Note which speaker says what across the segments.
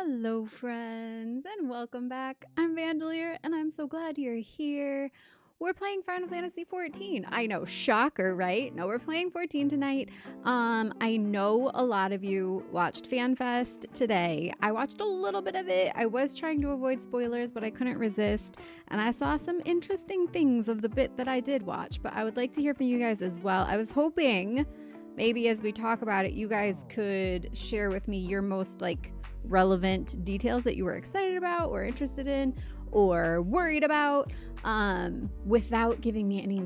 Speaker 1: Hello friends and welcome back. I'm Vandalier and I'm so glad you're here. We're playing Final Fantasy 14. I know, shocker, right? No, we're playing 14 tonight. I know a lot of you watched FanFest today. I watched a little bit of it. I was trying to avoid spoilers, but I couldn't resist. And I saw some interesting things of the bit that I did watch, but I would like to hear from you guys as well. I was hoping maybe as we talk about it, you guys could share with me your most relevant details that you were excited about or interested in or worried about, without giving me any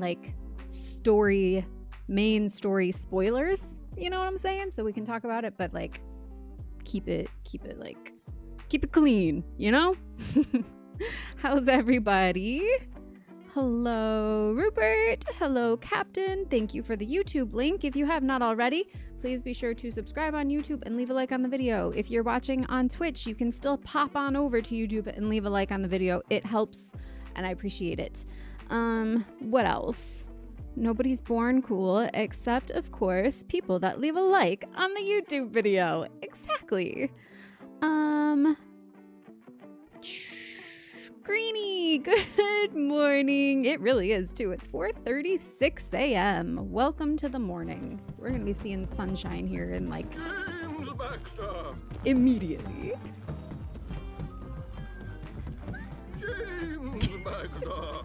Speaker 1: main story spoilers. You know what I'm saying? So we can talk about it, but keep it clean, you know? How's everybody? Hello, Rupert. Hello, Captain. Thank you for the YouTube link. If you have not already, please be sure to subscribe on YouTube and leave a like on the video. If you're watching on Twitch, you can still pop on over to YouTube and leave a like on the video. It helps, and I appreciate it. What else? Nobody's born cool, except, of course, people that leave a like on the YouTube video. Exactly. Greenie, good morning. It really is too. It's 4:36 a.m. Welcome to the morning. We're gonna be seeing sunshine here in
Speaker 2: James Baxter.
Speaker 1: immediately.
Speaker 2: James Baxter.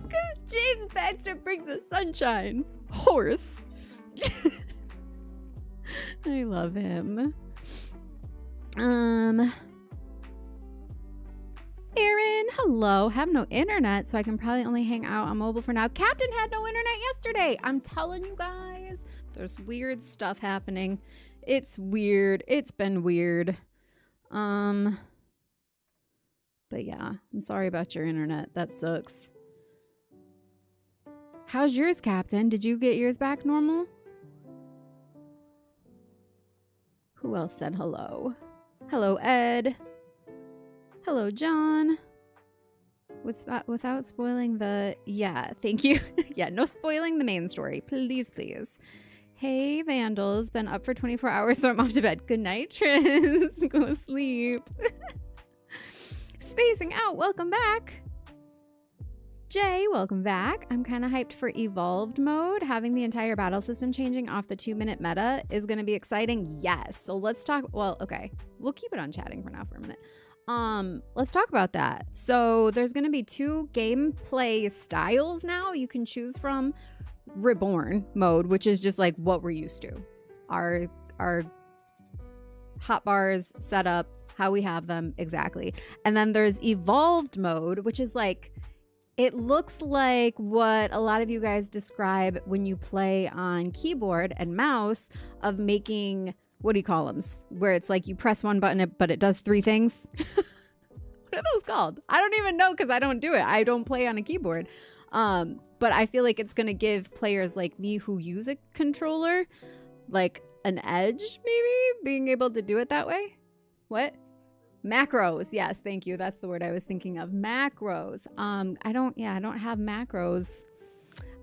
Speaker 1: Because James Baxter brings the sunshine. Horse. I love him. Aaron, hello. Have no internet, so I can probably only hang out on mobile for now. Captain had no internet yesterday. I'm telling you guys, there's weird stuff happening. It's weird. It's been weird. But yeah, I'm sorry about your internet. That sucks. How's yours, Captain? Did you get yours back normal? Who else said hello? Hello, Ed. Hello, John. Without spoiling the... Yeah, thank you. Yeah, no spoiling the main story. Please, please. Hey, Vandals. Been up for 24 hours, so I'm off to bed. Good night, Tris. Go sleep. Spacing out. Welcome back. Jay, welcome back. I'm kind of hyped for Evolved mode. Having the entire battle system changing off the 2-minute meta is going to be exciting. Yes. So let's talk... Well, okay. We'll keep it on chatting for now for a minute. Let's talk about that. So there's going to be 2 gameplay styles now you can choose from. Reborn mode, which is just like what we're used to. Our hotbars set up, how we have them exactly. And then there's Evolved mode, which is it looks like what a lot of you guys describe when you play on keyboard and mouse of making... What do you call them? Where it's you press one button, but it does 3 things. What are those called? I don't even know because I don't do it. I don't play on a keyboard. But I feel like it's going to give players like me who use a controller an edge, maybe, being able to do it that way. What? Macros. Yes, thank you. That's the word I was thinking of. Macros. I don't have macros.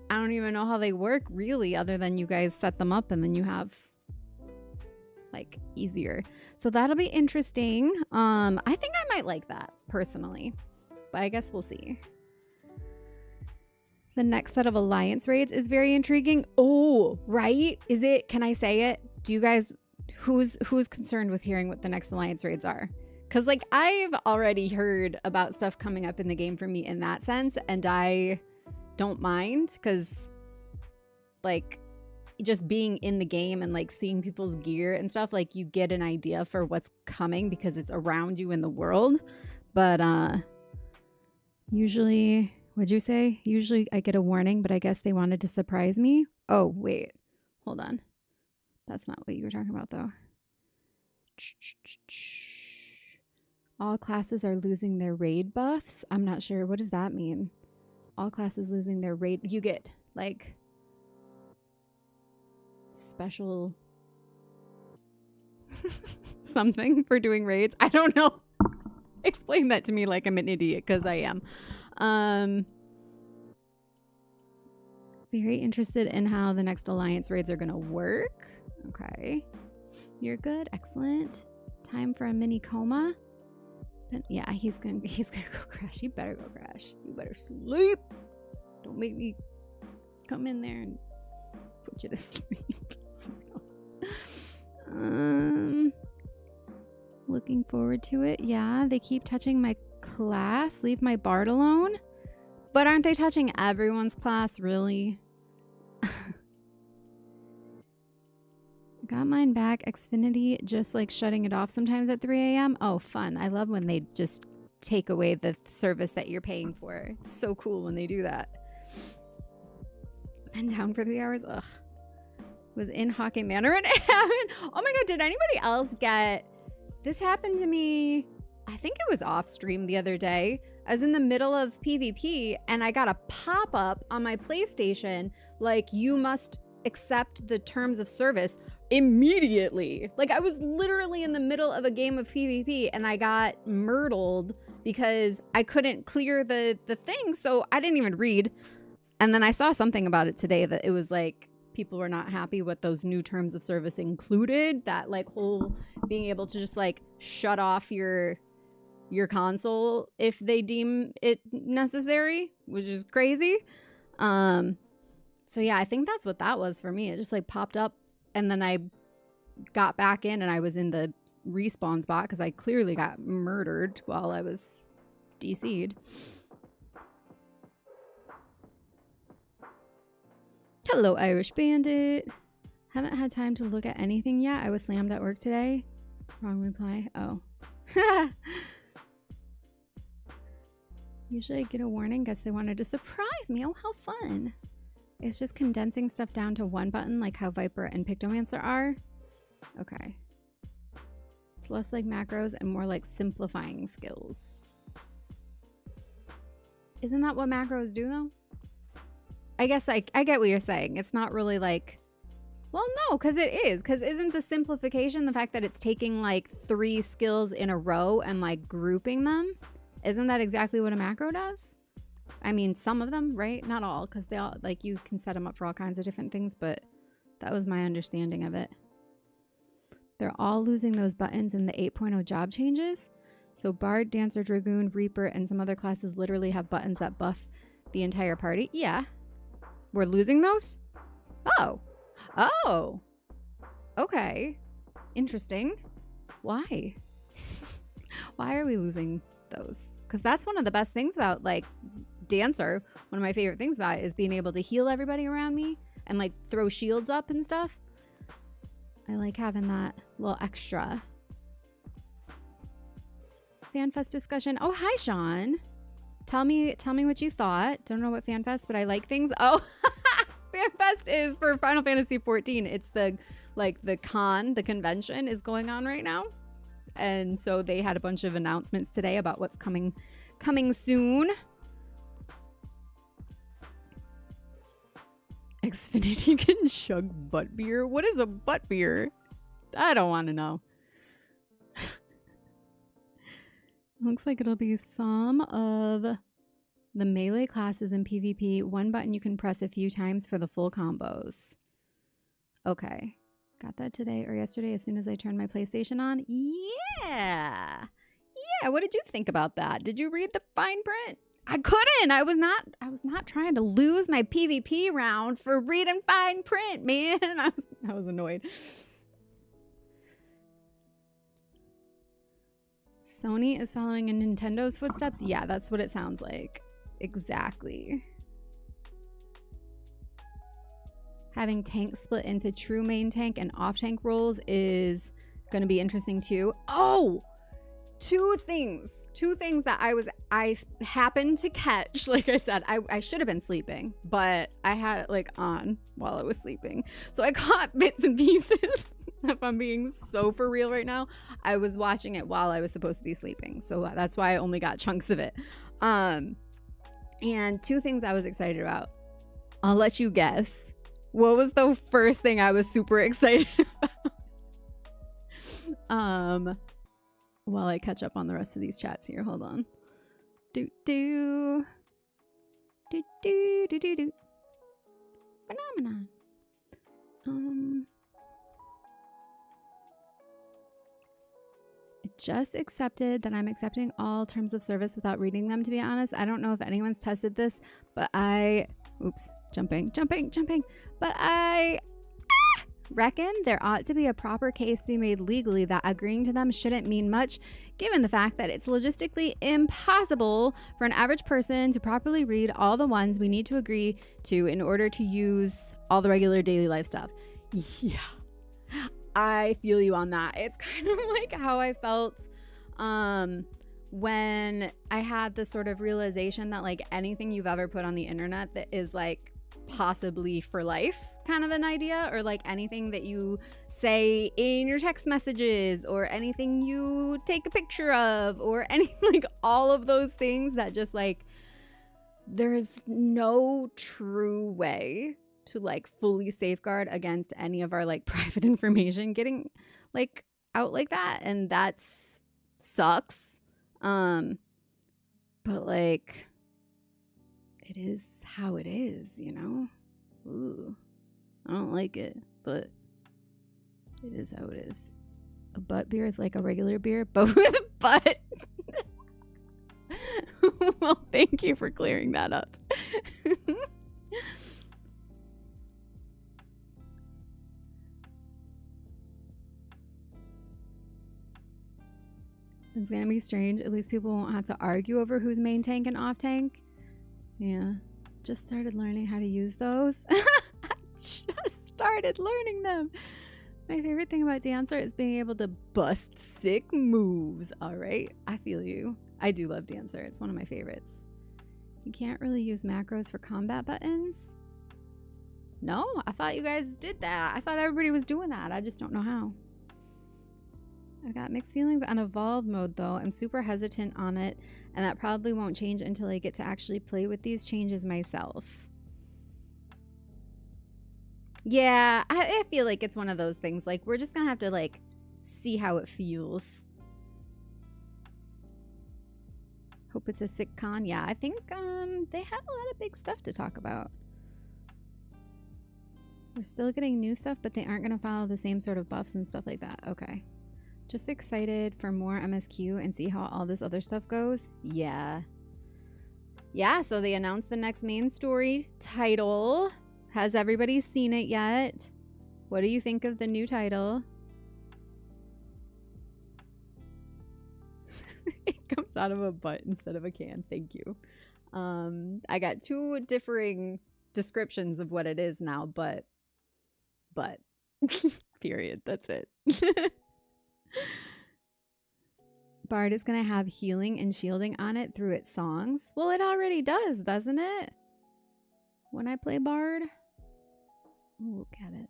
Speaker 1: I don't even know how they work really, other than you guys set them up and then you have easier. So that'll be interesting. I think I might like that personally, but I guess we'll see. The next set of alliance raids is very intriguing. Oh, right? Is it? Can I say it? Do you guys, who's concerned with hearing what the next alliance raids are? Because I've already heard about stuff coming up in the game for me in that sense, and I don't mind because just being in the game and seeing people's gear and stuff, you get an idea for what's coming because it's around you in the world. But usually, what'd you say? Usually I get a warning, but I guess they wanted to surprise me. Oh, wait, hold on. That's not what you were talking about though. All classes are losing their raid buffs. I'm not sure. What does that mean? All classes losing their raid. You get special something for doing raids. I don't know. Explain that to me like I'm an idiot, because I am. Very interested in how the next alliance raids are gonna work. Okay, you're good. Excellent. Time for a mini coma. But yeah, he's gonna go crash. You better go crash. You better sleep. Don't make me come in there and put you to sleep. Looking forward to it. Yeah, they keep touching my class. Leave my Bard alone. But aren't they touching everyone's class, really? Got mine back. Xfinity just like shutting it off sometimes at 3 a.m. Oh, fun. I love when they just take away the service that you're paying for. It's so cool when they do that. Been down for 3 hours. Ugh. Was in Hawking Manor and it happened. Oh my god, did anybody else get... This happened to me, I think it was off stream the other day. I was in the middle of PvP and I got a pop-up on my PlayStation like, you must accept the terms of service immediately. Like, I was literally in the middle of a game of PvP and I got murdered because I couldn't clear the thing, so I didn't even read. And then I saw something about it today that it was like, people were not happy with those new terms of service included, that like whole being able to just like shut off your console if they deem it necessary, which is crazy. So yeah, I think that's what that was for me. It just like popped up and then I got back in and I was in the respawn spot because I clearly got murdered while I was DC'd. Hello, Irish Bandit. Haven't had time to look at anything yet. I was slammed at work today. Wrong reply. Oh. Usually I get a warning. Guess they wanted to surprise me. Oh, how fun. It's just condensing stuff down to one button like how Viper and Pictomancer are. Okay. It's less like macros and more like simplifying skills. Isn't that what macros do though? I guess I get what you're saying. It's not really like, well, no, because it is. Because isn't the simplification the fact that it's taking like 3 skills in a row and like grouping them? Isn't that exactly what a macro does? I mean, some of them, right? Not all, because they all, like, you can set them up for all kinds of different things, but that was my understanding of it. They're all losing those buttons in the 8.0 job changes. So Bard, Dancer, Dragoon, Reaper, and some other classes literally have buttons that buff the entire party. Yeah. We're losing those? Oh. Oh. Okay. Interesting. Why? Why are we losing those? Because that's one of the best things about, like, Dancer. One of my favorite things about it is being able to heal everybody around me and, like, throw shields up and stuff. I like having that little extra. FanFest discussion. Oh, hi, Sean. Tell me what you thought. Don't know what FanFest, but I like things. Oh, FanFest is for Final Fantasy XIV. It's the convention is going on right now. And so they had a bunch of announcements today about what's coming soon. Xfinity can chug butt beer. What is a butt beer? I don't want to know. Looks like it'll be some of the melee classes in PvP. One button you can press a few times for the full combos. Okay. Got that today or yesterday as soon as I turned my PlayStation on. Yeah. Yeah, what did you think about that? Did you read the fine print? I couldn't. I was not trying to lose my PvP round for reading fine print, man. I was annoyed. Sony is following in Nintendo's footsteps? Yeah, that's what it sounds like. Exactly. Having tanks split into true main tank and off tank roles is going to be interesting too. Oh, two things that I happened to catch. Like I said, I should have been sleeping, but I had it like on while I was sleeping. So I caught bits and pieces. If I'm being so for real right now, I was watching it while I was supposed to be sleeping. So that's why I only got chunks of it. And two things I was excited about. I'll let you guess. What was the first thing I was super excited about? While I catch up on the rest of these chats here. Hold on. Do. Phenomenon. just accepted that I'm accepting all terms of service without reading them, to be honest. I don't know if anyone's tested this, but oops, jumping. But I reckon there ought to be a proper case to be made legally that agreeing to them shouldn't mean much, given the fact that it's logistically impossible for an average person to properly read all the ones we need to agree to in order to use all the regular daily life stuff. Yeah, I feel you on that. It's kind of like how I felt when I had the sort of realization that like anything you've ever put on the internet that is like possibly for life kind of an idea, or like anything that you say in your text messages, or anything you take a picture of, or anything, like all of those things that just like there's no true way to like fully safeguard against any of our like private information getting like out like that, and that's sucks. But like it is how it is, you know? Ooh, I don't like it, but it is how it is. A butt beer is like a regular beer, but with a butt. Well, thank you for clearing that up. It's gonna be strange. At least people won't have to argue over who's main tank and off tank. Yeah, just started learning how to use those. I just started learning them. My favorite thing about Dancer is being able to bust sick moves. All right, I feel you. I do love Dancer. It's one of my favorites. You can't really use macros for combat buttons. No, I thought you guys did that. I thought everybody was doing that. I just don't know how. I got mixed feelings on evolved mode though. I'm super hesitant on it, and that probably won't change until I get to actually play with these changes myself. Yeah, I feel like it's one of those things, like we're just gonna have to like see how it feels. Hope it's a sick con. Yeah, I think they had a lot of big stuff to talk about. We're still getting new stuff, but they aren't gonna follow the same sort of buffs and stuff like that. Okay. Just excited for more MSQ and see how all this other stuff goes. Yeah, so they announced the next main story title. Has everybody seen it yet? What do you think of the new title? It comes out of a butt instead of a can. Thank you. I got two differing descriptions of what it is now, but period. That's it. Bard is going to have healing and shielding on it through its songs. Well, it already does, doesn't it? When I play Bard. Look at it.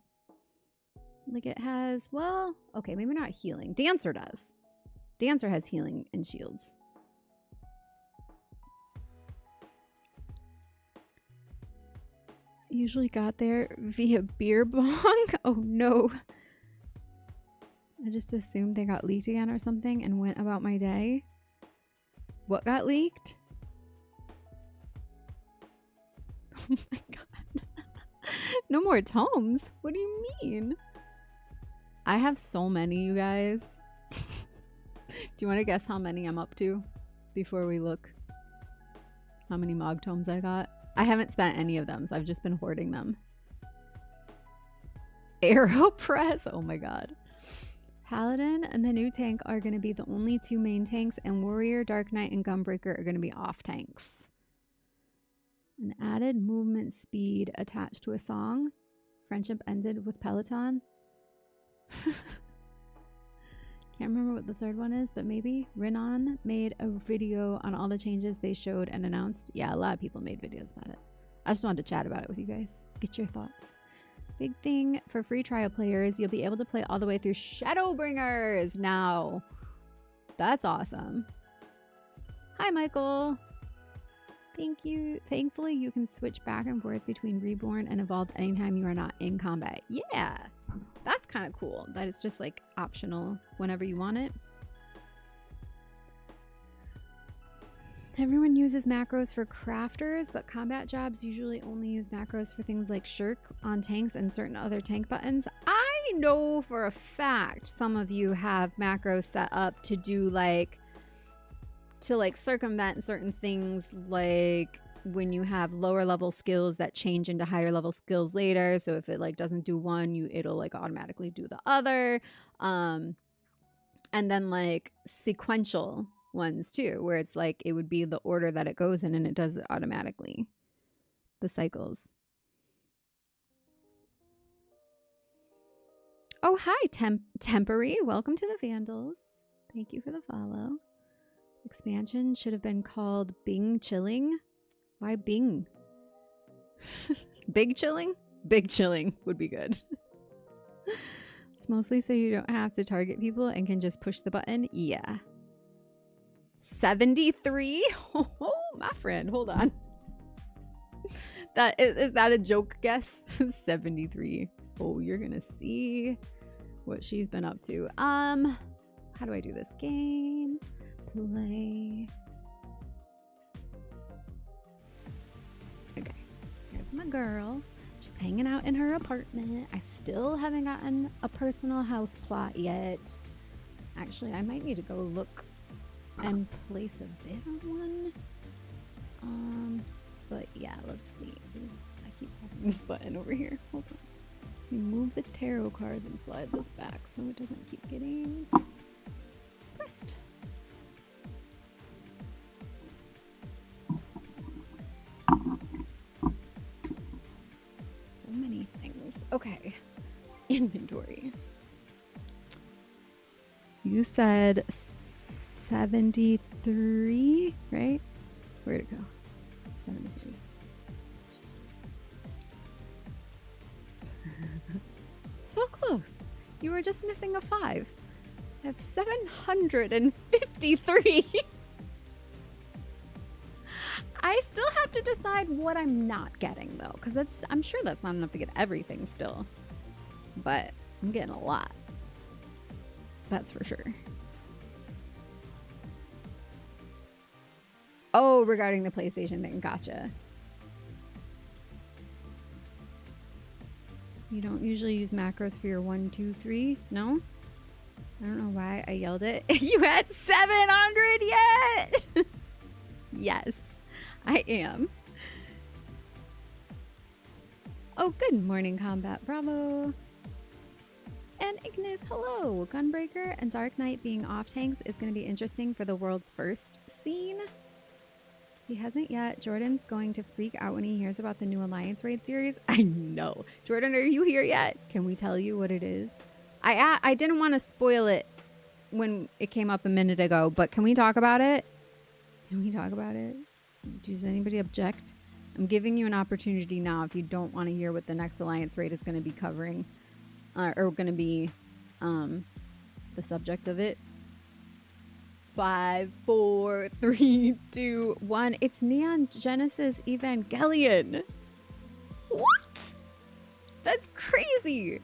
Speaker 1: Like it has, well, okay, maybe not healing. Dancer does. Dancer has healing and shields. Usually got there via beer bong. Oh no. I just assumed they got leaked again or something and went about my day. What got leaked? Oh my god. No more tomes? What do you mean? I have so many, you guys. Do you want to guess how many I'm up to before we look? How many Mog tomes I got? I haven't spent any of them, so I've just been hoarding them. Aeropress? Oh my god. Paladin and the new tank are going to be the only two main tanks, and Warrior, Dark Knight, and Gunbreaker are going to be off tanks. An added movement speed attached to a song. Friendship ended with Peloton. Can't remember what the third one is, but maybe. Renan made a video on all the changes they showed and announced. Yeah, a lot of people made videos about it. I just wanted to chat about it with you guys. Get your thoughts. Big thing for free trial players, you'll be able to play all the way through Shadowbringers now. That's awesome. Hi, Michael. Thank you. Thankfully, you can switch back and forth between Reborn and Evolved anytime you are not in combat. Yeah, that's kind of cool. That is just like optional whenever you want it. Everyone uses macros for crafters, but combat jobs usually only use macros for things like shirk on tanks and certain other tank buttons. I I know for a fact some of you have macros set up to do like circumvent certain things, like when you have lower level skills that change into higher level skills later. So if it like doesn't do one, it'll like automatically do the other. And then like sequential ones too, where it's like it would be the order that it goes in and it does it automatically. The cycles. Oh, hi, Temporary. Welcome to the Vandals. Thank you for the follow. Expansion should have been called Bing Chilling. Why Bing? Big Chilling? Big Chilling would be good. It's mostly so you don't have to target people and can just push the button. Yeah. 73? Oh, my friend. Hold on. Is that a joke guess? 73. Oh, you're gonna see what she's been up to. How do I do this game? Play. Okay, here's my girl. She's hanging out in her apartment. I still haven't gotten a personal house plot yet. Actually, I might need to go look and place a bid on one. But yeah, let's see. I keep pressing this button over here. Hold on. Let me move the tarot cards and slide this back so it doesn't keep getting pressed. So many things. Okay. Inventory. You said 73, right? Where'd it go? 73. So close. You were just missing a 5. I have 753. I still have to decide what I'm not getting though, because I'm sure that's not enough to get everything still. But I'm getting a lot. That's for sure. Oh, regarding the PlayStation thing, gotcha. You don't usually use macros for your 1, 2, 3? No? I don't know why I yelled it. You had 700 yet? Yes, I am. Oh, good morning, Combat Bravo. And Ignis, hello. Gunbreaker and Dark Knight being off tanks is going to be interesting for the world's first scene. He hasn't yet. Jordan's going to freak out when he hears about the new Alliance Raid series. I know. Jordan, are you here yet? Can we tell you what it is? I didn't want to spoil it when it came up a minute ago, but can we talk about it? Can we talk about it? Does anybody object? I'm giving you an opportunity now if you don't want to hear what the next Alliance Raid is going to be covering, or going to be the subject of it. 5, 4, 3, 2, 1. It's Neon Genesis Evangelion. What? That's crazy.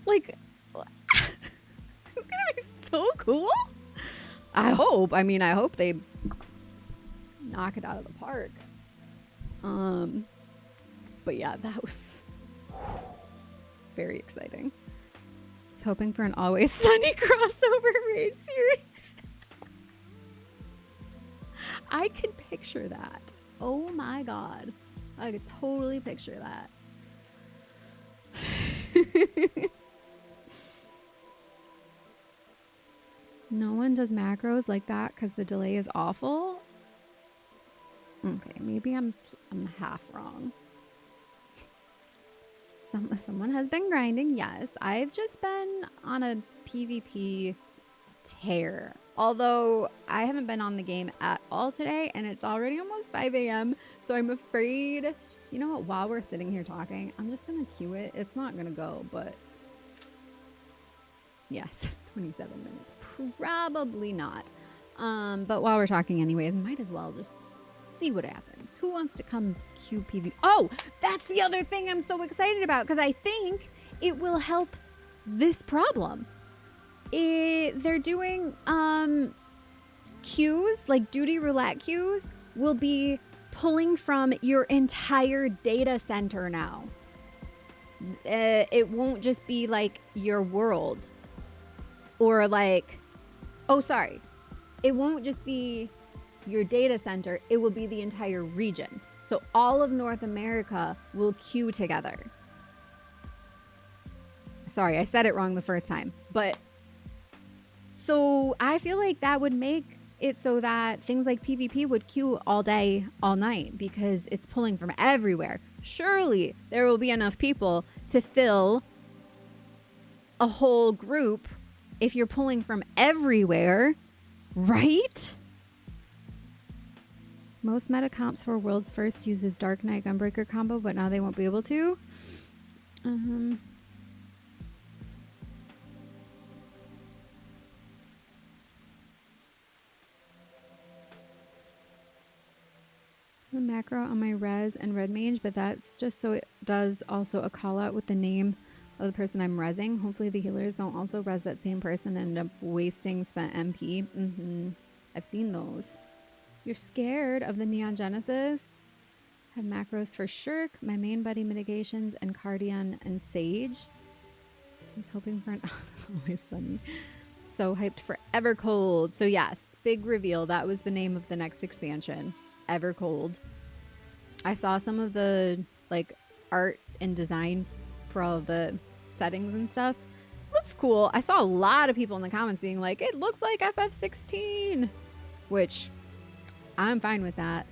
Speaker 1: Like, it's gonna be so cool. I hope. I mean, I hope they knock it out of the park. But yeah, that was very exciting. I was hoping for an Always Sunny crossover raid series. I could picture that. Oh my god. I could totally picture that. No one does macros like that because the delay is awful. Okay, maybe I'm half wrong. Someone has been grinding. Yes, I've just been on a PvP tear. Although I haven't been on the game at all today, and it's already almost 5 a.m. So I'm afraid, you know what? While we're sitting here talking, I'm just gonna queue it. It's not gonna go, but yes, 27 minutes. Probably not. But while we're talking anyways, might as well just see what happens. Who wants to come QPV? Oh, that's the other thing I'm so excited about, because I think it will help this problem. They're doing queues, like duty roulette queues, will be pulling from your entire data center now. It won't just be like your world or like, oh, sorry. It won't just be your data center. It will be the entire region. So all of North America will queue together. Sorry, I said it wrong the first time. But so I feel like that would make it so that things like PvP would queue all day, all night, because it's pulling from everywhere. Surely there will be enough people to fill a whole group if you're pulling from everywhere, right? Most meta comps for World's First uses Dark Knight Gunbreaker combo, but now they won't be able to. The macro on my res and red mage, but that's just so it does also a call out with the name of the person I'm resing. Hopefully the healers don't also res that same person and end up wasting spent MP. I've seen those. You're scared of the Neon Genesis? Have macros for Shirk, my main buddy mitigations, and Cardion and Sage. I was hoping for an always sunny. So hyped for Evercold. So yes, big reveal. That was the name of the next expansion. Evercold. I saw some of the like art and design for all of the settings and stuff. Looks cool. I saw a lot of people in the comments being like, it looks like FF16, which I'm fine with that.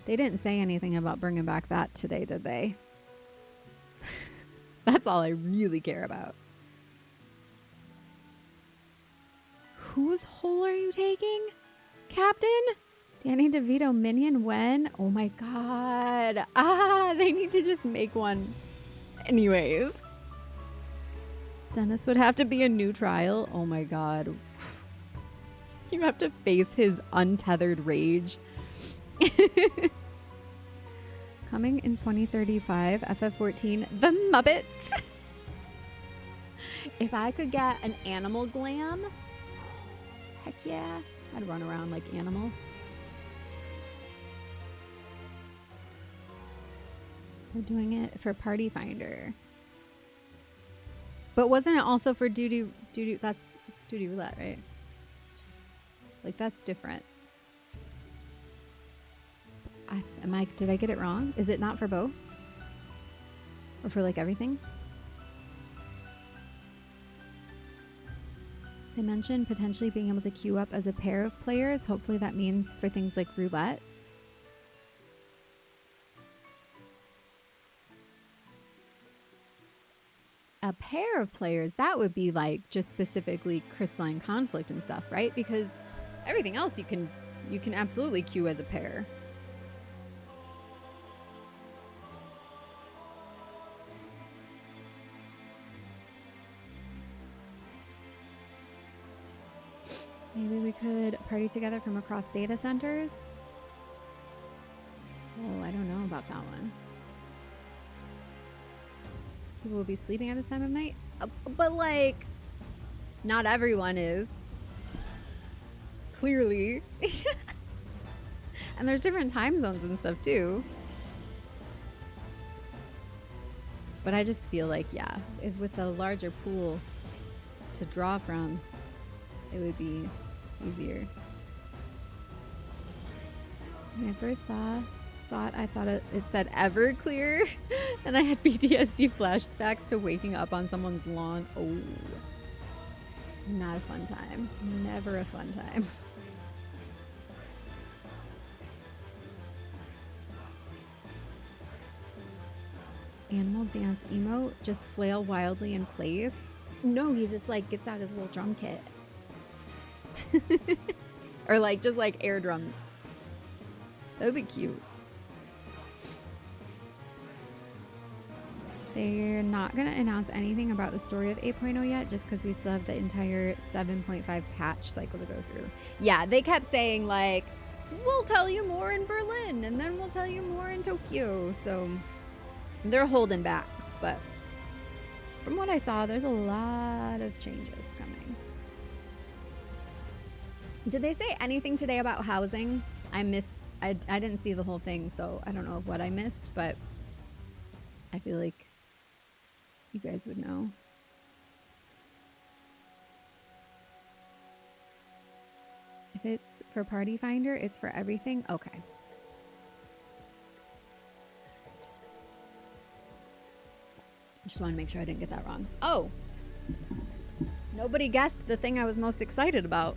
Speaker 1: They didn't say anything about bringing back that today, did they? That's all I really care about. Whose hole are you taking, Captain? Danny DeVito minion when? Oh my god. They need to just make one. Anyways. Dennis would have to be a new trial. Oh my god. You have to face his untethered rage. Coming in 2035, FF14, The Muppets. If I could get an animal glam, heck yeah. I'd run around like animal. We're doing it for Party Finder. But wasn't it also for duty? That's duty roulette, right? Like that's different. Did I get it wrong? Is it not for both? Or for like everything? They mentioned potentially being able to queue up as a pair of players. Hopefully that means for things like roulettes. A pair of players, that would be like just specifically crystalline conflict and stuff, right? Because everything else you can absolutely queue as a pair. Maybe we could party together from across data centers. Oh, I don't know about that one. People will be sleeping at this time of night. But like, not everyone is. Clearly. And there's different time zones and stuff too. But I just feel like, yeah, with a larger pool to draw from, it would be easier. When I first saw it, I thought it said Everclear, and I had PTSD flashbacks to waking up on someone's lawn. Oh, not a fun time. Never a fun time. Animal dance emote, just flail wildly in place. No, he just like gets out his little drum kit. Or like just like air drums. That would be cute. They're not going to announce anything about the story of 8.0 yet, just because we still have the entire 7.5 patch cycle to go through. Yeah, they kept saying like, we'll tell you more in Berlin, and then we'll tell you more in Tokyo. So they're holding back. But from what I saw, there's a lot of changes coming. Did they say anything today about housing? I didn't see the whole thing, so I don't know what I missed, but I feel like you guys would know. If it's for Party Finder, it's for everything? Okay. I just want to make sure I didn't get that wrong. Oh! Nobody guessed the thing I was most excited about.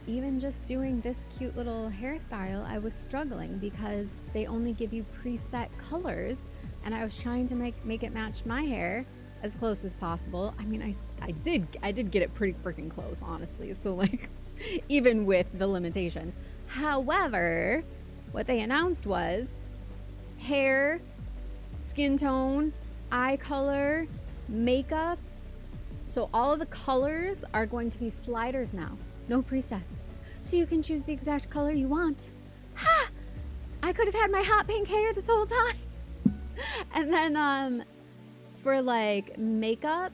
Speaker 1: Even just doing this cute little hairstyle, I was struggling because they only give you preset colors, and I was trying to make it match my hair as close as possible. I mean, I did get it pretty freaking close, honestly. So like, even with the limitations. However, what they announced was hair, skin tone, eye color, makeup. So all of the colors are going to be sliders now. No presets. So you can choose the exact color you want. Ha! I could have had my hot pink hair this whole time. And then for like makeup,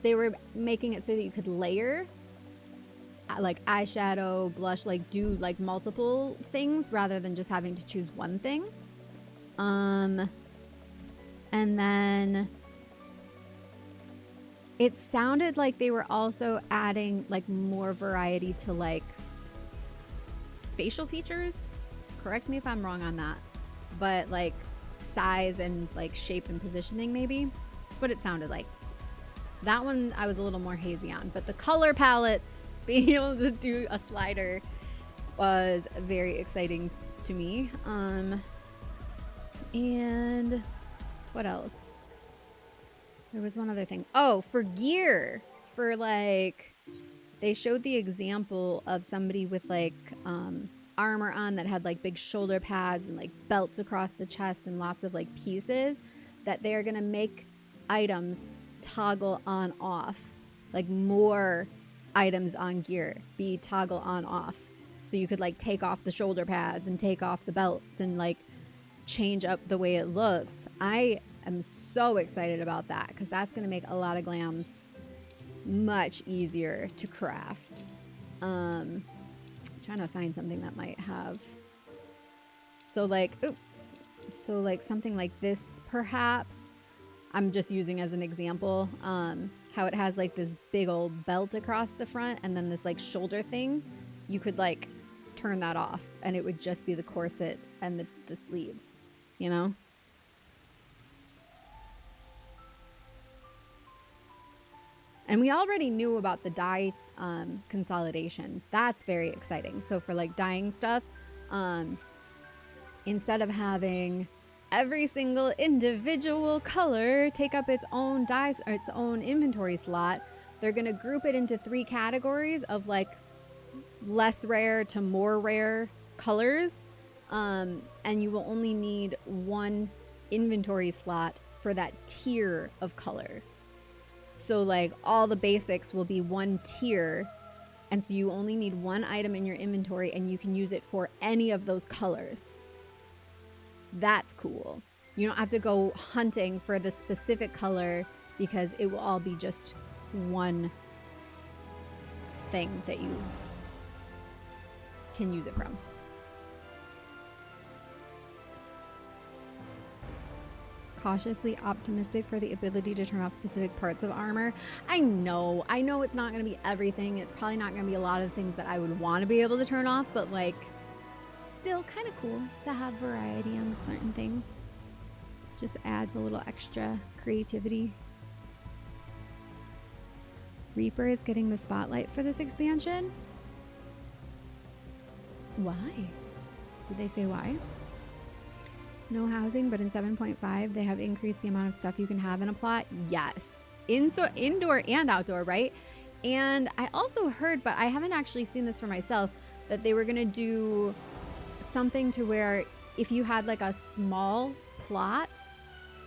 Speaker 1: they were making it so that you could layer like eyeshadow, blush, like do like multiple things rather than just having to choose one thing. And then it sounded like they were also adding like more variety to like facial features. Correct me if I'm wrong on that, but like size and like shape and positioning, maybe. That's what it sounded like. That one I was a little more hazy on, but the color palettes, being able to do a slider was very exciting to me. And what else? There was one other thing. Oh, for gear, for like, they showed the example of somebody with like armor on that had like big shoulder pads and like belts across the chest and lots of like pieces, that they're gonna make items toggle on off, like more items on gear be toggle on off, so you could like take off the shoulder pads and take off the belts and like change up the way it looks. I'm so excited about that because that's going to make a lot of glams much easier to craft. Trying to find something that might have. So like, something like this, perhaps. I'm just using as an example, how it has like this big old belt across the front and then this like shoulder thing. You could like turn that off and it would just be the corset and the sleeves, you know? And we already knew about the dye consolidation. That's very exciting. So for like dyeing stuff, instead of having every single individual color take up its own dyes or its own inventory slot, they're going to group it into 3 categories of like less rare to more rare colors. And you will only need 1 inventory slot for that tier of color. So like all the basics will be 1 tier, and so you only need 1 item in your inventory and you can use it for any of those colors. That's cool. You don't have to go hunting for the specific color because it will all be just 1 thing that you can use it from. Cautiously optimistic for the ability to turn off specific parts of armor. I know it's not going to be everything. It's probably not going to be a lot of things that I would want to be able to turn off, but like still kind of cool to have variety on certain things. Just adds a little extra creativity. Reaper is getting the spotlight for this expansion. Why? Did they say why? No housing, but in 7.5, they have increased the amount of stuff you can have in a plot. Yes. Indoor and outdoor, right? And I also heard, but I haven't actually seen this for myself, that they were going to do something to where if you had like a small plot,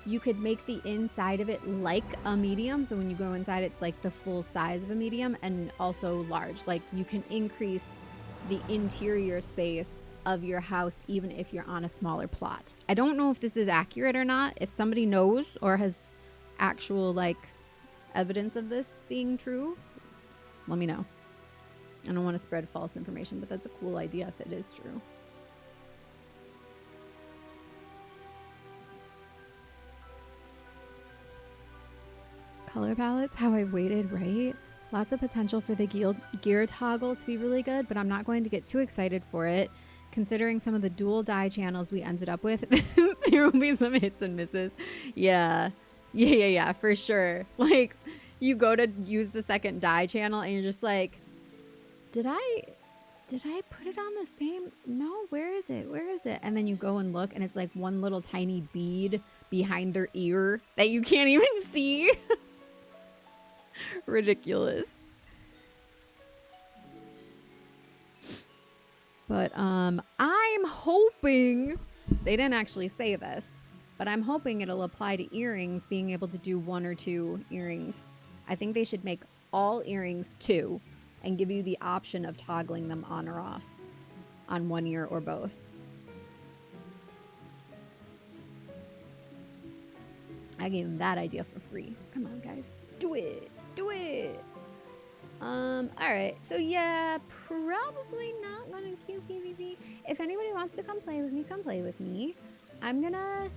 Speaker 1: you could make the inside of it like a medium. So when you go inside, it's like the full size of a medium, and also large. Like you can increase the interior space of your house even if you're on a smaller plot. I don't know if this is accurate or not. If somebody knows or has actual like evidence of this being true, let me know. I don't want to spread false information, but that's a cool idea if it is true. color palettes, how I waited, right? Lots of potential for the gear toggle to be really good, but I'm not going to get too excited for it. Considering some of the dual dye channels we ended up with, there will be some hits and misses. Yeah, for sure. Like, you go to use the second dye channel and you're just like, did I put it on the same? No, where is it? Where is it? And then you go and look and it's like one little tiny bead behind their ear that you can't even see. Ridiculous. But I'm hoping, they didn't actually say this, but I'm hoping it'll apply to earrings, being able to do 1 or 2 earrings. I think they should make all earrings 2 and give you the option of toggling them on or off on one ear or both. I gave them that idea for free. Come on, guys. Do it. Do it. All right. So yeah, probably not gonna queue PvP. If anybody wants to come play with me, come play with me. I'm gonna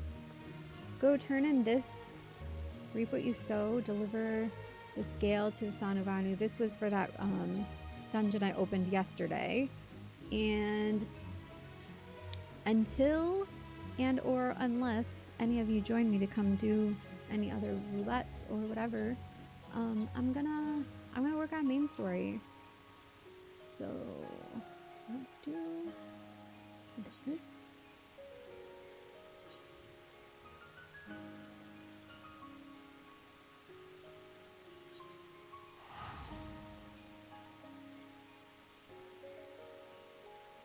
Speaker 1: go turn in this reap what you sow, deliver the scale to Asana Vanu. This was for that dungeon I opened yesterday. And until and or unless any of you join me to come do any other roulettes or whatever, I'm gonna work on main story. So let's do this.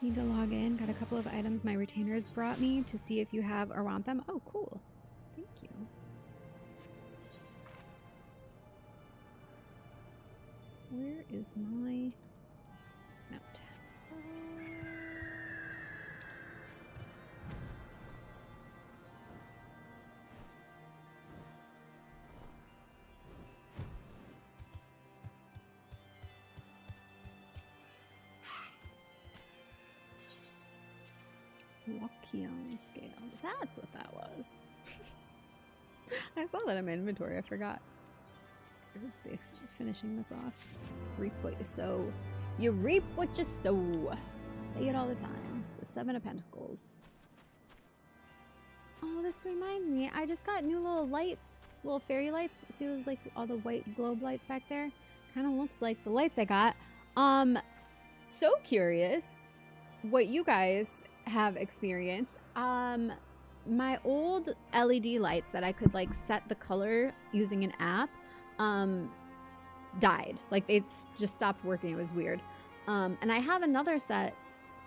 Speaker 1: Need to log in. Got a couple of items my retainers brought me to see if you have or want them. Oh, cool. Thank you. Where is my note? Wakion scale. That's what that was. I saw that in my inventory. I forgot. Where's the finishing this off? Reap what you sow. You reap what you sow. Say it all the time. It's the 7 of Pentacles. Oh, this reminds me. I just got new little lights. Little fairy lights. See those, like, all the white globe lights back there? Kind of looks like the lights I got. So curious what you guys have experienced. My old LED lights that I could, like, set the color using an app died. Like, they just stopped working. It was weird. And I have another set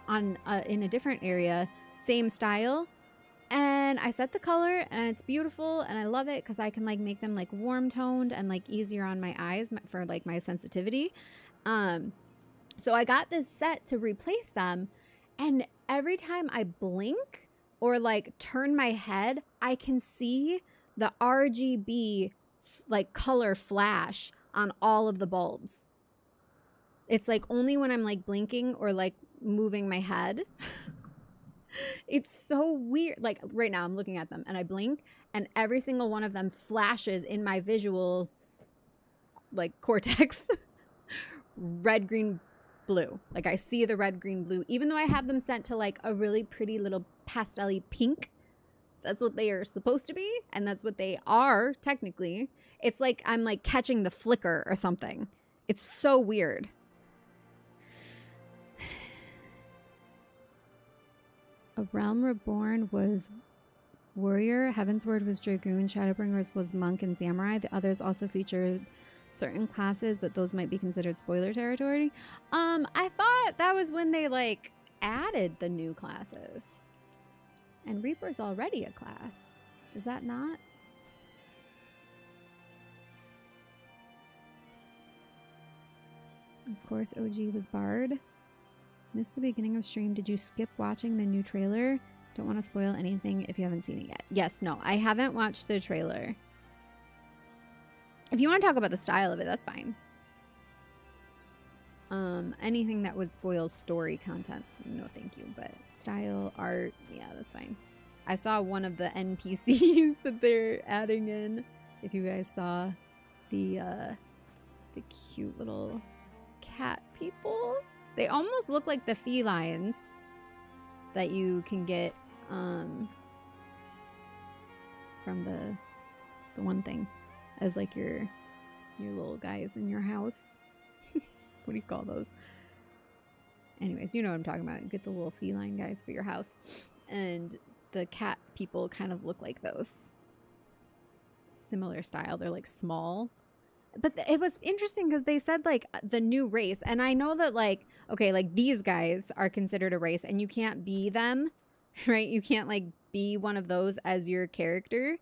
Speaker 1: on in a different area, same style, and I set the color and it's beautiful and I love it because I can, like, make them, like, warm toned and, like, easier on my eyes for, like, my sensitivity. So I got this set to replace them, and every time I blink or, like, turn my head, I can see the RGB like color flash on all of the bulbs. It's like only when I'm, like, blinking or, like, moving my head. It's so weird. Like, right now I'm looking at them and I blink and every single one of them flashes in my visual, like, cortex. Red, green, blue. Like, I see the red, green, blue, even though I have them set to, like, a really pretty little pastel-y pink. That's what they are supposed to be, and that's what they are technically. It's like I'm, like, catching the flicker or something. It's so weird. A Realm Reborn was warrior, Heaven's Word was dragoon, Shadowbringers was monk and samurai. The others also featured certain classes, but those might be considered spoiler territory. I thought that was when they, like, added the new classes. And Reaper's already a class. Is that not? Of course, OG was Bard. Missed the beginning of stream. Did you skip watching the new trailer? Don't want to spoil anything if you haven't seen it yet. Yes, no, I haven't watched the trailer. If you want to talk about the style of it, that's fine. Anything that would spoil story content, no thank you. But style, art, yeah, that's fine. I saw one of the NPCs that they're adding in. If you guys saw the cute little cat people. They almost look like the felines that you can get from the one thing as like your little guys in your house. What do you call those? Anyways, you know what I'm talking about. You get the little feline guys for your house. And the cat people kind of look like those. Similar style. They're like small. But it was interesting because they said like the new race. And I know that like, okay, like these guys are considered a race and you can't be them, right? You can't like be one of those as your character.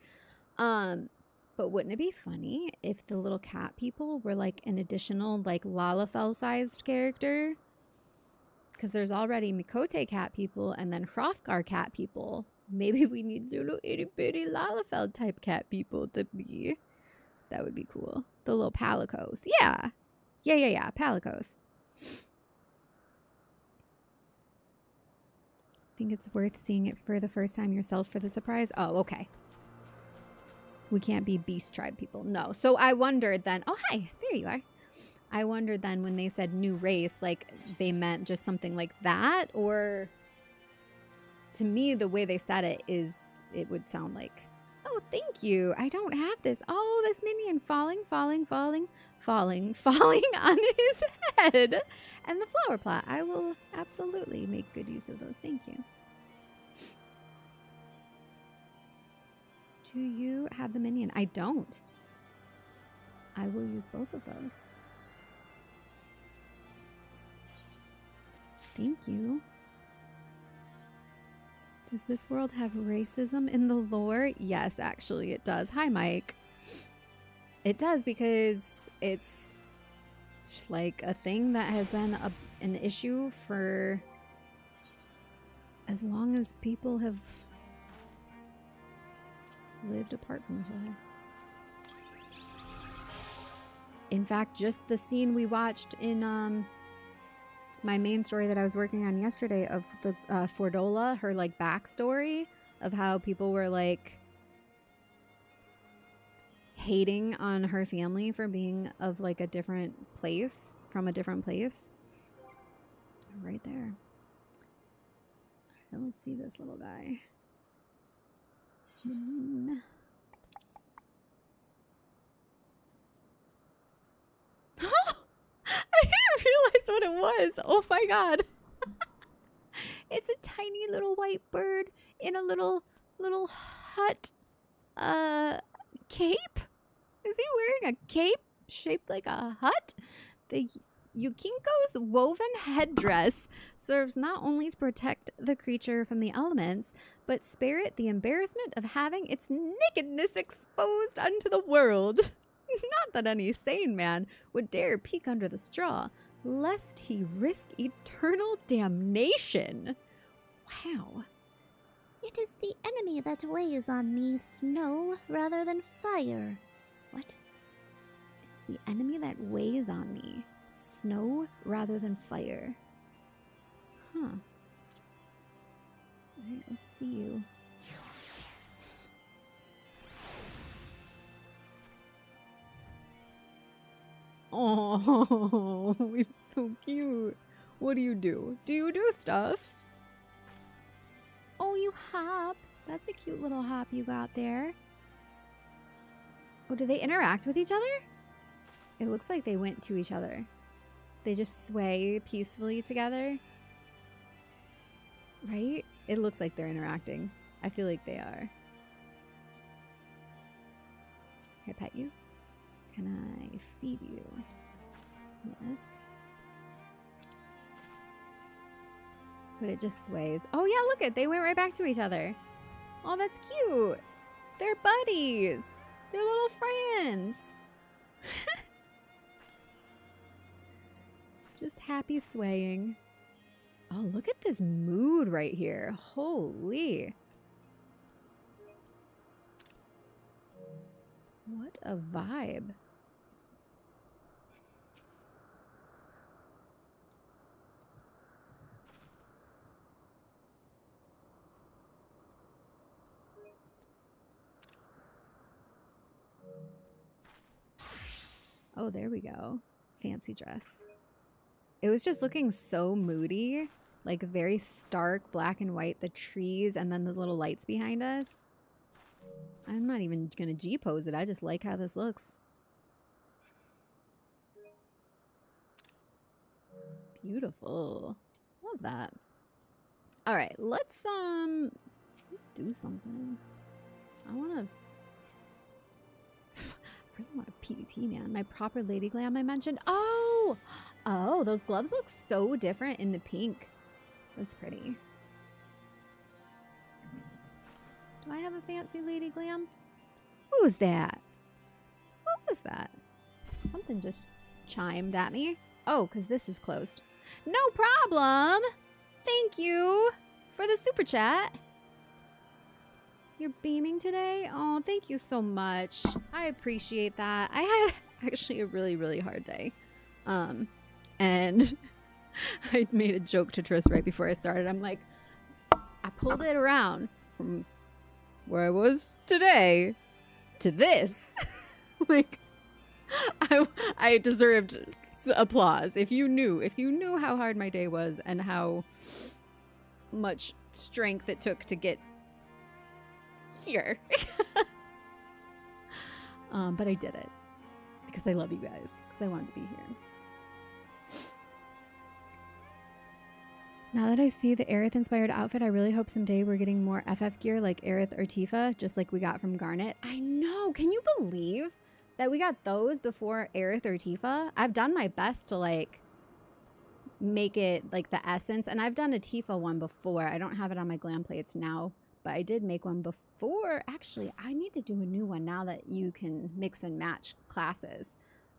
Speaker 1: But wouldn't it be funny if the little cat people were like an additional like Lalafell-sized character? Because there's already Mikote cat people and then Hrothgar cat people. Maybe we need little itty bitty Lalafell type cat people to be. That would be cool. The little Palicos. Yeah. Yeah. Palicos. Think it's worth seeing it for the first time yourself for the surprise? Oh, okay. We can't be beast tribe people. No. So I wondered then. Oh, hi. There you are. I wondered then when they said new race, like they meant just something like that, or to me, the way they said it is, it would sound like, oh, thank you. I don't have this. Oh, this minion falling on his head. And the flower plot. I will absolutely make good use of those. Thank you. Do you have the minion? I don't. I will use both of those. Thank you. Does this world have racism in the lore? Yes, actually it does. Hi, Mike. It does because it's like a thing that has been an issue for as long as people have lived apart from each other. In fact, just the scene we watched in my main story that I was working on yesterday of the Fordola, her like backstory of how people were like hating on her family for being of like a different place, from a different place. Right there. All right, let's see this little guy. I didn't realize what it was. Oh my god. It's a tiny little white bird in a little hut cape. Is he wearing a cape shaped like a hut? The Yukinko's woven headdress serves not only to protect the creature from the elements, but spare it the embarrassment of having its nakedness exposed unto the world. Not that any sane man would dare peek under the straw, lest he risk eternal damnation. Wow.
Speaker 3: It is the enemy that weighs on me, snow rather than fire. What?
Speaker 1: It's the enemy that weighs on me, snow rather than fire. Huh. Alright, let's see you. Oh, it's so cute. What do you do? Do you do stuff? Oh, you hop. That's a cute little hop you got there. Oh, do they interact with each other? It looks like they went to each other. They just sway peacefully together. Right? It looks like they're interacting. I feel like they are. Can I pet you? Can I feed you? Yes. But it just sways. Oh yeah, look it. They went right back to each other. Oh, that's cute. They're buddies. They're little friends. Just happy swaying. Oh, look at this mood right here. Holy. What a vibe. Oh, there we go. Fancy dress. It was just looking so moody. Like very stark black and white. The trees and then the little lights behind us. I'm not even going to G-pose it. I just like how this looks. Beautiful. Love that. All right, let's do something. I really want a PvP, man. My proper lady glam I mentioned. Oh, those gloves look so different in the pink. That's pretty. Do I have a fancy lady glam? Who's that? What was that? Something just chimed at me. Oh, because this is closed. No problem. Thank you for the super chat. You're beaming today? Oh, thank you so much. I appreciate that. I had actually a really, really hard day. And I made a joke to Triss right before I started. I'm like, I pulled it around from where I was today to this. Like, I deserved applause. If you knew how hard my day was and how much strength it took to get here. But I did it because I love you guys, because I wanted to be here. Now that I see the Aerith inspired outfit, I really hope someday we're getting more FF gear like Aerith or Tifa, just like we got from Garnet. I know. Can you believe that we got those before Aerith or Tifa? I've done my best to like make it like the essence, and I've done a Tifa one before. I don't have it on my glam plates now, but I did make one before. Actually, I need to do a new one now that you can mix and match classes.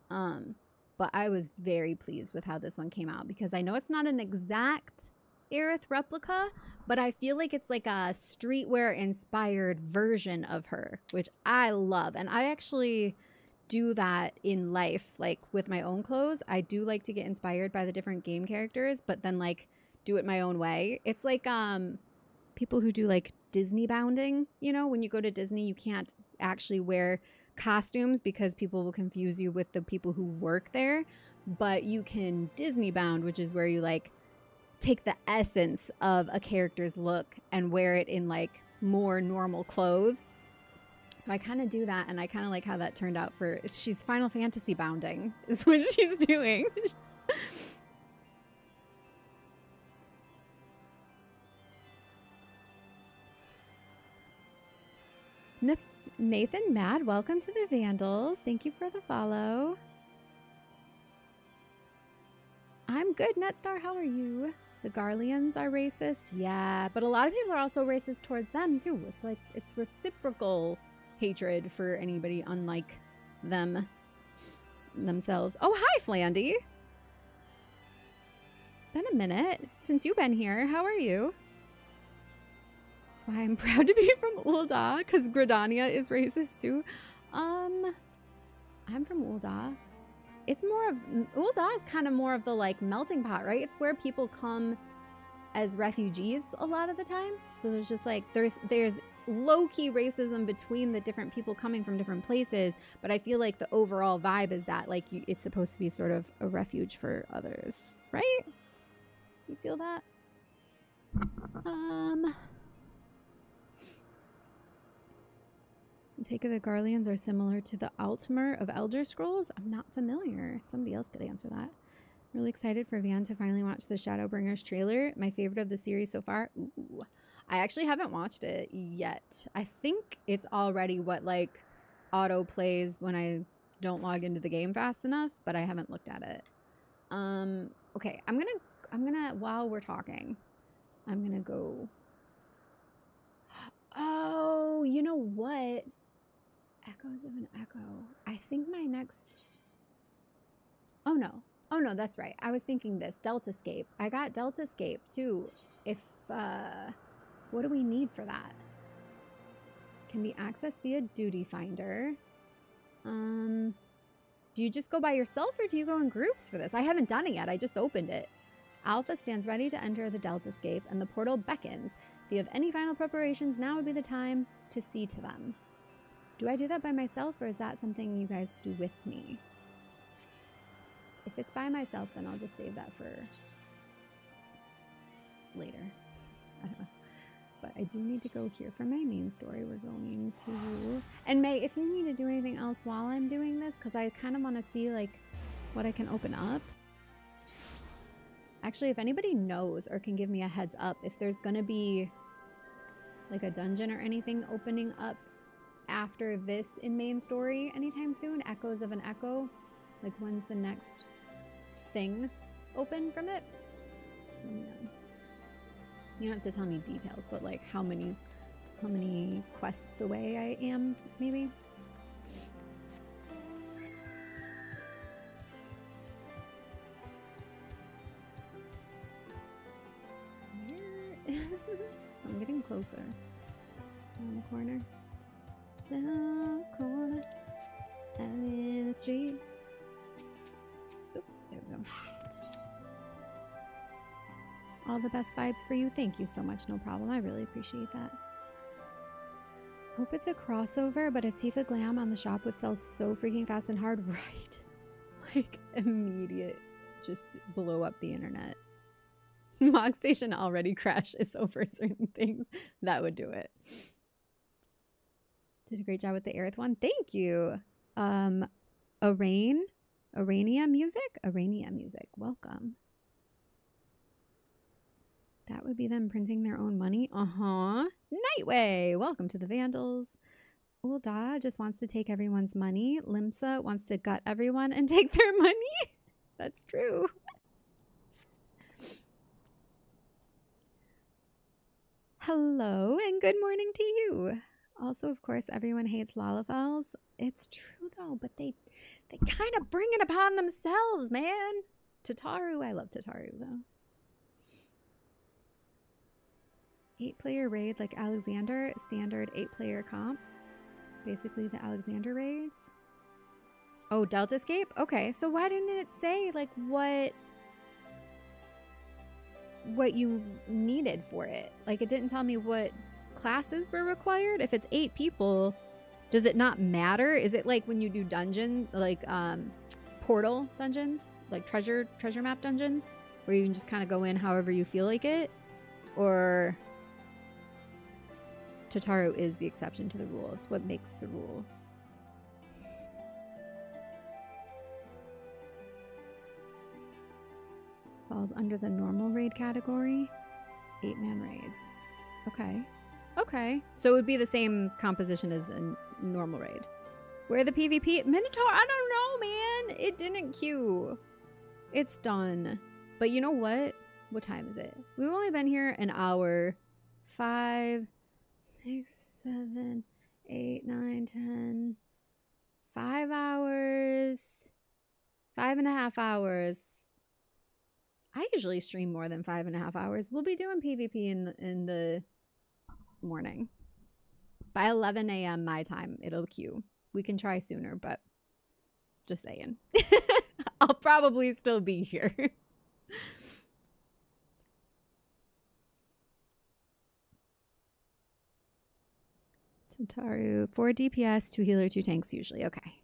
Speaker 1: But I was very pleased with how this one came out, because I know it's not an exact Aerith replica, but I feel like it's like a streetwear inspired version of her, which I love. And I actually do that in life, like with my own clothes. I do like to get inspired by the different game characters, but then like do it my own way. It's like people who do like Disney bounding, you know, when you go to Disney, you can't actually wear costumes because people will confuse you with the people who work there, but you can Disney bound, which is where you like take the essence of a character's look and wear it in like more normal clothes. So I kind of do that, and I kind of like how that turned out for, she's Final Fantasy bounding is what she's doing. Nathan Mad, welcome to the Vandals. Thank you for the follow. I'm good, Netstar. How are you? The Garleans are racist. Yeah, but a lot of people are also racist towards them too. It's like, it's reciprocal hatred for anybody unlike themselves. Oh, hi, Flandy. Been a minute since you've been here. How are you? That's why I'm proud to be from Ul'dah, because Gridania is racist too. I'm from Ul'dah. It's more of, Ul'dah is kind of more of the like melting pot, right? It's where people come as refugees a lot of the time. So there's just like, there's low-key racism between the different people coming from different places, but I feel like the overall vibe is that like it's supposed to be sort of a refuge for others, right? You feel that? The take of the Garleans are similar to the Altmer of Elder Scrolls. I'm not familiar. Somebody else could answer that. Really excited for Van to finally watch the Shadowbringers trailer. My favorite of the series so far. Ooh. I actually haven't watched it yet. I think it's already what like auto plays when I don't log into the game fast enough, but I haven't looked at it. Okay, I'm gonna while we're talking, I'm gonna go. Oh, you know what? Echoes of an Echo. I think my next. Oh no, that's right. I was thinking this Deltascape. I got Deltascape too. If what do we need for that? Can be accessed via Duty Finder. Do you just go by yourself or do you go in groups for this? I haven't done it yet. I just opened it. Alpha stands ready to enter the Deltascape, and the portal beckons. If you have any final preparations, now would be the time to see to them. Do I do that by myself, or is that something you guys do with me? If it's by myself, then I'll just save that for later. I don't know. But I do need to go here for my main story. We're going to... And May, if you need to do anything else while I'm doing this, because I kind of want to see, like, what I can open up. Actually, if anybody knows or can give me a heads up, if there's going to be, like, a dungeon or anything opening up after this in main story anytime soon, Echoes of an Echo, like, when's the next thing open from it? Let me know. You don't have to tell me details, but like how many quests away I am, maybe. Where is this? I'm getting closer. Down the corner. Down the corner. Out in the street. Oops, there we go. All the best vibes for you. Thank you so much. No problem. I really appreciate that. Hope it's a crossover, but a Tifa Glam on the shop would sell so freaking fast and hard. Right. Like, immediate. Just blow up the internet. Mog Station already crashes over certain things. That would do it. Did a great job with the Aerith one. Thank you. Arania Music? Arania Music. Welcome. That would be them printing their own money. Nightway! Welcome to the Vandals. Ulda just wants to take everyone's money. Limsa wants to gut everyone and take their money. That's true. Hello and good morning to you. Also, of course, everyone hates Lalafels. It's true though, but they kind of bring it upon themselves, man. Tataru, I love Tataru though. 8-player raid like Alexander, standard 8-player comp. Basically the Alexander raids. Oh, Delta Escape? Okay, so why didn't it say like what you needed for it? Like it didn't tell me what classes were required. If it's 8 people, does it not matter? Is it like when you do dungeon, like portal dungeons, like treasure map dungeons, where you can just kind of go in however you feel like it? Or Tataru is the exception to the rule. It's what makes the rule. Falls under the normal raid category. 8-man raids. Okay. Okay. So it would be the same composition as a normal raid. Where the PvP? Minotaur? I don't know, man. It didn't queue. It's done. But you know what? What time is it? We've only been here an hour. 5, 6, 7, 8, 9, 10. 5 hours. 5.5 hours. I usually stream more than 5.5 hours. We'll be doing PvP in the morning. By 11 a.m. my time, it'll queue. We can try sooner, but just saying. I'll probably still be here. Tataru, 4 DPS, 2 healer, 2 tanks usually. Okay.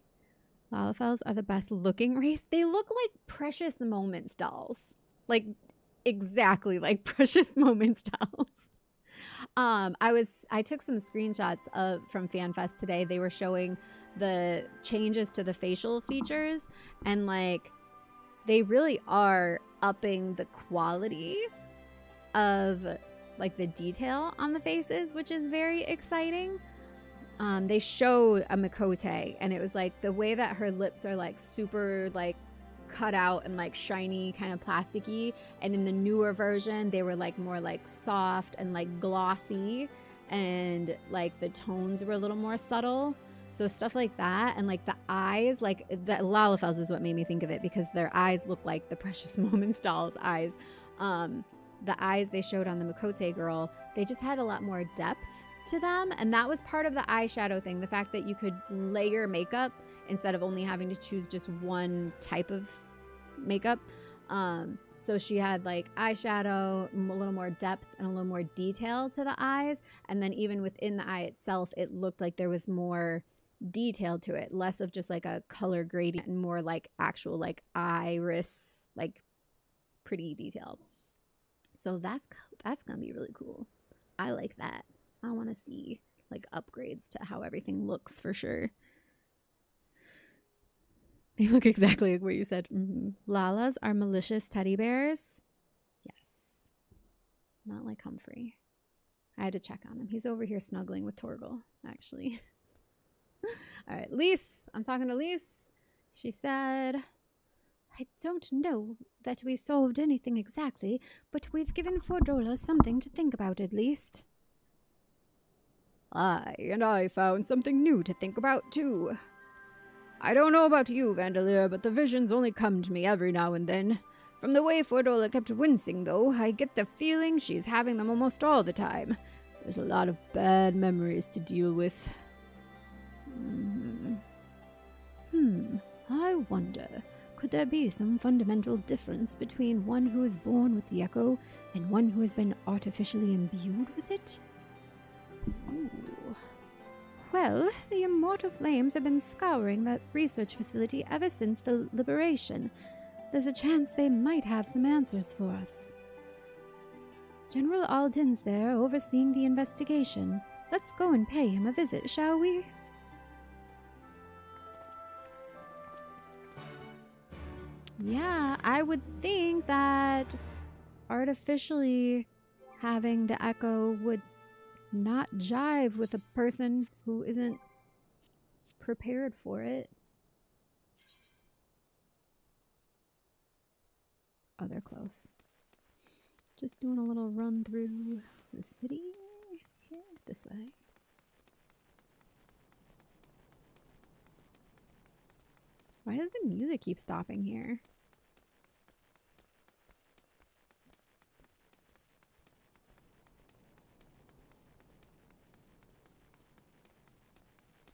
Speaker 1: Lalafels are the best looking race. They look like Precious Moments dolls. Like exactly like Precious Moments dolls. I took some screenshots from FanFest today. They were showing the changes to the facial features, and like they really are upping the quality of like the detail on the faces, which is very exciting. They showed a Mikote, and it was like the way that her lips are like super like cut out and like shiny, kind of plasticky, and in the newer version they were like more like soft and like glossy, and like the tones were a little more subtle. So stuff like that, and like the eyes, like the Lalafels is what made me think of it, because their eyes look like the Precious Moments doll's eyes. The eyes they showed on the Mikote girl, they just had a lot more depth to them, and that was part of the eyeshadow thing, the fact that you could layer makeup instead of only having to choose just one type of makeup. So she had like eyeshadow, a little more depth and a little more detail to the eyes, and then even within the eye itself, it looked like there was more detail to it, less of just like a color gradient and more like actual like iris, like pretty detailed. So that's gonna be really cool. I like that. I want to see like upgrades to how everything looks for sure. They look exactly like what you said. Lalas are malicious teddy bears. Yes. Not like Humphrey. I had to check on him. He's over here snuggling with Torgal, actually. All right, Lise. I'm talking to Lise. She said, I don't know that we solved anything exactly, but we've given Fordola something to think about at least. Aye, and I found something new to think about too. I don't know about you, Vandalier, but the visions only come to me every now and then. From the way Fordola kept wincing, though, I get the feeling she's having them almost all the time. There's a lot of bad memories to deal with. I wonder, could there be some fundamental difference between one who is born with the echo and one who has been artificially imbued with it? Ooh. Well, the immortal flames have been scouring that research facility ever since the liberation. There's a chance they might have some answers for us. General Alden's there overseeing the investigation. Let's go and pay him a visit, shall we? Yeah, I would think that artificially having the echo would not jive with a person who isn't prepared for it. Oh, they're close. Just doing a little run through the city here, this way. Why does the music keep stopping here?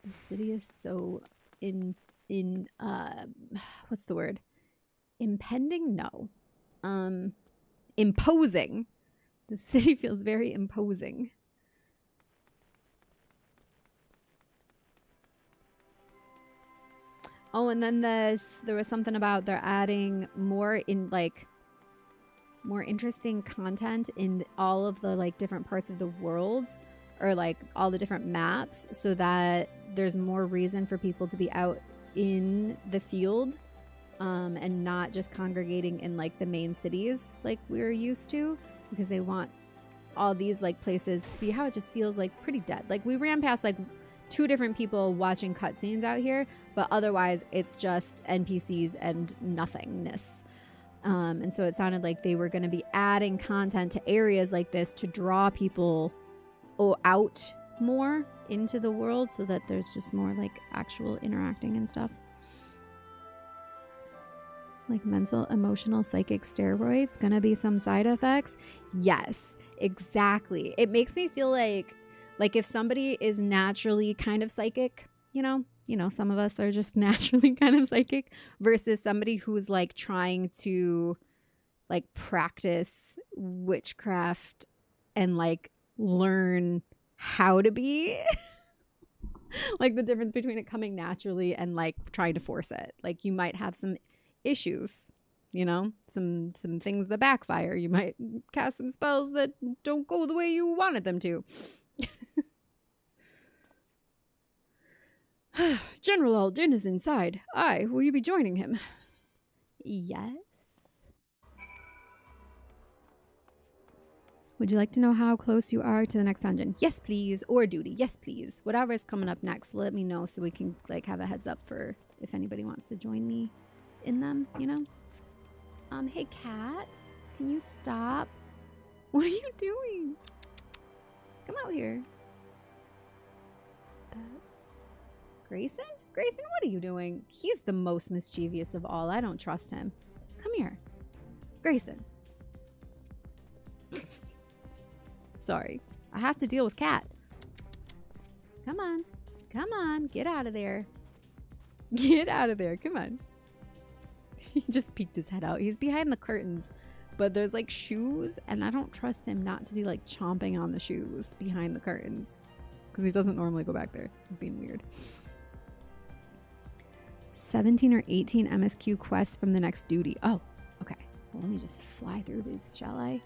Speaker 1: The city is so what's the word? Impending? No. Imposing. The city feels very imposing. Oh, and then there was something about they're adding more more interesting content in all of the like different parts of the world, or like all the different maps, so that there's more reason for people to be out in the field and not just congregating in like the main cities like we're used to, because they want all these like places. See how it just feels like pretty dead. Like we ran past like 2 different people watching cutscenes out here, but otherwise it's just NPCs and nothingness. And so it sounded like they were going to be adding content to areas like this to draw people out more into the world, so that there's just more like actual interacting and stuff. Like mental, emotional, psychic steroids, gonna be some side effects? Yes, exactly. It makes me feel like if somebody is naturally kind of psychic, you know, some of us are just naturally kind of psychic, versus somebody who's like trying to like practice witchcraft and like learn how to be like the difference between it coming naturally and like trying to force it. Like you might have some issues, you know, some things that backfire. You might cast some spells that don't go the way you wanted them to. General Alden is inside. Aye, will you be joining him? Yes. Would you like to know how close you are to the next dungeon? Yes, please. Or duty. Yes, please. Whatever is coming up next, let me know so we can like have a heads up for if anybody wants to join me in them, you know? Hey cat, can you stop? What are you doing? Come out here. That's Grayson? Grayson, what are you doing? He's the most mischievous of all. I don't trust him. Come here. Grayson. Sorry. I have to deal with Cat. Come on. Come on. Get out of there. Get out of there. Come on. He just peeked his head out. He's behind the curtains, but there's like shoes, and I don't trust him not to be like chomping on the shoes behind the curtains, because he doesn't normally go back there. He's being weird. 17 or 18 MSQ quests from the next duty. Oh, okay. Well, let me just fly through these, shall I?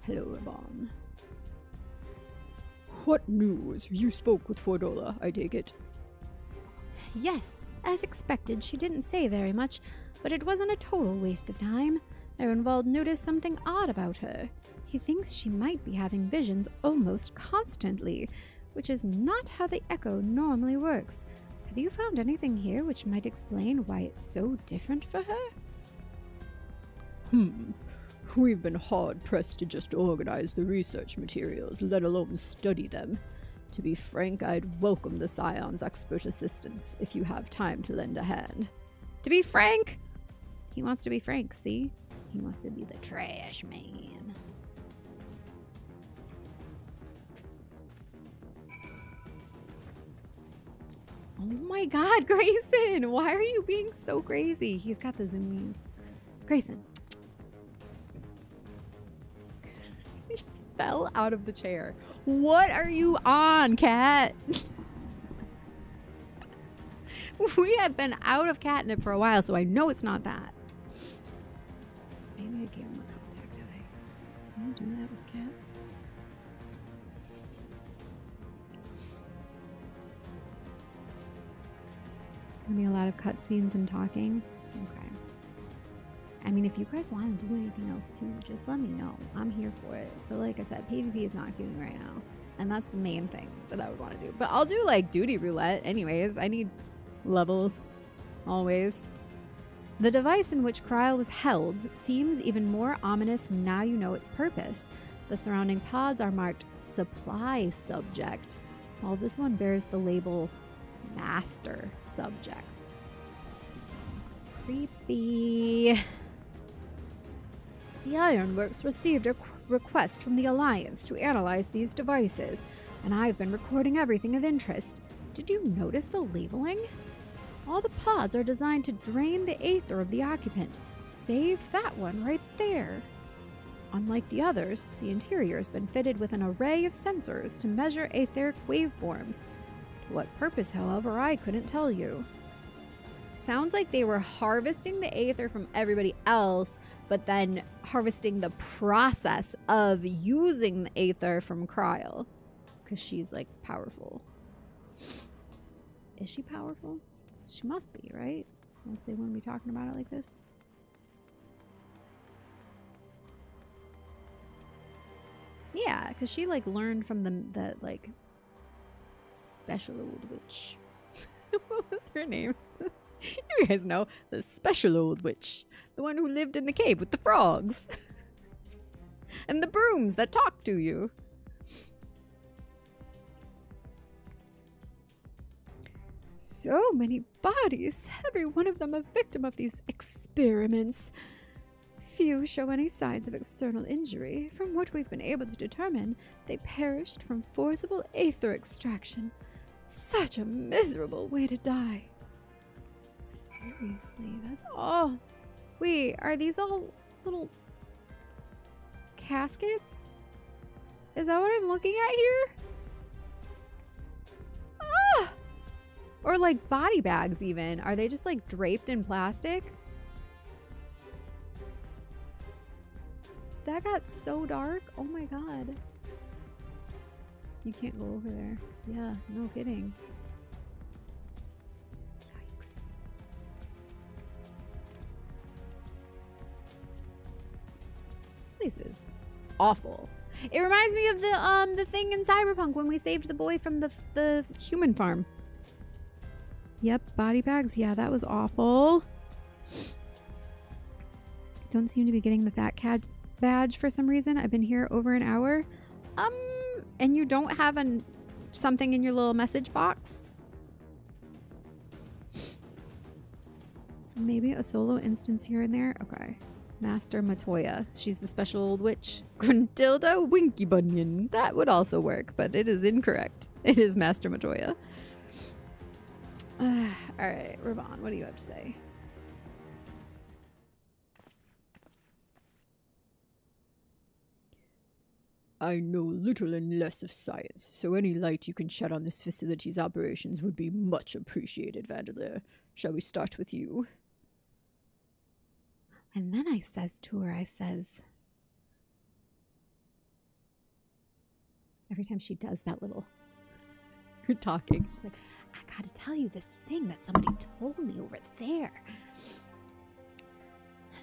Speaker 1: Hello, Ravon. What news? You spoke with Fordola, I take it.
Speaker 3: Yes, as expected, she didn't say very much, but it wasn't a total waste of time. Erenvald noticed something odd about her. He thinks she might be having visions almost constantly, which is not how the Echo normally works. Have you found anything here which might explain why it's so different for her?
Speaker 4: We've been hard-pressed to just organize the research materials, let alone study them. To be frank, I'd welcome the Scion's expert assistance if you have time to lend a hand.
Speaker 1: To be frank? He wants to be frank, see? He wants to be the trash man. Oh my god, Grayson! Why are you being so crazy? He's got the zoomies. Grayson. He just fell out of the chair. What are you on, cat? We have been out of catnip for a while, so I know it's not that. Maybe I gave him a contact eye. Can you do that with cats? Gonna be a lot of cutscenes and talking. Okay. I mean, if you guys want to do anything else too, just let me know. I'm here for it. But like I said, PvP is not queuing right now. And that's the main thing that I would want to do. But I'll do like duty roulette anyways. I need levels always. The device in which Kryl was held seems even more ominous now you know its purpose. The surrounding pods are marked supply subject, while this one bears the label master subject. Creepy.
Speaker 4: The Ironworks received a request from the Alliance to analyze these devices, and I've been recording everything of interest.
Speaker 1: Did you notice the labeling? All the pods are designed to drain the aether of the occupant. Save that one right there. Unlike the others, the interior has been fitted with an array of sensors to measure etheric waveforms. To what purpose, however, I couldn't tell you. Sounds like they were harvesting the aether from everybody else, but then harvesting the process of using the aether from Kryl. Because she's, like, powerful. Is she powerful? She must be, right? Unless they wouldn't be talking about it like this. Yeah, because she, like, learned from the like, special old witch. What was her name? You guys know. The special old witch. The one who lived in the cave with the frogs. And the brooms that talk to you.
Speaker 4: So many bodies, every one of them a victim of these experiments. Few show any signs of external injury. From what we've been able to determine, they perished from forcible aether extraction. Such a miserable way to die.
Speaker 1: Seriously, that... Oh! Wait, are these all little caskets? Is that what I'm looking at here? Ah! Or like body bags even. Are they just like draped in plastic? That got so dark. Oh my god. You can't go over there. Yeah, no kidding. Yikes. This place is awful. It reminds me of the thing in Cyberpunk when we saved the boy from the human farm. Yep, body bags. Yeah, that was awful. Don't seem to be getting the fat cat badge for some reason. I've been here over an hour. And you don't have something in your little message box? Maybe a solo instance here and there? Okay. Master Matoya. She's the special old witch. Gruntilda Winky Bunyan. That would also work, but it is incorrect. It is Master Matoya. Alright, Ravon, what do you have to say?
Speaker 5: I know little and less of science, so any light you can shed on this facility's operations would be much appreciated, Vandeleur. Shall we start with you?
Speaker 3: And then I says to her, I says,
Speaker 1: Every time she does that little talking, she's like,
Speaker 3: I gotta tell you this thing that somebody told me over there.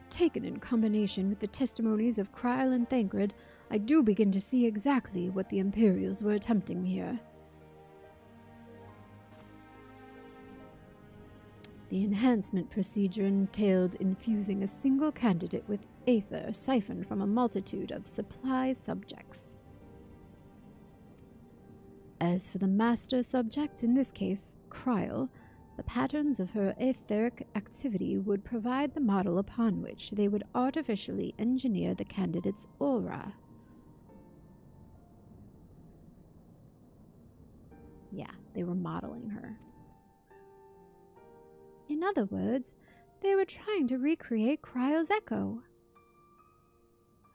Speaker 4: Taken in combination with the testimonies of Kryle and Thancred, I do begin to see exactly what the Imperials were attempting here. The enhancement procedure entailed infusing a single candidate with aether siphoned from a multitude of supply subjects. As for the master subject, in this case, Kryle, the patterns of her etheric activity would provide the model upon which they would artificially engineer the candidate's aura.
Speaker 1: yeah, they were modeling her.
Speaker 4: In other words, they were trying to recreate Kryo's echo.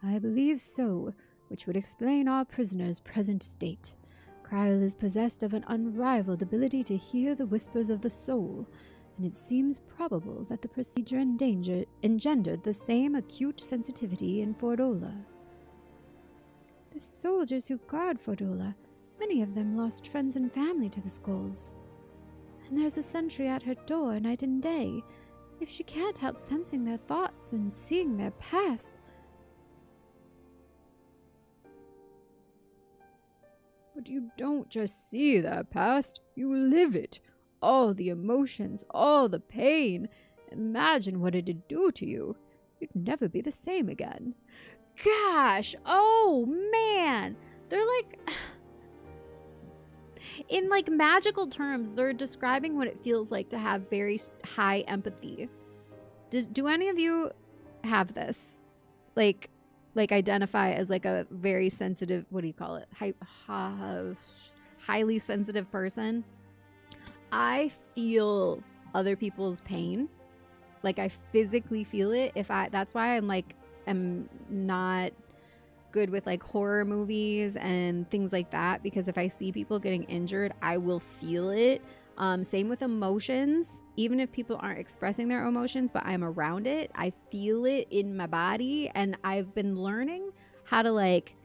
Speaker 4: I believe so, which would explain our prisoner's present state. Kryle is possessed of an unrivaled ability to hear the whispers of the soul, and it seems probable that the procedure engendered the same acute sensitivity in Fordola. The soldiers who guard Fordola, many of them lost friends and family to the skulls. And there's a sentry at her door night and day. If she can't help sensing their thoughts and seeing their past,
Speaker 5: But you don't just see that past, you live it. All the emotions, all the pain. Imagine what it'd do to you. You'd never be the same again.
Speaker 1: Gosh, oh man, they're like, in like magical terms, they're describing what it feels like to have very high empathy. Do any of you have this? Like identify as like a very sensitive, what do you call it? Highly sensitive person. I feel other people's pain. Like I physically feel it. That's why I'm not good with like horror movies and things like that, because if I see people getting injured, I will feel it. Same with emotions. Even if people aren't expressing their emotions, but I'm around it, I feel it in my body. And I've been learning how to like,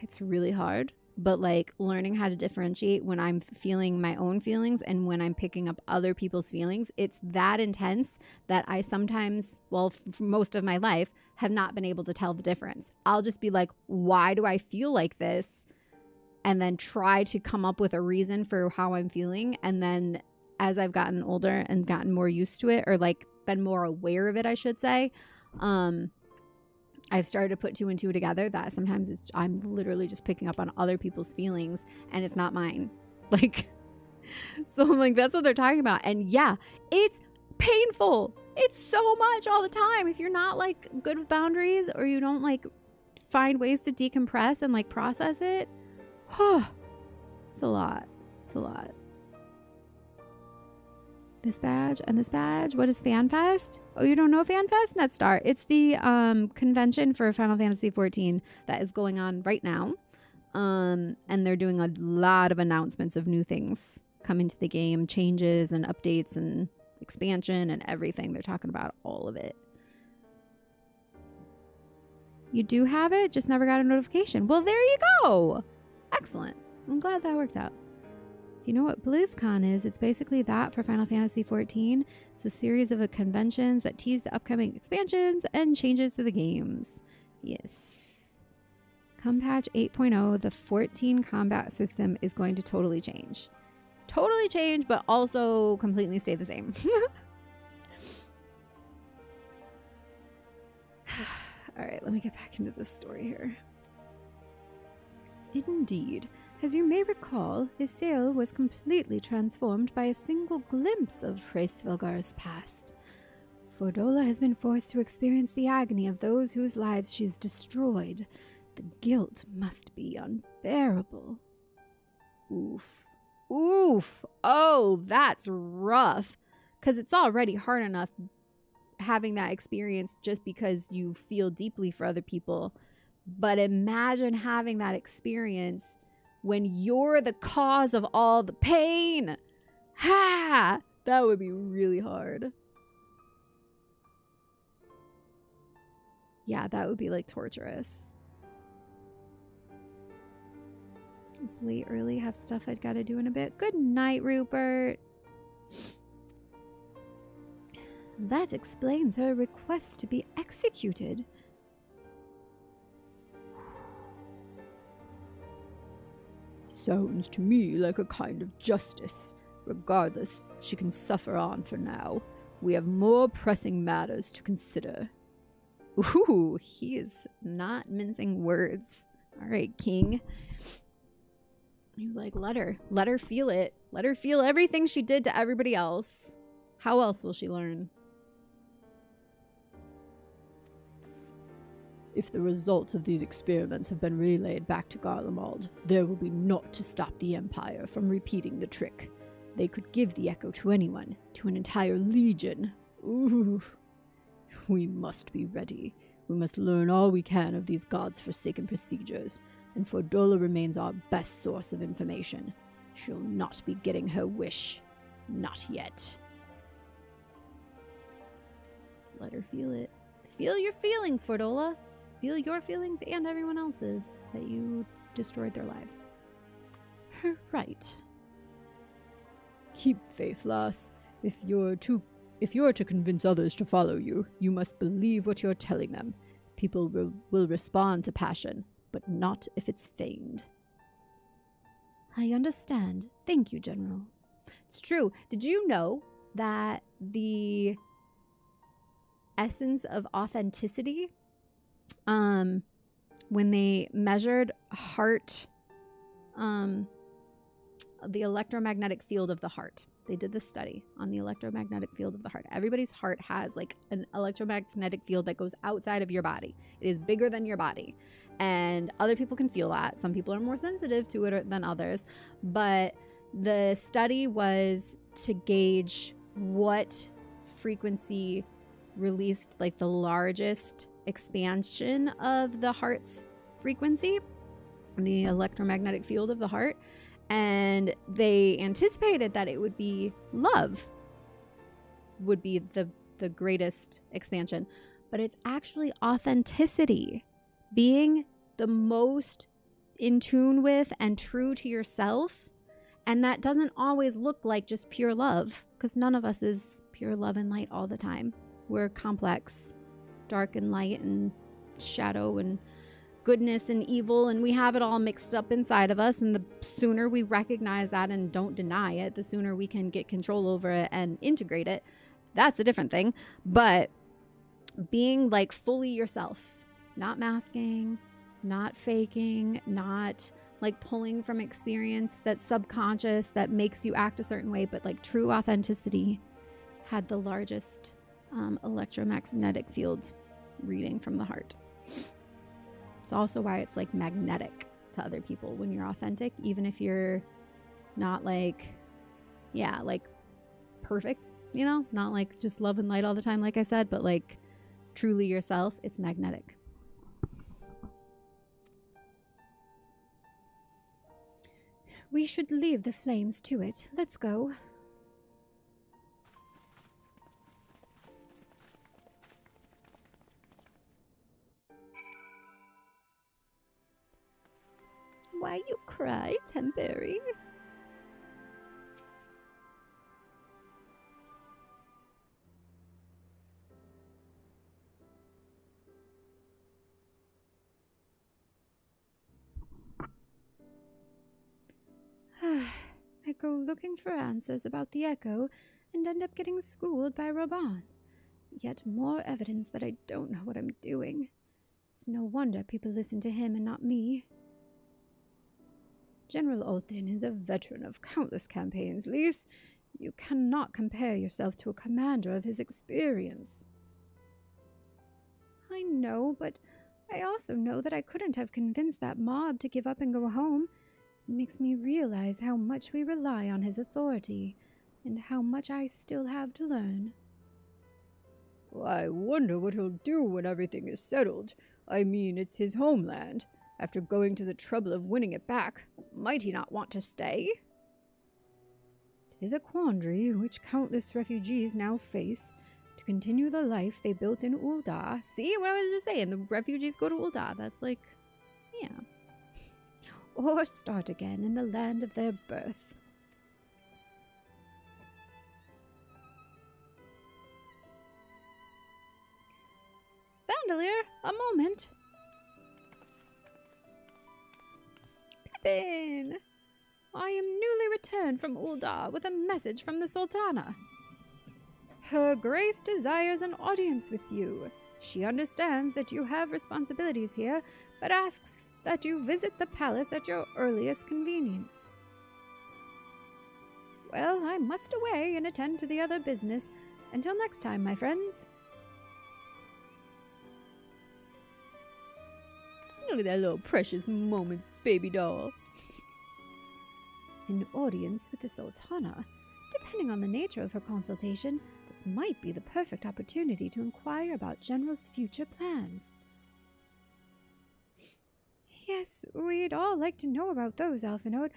Speaker 1: it's really hard, but like learning how to differentiate when I'm feeling my own feelings and when I'm picking up other people's feelings. It's that intense that I sometimes, well, for most of my life, have not been able to tell the difference. I'll just be like, why do I feel like this? And then try to come up with a reason for how I'm feeling. And then as I've gotten older and gotten more used to it, or like been more aware of it, I should say, I've started to put two and two together that sometimes I'm literally just picking up on other people's feelings and it's not mine. Like, so I'm like, that's what they're talking about. And yeah, it's painful. It's so much all the time. If you're not like good with boundaries, or you don't like find ways to decompress and like process it, it's a lot. It's a lot. This badge and this badge. What is FanFest? Oh, you don't know FanFest? Netstar. It's the convention for Final Fantasy XIV that is going on right now. And they're doing a lot of announcements of new things coming to the game, changes and updates and expansion and everything. They're talking about all of it. You do have it, just never got a notification. Well, there you go. Excellent. I'm glad that worked out. If you know what BlizzCon is, it's basically that for Final Fantasy XIV. It's a series of conventions that tease the upcoming expansions and changes to the games. Yes. Come patch 8.0, the 14 combat system is going to totally change. Totally change, but also completely stay the same. All right, let me get back into this story here. Indeed, as you may recall, Isael was completely transformed by a single glimpse of Hraesvelgar's past. Fordola has been forced to experience the agony of those whose lives she's destroyed. The guilt must be unbearable. Oof. Oof. Oh, that's rough. Because it's already hard enough having that experience just because you feel deeply for other people. But imagine having that experience when you're the cause of all the pain. Ha! That would be really hard. Yeah, that would be like torturous. It's late early, have stuff I'd gotta do in a bit. Good night, Rupert.
Speaker 3: That explains her request to be executed.
Speaker 5: Sounds to me like a kind of justice. Regardless, she can suffer on for now. We have more pressing matters to consider.
Speaker 1: Ooh, he is not mincing words. All right, King. You like, let her feel it. Let her feel everything she did to everybody else. How else will she learn?
Speaker 5: If the results of these experiments have been relayed back to Garlemald, there will be naught to stop the Empire from repeating the trick. They could give the echo to anyone, to an entire legion. Ooh. We must be ready. We must learn all we can of these gods' forsaken procedures, and Fordola remains our best source of information. She'll not be getting her wish. Not yet.
Speaker 1: Let her feel it. Feel your feelings, Fordola. Feel your feelings and everyone else's that you destroyed their lives.
Speaker 3: Right.
Speaker 5: Keep faith, lass. If you're to convince others to follow you, you must believe what you're telling them. People will respond to passion, but not if it's feigned.
Speaker 3: I understand. Thank you, General.
Speaker 1: It's true. Did you know that the essence of authenticity, when they measured heart, the electromagnetic field of the heart, they did this study on the electromagnetic field of the heart. Everybody's heart has like an electromagnetic field that goes outside of your body. It is bigger than your body. And other people can feel that. Some people are more sensitive to it than others. But the study was to gauge what frequency released like the largest expansion of the heart's frequency, the electromagnetic field of the heart. And they anticipated that it would be love would be the greatest expansion. But it's actually authenticity. Being the most in tune with and true to yourself. And that doesn't always look like just pure love, because none of us is pure love and light all the time. We're complex, dark and light and shadow and goodness and evil, and we have it all mixed up inside of us. And the sooner we recognize that and don't deny it, the sooner we can get control over it and integrate it. That's a different thing. But being like fully yourself, not masking, not faking, not like pulling from experience that's subconscious that makes you act a certain way, but like true authenticity had the largest electromagnetic field reading from the heart. It's also why it's like magnetic to other people when you're authentic, even if you're not like, yeah, like perfect, you know, not like just love and light all the time, like I said, but like truly yourself. It's magnetic.
Speaker 3: We should leave the flames to it. Let's go.
Speaker 4: Why you cry, Temperry?
Speaker 3: I go looking for answers about the echo and end up getting schooled by Raban. Yet more evidence that I don't know what I'm doing. It's no wonder people listen to him and not me.
Speaker 5: General Alton is a veteran of countless campaigns, Lise. You cannot compare yourself to a commander of his experience.
Speaker 3: I know, but I also know that I couldn't have convinced that mob to give up and go home. It makes me realize how much we rely on his authority, and how much I still have to learn.
Speaker 5: I wonder what he'll do when everything is settled. I mean, it's his homeland. After going to the trouble of winning it back, might he not want to stay? 'Tis a quandary which countless refugees now face to continue the life they built in Ul'dah. See what I was just saying? The refugees go to Ul'dah. That's like, yeah. Or start again in the land of their birth. Vandalier, a moment. Pippin! I am newly returned from Ul'dah with a message from the Sultana. Her Grace desires an audience with you. She understands that you have responsibilities here, but asks that you visit the palace at your earliest convenience. Well, I must away and attend to the other business. Until next time, my friends. Look at that little precious moment, baby doll. An audience with the Sultana. Depending on the nature of her consultation, this might be the perfect opportunity to inquire about General's future plans. Yes, we'd all like to know about those, Alphinaud.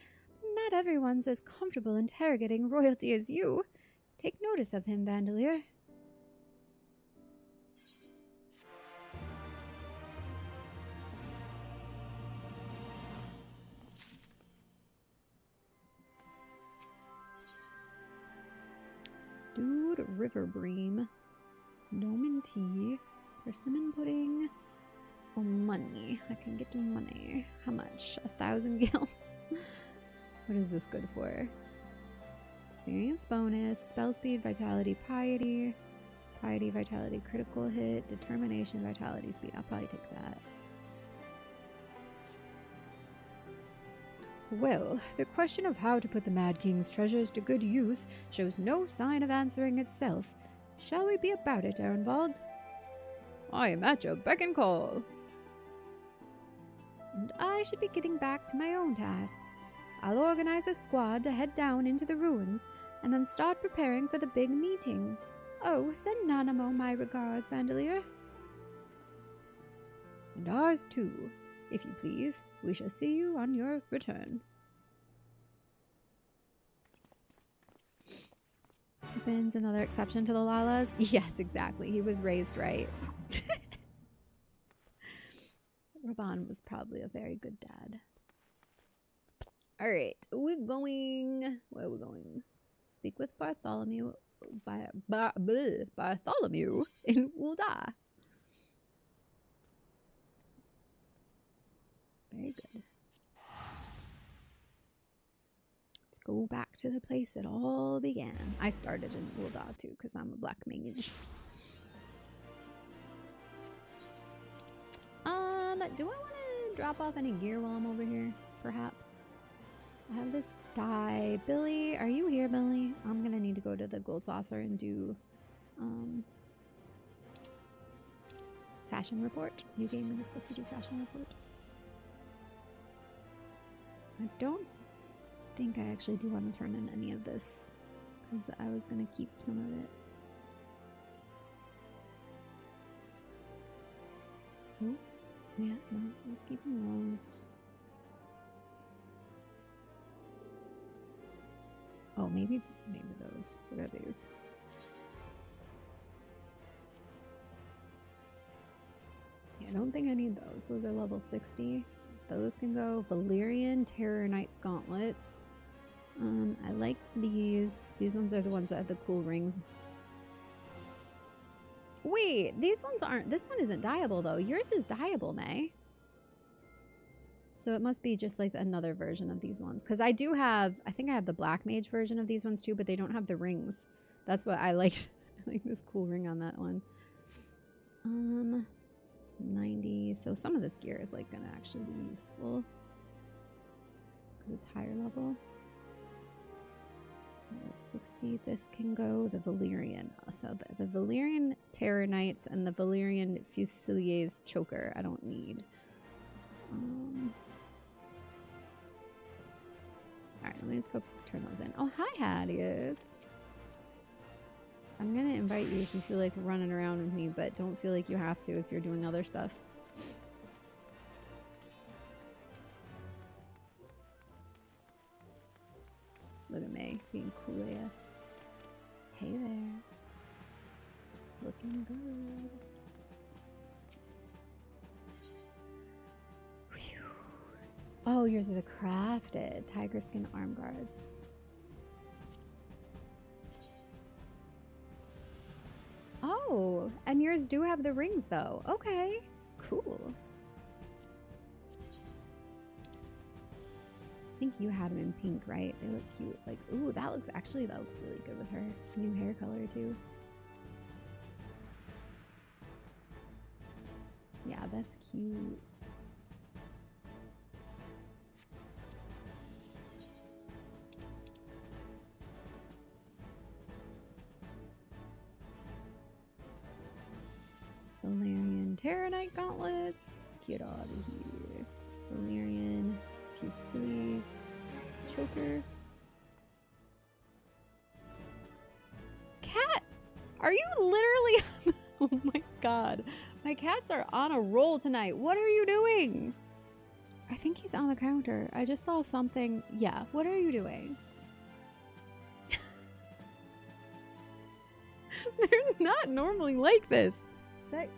Speaker 5: Not everyone's as comfortable interrogating royalty as you. Take notice of him, Vandalier. Stewed river bream, Noman tea, persimmon pudding. Oh, money. I can get money. How much? 1,000 gil. What is this good for? Experience bonus, spell speed, vitality, piety. Piety, vitality, critical hit, determination, vitality, speed. I'll probably take that. Well, the question of how to put the Mad King's treasures to good use shows no sign of answering itself. Shall we be about it, Ehrenwald? I am at your beck and call. And I should be getting back to my own tasks. I'll organize a squad to head down into the ruins and then start preparing for the big meeting. Oh, send Nanamo my regards, Vandalier. And ours too. If you please, we shall see you on your return. Pippin's another exception to the Lalas? Yes, exactly. He was raised right. Raban was probably a very good dad. Alright, we're going... Where are we going? Speak with Bartholomew... Bartholomew in Ul'dah. Very good. Let's go back to the place it all began. I started in Ul'dah too, because I'm a black mage. Do I want to drop off any gear while I'm over here? Perhaps. I have this dye. Billy, are you here, Billy? I'm gonna need to go to the gold saucer and do fashion report. You gave me the stuff to do fashion report. I don't think I actually do want to turn in any of this because I was going to keep some of it. Oh, yeah, no, I was keeping those. Oh, maybe those. What are these? Yeah, I don't think I need those. Those are level 60. Those can go. Valyrian Terror Knight's Gauntlets. I liked these. These ones are the ones that have the cool rings. Wait, these ones aren't. This one isn't dyeable though. Yours is dyeable, May. So it must be just like another version of these ones. Because I do have, I think I have the Black Mage version of these ones too, but they don't have the rings. That's what I liked. I like this cool ring on that one. 90. So some of this gear is like gonna actually be useful because it's higher level. 60. This can go. The Valyrian. So the Valyrian Terror Knights and the Valyrian Fusiliers Choker I don't need. Alright, let me just go turn those in. Oh, hi, Hadius. I'm gonna invite you if you feel like running around with me, but don't feel like you have to if you're doing other stuff.
Speaker 1: Hey, being cool, yeah. Hey there. Looking good. Whew. Oh, yours are the crafted tiger skin arm guards. Oh, and yours do have the rings though. Okay, cool. I think you had them in pink, right? They look cute. Like, ooh, that looks really good with her new hair color too. Yeah, that's cute. Valerian Terranite gauntlets. Get out of here. Valerian Fusilies. Choker. Cat! Are you literally... Oh my god. My cats are on a roll tonight. What are you doing? I think he's on the counter. I just saw something. Yeah, what are you doing? They're not normally like this. Is that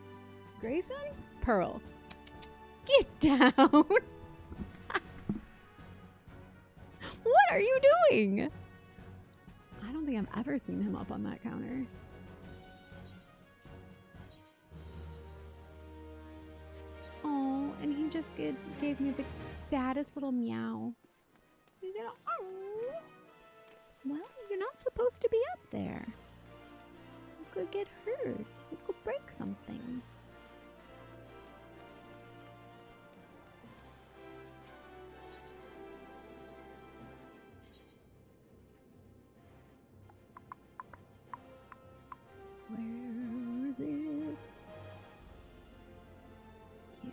Speaker 1: Grayson? Pearl. Get down. What are you doing? I don't think I've ever seen him up on that counter. Oh, and he just gave me the saddest little meow. He's gonna, oh. Well, you're not supposed to be up there. You could get hurt. You could break something. Where is it? Here.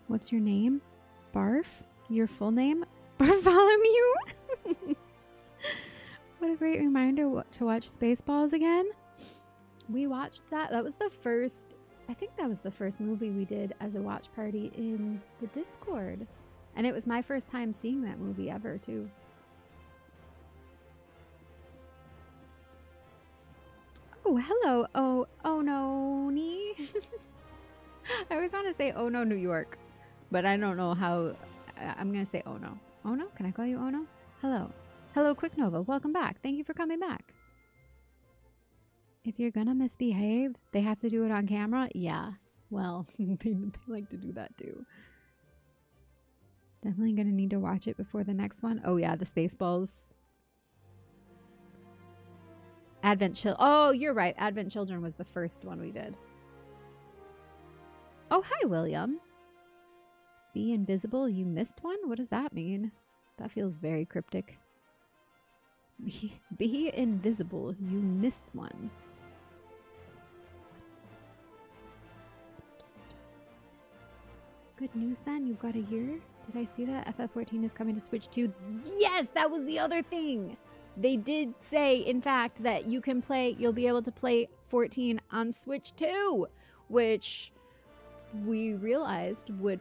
Speaker 1: What's your name? Barf? Your full name? Bartholomew? What a great reminder to watch Spaceballs again. We watched that. That was the first, I think that was the first movie we did as a watch party in the Discord. And it was my first time seeing that movie ever, too. Oh, hello. Oh no, Nee. I always want to say, oh no, New York. But I don't know how. I'm going to say, oh no. Oh no? Can I call you oh no? Hello. Hello, Quick Nova. Welcome back. Thank you for coming back. If you're going to misbehave, they have to do it on camera? Yeah. Well, they like to do that too. Definitely going to need to watch it before the next one. Oh yeah, the Spaceballs. Advent Children. Oh, you're right. Advent Children was the first one we did. Oh, hi, William. Be invisible. You missed one? What does that mean? That feels very cryptic. Be invisible. You missed one. Good news then. You've got a year. Did I see that? FF14 is coming to Switch 2. Yes, that was the other thing. They did say, in fact, that you can play, you'll be able to play 14 on Switch 2, which we realized would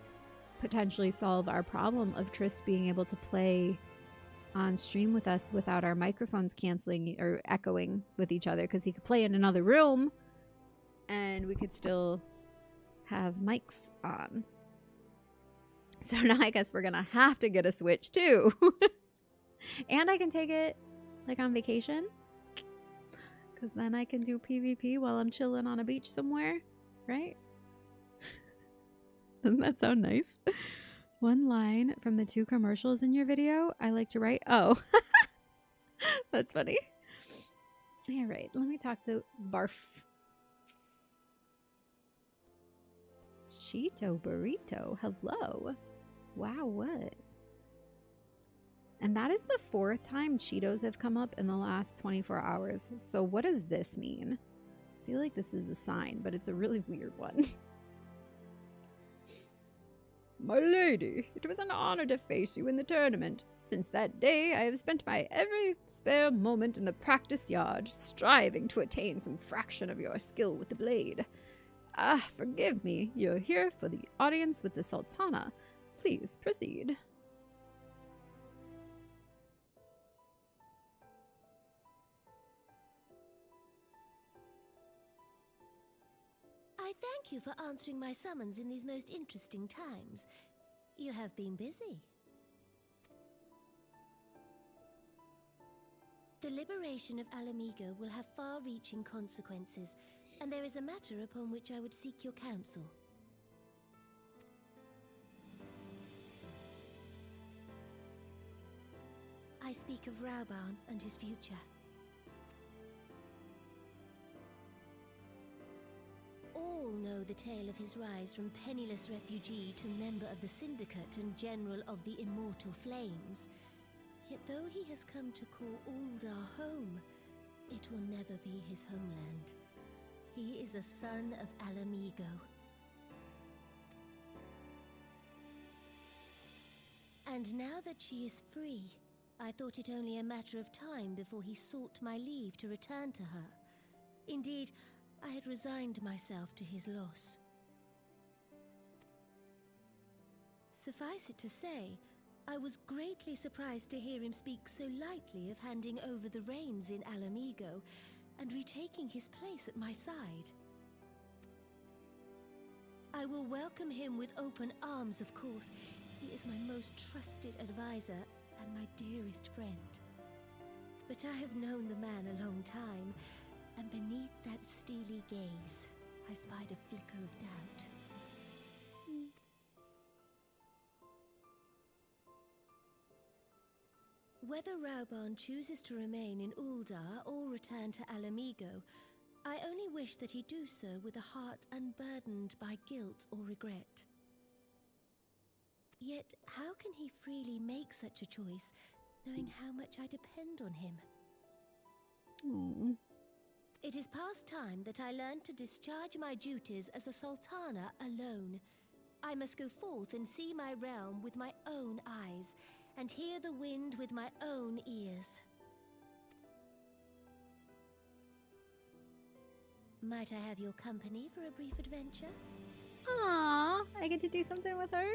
Speaker 1: potentially solve our problem of Trist being able to play on stream with us without our microphones canceling or echoing with each other, because he could play in another room and we could still have mics on. So now I guess we're going to have to get a Switch too. And I can take it like on vacation, because then I can do PvP while I'm chilling on a beach somewhere, right? Doesn't that sound nice? One line from the 2 commercials in your video I like to write. Oh, that's funny. All right, let me talk to Barf. Cheeto Burrito, hello. Wow, what? And that is the 4th time Cheetos have come up in the last 24 hours. So what does this mean? I feel like this is a sign, but it's a really weird one.
Speaker 5: My lady, it was an honor to face you in the tournament. Since that day, I have spent my every spare moment in the practice yard, striving to attain some fraction of your skill with the blade. Ah, forgive me, you're here for the audience with the Sultana, Please proceed.
Speaker 6: I thank you for answering my summons in these most interesting times. You have been busy. The liberation of Alamigo will have far-reaching consequences, and there is a matter upon which I would seek your counsel. I speak of Rauban and his future. All know the tale of his rise from penniless refugee to member of the Syndicate and General of the Immortal Flames. Yet though he has come to call Uldar home, it will never be his homeland. He is a son of Alamigo. And now that she is free, I thought it only a matter of time before he sought my leave to return to her. Indeed, I had resigned myself to his loss. Suffice it to say, I was greatly surprised to hear him speak so lightly of handing over the reins in Alamigo and retaking his place at my side. I will welcome him with open arms, of course. He is my most trusted advisor and my dearest friend. But I have known the man a long time, and beneath that steely gaze, I spied a flicker of doubt. Whether Rauban chooses to remain in Uldar or return to Alamigo, I only wish that he do so with a heart unburdened by guilt or regret. Yet, how can he freely make such a choice, knowing how much I depend on him?
Speaker 5: Aww.
Speaker 6: It is past time that I learned to discharge my duties as a sultana alone. I must go forth and see my realm with my own eyes, and hear the wind with my own ears. Might I have your company for a brief adventure?
Speaker 1: Aww, I get to do something with her.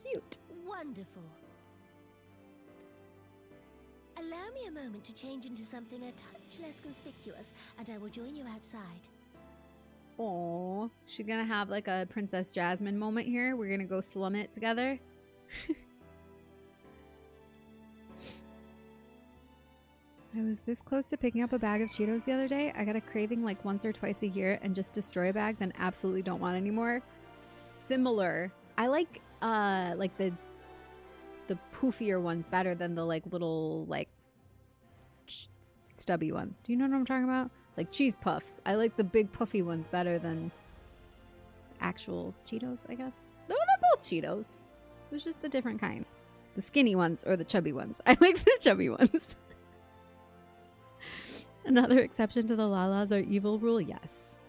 Speaker 1: Cute.
Speaker 6: Wonderful. Allow me a moment to change into something a touch less conspicuous, and I will join you outside.
Speaker 1: Aww, she's gonna have like a Princess Jasmine moment here. We're gonna go slum it together.
Speaker 5: I was this close to picking up a bag of Cheetos the other day. I got a craving like once or twice a year and just destroy a bag, then absolutely don't want anymore.
Speaker 1: Similar. I like the poofier ones better than the like little like stubby ones. Do you know what I'm talking about? Like cheese puffs. I like the big puffy ones better than actual Cheetos, I guess. Though they're both Cheetos. It's just the different kinds. The skinny ones or the chubby ones. I like the chubby ones.
Speaker 5: Another exception to the Lalas are evil rule, yes.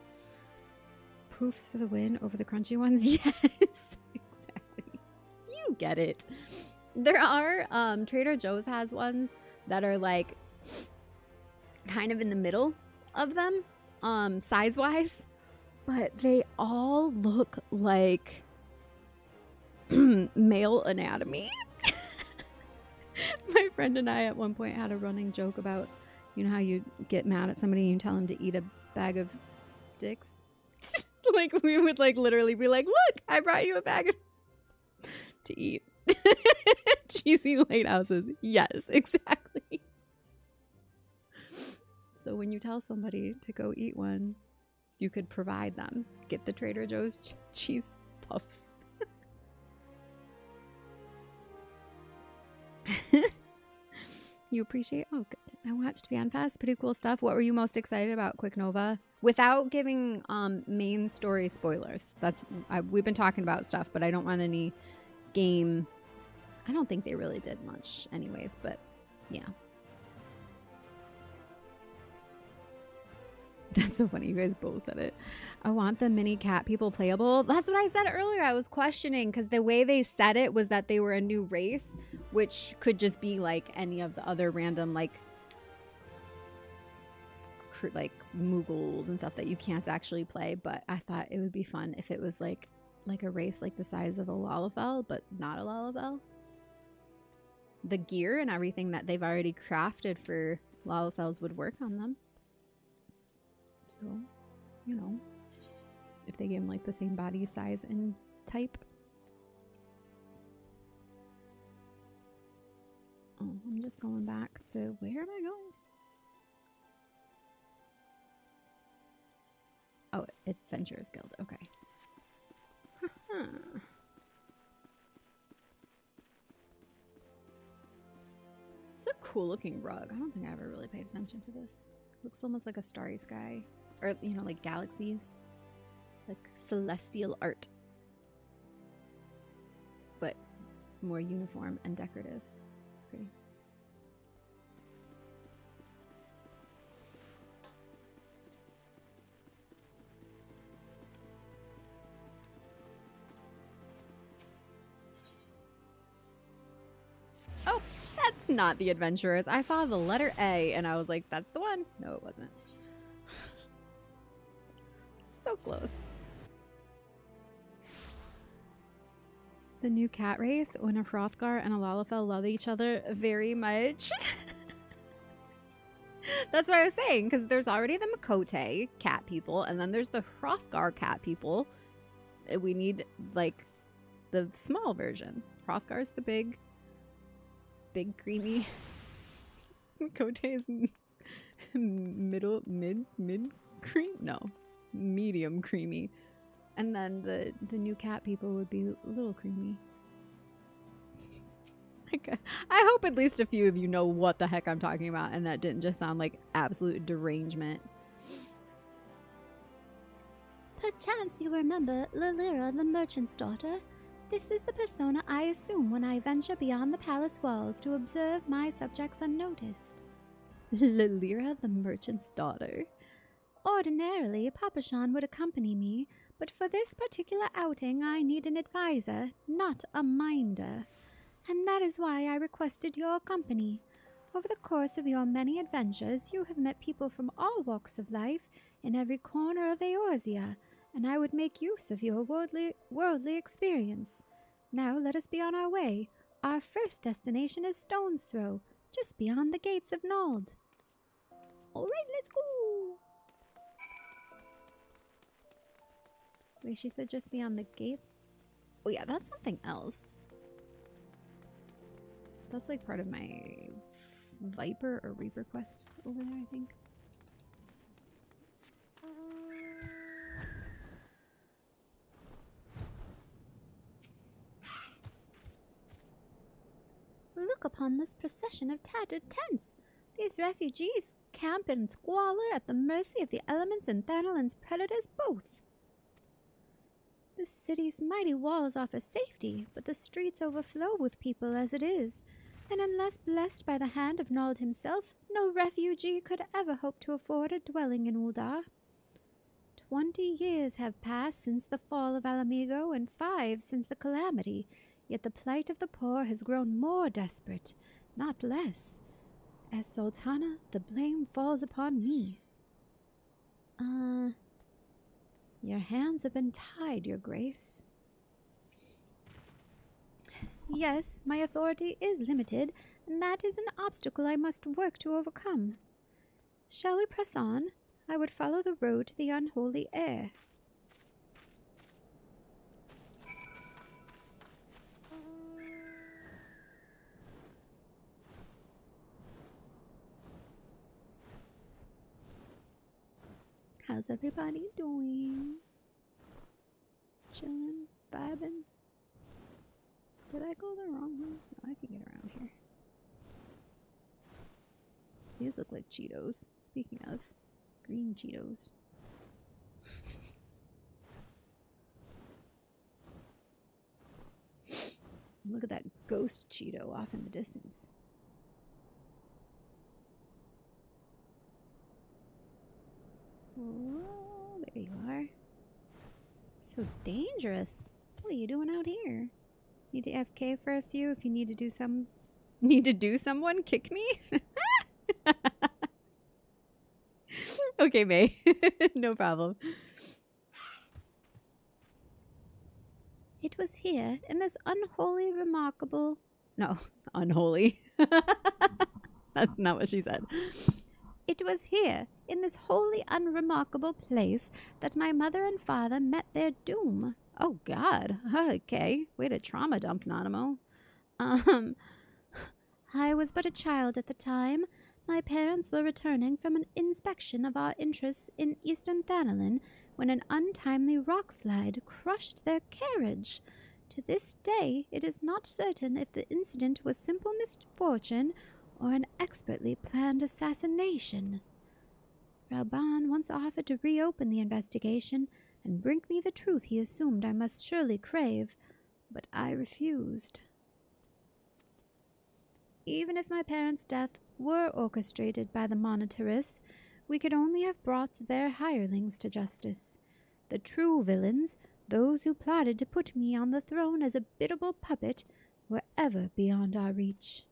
Speaker 5: Poofs for the win over the crunchy ones, yes.
Speaker 1: Exactly. You get it. There are, Trader Joe's has ones that are like kind of in the middle of them, size-wise, but they all look like male anatomy.
Speaker 5: My friend and I at one point had a running joke about, you know how you get mad at somebody and you tell them to eat a bag of dicks? Like we would like literally be like, look, I brought you a bag of to eat. Cheesy lighthouses. Yes, exactly. So when you tell somebody to go eat one, you could provide them. Get the Trader Joe's cheese puffs. You appreciate? Oh, good. I watched FanFest. Pretty cool stuff. What were you most excited about, Quick Nova?
Speaker 1: Without giving main story spoilers. We've been talking about stuff, but I don't want any game. I don't think they really did much anyways, but yeah. That's so funny. You guys both said it. I want the mini cat people playable. That's what I said earlier. I was questioning because the way they said it was that they were a new race, which could just be like any of the other random like like Moogles and stuff that you can't actually play, but I thought it would be fun if it was like a race like the size of a Lalafell, but not a Lalafell. The gear and everything that they've already crafted for Lalafells would work on them. So, you know, if they gave them like the same body size and type. Oh, I'm just going back to, where am I going? Oh, Adventurers Guild. Okay. It's a cool looking rug. I don't think I ever really paid attention to this. Looks almost like a starry sky. Or, you know, like galaxies. Like celestial art. But more uniform and decorative. It's pretty. Oh, that's not the Adventurers. I saw the letter A and I was like, that's the one. No, it wasn't. So close. The new cat race, when a Hrothgar and a Lalafell love each other very much. That's what I was saying, because there's already the Makote cat people, and then there's the Hrothgar cat people. We need, like, the small version. Hrothgar's the big creamy. Makote is mid cream? No. Medium creamy. And then the new cat people would be a little creamy. Like, I hope at least a few of you know what the heck I'm talking about and that didn't just sound like absolute derangement.
Speaker 3: Perchance you remember Lilira, the merchant's daughter. This is the persona I assume when I venture beyond the palace walls to observe my subjects unnoticed.
Speaker 1: Lilira, the merchant's daughter.
Speaker 3: Ordinarily, Papashan would accompany me, but for this particular outing I need an advisor, not a minder. And that is why I requested your company. Over the course of your many adventures, you have met people from all walks of life in every corner of Eorzea, and I would make use of your worldly experience. Now let us be on our way. Our first destination is Stone's Throw, just beyond the gates of Nald. Alright, let's go!
Speaker 1: Wait, she said just beyond the gates? Oh yeah, that's something else. That's like part of my Viper or Reaper quest over there, I think.
Speaker 3: Look upon this procession of tattered tents. These refugees camp and squalor at the mercy of the elements and Thanalin's predators both. The city's mighty walls offer safety, but the streets overflow with people as it is, and unless blessed by the hand of Nald himself, no refugee could ever hope to afford a dwelling in Uldar. 20 years have passed since the fall of Alamigo, and 5 since the calamity, yet the plight of the poor has grown more desperate, not less. As Sultana, the blame falls upon me. Your hands have been tied, Your Grace. Yes, my authority is limited, and that is an obstacle I must work to overcome. Shall we press on? I would follow the road to the unholy air. How's everybody doing? Chilling? Vibing? Did I go the wrong way? No, I can get around here. These look like Cheetos. Speaking of, green Cheetos. Look at that ghost Cheeto off in the distance. Oh, there you are. So dangerous. What are you doing out here? Need to FK for a few if you need to do some... Need to do someone? Kick me?
Speaker 1: Okay, May. No problem.
Speaker 3: It was here, in this unholy, remarkable.
Speaker 1: No, unholy. That's not what she said.
Speaker 3: It was here, in this wholly unremarkable place, that my mother and father met their doom.
Speaker 1: Oh, God. Okay. Way to trauma dump, Nanamo.
Speaker 3: I was but a child at the time. My parents were returning from an inspection of our interests in eastern Thanalin when an untimely rock slide crushed their carriage. To this day, it is not certain if the incident was simple misfortune or an expertly planned assassination. Rauban once offered to reopen the investigation and bring me the truth he assumed I must surely crave, but I refused. Even if my parents' death were orchestrated by the monitorists, we could only have brought their hirelings to justice. The true villains, those who plotted to put me on the throne as a biddable puppet, were ever beyond our reach.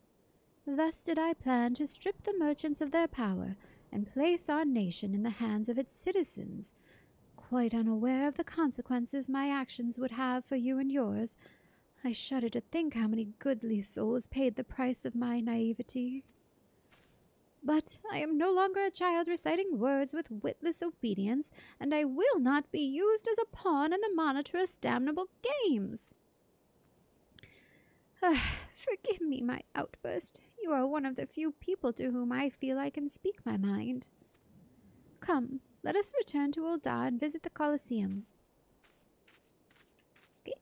Speaker 3: Thus did I plan to strip the merchants of their power and place our nation in the hands of its citizens. Quite unaware of the consequences my actions would have for you and yours, I shudder to think how many goodly souls paid the price of my naivety. But I am no longer a child reciting words with witless obedience, and I will not be used as a pawn in the monitor's damnable games. Forgive me my outburst. You are one of the few people to whom I feel I can speak my mind. Come, let us return to Uldar and visit the Colosseum. Okay.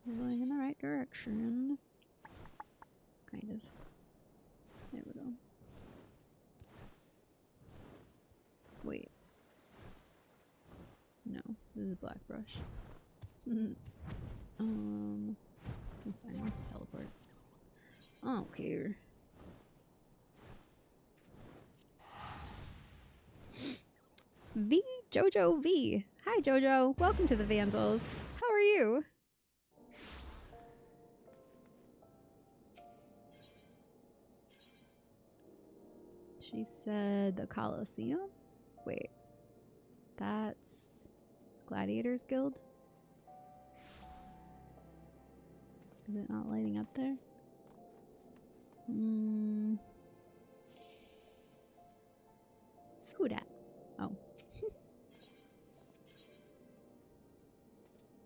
Speaker 1: We're going in the right direction. Kind of. There we go. Wait. No, this is black brush. That's fine, I'll just teleport. I don't care. V Jojo V. Hi Jojo, welcome to the Vandals. How are you? She said the Colosseum? Wait. That's Gladiators Guild? Is it not lighting up there? Who dat? Oh.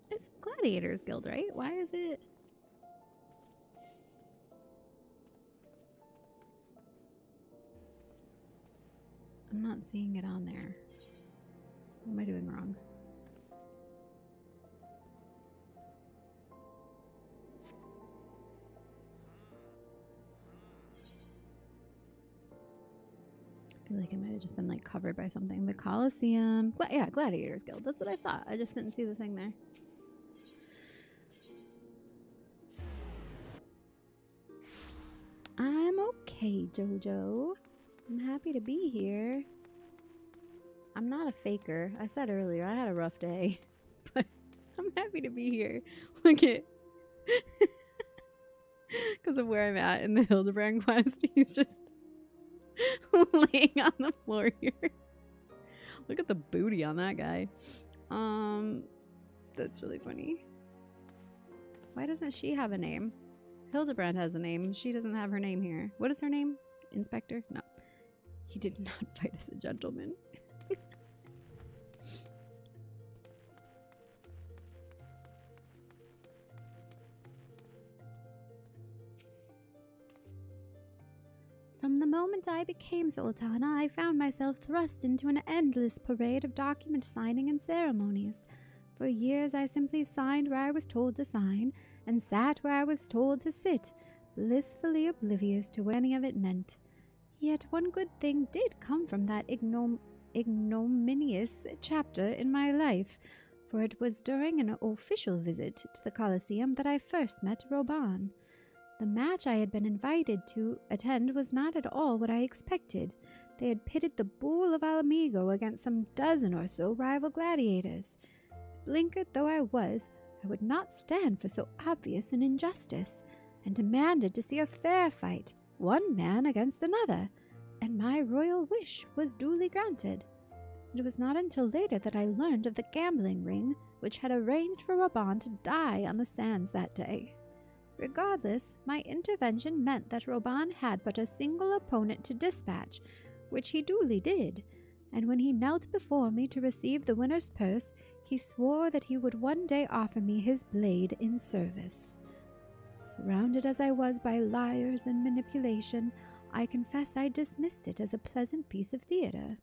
Speaker 1: It's Gladiators Guild, right? Why is it? I'm not seeing it on there. What am I doing wrong? I feel like it might have just been like covered by something. The Colosseum. Yeah, Gladiators Guild. That's what I thought. I just didn't see the thing there. I'm okay, Jojo. I'm happy to be here. I'm not a faker. I said earlier, I had a rough day. But I'm happy to be here. Look at... Because of where I'm at in the Hildebrand quest, he's just laying on the floor here. Look at the booty on that guy. That's really funny. Why doesn't she have a name? Hildebrand has a name. She doesn't have her name here. What is her name? Inspector? No. He did not fight as a gentleman.
Speaker 3: From the moment I became Sultana, I found myself thrust into an endless parade of document signing and ceremonies. For years I simply signed where I was told to sign, and sat where I was told to sit, blissfully oblivious to what any of it meant. Yet one good thing did come from that ignominious chapter in my life, for it was during an official visit to the Colosseum that I first met Rauban. The match I had been invited to attend was not at all what I expected. They had pitted the Bull of Alamigo against some dozen or so rival gladiators. Blinkered though I was, I would not stand for so obvious an injustice. and demanded to see a fair fight, one man against another, and my royal wish was duly granted. It was not until later that I learned of the gambling ring which had arranged for Raban to die on the sands that day. Regardless, my intervention meant that Raban had but a single opponent to dispatch, which he duly did, and when he knelt before me to receive the winner's purse, he swore that he would one day offer me his blade in service. Surrounded as I was by liars and manipulation, I confess I dismissed it as a pleasant piece of theater.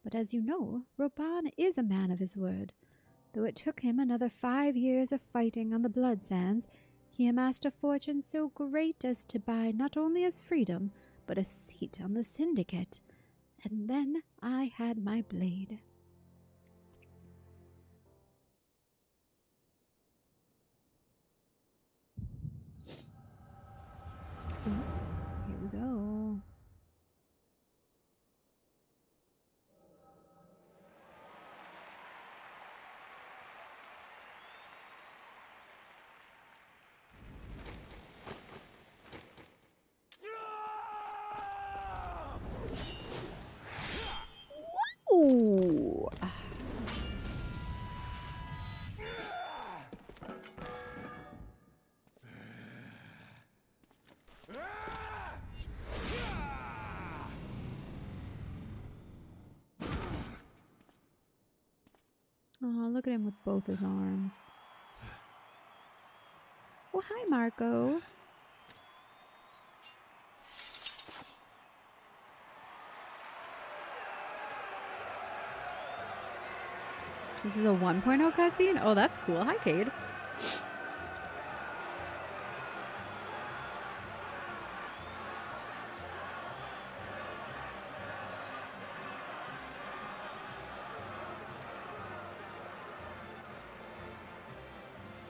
Speaker 3: But as you know, Raban is a man of his word. Though it took him another 5 years of fighting on the blood sands, he amassed a fortune so great as to buy not only his freedom, but a seat on the syndicate. And then I had my blade. Here we go. Ooh. Oh, look at him with both his arms. Oh, hi, Marco.
Speaker 1: This is a 1.0 cutscene? Oh, that's cool. Hi, Cade.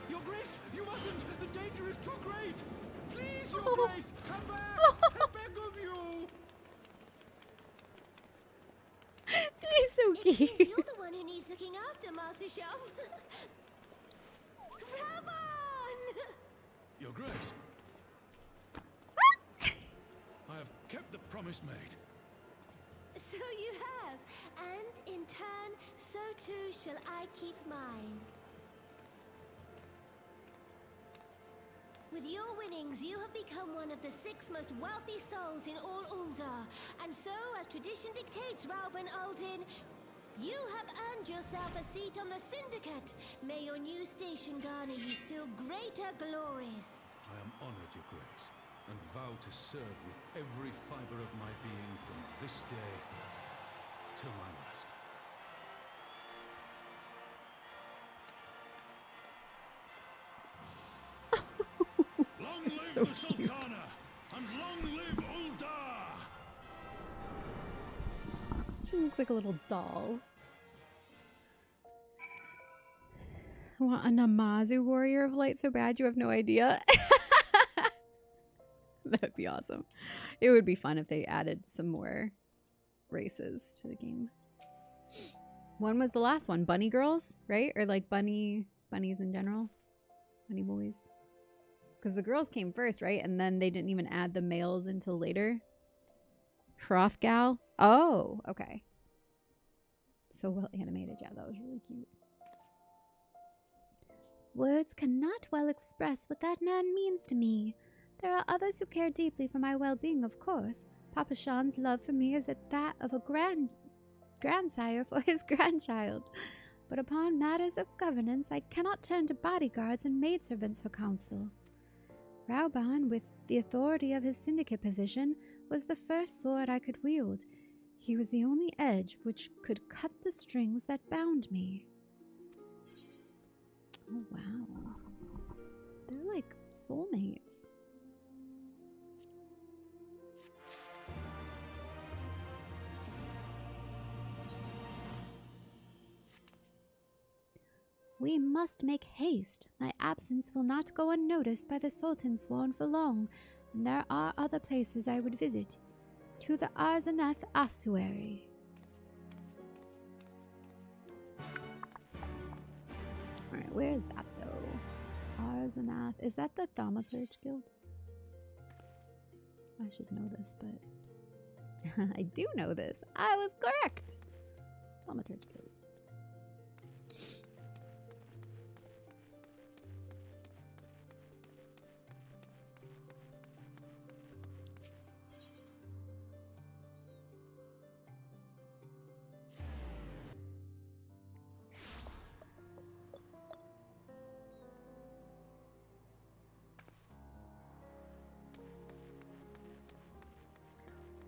Speaker 2: Your Grace, you mustn't! The danger is too great! Please, Your Grace, come back! I beg of you!
Speaker 1: He's so
Speaker 6: It seems
Speaker 1: cute.
Speaker 6: you're the one who needs looking after, Master Sham. Raban!
Speaker 2: Your Grace. I have kept the promise made.
Speaker 6: So you have, and in turn, so too shall I keep mine. With your winnings, you have become one of the 6 most wealthy souls in all Ul'dah, and so, as tradition dictates, Rauben Aldin, you have earned yourself a seat on the Syndicate. May your new station garner you still greater glories.
Speaker 2: I am honored, Your Grace, and vow to serve with every fiber of my being from this day till my last. Long live
Speaker 1: so
Speaker 2: the
Speaker 1: cute.
Speaker 2: Sultana, and long live Ul'dah!
Speaker 1: She looks like a little doll. I want a Namazu warrior of light so bad you have no idea. That'd be awesome. It would be fun if they added some more races to the game. When was the last one? Bunny girls, right? Or like bunnies in general? Bunny boys? Because the girls came first, right? And then they didn't even add the males until later. Hrothgal? Oh, okay. So well animated. Yeah, that was really cute.
Speaker 3: Words cannot well express what that man means to me. There are others who care deeply for my well-being, of course. Papa Sean's love for me is at that of a grandsire for his grandchild. But upon matters of governance, I cannot turn to bodyguards and maidservants for counsel. Rauban, with the authority of his syndicate position, was the first sword I could wield. He was the only edge which could cut the strings that bound me.
Speaker 1: Oh, wow. They're like soulmates.
Speaker 3: We must make haste. My absence will not go unnoticed by the Sultan Sworn for long, and there are other places I would visit. To the Arzaneth ossuary.
Speaker 1: Alright, where is that though? Arzanath. Is that the Thaumaturge Guild? I should know this, but I do know this. I was correct. Thaumaturge Guild.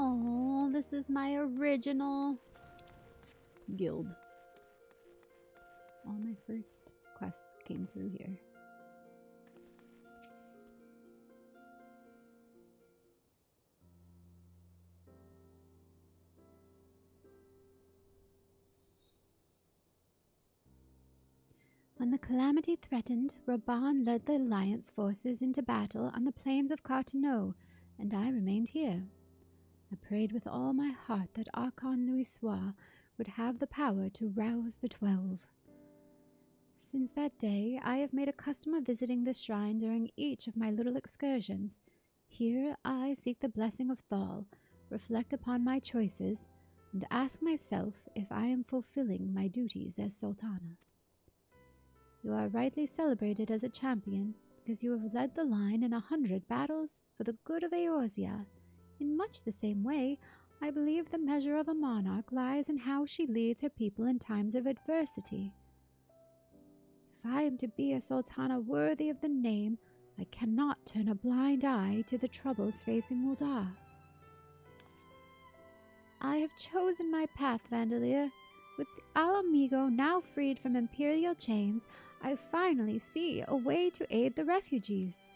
Speaker 1: Oh, this is my original guild. All my first quests came through here.
Speaker 3: When the calamity threatened, Raban led the Alliance forces into battle on the plains of Carteneau, and I remained here. I prayed with all my heart that Archon Louisoix would have the power to rouse the 12. Since that day, I have made a custom of visiting this shrine during each of my little excursions. Here I seek the blessing of Thal, reflect upon my choices, and ask myself if I am fulfilling my duties as Sultana. You are rightly celebrated as a champion because you have led the line in 100 battles for the good of Eorzea. In much the same way, I believe the measure of a monarch lies in how she leads her people in times of adversity. If I am to be a sultana worthy of the name, I cannot turn a blind eye to the troubles facing Ul'dah. I have chosen my path, Vandalier. With Al Amigo now freed from imperial chains, I finally see a way to aid the refugees.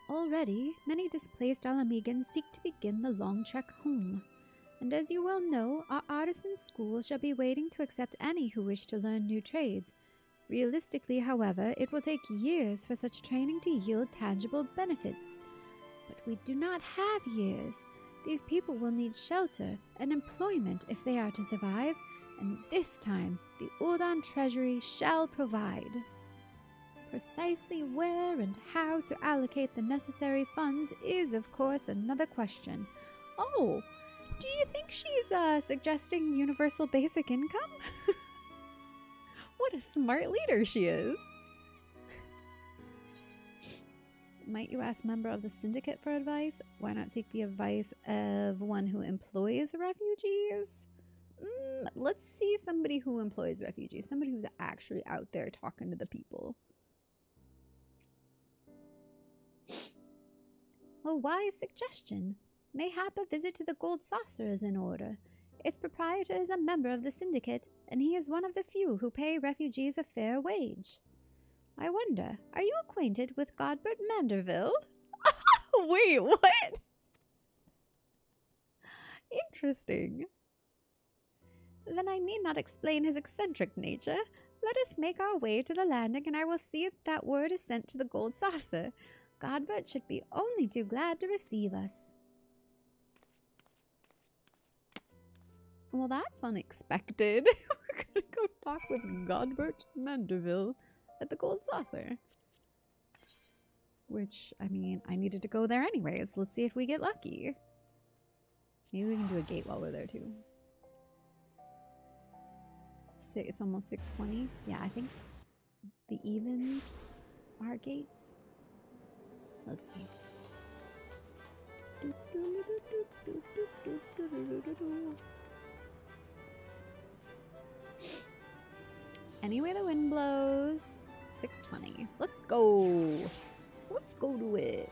Speaker 3: Already, many displaced Alamegans seek to begin the long trek home. And as you well know, our artisan school shall be waiting to accept any who wish to learn new trades. Realistically, however, it will take years for such training to yield tangible benefits. But we do not have years. These people will need shelter and employment if they are to survive, and this time the Ul'dah Treasury shall provide. Precisely where and how to allocate the necessary funds is, of course, another question. Oh, do you think she's suggesting universal basic income? What a smart leader she is. Might you ask member of the syndicate for advice? Why not seek the advice of one who employs refugees? Let's see somebody who employs refugees. Somebody who's actually out there talking to the people. A wise suggestion. Mayhap a visit to the Gold Saucer is in order. Its proprietor is a member of the syndicate, and he is one of the few who pay refugees a fair wage. I wonder, are you acquainted with Godbert Manderville? Wait, what? Interesting. Then I need not explain his eccentric nature. Let us make our way to the landing, and I will see that word is sent to the Gold Saucer. Godbert should be only too glad to receive us. Well, that's unexpected. We're gonna go talk with Godbert Manderville at the Gold Saucer. Which, I mean, I needed to go there anyways. Let's see if we get lucky. Maybe we can do a gate while we're there too. It's almost 6:20. Yeah, I think the evens are gates. Let's see. Any way the wind blows. 6:20. Let's go. Let's go to it.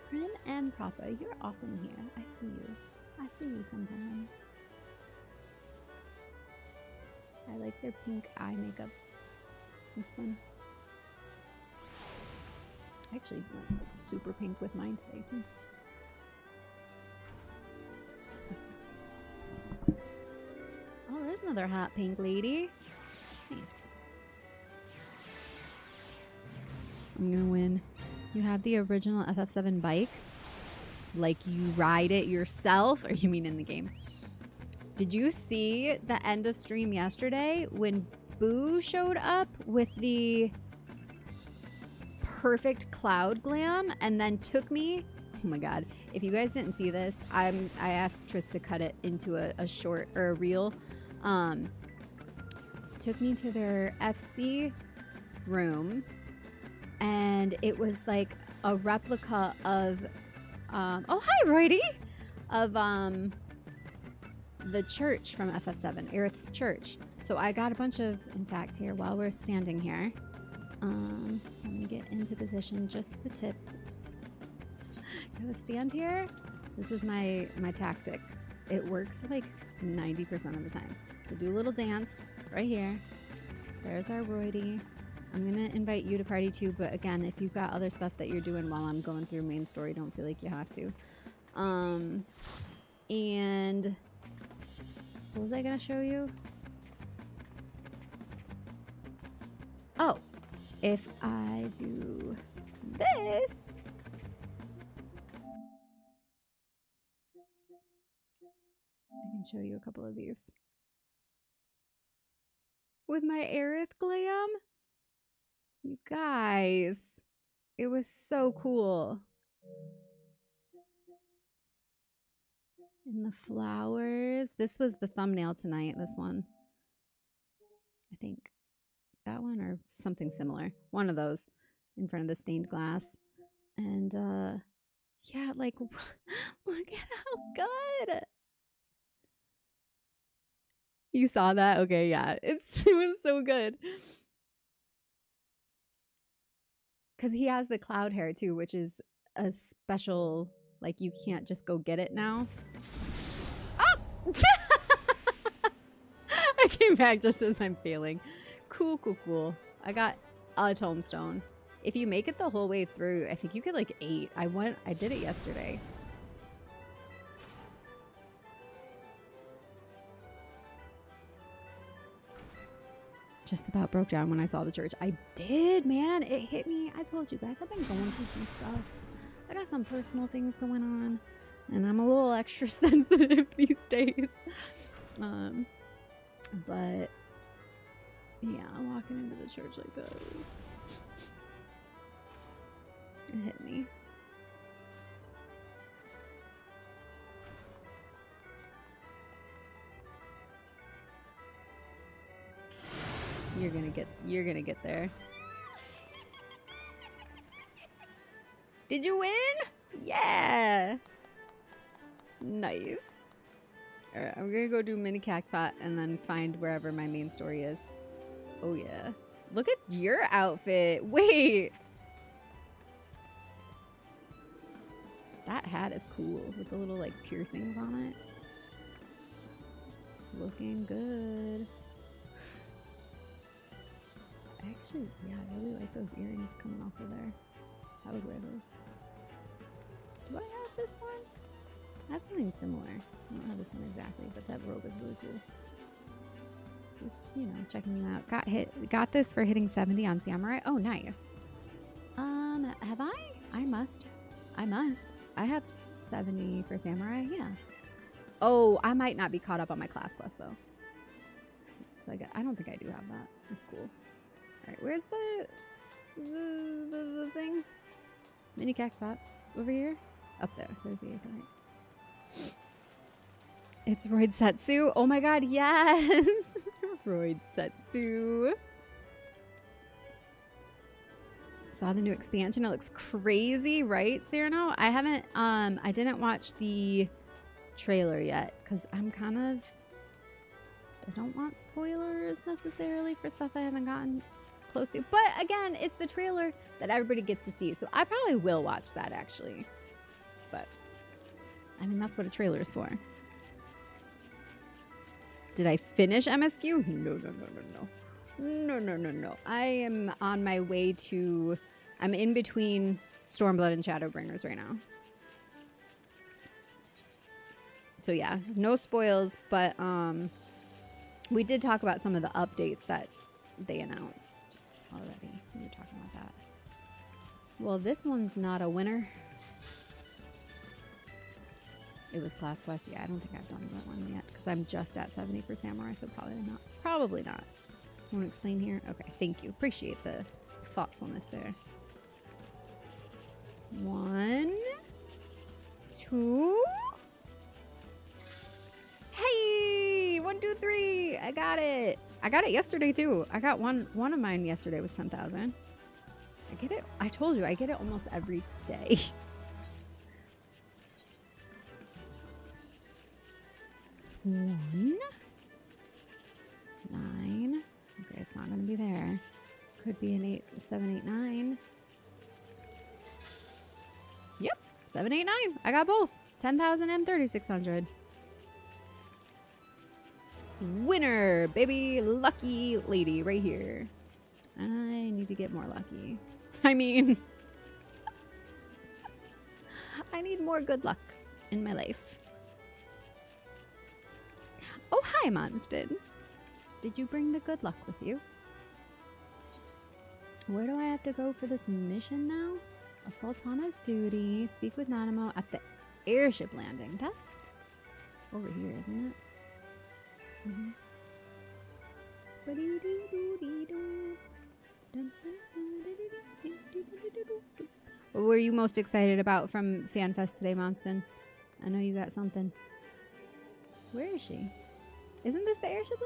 Speaker 3: Prim and proper. You're often here. I see you. I see you sometimes. I like their pink eye makeup. This one. I actually went super pink with mine today too. Oh, there's another hot pink lady. Nice. I'm gonna win. You have the original FF7 bike? Like you ride it yourself? Or you mean in the game?
Speaker 1: Did you see the end of stream yesterday when Boo showed up with the perfect cloud glam and then took me? Oh my god. If you guys didn't see this, I asked Tris to cut it into a short or a reel. Took me to their FC room, and it was like a replica of oh hi Roydy, of the church from FF7, Aerith's church. So I got a bunch of, in fact, here while we're standing here, let me get into position, just the tip. Gotta stand here. This is my tactic. It works like 90% of the time. We'll do a little dance right here. There's our Roydy. I'm gonna invite you to party too, but again, if you've got other stuff that you're doing while I'm going through main story, don't feel like you have to. And what was I gonna show you? Oh, if I do this, I can show you a couple of these. With my Aerith glam, you guys, it was so cool. And the flowers. This was the thumbnail tonight, this one. I think that one or something similar. One of those in front of the stained glass. And yeah, like look at how good. You saw that? Okay, yeah. It was so good. Cuz he has the cloud hair too, which is a special, like you can't just go get it now. Oh! I came back just as I'm failing. Cool, cool, cool. I got a tombstone. If you make it the whole way through, I think you get like 8. I did it yesterday. Just about broke down when I saw the church. I did, man. It hit me. I told you guys, I've been going through some stuff. I got some personal things going on, and I'm a little extra sensitive these days. But yeah, walking into the church like this, it hit me. You're gonna get there. Did you win? Yeah. Nice. All right, I'm gonna go do mini cactpot and then find wherever my main story is. Oh yeah. Look at your outfit. Wait. That hat is cool with the little like piercings on it. Looking good. Actually, yeah, I really like those earrings coming off of there. I would wear those. Do I have this one? I have something similar. I don't have this one exactly, but that robe is really cool. Just, you know, checking you out. Got this for hitting 70 on Samurai. Oh, nice. Have I? I must. I have 70 for Samurai, yeah. Oh, I might not be caught up on my class quest though. So I don't think I do have that. That's cool. Alright, where's the thing? Mini cactpot. Over here? Up there. There's the Aetherite. It's Royd Setsu. Oh my god, yes! Royd Setsu. Saw the new expansion. It looks crazy, right, Cyrano? I haven't, I didn't watch the trailer yet, because I'm kind of, I don't want spoilers necessarily for stuff I haven't gotten close to. But again, it's the trailer that everybody gets to see, so I probably will watch that actually. But I mean, that's what a trailer is for. Did I finish MSQ? No. I am on my way to, I'm in between Stormblood and Shadowbringers right now. So yeah, no spoils, but we did talk about some of the updates that they announced already. We were talking about that. Well, this one's not a winner. It was Class Quest. Yeah, I don't think I've done that one yet because I'm just at 70 for Samurai, so probably not. Probably not. Want to explain here? Okay, thank you. Appreciate the thoughtfulness there. 1, 2. Hey, 1, 2, 3. I got it. I got it yesterday too. I got one of mine yesterday was 10,000. I get it. I told you I get it almost every day. One, 9. Okay, it's not gonna be there. Could be an 8, 7, 8, 9. Yep, 7, 8, 9. I got both. 10,000 and 3,600. Winner, baby, lucky lady right here. I need to get more lucky. I mean, I need more good luck in my life. Oh, hi, Monston. Did you bring the good luck with you? Where do I have to go for this mission now? A Sultana's duty. Speak with Nanamo at the airship landing. That's over here, isn't it? Mm-hmm. What were you most excited about from FanFest today, Monston? I know you got something. Where is she? Isn't this the airship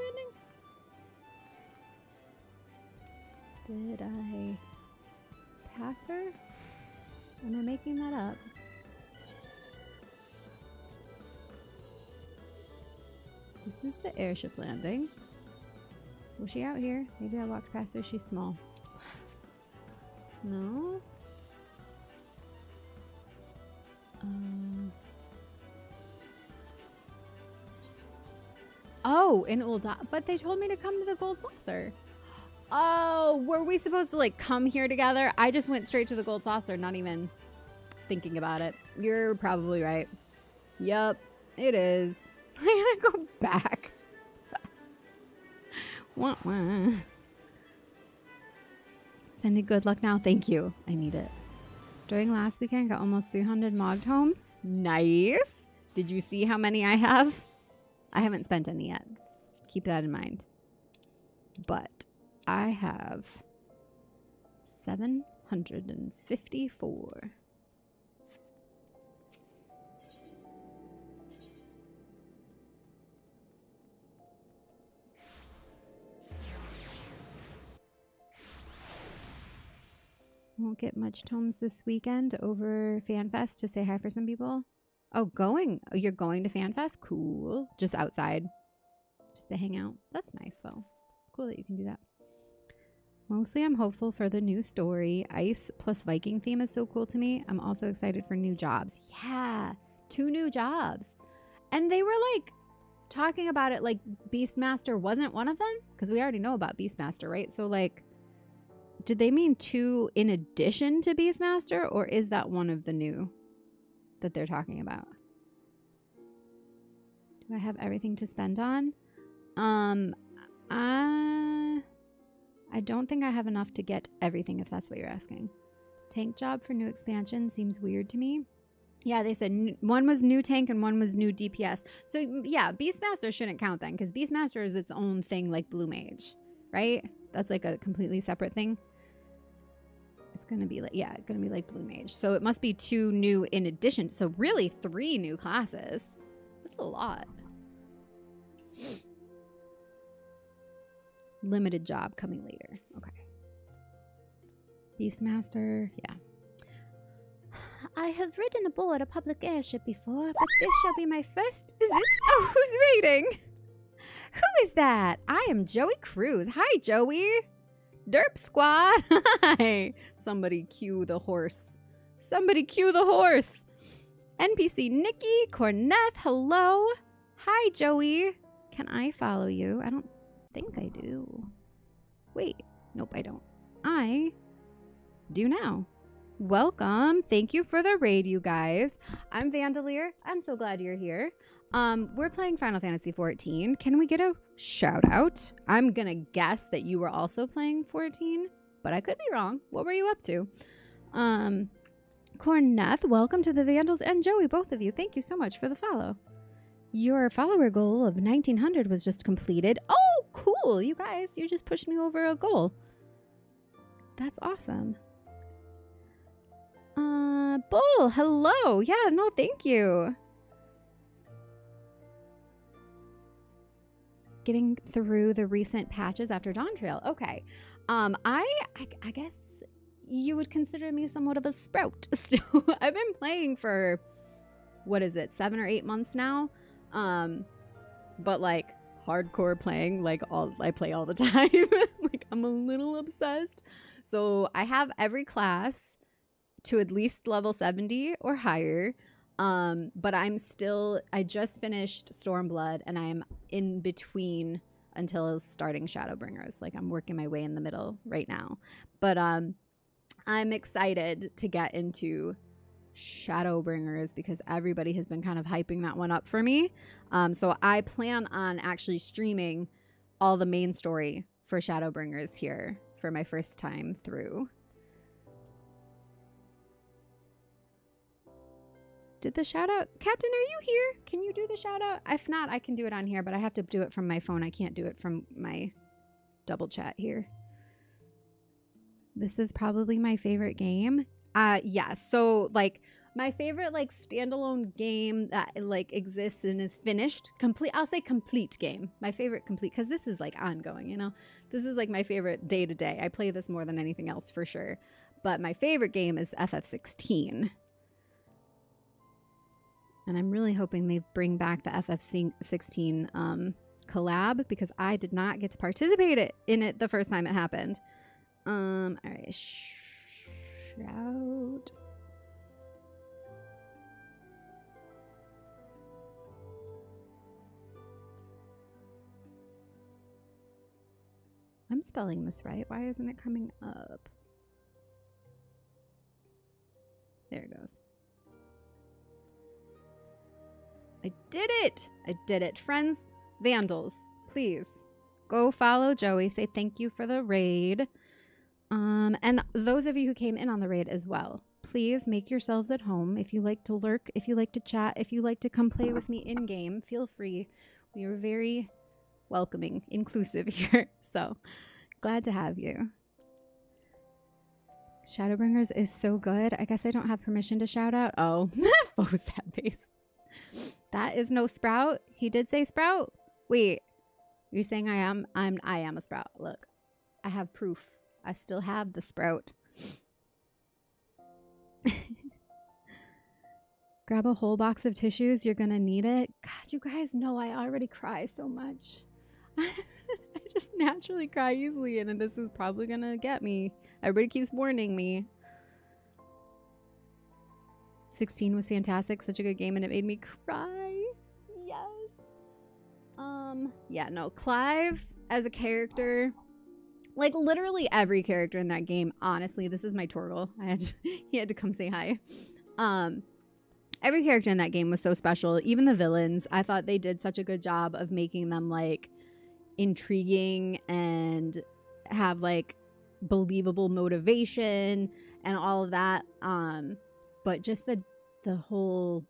Speaker 1: landing? Did I pass her? Am I making that up? This is the airship landing. Was she out here? Maybe I walked past her. She's small. No? Oh, in Ul'dah. But they told me to come to the Gold Saucer. Oh, were we supposed to like come here together? I just went straight to the Gold Saucer, not even thinking about it. You're probably right. Yup, it is. I gotta go back. Wah, wah. Sending good luck now. Thank you. I need it. During last weekend, got almost 300 Mog Tomes. Nice. Did you see how many I have? I haven't spent any yet. Keep that in mind. But I have 754. Won't get much tomes this weekend over FanFest to say hi for some people. Oh, going? Oh, you're going to FanFest? Cool. Just outside. Just to hang out. That's nice, though. Cool that you can do that. Mostly I'm hopeful for the new story. Ice plus Viking theme is so cool to me. I'm also excited for new jobs. Yeah, 2 new jobs. And they were like talking about it like Beastmaster wasn't one of them. Because we already know about Beastmaster, right? So like, did they mean 2 in addition to Beastmaster? Or is that one of the new that they're talking about? Do I have everything to spend on? I don't think I have enough to get everything, if that's what you're asking. Tank job for new expansion seems weird to me. Yeah, they said one was new tank and one was new DPS. So yeah, Beastmaster shouldn't count then, because Beastmaster is its own thing like Blue Mage, right? That's like a completely separate thing. It's going to be like, yeah, going to be like Blue Mage. So it must be 2 new in addition. So really 3 new classes. That's a lot. Limited job coming later. Okay. Beastmaster, yeah.
Speaker 3: I have ridden aboard a public airship before, but this shall be my first visit.
Speaker 1: Oh, who's raiding? Who is that? I am Joey Cruz. Hi, Joey. Derp squad. Hi. Somebody cue the horse. Somebody cue the horse. NPC Nikki, Corneth, hello. Hi, Joey. Can I follow you? I don't think I do. Wait. Nope, I don't. I do now. Welcome. Thank you for the raid, you guys. I'm Vandalier. I'm so glad you're here. We're playing Final Fantasy 14. Can we get a shout out? I'm gonna guess that you were also playing 14, but I could be wrong. What were you up to? Corneth, welcome to the Vandals, and Joey, both of you. Thank you so much for the follow. Your follower goal of 1900 was just completed. Oh, cool. You guys, you just pushed me over a goal. That's awesome. Bull, hello. Yeah, no, thank you. Getting through the recent patches after Dawn Trail. Okay. I guess you would consider me somewhat of a sprout. So I've been playing for, what is it, 7 or 8 months now. But like hardcore playing, like I play all the time. Like I'm a little obsessed. So I have every class to at least level 70 or higher. But I just finished Stormblood and I'm in between until starting Shadowbringers. Like I'm working my way in the middle right now. But I'm excited to get into Shadowbringers because everybody has been kind of hyping that one up for me. So I plan on actually streaming all the main story for Shadowbringers here for my first time through. Did the shout out? Captain, are you here? Can you do the shout out? If not, I can do it on here, but I have to do it from my phone. I can't do it from my double chat here. This is probably my favorite game. Yeah, so like my favorite like standalone game that like exists and is finished, complete, I'll say complete game. My favorite complete, because this is like ongoing, you know? This is like my favorite day to day. I play this more than anything else for sure. But my favorite game is FF16. And I'm really hoping they bring back the FF16 collab because I did not get to participate in it the first time it happened. All right, shout. I'm spelling this right. Why isn't it coming up? There it goes. I did it! I did it. Friends, Vandals, please go follow Joey. Say thank you for the raid. And those of you who came in on the raid as well, please make yourselves at home. If you like to lurk, if you like to chat, if you like to come play with me in-game, feel free. We are very welcoming, inclusive here. So glad to have you. Shadowbringers is so good. I guess I don't have permission to shout out. Oh, faux face. That is no Sprout. He did say Sprout. Wait, you're saying I am a Sprout. Look, I have proof. I still have the Sprout. Grab a whole box of tissues. You're gonna need it. God, you guys know I already cry so much. I just naturally cry easily, and this is probably gonna get me. Everybody keeps warning me. 16 was fantastic. Such a good game, and it made me cry. Yes. Yeah, no. Clive as a character, like literally every character in that game, honestly, this is my Torgal. He had to come say hi. Every character in that game was so special. Even the villains, I thought they did such a good job of making them like intriguing and have like believable motivation and all of that. But just the whole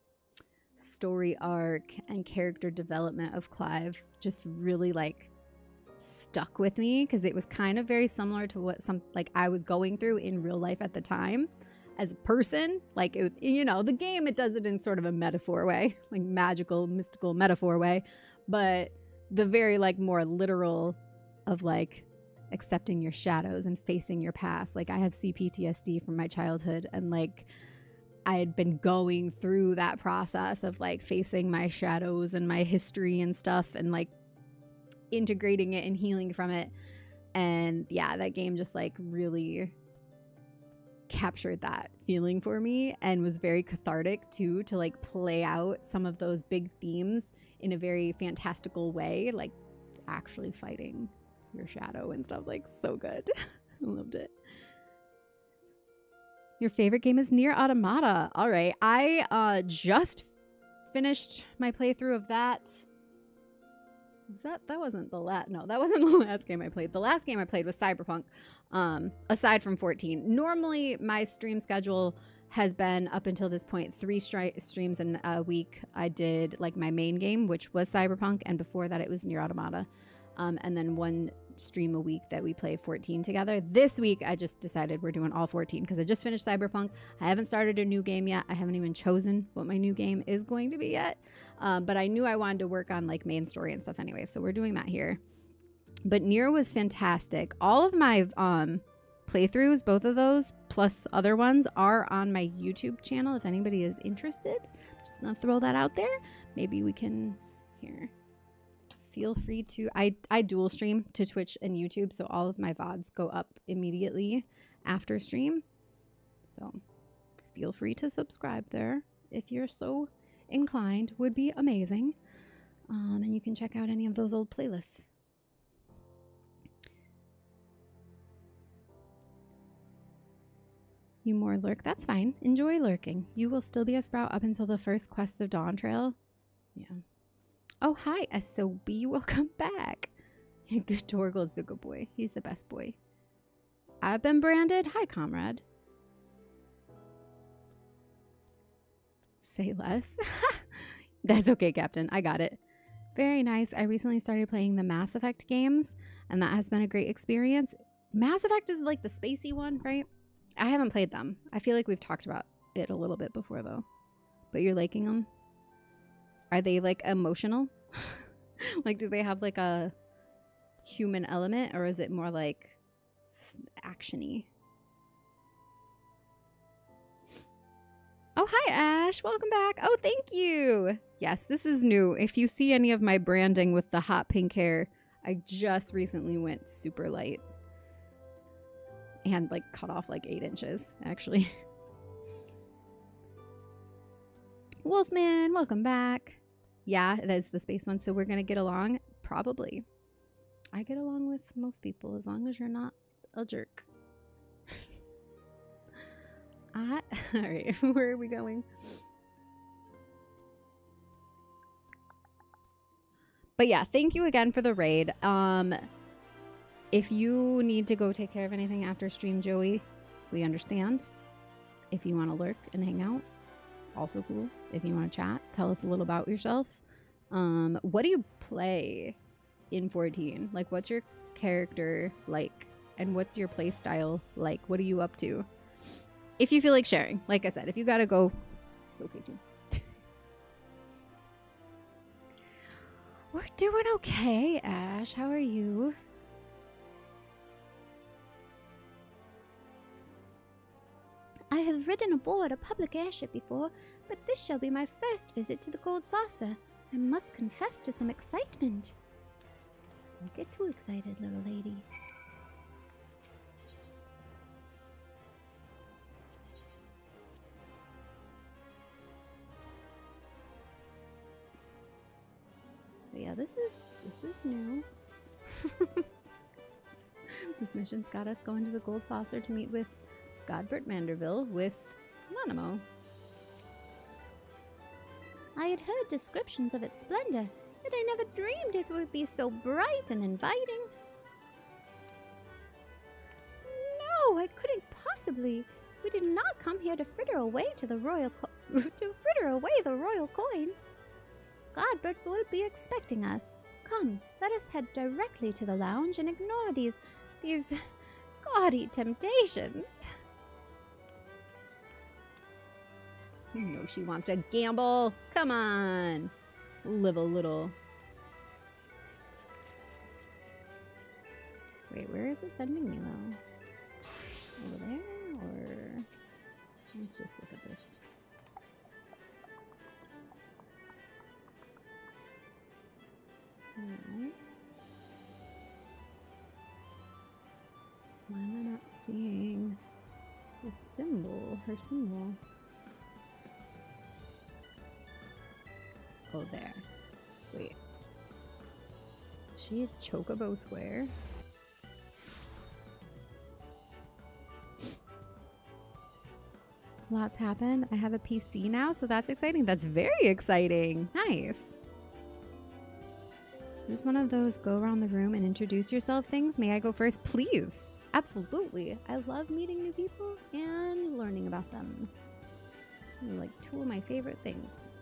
Speaker 1: story arc and character development of Clive just really like stuck with me because it was kind of very similar to what I was going through in real life at the time as a person. Like, you know, the game, it does it in sort of a metaphor way, like magical, mystical metaphor way, but the very like more literal of like accepting your shadows and facing your past. Like I have CPTSD from my childhood, and like I had been going through that process of like facing my shadows and my history and stuff and like integrating it and healing from it. And yeah, that game just like really captured that feeling for me and was very cathartic too, to like play out some of those big themes in a very fantastical way, like actually fighting your shadow and stuff. Like so good. I loved it. Your favorite game is Nier Automata. All right. I just finished my playthrough of that. That wasn't the last. No, that wasn't the last game I played. The last game I played was Cyberpunk, aside from 14. Normally, my stream schedule has been up until this point 3 streams in a week. I did like my main game, which was Cyberpunk, and before that it was Nier Automata, and then 1 stream a week that we play 14 together. This week I just decided we're doing all 14 because I just finished Cyberpunk. I haven't started a new game yet. I haven't even chosen what my new game is going to be yet, but I knew I wanted to work on like main story and stuff anyway, so we're doing that here. But Nier was fantastic. All of my playthroughs, both of those plus other ones, are on my YouTube channel if anybody is interested. Just gonna throw that out there. Maybe we can here. Feel free to, I dual stream to Twitch and YouTube, so all of my VODs go up immediately after stream. So feel free to subscribe there if you're so inclined. Would be amazing. And you can check out any of those old playlists. You more lurk? That's fine. Enjoy lurking. You will still be a sprout up until the first Quest of Dawn trail. Yeah. Oh, hi, SOB. Welcome back. Good Torgold's a good boy. He's the best boy. I've been branded. Hi, comrade. Say less. That's okay, Captain. I got it. Very nice. I recently started playing the Mass Effect games, and that has been a great experience. Mass Effect is like the spacey one, right? I haven't played them. I feel like we've talked about it a little bit before, though. But you're liking them? Are they like emotional? Like, do they have like a human element, or is it more like action-y? Oh, hi, Ash. Welcome back. Oh, thank you. Yes, this is new. If you see any of my branding with the hot pink hair, I just recently went super light. And like cut off like 8 inches, actually. Wolfman, welcome back. Yeah, that is the space one, so we're gonna get along. Probably. I get along with most people as long as you're not a jerk. All right, where are we going? But yeah, thank you again for the raid. If you need to go take care of anything after stream, Joey, we understand. If you want to lurk and hang out, also cool. If you want to chat, tell us a little about yourself. What do you play in 14? Like, what's your character like? And what's your play style like? What are you up to? If you feel like sharing, like I said, if you gotta go, it's okay too. We're doing okay, Ash. How are you?
Speaker 3: I have ridden aboard a public airship before, but this shall be my first visit to the Gold Saucer. I must confess to some excitement. Don't get too excited, little lady.
Speaker 1: So yeah, this is new. This mission's got us going to the Gold Saucer to meet with Godbert Manderville with Anonimo.
Speaker 3: I had heard descriptions of its splendor, but I never dreamed it would be so bright and inviting. No, I couldn't possibly. We did not come here to fritter away the royal coin. Godbert will be expecting us. Come, let us head directly to the lounge and ignore these gaudy temptations.
Speaker 1: You know she wants to gamble. Come on. Live a little. Wait, where is it sending me though? Over there? Or let's just look at this. Alright. Why am I not seeing the symbol? Her symbol. Oh, there. Wait. Is she a Chocobo Square? Lots happened. I have a PC now, so that's exciting. That's very exciting. Nice. Is this one of those go around the room and introduce yourself things? May I go first? Please. Absolutely. I love meeting new people and learning about them. They're like two of my favorite things.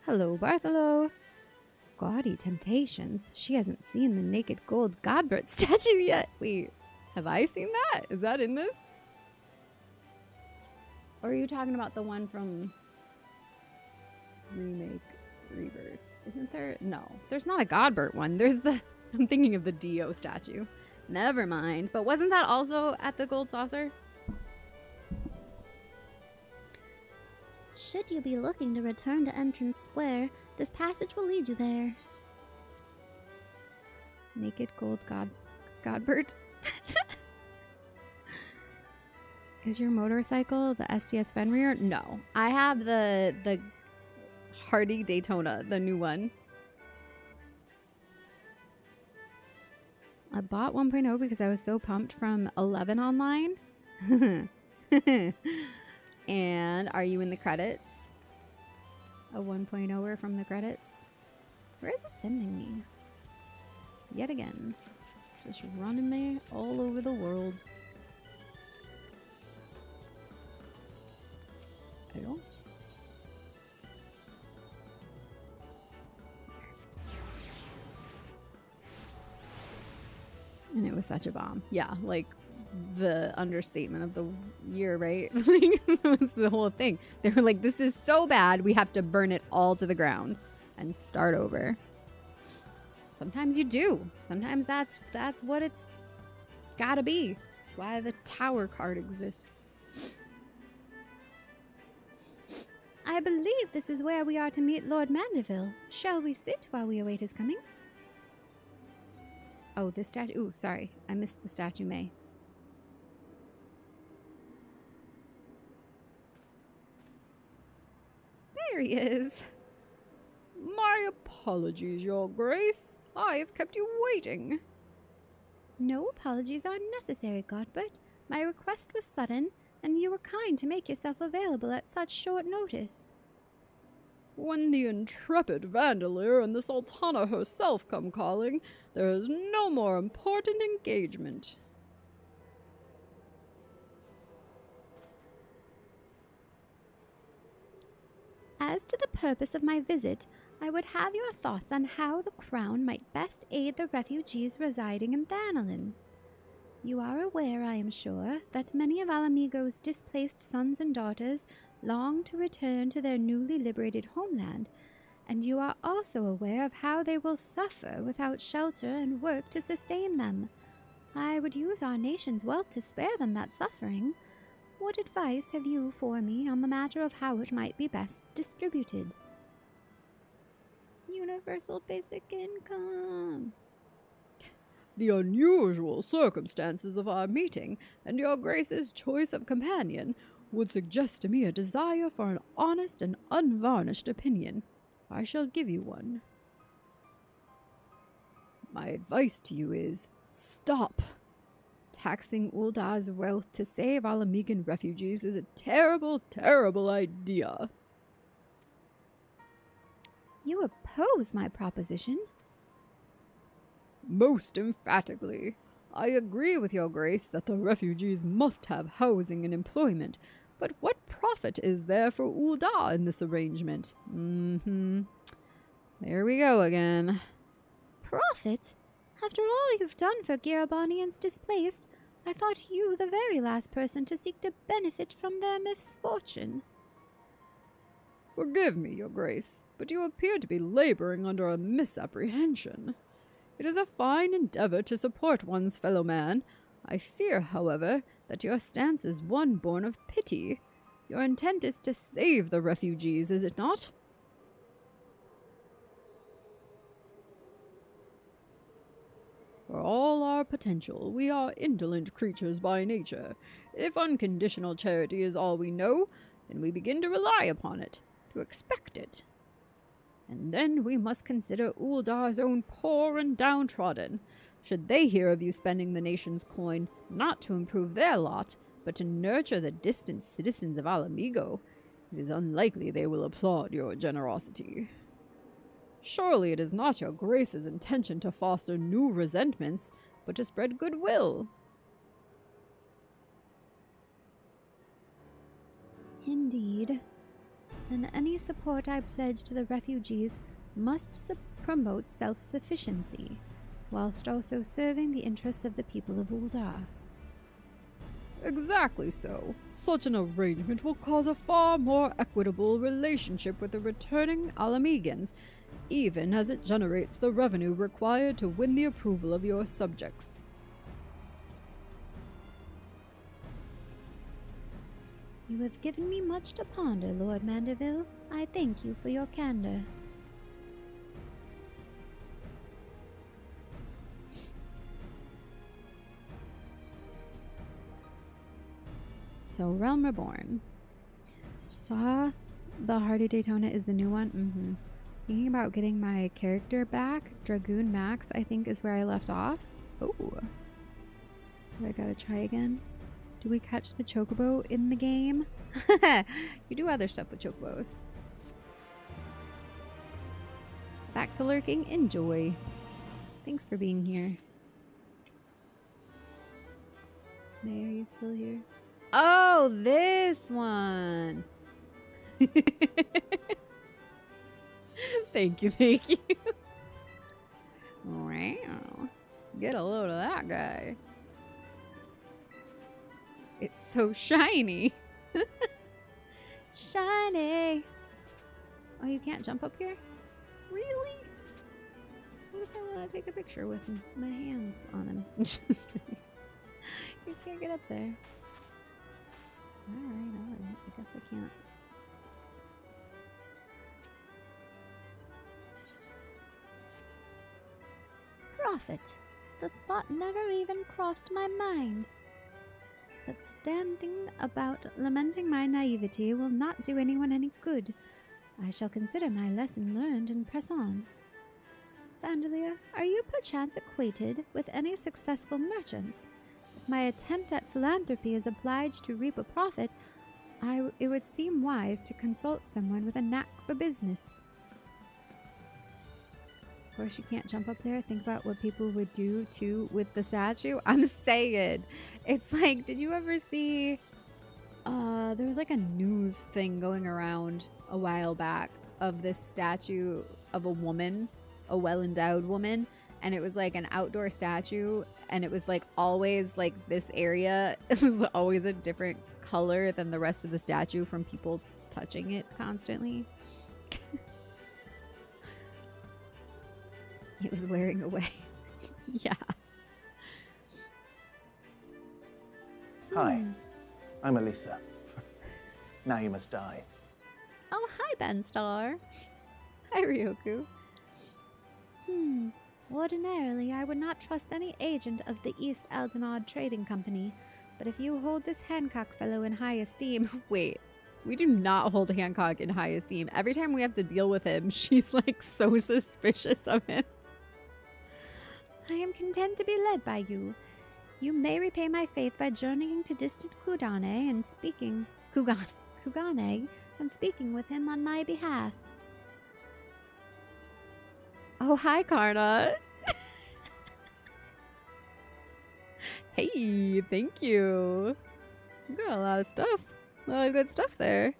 Speaker 1: Hello, Bartholo. Gaudy temptations. She hasn't seen the naked gold Godbert statue yet. Wait, have I seen that? Is that in this? Or are you talking about the one from Remake Rebirth? Isn't there? No, there's not a Godbert one. There's the... I'm thinking of the Dio statue. Never mind. But wasn't that also at the Gold Saucer?
Speaker 3: Should you be looking to return to Entrance Square, this passage will lead you there.
Speaker 1: Naked gold Godbert. Is your motorcycle the SDS Fenrir? No. I have the Hardy Daytona, the new one. I bought 1.0 because I was so pumped from 11 online. And are you in the credits? A 1.0er from the credits? Where is it sending me? Yet again. Just running me all over the world. Hello? And it was such a bomb. Yeah, like the understatement of the year, right? That was the whole thing. They were like, this is so bad, we have to burn it all to the ground and start over. Sometimes you do. Sometimes that's what it's gotta be. That's why the tower card exists.
Speaker 3: I believe this is where we are to meet Lord Mandeville. Shall we sit while we await his coming?
Speaker 1: Oh, this statue. Ooh, sorry. I missed the statue May. There he is.
Speaker 5: My apologies, Your Grace. I have kept you waiting.
Speaker 3: No apologies are necessary, Godbert. My request was sudden, and you were kind to make yourself available at such short notice.
Speaker 5: When the intrepid Vandeleur and the Sultana herself come calling, there is no more important engagement.
Speaker 3: As to the purpose of my visit, I would have your thoughts on how the Crown might best aid the refugees residing in Thanalin. You are aware, I am sure, that many of Alamigo's displaced sons and daughters long to return to their newly liberated homeland, and you are also aware of how they will suffer without shelter and work to sustain them. I would use our nation's wealth to spare them that suffering. What advice have you for me on the matter of how it might be best distributed?
Speaker 1: Universal basic income.
Speaker 5: The unusual circumstances of our meeting and Your Grace's choice of companion would suggest to me a desire for an honest and unvarnished opinion. I shall give you one. My advice to you is, stop! Taxing Uldar's wealth to save Alamigan refugees is a terrible, terrible idea.
Speaker 3: You oppose my proposition?
Speaker 5: Most emphatically. I agree with Your Grace that the refugees must have housing and employment, but what profit is there for Uldar in this arrangement?
Speaker 1: There we go again.
Speaker 3: Profit? After all you've done for Girabanians displaced, I thought you the very last person to seek to benefit from their misfortune.
Speaker 5: Forgive me, Your Grace, but you appear to be laboring under a misapprehension. It is a fine endeavor to support one's fellow man. I fear, however, that your stance is one born of pity. Your intent is to save the refugees, is it not? For all our potential, we are indolent creatures by nature. If unconditional charity is all we know, then we begin to rely upon it, to expect it. And then we must consider Uldar's own poor and downtrodden. Should they hear of you spending the nation's coin not to improve their lot, but to nurture the distant citizens of Alamigo, it is unlikely they will applaud your generosity. Surely it is not Your Grace's intention to foster new resentments, but to spread goodwill.
Speaker 3: Indeed. Then any support I pledge to the refugees must promote self-sufficiency, whilst also serving the interests of the people of Uldar.
Speaker 5: Exactly so. Such an arrangement will cause a far more equitable relationship with the returning Alamegans, even as it generates the revenue required to win the approval of your subjects.
Speaker 3: You have given me much to ponder, Lord Mandeville. I thank you for your candor.
Speaker 1: So, Realm Reborn. Saw the Hardy Daytona is the new one. Thinking about getting my character back. Dragoon Max, I think, is where I left off. Oh. I gotta try again. Do we catch the chocobo in the game? You do other stuff with chocobos. Back to lurking. Enjoy. Thanks for being here. May, are you still here? Oh, this one. Thank you, thank you. Wow. Get a load of that guy. It's so shiny. Shiny. Oh, you can't jump up here? Really? What if I want to take a picture with my hands on him? You can't get up there. Alright. I guess I can't.
Speaker 3: Prophet. The thought never even crossed my mind. But standing about lamenting my naivety will not do anyone any good. I shall consider my lesson learned and press on. Bandolier, are you perchance acquainted with any successful merchants? If my attempt at philanthropy is obliged to reap a profit, it would seem wise to consult someone with a knack for business. Of course, you can't jump up there. Think about what people would do, too, with the statue. I'm saying. It's like, did you ever see... there was like a news thing going around a while back of this statue of a woman, a well-endowed woman, and it was like an outdoor statue, and it was like always like this area, it was always a different color than the rest of the statue from people touching it constantly. It was wearing away. Yeah.
Speaker 7: Hi, I'm Alyssa. Now you must die.
Speaker 3: Oh, hi, Ben Star.
Speaker 1: Hi, Ryoku.
Speaker 3: Ordinarily, I would not trust any agent of the East Aldenod Trading Company, but if you hold this Hancock fellow in high esteem...
Speaker 1: Wait, we do not hold Hancock in high esteem. Every time we have to deal with him, she's like so suspicious of him.
Speaker 3: I am content to be led by you. You may repay my faith by journeying to distant Kugane and speaking... Kugane and speaking with him on my behalf.
Speaker 1: Oh, hi, Karna. Hey, thank you. You got a lot of stuff. A lot of good stuff there.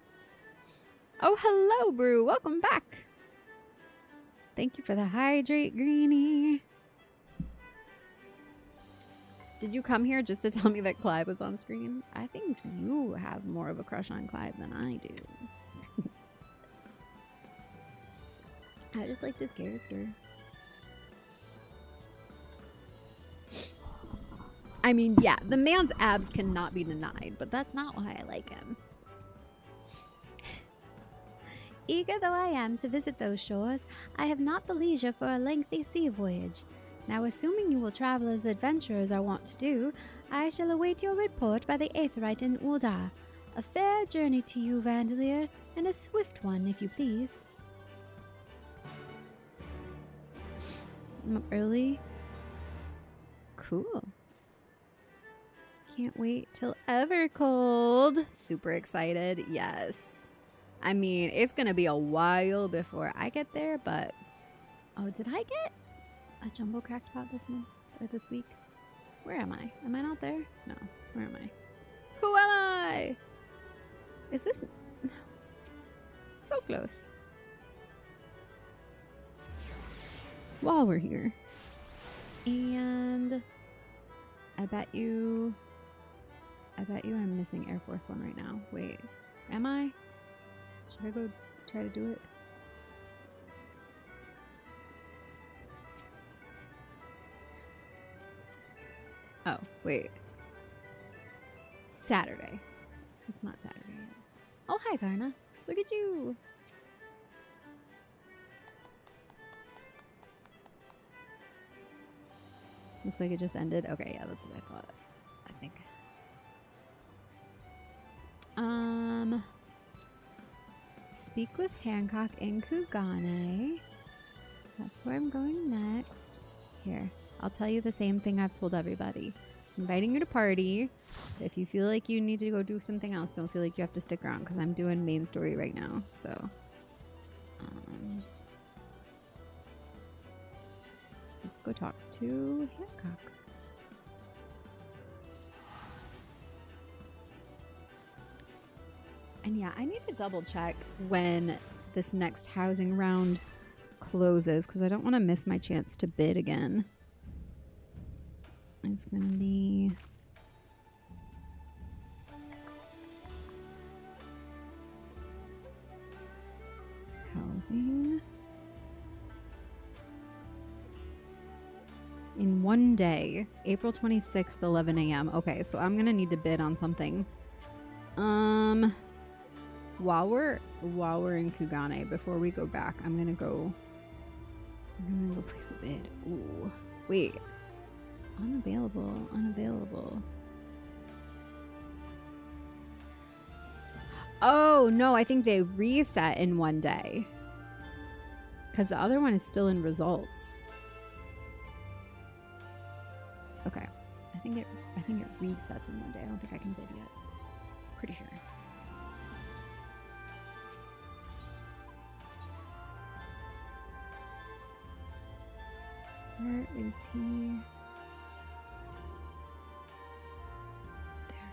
Speaker 1: Oh, hello, Brew. Welcome back. Thank you for the hydrate, Greenie. Did you come here just to tell me that Clive was on screen? I think you have more of a crush on Clive than I do. I just liked his character. I mean, yeah, the man's abs cannot be denied, but that's not why I like him.
Speaker 3: Eager though I am to visit those shores, I have not the leisure for a lengthy sea voyage. Now, assuming you will travel as adventurers are wont to do, I shall await your report by the Aetheryte in Uldar. A fair journey to you, Vandalier, and a swift one, if you please.
Speaker 1: I'm up early. Cool. Can't wait till Evercold. Super excited. Yes. I mean, it's going to be a while before I get there, but... Oh, did I get a jumbo cracked pot this month or this week? Where am I? Am I not there? No. Where am I? Who am I? Is this... No. So close. While we're here. And... I bet you I'm missing Air Force One right now. Wait. Am I? Should I go try to do it? Oh, wait. Saturday. It's not Saturday yet. Oh, hi, Karna. Look at you. Looks like it just ended. Okay, yeah, that's what I thought. I think. Speak with Hancock in Kugane. That's where I'm going next. Here, I'll tell you the same thing I've told everybody. Inviting you to party. If you feel like you need to go do something else, don't feel like you have to stick around because I'm doing main story right now. So, let's go talk to Hancock. And yeah, I need to double check when this next housing round closes because I don't want to miss my chance to bid again. It's going to be... housing. In one day, April 26th, 11 a.m. Okay, so I'm going to need to bid on something. While we're in Kugane, before we go back, I'm gonna go place a bid. Ooh, wait, unavailable. Oh no, I think they reset in one day because the other one is still in results. Okay, I think it resets in one day. I don't think I can bid yet. Pretty sure. Where is he? There.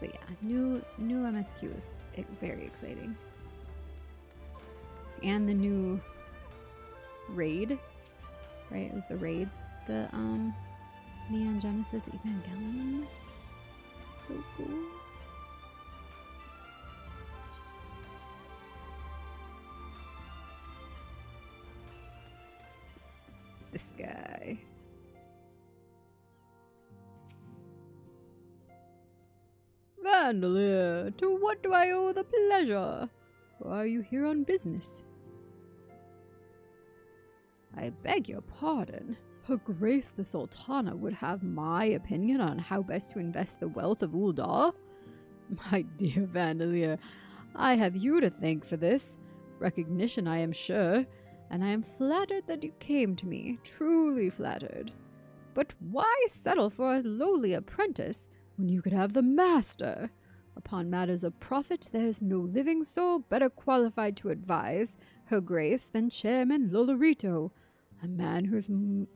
Speaker 1: But yeah, new MSQ is very exciting. And the new raid, right? It was the raid, the Neon Genesis Evangelion. So cool. This guy.
Speaker 5: Vandalier, to what do I owe the pleasure? Or are you here on business? I beg your pardon. Her Grace the Sultana would have my opinion on how best to invest the wealth of Uldar? My dear Vandalier, I have you to thank for this. Recognition, I am sure. And I am flattered that you came to me, truly flattered. But why settle for a lowly apprentice when you could have the master? Upon matters of profit, there is no living soul better qualified to advise Her Grace than Chairman Lolorito, a man whose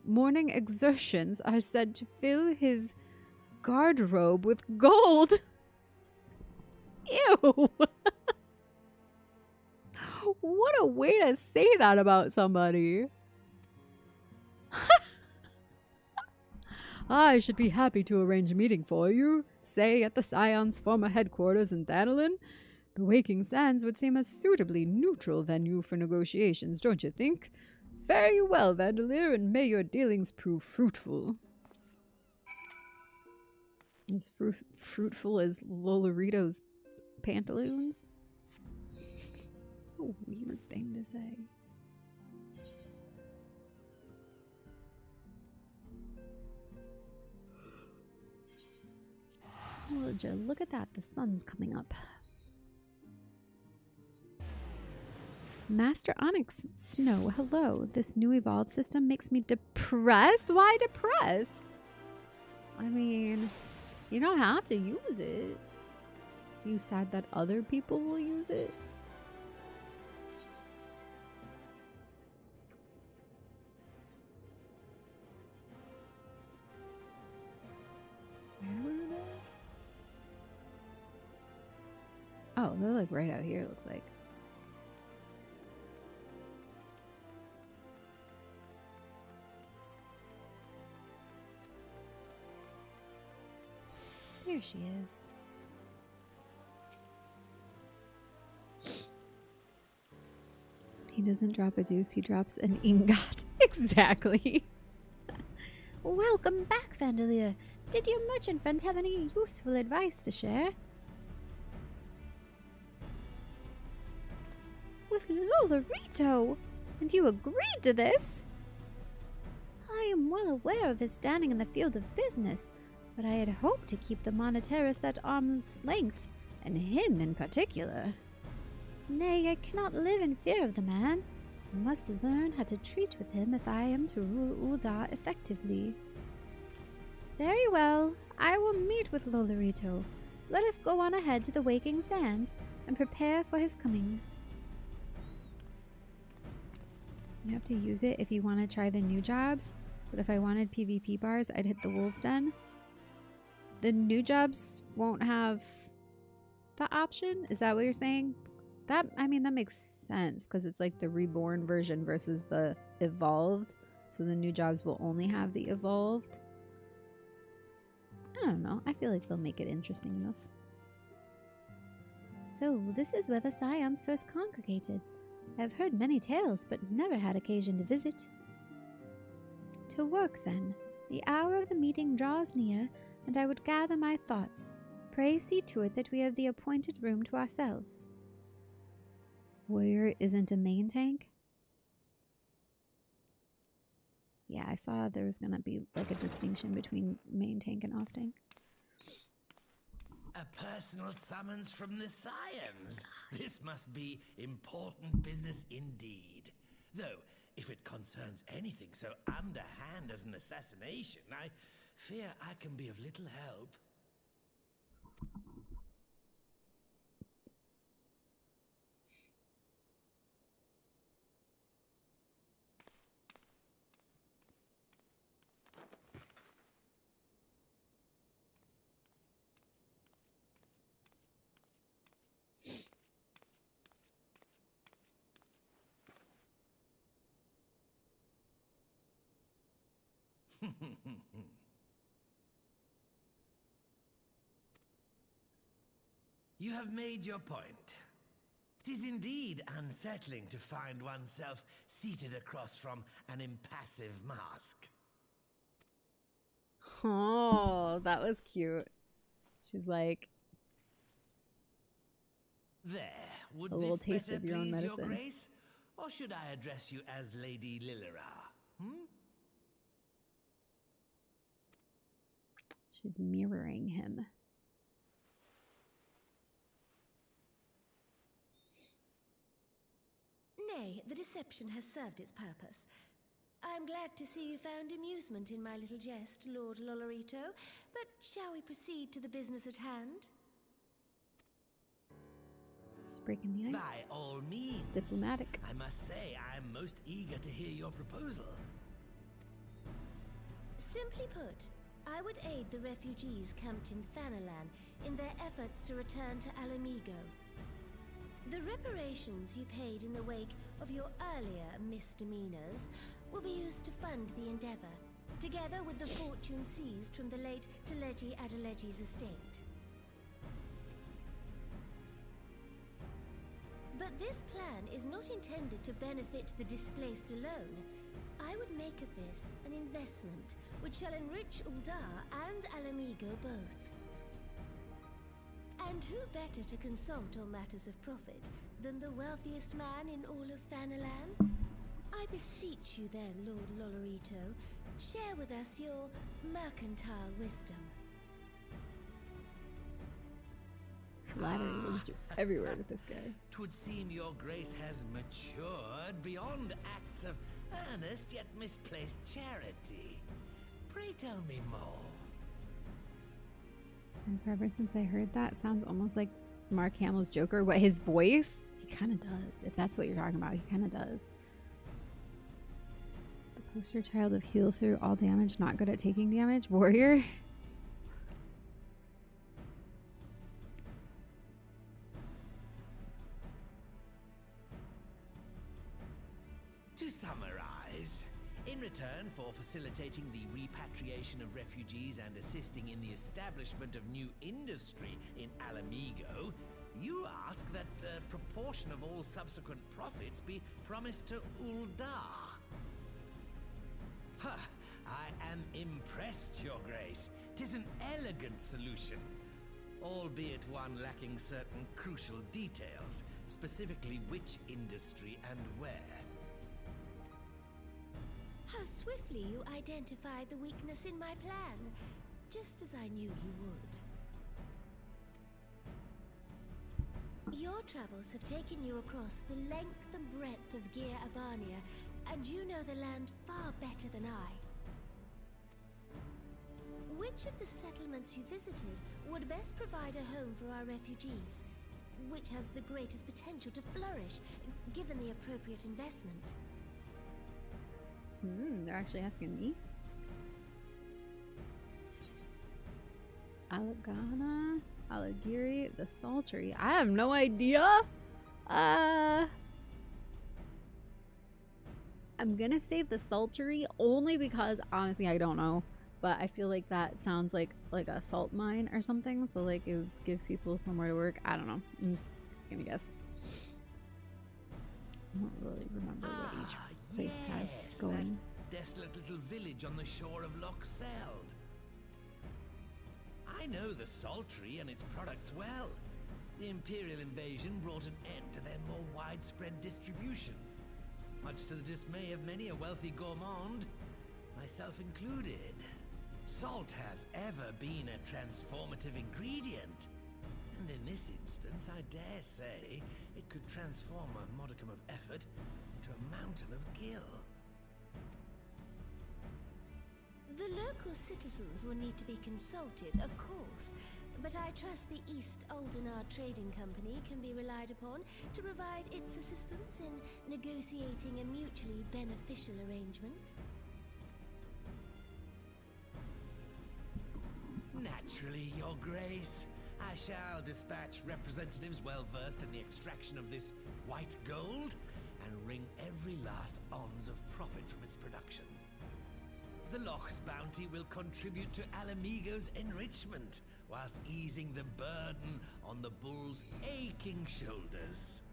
Speaker 5: morning exertions are said to fill his garderobe with gold. Ew! What a way to say that about somebody. I should be happy to arrange a meeting for you, say at the Scion's former headquarters in Thanalin. The Waking Sands would seem a suitably neutral venue for negotiations, don't you think? Fare you well, Vandalier, and may your dealings prove fruitful. As fruitful as Lolorito's pantaloons? A weird thing to say.
Speaker 1: Villager, look at that. The sun's coming up. Master Onyx Snow, hello. This new evolved system makes me depressed. Why depressed? I mean, you don't have to use it. You sad that other people will use it? Oh, they're like right out here, it looks like.
Speaker 3: Here she is.
Speaker 1: He doesn't drop a deuce, he drops an ingot. Exactly.
Speaker 3: Welcome back, Vandalier. Did your merchant friend have any useful advice to share?
Speaker 4: With Lolorito? And you agreed to this?
Speaker 3: I am well aware of his standing in the field of business, but I had hoped to keep the Monetarist at arm's length, and him in particular. Nay, I cannot live in fear of the man. I must learn how to treat with him if I am to rule Ul'dah effectively. Very well, I will meet with Lolorito. Let us go on ahead to the Waking Sands and prepare for his coming.
Speaker 1: You have to use it if you want to try the new jobs, but if I wanted PvP bars, I'd hit the Wolf's Den. The new jobs won't have the option? Is that what you're saying? That, I mean, that makes sense because it's like the reborn version versus the evolved. So the new jobs will only have the evolved. I don't know. I feel like they'll make it interesting enough.
Speaker 3: So, this is where the Scions first congregated. I have heard many tales, but never had occasion to visit. To work, then. The hour of the meeting draws near, and I would gather my thoughts. Pray see to it that we have the appointed room to ourselves.
Speaker 1: Warrior isn't a main tank? Yeah, I saw there was gonna be like a distinction between main tank and off tank.
Speaker 8: A personal summons from the Scions. This must be important business indeed. Though, if it concerns anything so underhand as an assassination, I fear I can be of little help. You have made your point. It is indeed unsettling to find oneself seated across from an impassive mask.
Speaker 1: Oh, that was cute. She's like,
Speaker 8: There, would
Speaker 1: a little
Speaker 8: this
Speaker 1: taste
Speaker 8: better
Speaker 1: of your own
Speaker 8: please
Speaker 1: medicine.
Speaker 8: Your Grace? Or should I address you as Lady Lilira?
Speaker 1: She's mirroring him.
Speaker 6: Nay, the deception has served its purpose. I am glad to see you found amusement in my little jest, Lord Lolorito, but shall we proceed to the business at hand?
Speaker 1: She's breaking the ice.
Speaker 8: By all means.
Speaker 1: Diplomatic.
Speaker 8: I must say, I am most eager to hear your proposal.
Speaker 6: Simply put, I would aid the refugees camped in Thanalan in their efforts to return to Alamigo. The reparations you paid in the wake of your earlier misdemeanors will be used to fund the endeavor, together with the fortune seized from the late Teleji Adeleji's estate. But this plan is not intended to benefit the displaced alone. I would make of this an investment which shall enrich Ul'dah and Alamigo both. And who better to consult on matters of profit than the wealthiest man in all of Thanalan? I beseech you then, Lord Lolorito, share with us your mercantile wisdom.
Speaker 1: Flattery is everywhere with this guy.
Speaker 8: 'Twould seem your grace has matured beyond acts of earnest yet misplaced charity. Pray tell me more.
Speaker 1: And forever since I heard that, sounds almost like Mark Hamill's Joker. What, his voice? He kind of does. If that's what you're talking about, he kind of does. The poster child of heal through all damage, not good at taking damage. Warrior?
Speaker 8: return for facilitating the repatriation of refugees and assisting in the establishment of new industry in Alamigo, you ask that a proportion of all subsequent profits be promised to Uldar. Huh, I am impressed, Your Grace. 'Tis an elegant solution, albeit one lacking certain crucial details, specifically which industry and where.
Speaker 6: How swiftly you identified the weakness in my plan, just as I knew you would. Your travels have taken you across the length and breadth of Gir Abania, and you know the land far better than I. Which of the settlements you visited would best provide a home for our refugees? Which has the greatest potential to flourish, given the appropriate investment?
Speaker 1: They're actually asking me. Alagana, Alagiri, the Sultry. I have no idea. I'm gonna say the Sultry only because honestly I don't know. But I feel like that sounds like a salt mine or something. So like it would give people somewhere to work. I don't know. I'm just gonna guess. I don't really remember what each place has going.
Speaker 8: That desolate little village on the shore of Loch Seld. I know the Sultry and its products well. The Imperial invasion brought an end to their more widespread distribution, much to the dismay of many a wealthy gourmand, myself included. Salt has ever been a transformative ingredient, and in this instance, I dare say, it could transform a modicum of effort into a mountain of gil.
Speaker 6: The local citizens will need to be consulted, of course, but I trust the East Aldenar Trading Company can be relied upon to provide its assistance in negotiating a mutually beneficial arrangement.
Speaker 8: Naturally, Your Grace. I shall dispatch representatives well versed in the extraction of this white gold and wring every last ounce of profit from its production. The Loch's bounty will contribute to Alamigo's enrichment, whilst easing the burden on the bull's aching shoulders,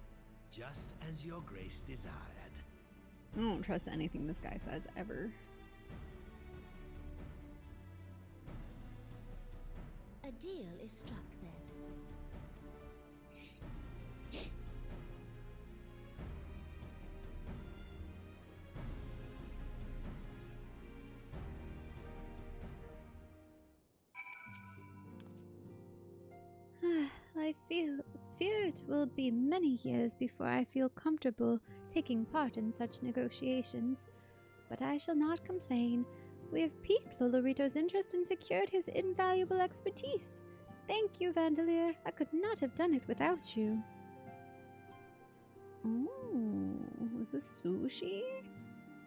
Speaker 8: just as Your Grace desired.
Speaker 1: I don't trust anything this guy says ever.
Speaker 6: A deal is struck then.
Speaker 3: I fear it will be many years before I feel comfortable taking part in such negotiations. But I shall not complain. We have piqued Lolorito's interest and secured his invaluable expertise. Thank you, Vandalier. I could not have done it without you.
Speaker 1: Ooh, is this sushi?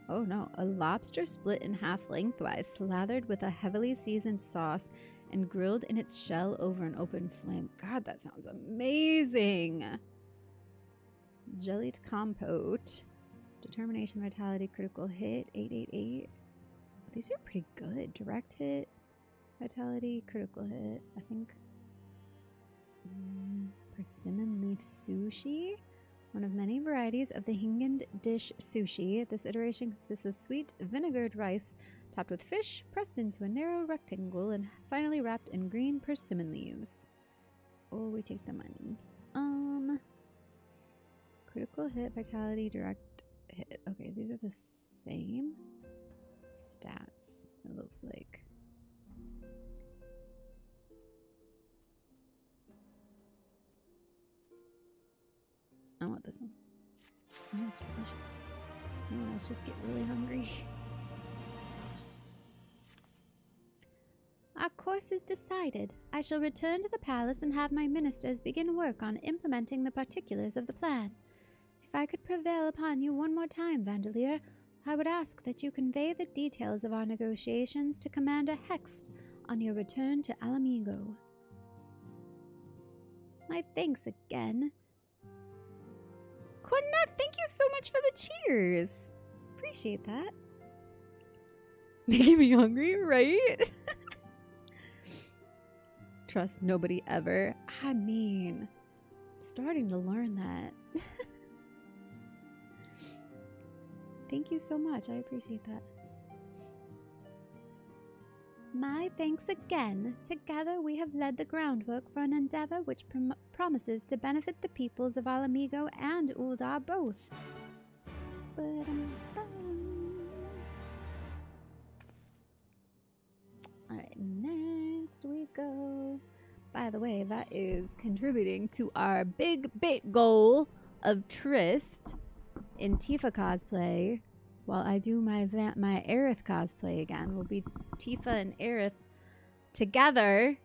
Speaker 1: Oh no, a lobster split in half lengthwise, slathered with a heavily seasoned sauce and grilled in its shell over an open flame. God, that sounds amazing. Jellied compote. Determination, vitality, critical hit, 888. These are pretty good. Direct hit, vitality, critical hit, I think. Persimmon leaf sushi. One of many varieties of the Hingand dish sushi. This iteration consists of sweet vinegared rice topped with fish, pressed into a narrow rectangle, and finally wrapped in green persimmon leaves. Oh, we take the money. Critical hit, vitality, direct hit. Okay, these are the same stats, it looks like. I want this one. It smells delicious. Man, let's just get really hungry.
Speaker 3: Our course is decided. I shall return to the palace and have my ministers begin work on implementing the particulars of the plan. If I could prevail upon you one more time, Vandalier, I would ask that you convey the details of our negotiations to Commander Hext on your return to Alamigo. My thanks again.
Speaker 1: Cornet, thank you so much for the cheers. Appreciate that. Making me hungry, right? Trust nobody ever. I mean, I'm starting to learn that. Thank you so much. I appreciate that.
Speaker 3: My thanks again. Together we have led the groundwork for an endeavor which promises to benefit the peoples of Alamigo and Uldar both.
Speaker 1: Alright, next we go. By the way, that is contributing to our big goal of Trist in Tifa cosplay. While I do my Aerith cosplay again, we'll be Tifa and Aerith together.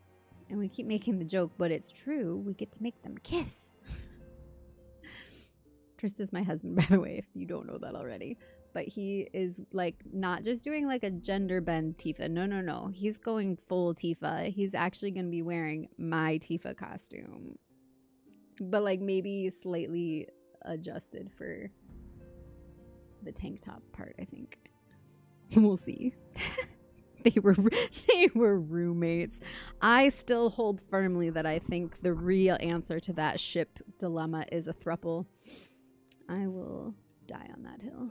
Speaker 1: And we keep making the joke, but it's true. We get to make them kiss. Trist is my husband, by the way, if you don't know that already. But he is like not just doing like a gender bend Tifa. No. He's going full Tifa. He's actually going to be wearing my Tifa costume. But like maybe slightly adjusted for the tank top part, I think. We'll see. They were roommates. I still hold firmly that I think the real answer to that ship dilemma is a throuple. I will die on that hill.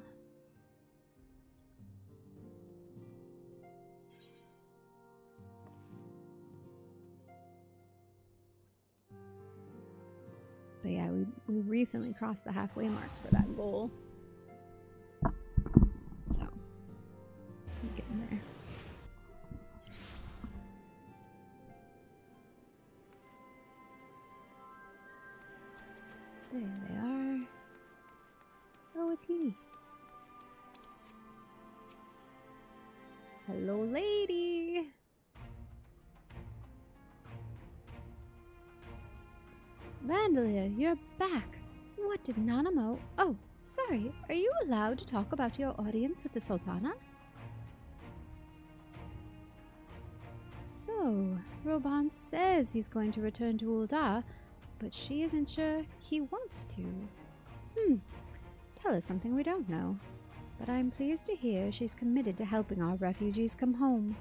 Speaker 1: But yeah, we recently crossed the halfway mark for that goal. So, I'm getting there. There they are. Oh, it's Lise. Hello, lady.
Speaker 3: Vandalia, you're back. What did Nanamo... Oh, sorry. Are you allowed to talk about your audience with the Sultana? So, Roban says he's going to return to Ul'dah, but she isn't sure he wants to. Tell us something we don't know. But I'm pleased to hear she's committed to helping our refugees come home.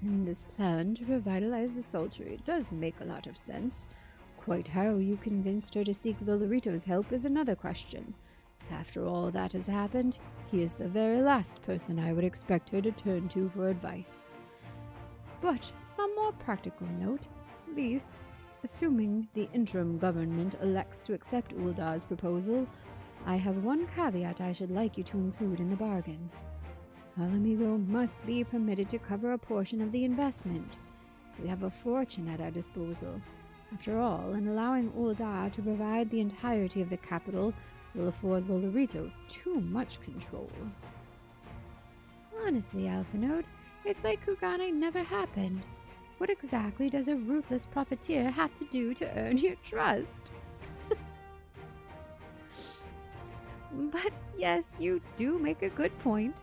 Speaker 5: And this plan to revitalize the Sultry does make a lot of sense. Quite how you convinced her to seek Lolorito's help is another question. After all that has happened, he is the very last person I would expect her to turn to for advice. But, on a more practical note, Lise, assuming the interim government elects to accept Uldah's proposal, I have one caveat I should like you to include in the bargain. Alamigo must be permitted to cover a portion of the investment. We have a fortune at our disposal. After all, in allowing Ul'dah to provide the entirety of the capital will afford Lolorito too much control.
Speaker 3: Honestly, Alphanode, it's like Kugane never happened. What exactly does a ruthless profiteer have to do to earn your trust? But yes, you do make a good point.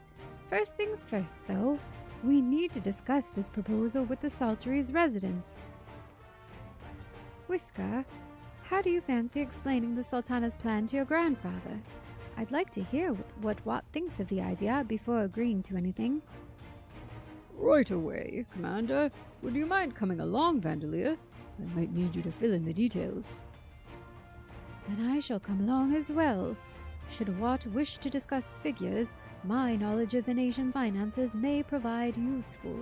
Speaker 3: First things first, though, we need to discuss this proposal with the Sultry's residents. Whisker, how do you fancy explaining the Sultana's plan to your grandfather? I'd like to hear what Watt thinks of the idea before agreeing to anything.
Speaker 5: Right away, Commander. Would you mind coming along, Vandalia? I might need you to fill in the details.
Speaker 3: Then I shall come along as well. Should Watt wish to discuss figures, my knowledge of the nation's finances may provide useful.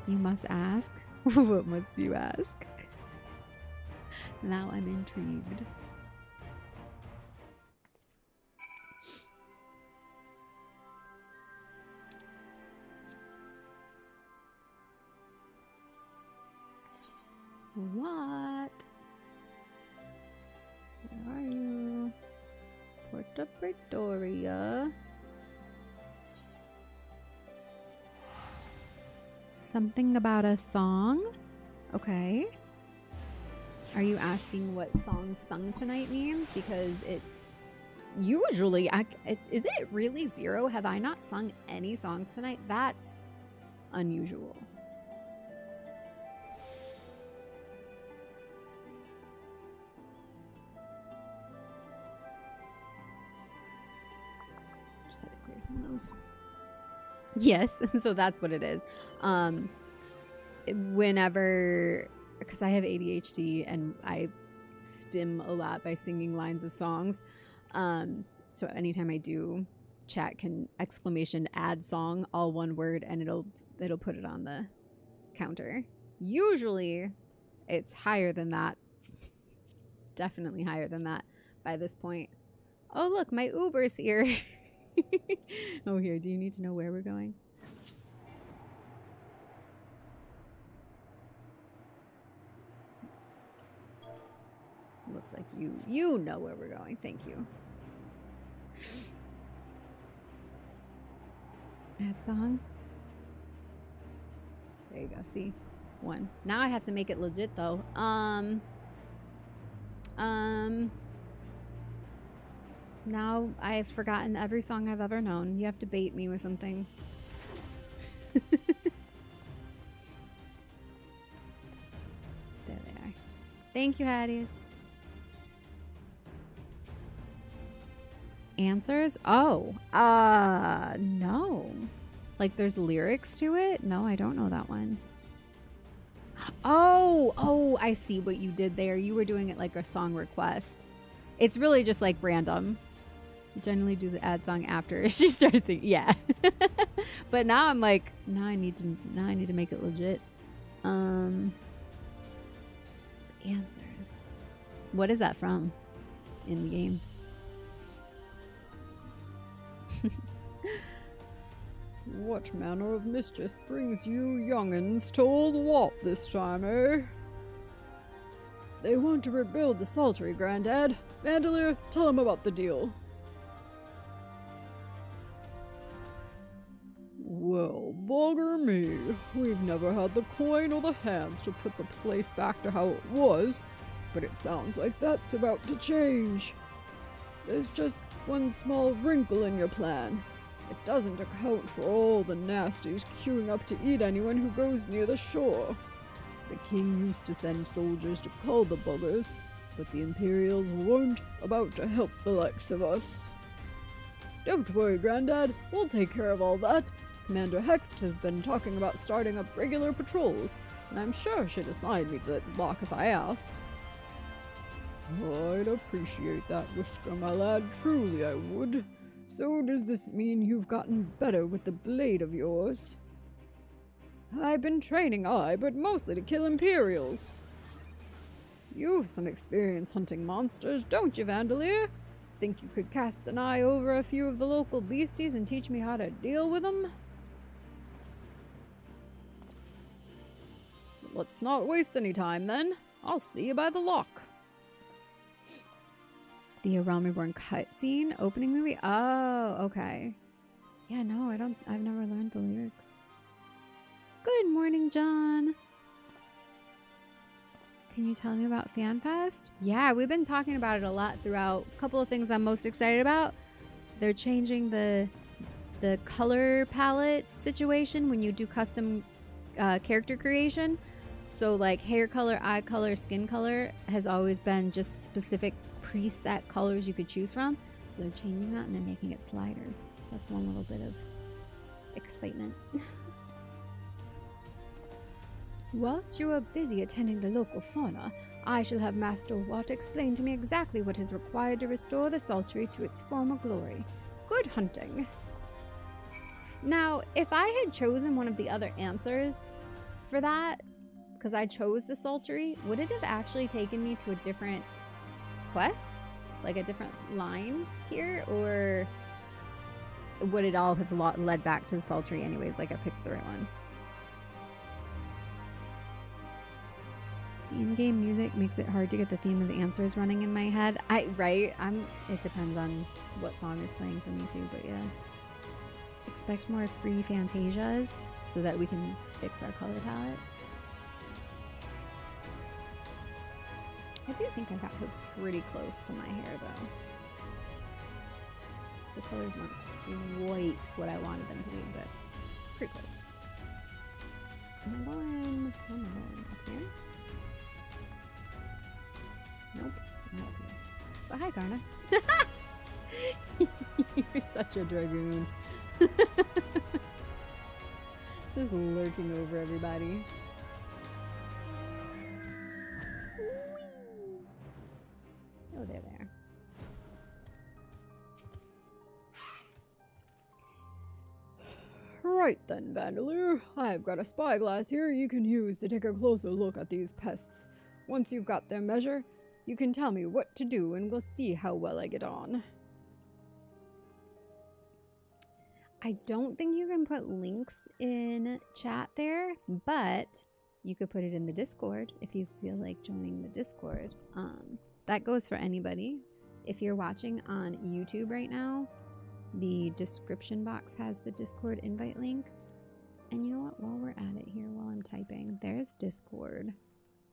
Speaker 1: You must ask? What must you ask? Now I'm intrigued. What? Where are you? Porta Pretoria. Something about a song? Okay. Are you asking what song sung tonight means? Because it usually... is it really 0? Have I not sung any songs tonight? That's unusual.
Speaker 3: there's one of those.
Speaker 1: Yes, so that's what it is. Whenever, because I have ADHD and I stim a lot by singing lines of songs. So anytime I do, chat can exclamation add song, all one word, and it'll put it on the counter. Usually it's higher than that. Definitely higher than that by this point. Oh, look, my Uber's here. Oh, here, do you need to know where we're going? Looks like you know where we're going. Thank you. Add song. There you go. See? One. Now I have to make it legit though. Now I've forgotten every song I've ever known. You have to bait me with something. There they are. Thank you, Haddies. Answers? Oh, no. Like there's lyrics to it? No, I don't know that one. Oh, I see what you did there. You were doing it like a song request. It's really just like random. Generally do the ad song after she starts singing. Yeah. But now I'm like, now I need to make it legit. Answers. What is that from in the game?
Speaker 5: What manner of mischief brings you young'uns to Old Walt this time, eh? They want to rebuild the Saltery, Grandad. Vandalier, tell them about the deal. Well, bugger me. We've never had the coin or the hands to put the place back to how it was, but it sounds like that's about to change. There's just one small wrinkle in your plan. It doesn't account for all the nasties queuing up to eat anyone who goes near the shore. The king used to send soldiers to cull the buggers, but the Imperials weren't about to help the likes of us. Don't worry, Grandad. We'll take care of all that. Commander Hext has been talking about starting up regular patrols, and I'm sure she'd assign me that lock if I asked. I'd appreciate that, Whisker, my lad. Truly I would. So does this mean you've gotten better with the blade of yours? I've been training, but mostly to kill Imperials. You've some experience hunting monsters, don't you, Vandalier? Think you could cast an eye over a few of the local beasties and teach me how to deal with them? Let's not waste any time, then. I'll see you by the lock.
Speaker 1: The Realm Reborn cutscene opening movie? Oh, okay. Yeah, no, I've never learned the lyrics. Good morning, John. Can you tell me about FanFest? Yeah, we've been talking about it a lot throughout. A couple of things I'm most excited about. They're changing the color palette situation when you do custom character creation. So like hair color, eye color, skin color has always been just specific preset colors you could choose from. So they're changing that and they're making it sliders. That's one little bit of excitement.
Speaker 3: Whilst you are busy attending the local fauna, I shall have Master Watt explain to me exactly what is required to restore the Saltery to its former glory. Good hunting.
Speaker 1: Now, if I had chosen one of the other answers for that, because I chose the Saltery, would it have actually taken me to a different quest? Like a different line here? Or would it all have led back to the Saltery anyways, like I picked the right one?
Speaker 3: The in-game music makes it hard to get the theme of the answers running in my head.
Speaker 1: It depends on what song is playing for me too, but yeah. Expect more free Fantasias so that we can fix our color palettes. I do think I got her pretty close to my hair though. The colors weren't quite what I wanted them to be, but pretty close. Am I going up here? Nope. Not up here. But hi, Garna. You're such a dragoon. Just lurking over everybody. Oh, there they are.
Speaker 5: Right then, Vandaloo. I've got a spyglass here you can use to take a closer look at these pests. Once you've got their measure, you can tell me what to do and we'll see how well I get on.
Speaker 1: I don't think you can put links in chat there, but you could put it in the Discord if you feel like joining the Discord. That goes for anybody. If you're watching on YouTube right now, the description box has the Discord invite link. And you know what? While we're at it here, while I'm typing, there's Discord.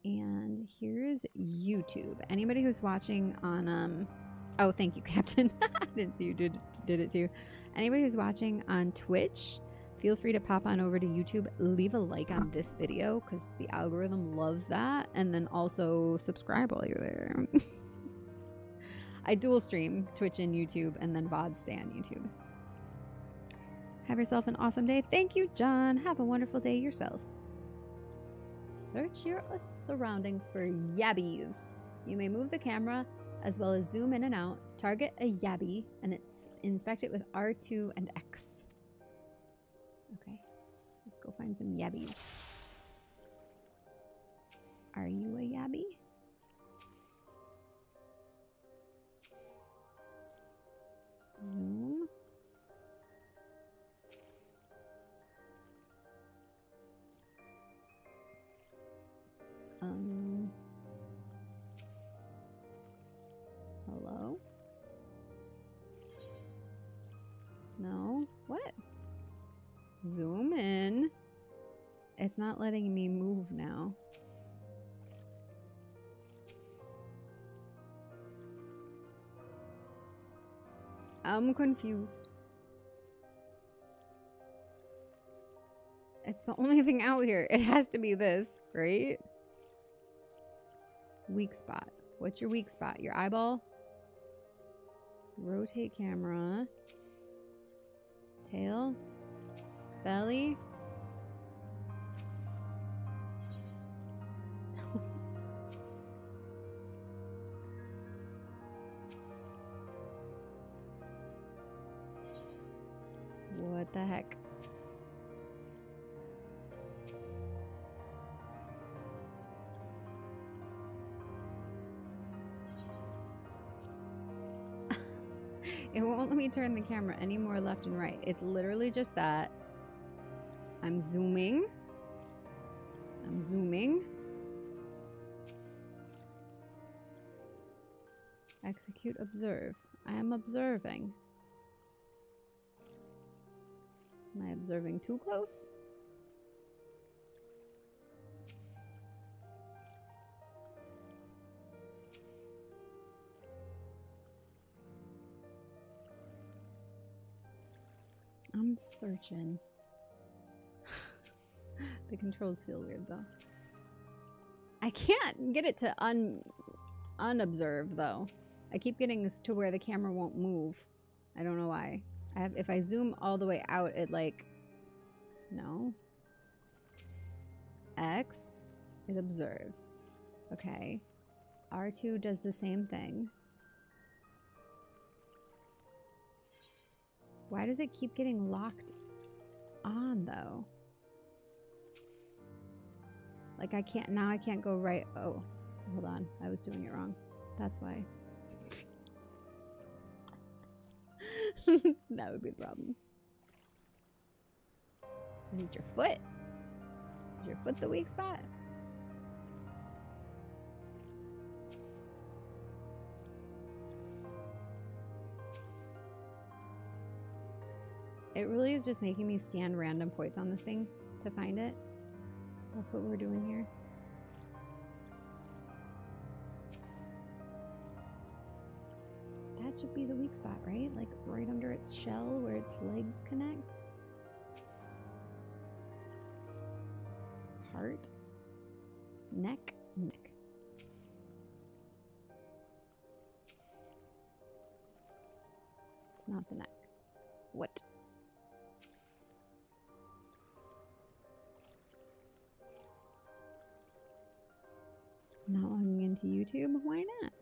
Speaker 1: And here's YouTube. Anybody who's watching on, oh, thank you, Captain. I didn't see you did it too. Anybody who's watching on Twitch, feel free to pop on over to YouTube. Leave a like on this video because the algorithm loves that. And then also subscribe while you're there. I dual stream Twitch and YouTube, and then VOD stay on YouTube. Have yourself an awesome day. Thank you, John. Have a wonderful day yourself. Search your surroundings for yabbies. You may move the camera as well as zoom in and out. Target a yabby and inspect it with R2 and X. Okay, let's go find some yabbies. Are you a yabby? Zoom. Hello? No? What? Zoom in. It's not letting me move now. I'm confused. It's the only thing out here. It has to be this, right? Weak spot. What's your weak spot? Your eyeball? Rotate camera. Tail? Belly? What the heck? It won't let me turn the camera any more left and right. It's literally just that. I'm zooming. I'm zooming. Execute observe. I am observing. Am I observing too close? I'm searching. The controls feel weird though. I can't get it to unobserve though. I keep getting this to where the camera won't move. I don't know why. If I zoom all the way out, it like, no. X, it observes. Okay. R2 does the same thing. Why does it keep getting locked on though? Like I can't go right. Oh, hold on. I was doing it wrong. That's why. That would be the problem. Is it your foot? Is your foot the weak spot? It really is just making me scan random points on this thing to find it. That's what we're doing here. That should be the weak spot, right? Like right under its shell where its legs connect. Heart. Neck. Neck. not the neck. What? Not logging into YouTube? Why not?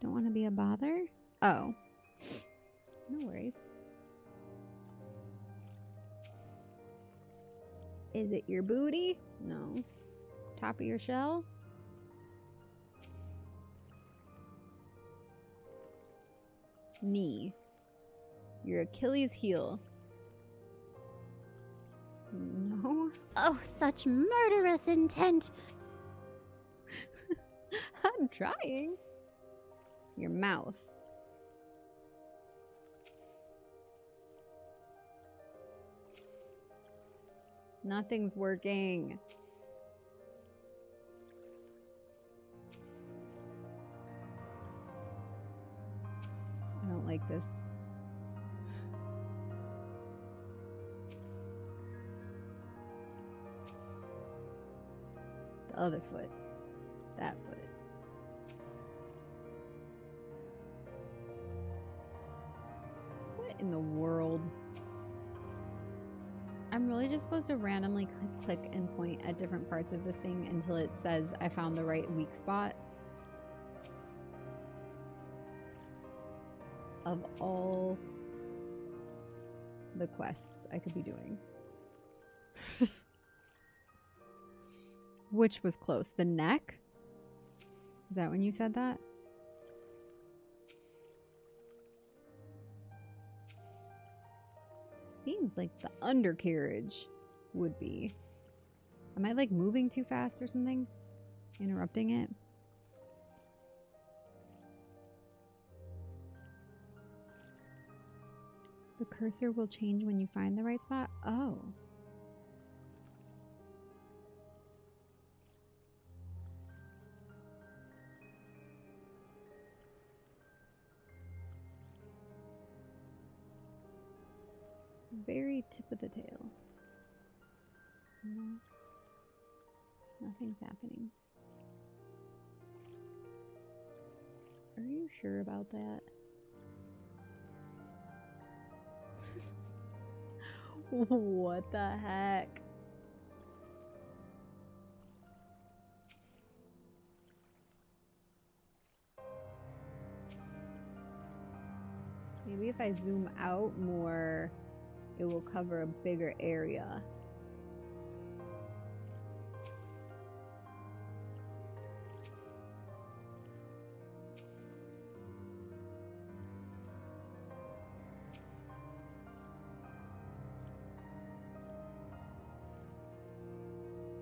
Speaker 1: Don't want to be a bother? Oh. No worries. Is it your booty? No. Top of your shell? Knee. Your Achilles heel. No.
Speaker 3: Oh, such murderous intent!
Speaker 1: I'm trying. Your mouth. Nothing's working. I don't like this. The other foot. That foot. What in the world? I'm really just supposed to randomly click and point at different parts of this thing until it says I found the right weak spot. Of all the quests I could be doing. Which was close? The neck? Is that when you said that? Seems like the undercarriage would be. Am I like moving too fast or something? Interrupting it? The cursor will change when you find the right spot? Oh. Very tip of the tail. No. Nothing's happening. Are you sure about that? What the heck? Maybe if I zoom out more, it will cover a bigger area.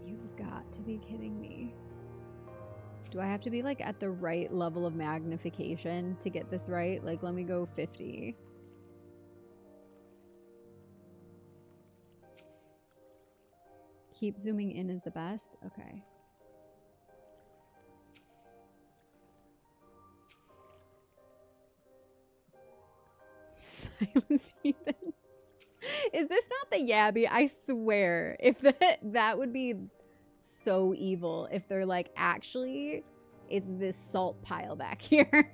Speaker 1: You've got to be kidding me. Do I have to be like at the right level of magnification to get this right? Like, let me go 50. Keep zooming in is the best? Okay. Silence Ethan. Is this not the Yabby? I swear. If that would be so evil if they're like, actually, it's this salt pile back here.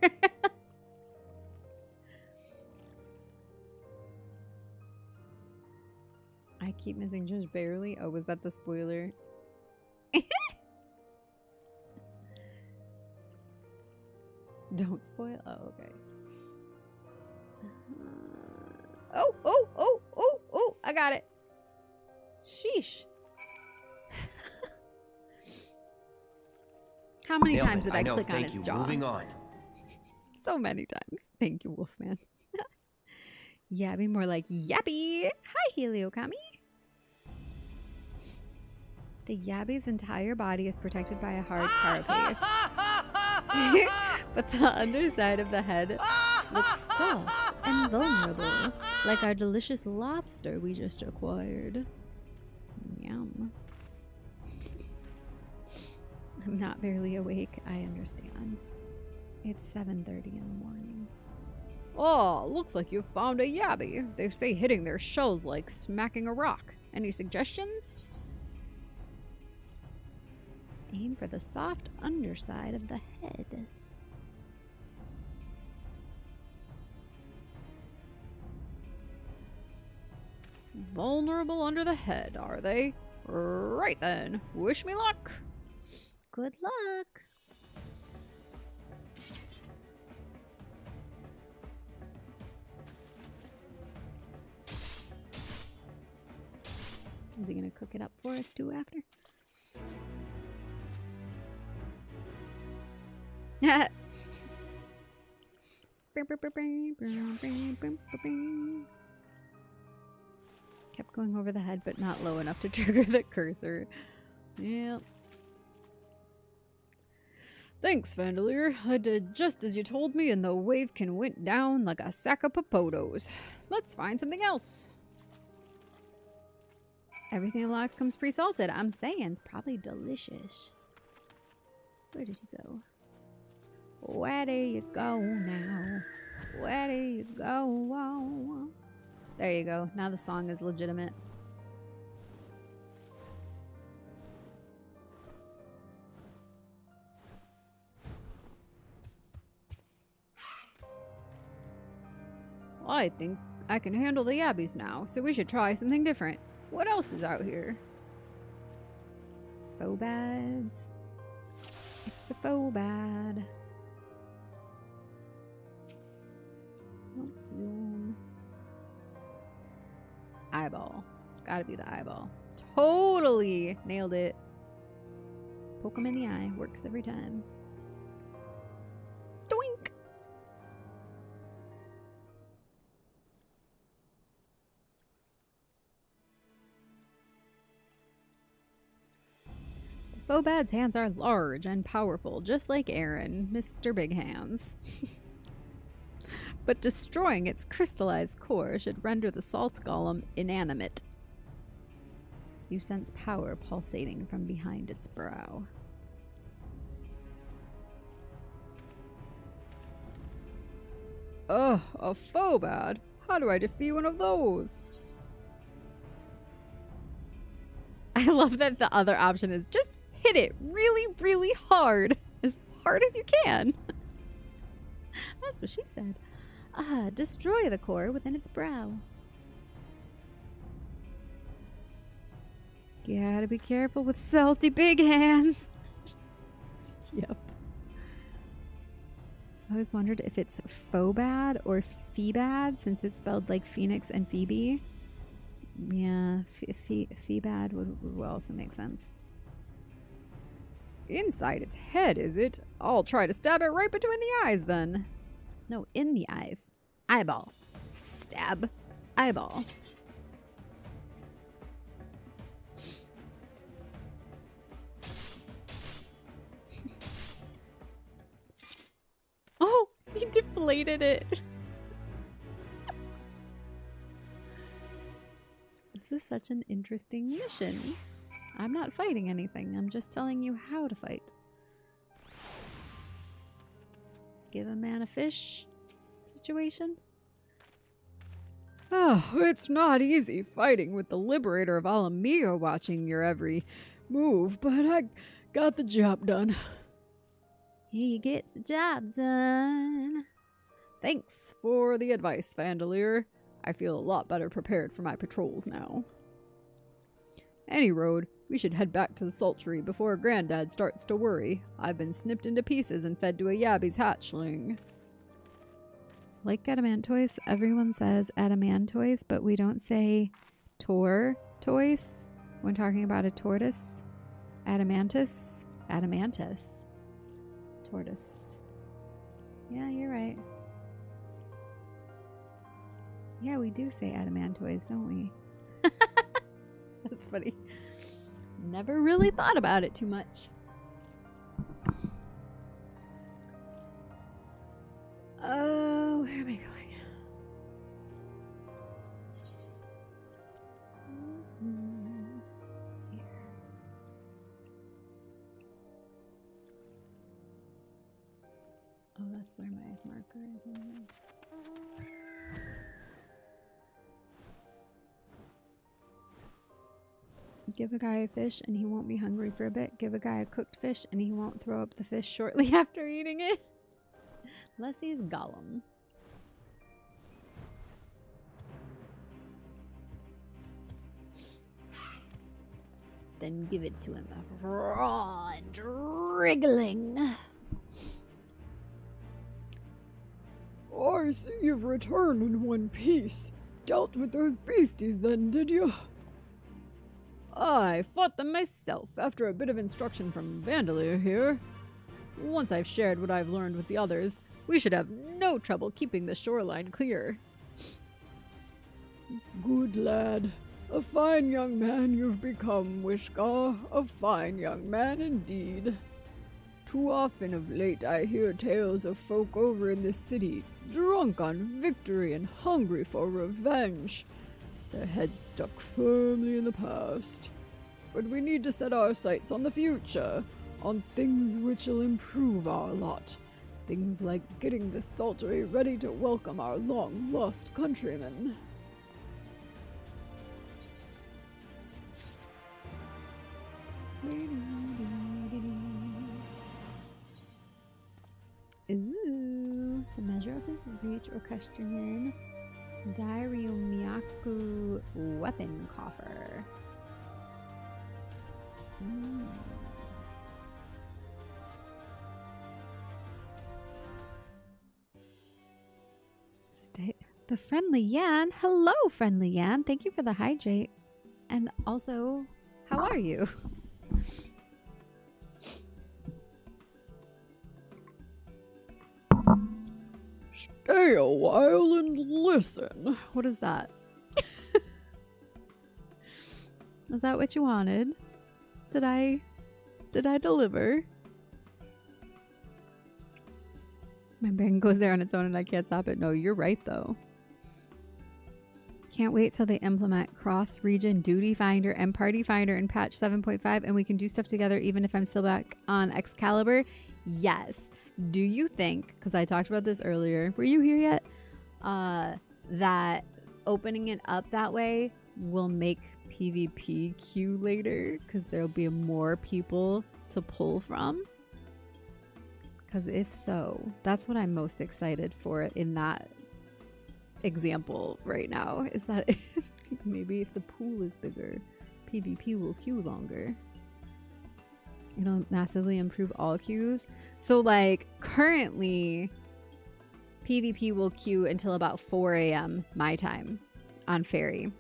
Speaker 1: I keep missing just barely. Oh, was that the spoiler? Don't spoil. Oh, okay. Oh, I got it. Sheesh. How many times did I click on its jaw?
Speaker 9: Moving on.
Speaker 1: So many times. Thank you, Wolfman. Yabby, more like Yappy. Hi, Heliokami. The Yabby's entire body is protected by a hard carapace. But the underside of the head looks soft and vulnerable, like our delicious lobster we just acquired. Yum. I'm not barely awake, I understand. It's 7:30 in the morning. Oh, looks like you found a Yabby. They say hitting their shells like smacking a rock. Any suggestions? Aim for the soft underside of the head.
Speaker 5: Vulnerable under the head, are they? Right then. Wish me luck.
Speaker 1: Good luck. Is he gonna cook it up for us too after? Kept going over the head, but not low enough to trigger the cursor. Yep.
Speaker 5: Thanks, Vandalier. I did just as you told me, and the wavekin went down like a sack of popotos. Let's find something else.
Speaker 1: Everything in the box comes pre-salted. I'm saying it's probably delicious. Where did he go? Where do you go now? Where do you go? There you go. Now the song is legitimate.
Speaker 5: Well, I think I can handle the yabbies now, so we should try something different. What else is out here?
Speaker 1: Phobads. It's a phobad. Nope, zoom. Eyeball. It's gotta be the eyeball. Totally nailed it. Poke him in the eye. Works every time. Doink! Phobad's hands are large and powerful, just like Aaron, Mr. Big Hands. But destroying its crystallized core should render the salt golem inanimate. You sense power pulsating from behind its brow.
Speaker 5: Ugh, a phobad? How do I defeat one of those?
Speaker 1: I love that the other option is just hit it really, really hard. As hard as you can. That's what she said. Destroy the core within its brow. Gotta be careful with salty big hands. Yep. I always wondered if it's phobad or phebad, since it's spelled like Phoenix and Phoebe. Yeah, phebad would also make sense.
Speaker 5: Inside its head, is it? I'll try to stab it right between the eyes then.
Speaker 1: No, in the eyes. Eyeball. Stab. Eyeball. Oh, he deflated it. This is such an interesting mission. I'm not fighting anything. I'm just telling you how to fight. Give a man a fish situation.
Speaker 5: Oh, it's not easy fighting with the Liberator of Alamia watching your every move, but I got the job done.
Speaker 1: He gets the job done.
Speaker 5: Thanks for the advice, Vandalier. I feel a lot better prepared for my patrols now. Any road, we should head back to the sultry before Granddad starts to worry. I've been snipped into pieces and fed to a yabby's hatchling.
Speaker 1: Like adamantoise, everyone says adamantoise, but we don't say tortoise when talking about a tortoise. Adamantus. Adamantus. Tortoise. Yeah, you're right. Yeah, we do say adamantoise, don't we? That's funny. Never really thought about it too much. Oh, where am I going? Here. Oh, that's where my marker is anyways. Give a guy a fish and he won't be hungry for a bit. Give a guy a cooked fish and he won't throw up the fish shortly after eating it. Unless he's Gollum.
Speaker 3: then give it to him raw and wriggling.
Speaker 5: I see you've returned in one piece. Dealt with those beasties then, did you? I fought them myself after a bit of instruction from Vandalier here. Once I've shared what I've learned with the others, we should have no trouble keeping the shoreline clear. Good lad. A fine young man you've become, Wishgar. A fine young man indeed. Too often of late I hear tales of folk over in this city, drunk on victory and hungry for revenge. Their heads stuck firmly in the past. But we need to set our sights on the future, on things which'll improve our lot. Things like getting the Saltery ready to welcome our long-lost countrymen.
Speaker 3: Ooh, the measure of his reach or questioning. Dairyomiyaku weapon coffer. The friendly Yan. Hello, friendly Yan. Thank you for the hydrate. And also, how are you?
Speaker 5: Stay a while and listen.
Speaker 3: What is that? Is that what you wanted? Did I deliver? My brain goes there on its own and I can't stop it. No, you're right though. Can't wait till they implement cross-region duty finder and party finder in patch 7.5 and we can do stuff together even if I'm still back on Excalibur. Yes. Do you think, because I talked about this earlier, were you here yet? That opening it up that way will make PvP queue later because there'll be more people to pull from? Because if so, that's what I'm most excited for in that example right now, is that maybe if the pool is bigger, PvP will queue longer. It'll massively improve all queues. So like currently PvP will queue until about 4 a.m. my time on Fairy.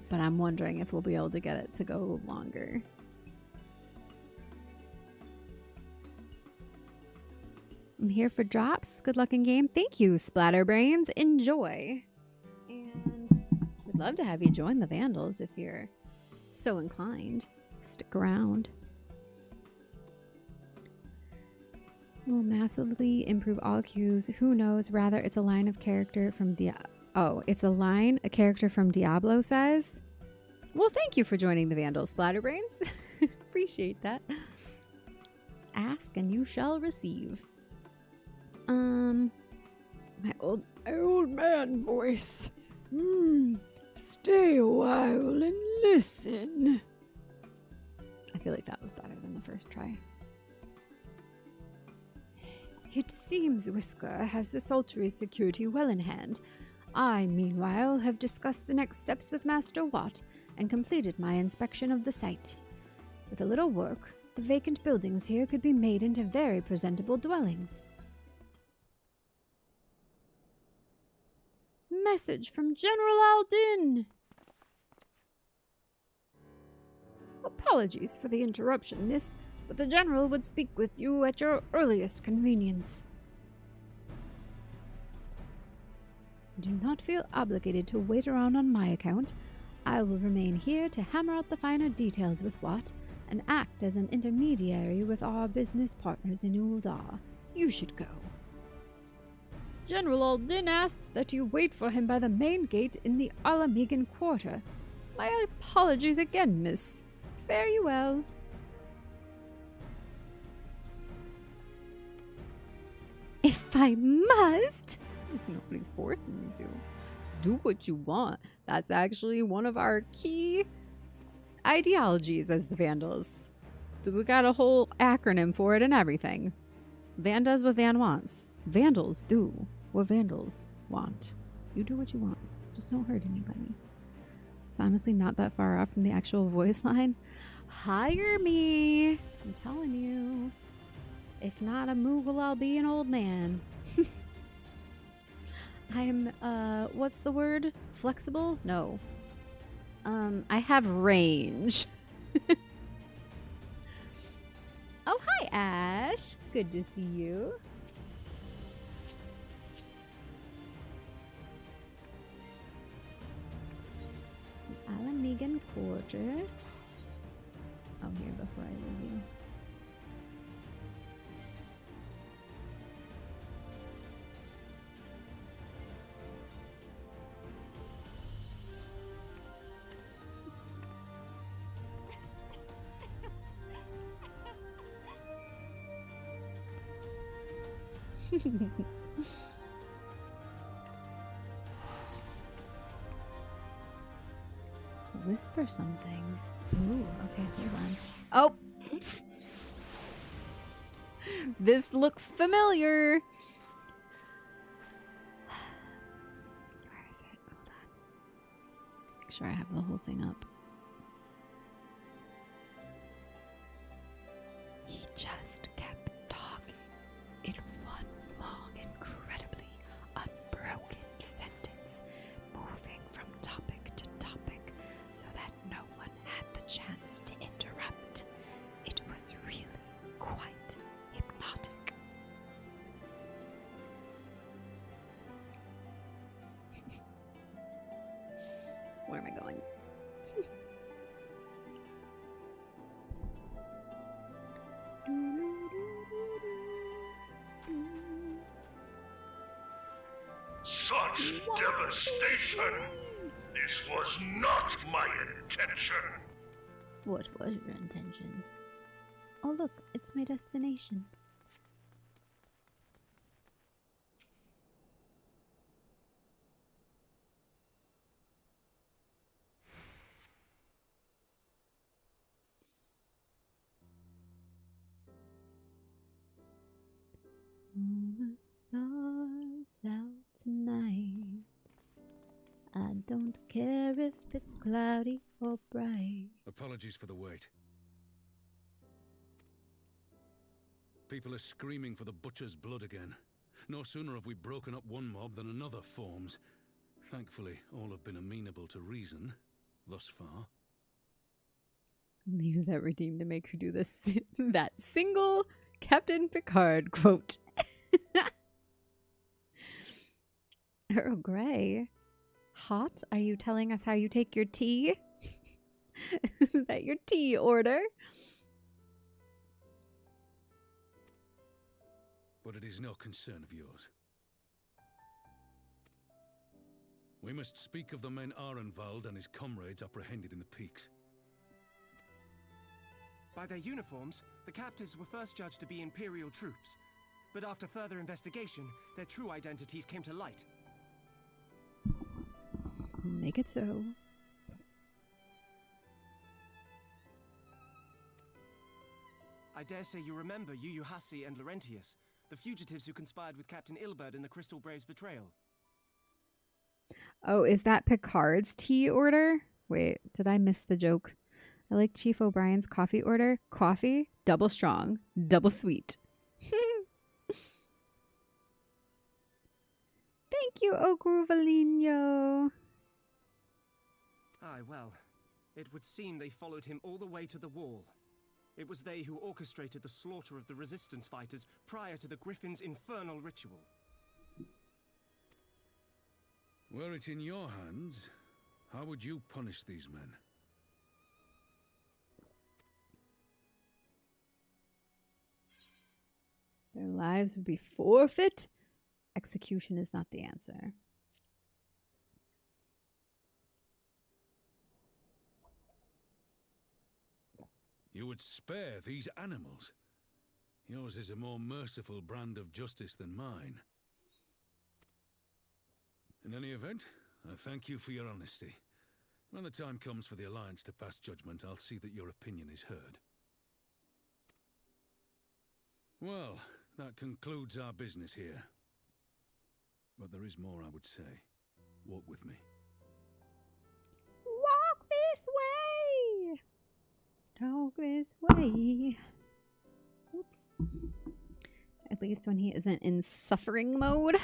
Speaker 3: But I'm wondering if we'll be able to get it to go longer. I'm here for drops. Good luck in game. Thank you, Splatterbrains. Enjoy. And we'd love to have you join the Vandals if you're so inclined. Stick around. Will massively improve all queues. Who knows? Rather, it's a line of character from a character from Diablo says. Well, thank you for joining the Vandals, Splatterbrains. Appreciate that. Ask and you shall receive.
Speaker 5: My old man voice. Stay a while and listen.
Speaker 3: I feel like that was better than the first try.
Speaker 4: It seems Whisker has the Saltery's security well in hand. I, meanwhile, have discussed the next steps with Master Watt and completed my inspection of the site. With a little work, the vacant buildings here could be made into very presentable dwellings. Message from General Aldin! Apologies for the interruption, miss, but the General would speak with you at your earliest convenience.
Speaker 3: Do not feel obligated to wait around on my account. I will remain here to hammer out the finer details with Watt and act as an intermediary with our business partners in Uldar. You should go.
Speaker 4: General Aldin asked that you wait for him by the main gate in the Alamegan Quarter. My apologies again, miss. Fare you well.
Speaker 3: If I must! Nobody's forcing you to. Do what you want. That's actually one of our key ideologies as the Vandals. We got a whole acronym for it and everything. Van does what Van wants. Vandals do what Vandals want. You do what you want. Just don't hurt anybody.
Speaker 1: honestly not that far off from the actual voice line. Hire me. I'm telling you. If not a Moogle, I'll be an old man. I'm, what's the word? Flexible? No. I have range. Oh, hi, Ash. Good to see you. Alamegan Quarter. Oh, here before I leave you. Whisper something. Ooh, okay, hold on. Oh! This looks familiar. Where is it? Hold on. Make sure I have the whole thing up. He just kept talking in one long, incredibly unbroken sentence, moving from topic to topic so that no one had the chance to interrupt. It was really quite hypnotic. Where am I going?
Speaker 9: Such devastation! This was not my intention!
Speaker 3: What was your intention? Oh look, it's my destination. All the stars out tonight. I don't care if it's cloudy or bright.
Speaker 2: Apologies for the wait. People are screaming for the butcher's blood again. No sooner have we broken up one mob than another forms. Thankfully, all have been amenable to reason, thus far.
Speaker 1: Use that redeem to make her do this that single Captain Picard quote. Earl Grey. Hot? Are you telling us how you take your tea? Is that your tea order?
Speaker 2: But it is no concern of yours. We must speak of the men Arenvald and his comrades apprehended in the peaks.
Speaker 10: By their uniforms, the captives were first judged to be Imperial troops. But after further investigation, their true identities came to light.
Speaker 1: Make it so.
Speaker 10: I dare say you remember Yuyuhasi and Laurentius, the fugitives who conspired with Captain Ilberd in the Crystal Brave's betrayal.
Speaker 1: Oh, is that Picard's tea order? Wait, did I miss the joke? I like Chief O'Brien's coffee order. Coffee, double strong, double sweet. Thank you, Ogruvalino.
Speaker 10: Aye, well, it would seem they followed him all the way to the wall. It was they who orchestrated the slaughter of the resistance fighters prior to the Griffin's infernal ritual.
Speaker 2: Were it in your hands, how would you punish these men?
Speaker 1: Their lives would be forfeit. Execution is not the answer.
Speaker 2: You would spare these animals. Yours is a more merciful brand of justice than mine. In any event, I thank you for your honesty. When the time comes for the Alliance to pass judgment, I'll see that your opinion is heard. Well, that concludes our business here. But there is more I would say. Walk with me.
Speaker 1: Walk walk this way. Oops. At least when he isn't in suffering mode.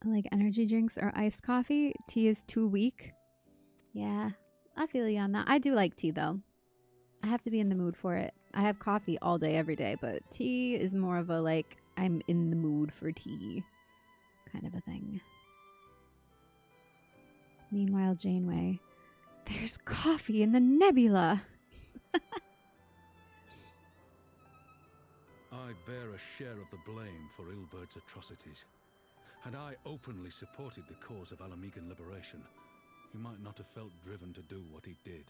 Speaker 1: Like energy drinks or iced coffee. Tea is too weak. Yeah, I feel you on that. I do like tea though. I have to be in the mood for it. I have coffee all day, every day, but tea is more of a like, I'm in the mood for tea kind of a thing. Meanwhile, Janeway, there's coffee in the nebula.
Speaker 2: I bear a share of the blame for Ilbert's atrocities. Had I openly supported the cause of Alamegan liberation, he might not have felt driven to do what he did.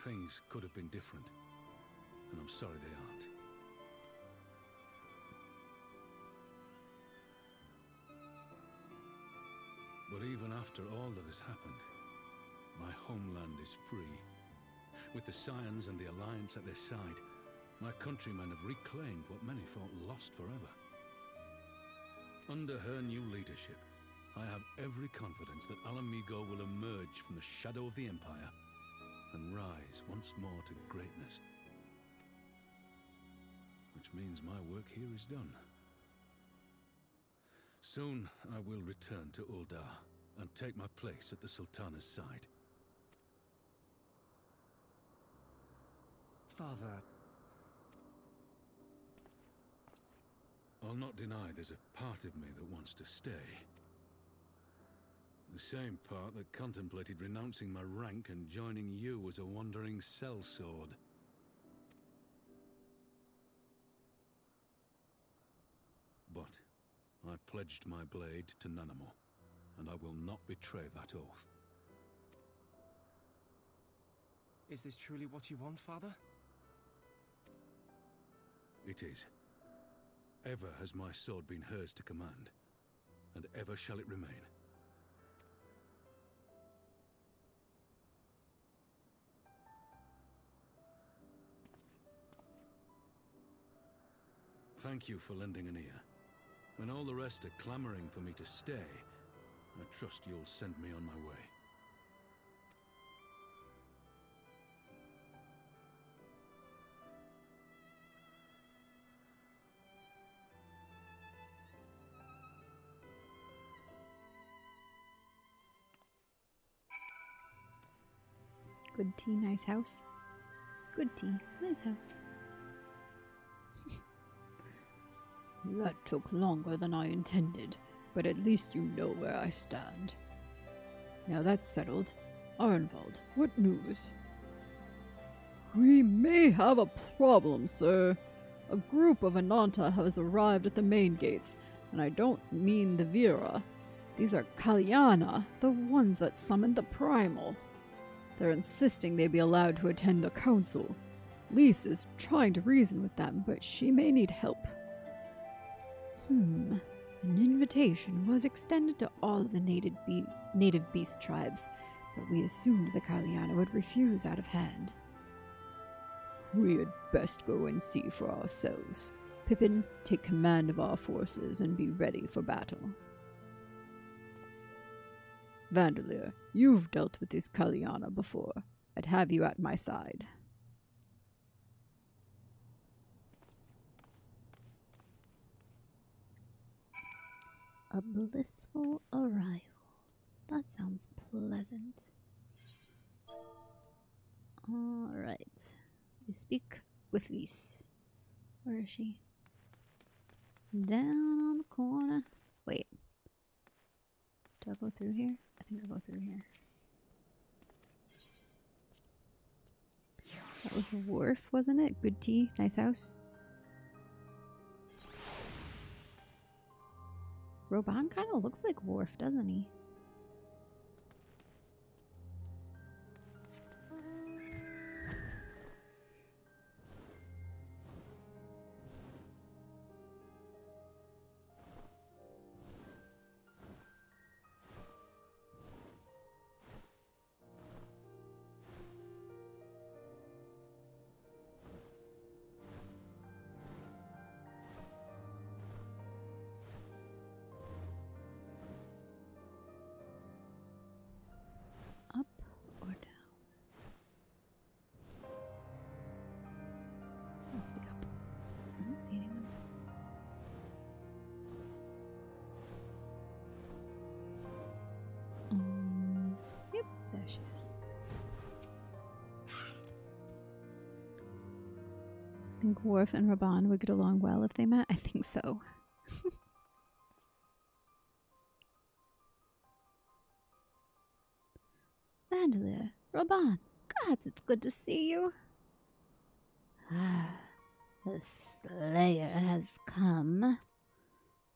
Speaker 2: Things could have been different, and I'm sorry they aren't. But even after all that has happened, my homeland is free. With the Scions and the Alliance at their side, my countrymen have reclaimed what many thought lost forever. Under her new leadership, I have every confidence that Alamigo will emerge from the shadow of the Empire and rise once more to greatness. Which means my work here is done. Soon I will return to Uldar and take my place at the Sultana's side.
Speaker 10: Father...
Speaker 2: I'll not deny there's a part of me that wants to stay. The same part that contemplated renouncing my rank and joining you as a wandering sellsword. But I pledged my blade to Nanamo, and I will not betray that oath.
Speaker 10: Is this truly what you want, Father?
Speaker 2: It is. Ever has my sword been hers to command, and ever shall it remain. Thank you for lending an ear. When all the rest are clamoring for me to stay, I trust you'll send me on my way.
Speaker 1: Good tea, nice house. Good tea, nice house.
Speaker 5: That took longer than I intended, but at least you know where I stand. Now that's settled. Arnvald, what news? We may have a problem, sir. A group of Ananta has arrived at the main gates, and I don't mean the Vera. These are Kalyana, the ones that summoned the Primal. They're insisting they be allowed to attend the council. Lise is trying to reason with them, but she may need help.
Speaker 1: An invitation was extended to all of the native beast tribes, but we assumed the Kalyana would refuse out of hand.
Speaker 5: We had best go and see for ourselves. Pippin, take command of our forces and be ready for battle. Vanderleer, you've dealt with this Kalyana before. I'd have you at my side.
Speaker 3: A blissful arrival. That sounds pleasant. Alright. We speak with Lise. Where is she? Down on the corner. Wait. Do I go through here? I think I'll go through here. That was a wharf, wasn't it? Good tea, nice house. Roban kind of looks like Worf, doesn't he?
Speaker 1: think Worf and Raban would get along well if they met? I think so.
Speaker 3: Vandalier, Raban, gods, it's good to see you. The Slayer has come.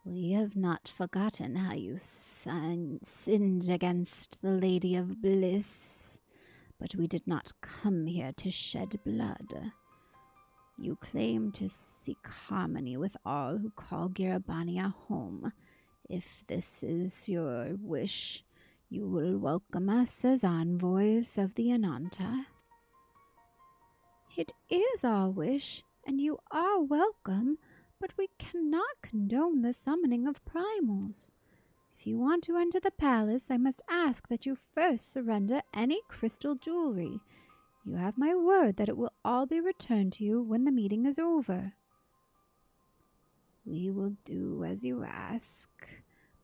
Speaker 3: We have not forgotten how you sinned against the Lady of Bliss, but we did not come here to shed blood. You claim to seek harmony with all who call Girabania home. If this is your wish, you will welcome us as envoys of the Ananta.
Speaker 4: It is our wish, and you are welcome, but we cannot condone the summoning of primals. If you want to enter the palace, I must ask that you first surrender any crystal jewelry. You have my word that it will all be returned to you when the meeting is over.
Speaker 3: We will do as you ask,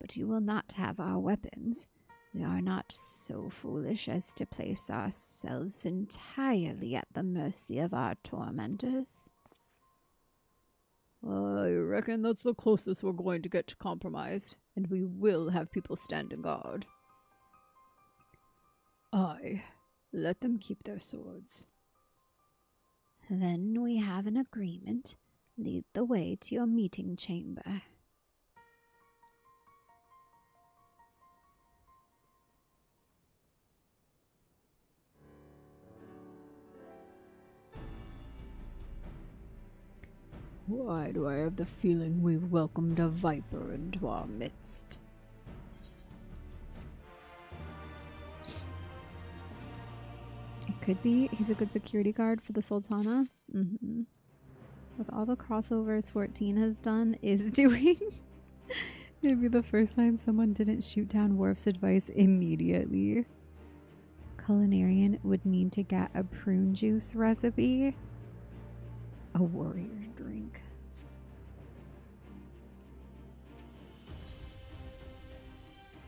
Speaker 3: but you will not have our weapons. We are not so foolish as to place ourselves entirely at the mercy of our tormentors.
Speaker 5: I reckon that's the closest we're going to get to compromised, and we will have people standing guard. Aye, let them keep their swords.
Speaker 3: Then we have an agreement. Lead the way to your meeting chamber.
Speaker 5: Why do I have the feeling we've welcomed a viper into our midst?
Speaker 1: It could be he's a good security guard for the Sultana. With all the crossovers 14 has done, is doing. Maybe the first time someone didn't shoot down Worf's advice immediately. Culinarian would need to get a prune juice recipe. A warrior's drink.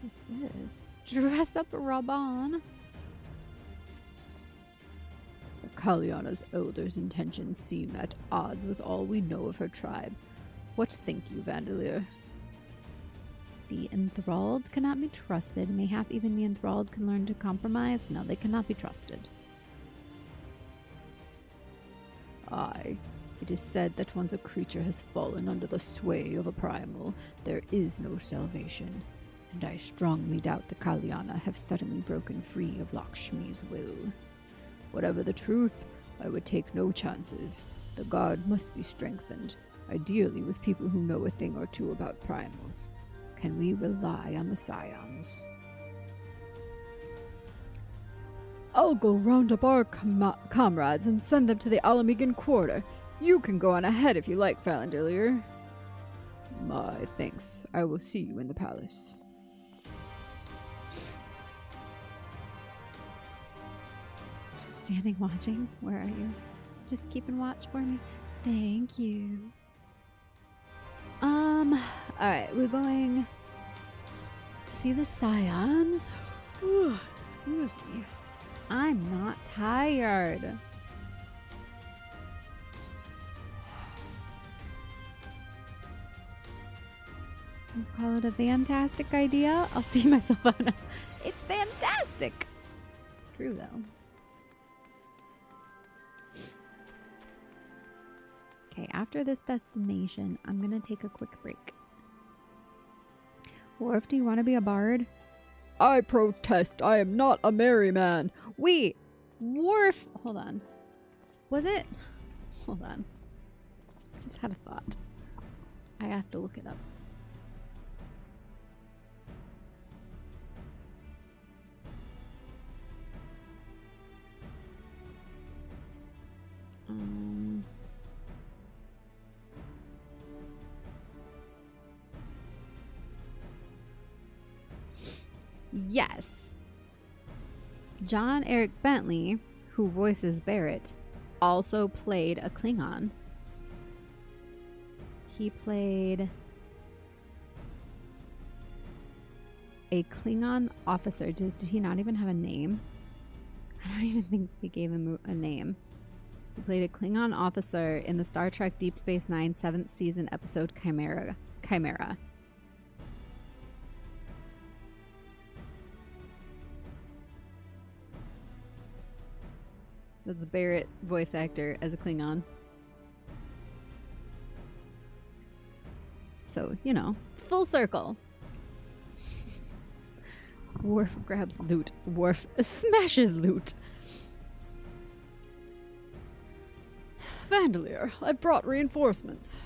Speaker 1: What's this? Dress up Raban.
Speaker 5: Kalyana's elders' intentions seem at odds with all we know of her tribe. What think you, Vandalier?
Speaker 1: The enthralled cannot be trusted. Mayhap even the enthralled can learn to compromise. No, they cannot be trusted.
Speaker 5: Aye. It is said that once a creature has fallen under the sway of a primal, there is no salvation, and I strongly doubt the Kalyana have suddenly broken free of Lakshmi's will. Whatever the truth, I would take no chances. The guard must be strengthened, ideally with people who know a thing or two about primals. Can we rely on the Scions? I'll go round up our comrades and send them to the Alamegan quarter. You can go on ahead if you like, Vandalier. My thanks. I will see you in the palace.
Speaker 1: Just standing watching. Where are you? Just keeping watch for me. Thank you. Alright, we're going to see the Scions. Excuse me. I'm not tired. You call it a fantastic idea? I'll see myself on a... It's fantastic! It's true, though. Okay, after this destination, I'm gonna take a quick break. Worf, do you want to be a bard?
Speaker 5: I protest. I am not a merry man.
Speaker 1: Wait, Worf... Hold on. Was it... Hold on. Just had a thought. I have to look it up. Yes. John Eric Bentley, who voices Barrett, also played a Klingon. He played a Klingon officer. Did he not even have a name? I don't even think they gave him a name. He played a Klingon officer in the Star Trek Deep Space Nine 7th season episode Chimera. That's Barrett, voice actor, as a Klingon. So, you know, full circle. Worf grabs loot. Worf smashes loot.
Speaker 5: Vandalier, I brought reinforcements.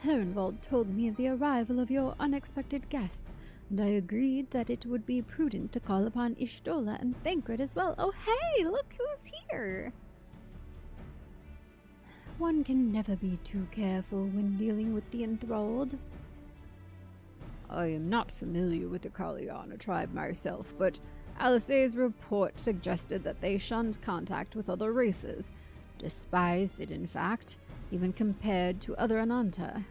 Speaker 3: Herrenwald told me of the arrival of your unexpected guests, and I agreed that it would be prudent to call upon Ishtola and Thancred as well. Oh, hey, look who's here! One can never be too careful when dealing with the enthralled.
Speaker 5: I am not familiar with the Kalyana tribe myself, but Alice's report suggested that they shunned contact with other races, despised it in fact, even compared to other Ananta.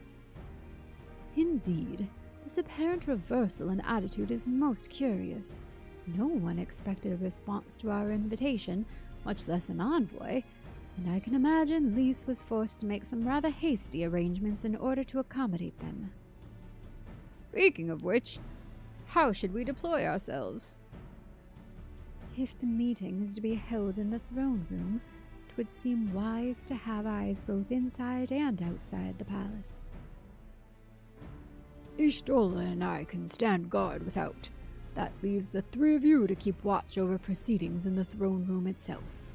Speaker 3: Indeed, this apparent reversal in attitude is most curious. No one expected a response to our invitation, much less an envoy, and I can imagine Lise was forced to make some rather hasty arrangements in order to accommodate them.
Speaker 5: Speaking of which, how should we deploy ourselves?
Speaker 3: If the meeting is to be held in the throne room, it would seem wise to have eyes both inside and outside the palace.
Speaker 5: Ishtola and I can stand guard without. That leaves the three of you to keep watch over proceedings in the throne room itself.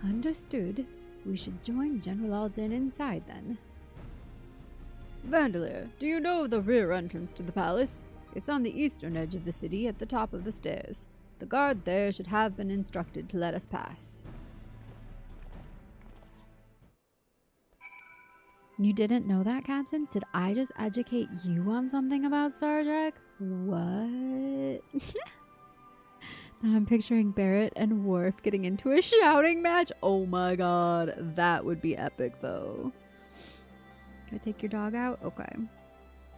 Speaker 3: Understood. We should join General Alden inside then.
Speaker 5: Vandalier, do you know the rear entrance to the palace? It's on the eastern edge of the city at the top of the stairs. The guard there should have been instructed to let us pass.
Speaker 1: You didn't know that, Captain? Did I just educate you on something about Star Trek? What? Now I'm picturing Barrett and Worf getting into a shouting match. Oh my god, that would be epic though. Can I take your dog out? Okay.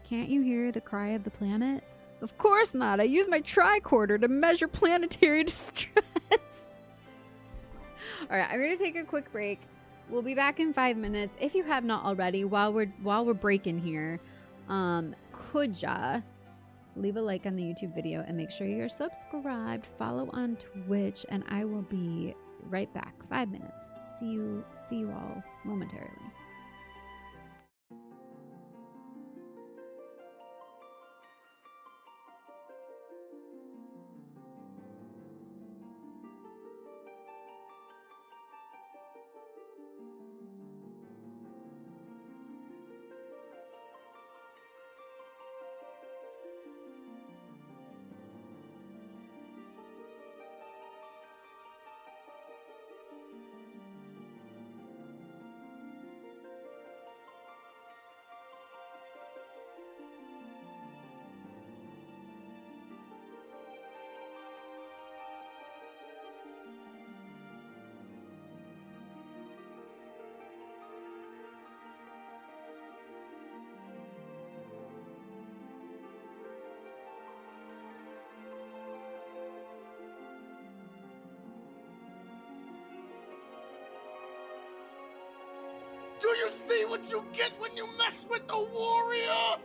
Speaker 1: Can't you hear the cry of the planet?
Speaker 5: Of course not. I use my tricorder to measure planetary distress.
Speaker 1: Alright, I'm gonna take a quick break. We'll be back in 5 minutes. If you have not already, while we're breaking here, could ya leave a like on the YouTube video and make sure you're subscribed, follow on Twitch, and I will be right back. 5 minutes. See you all momentarily.
Speaker 9: Do you see what you get when you mess with the warrior?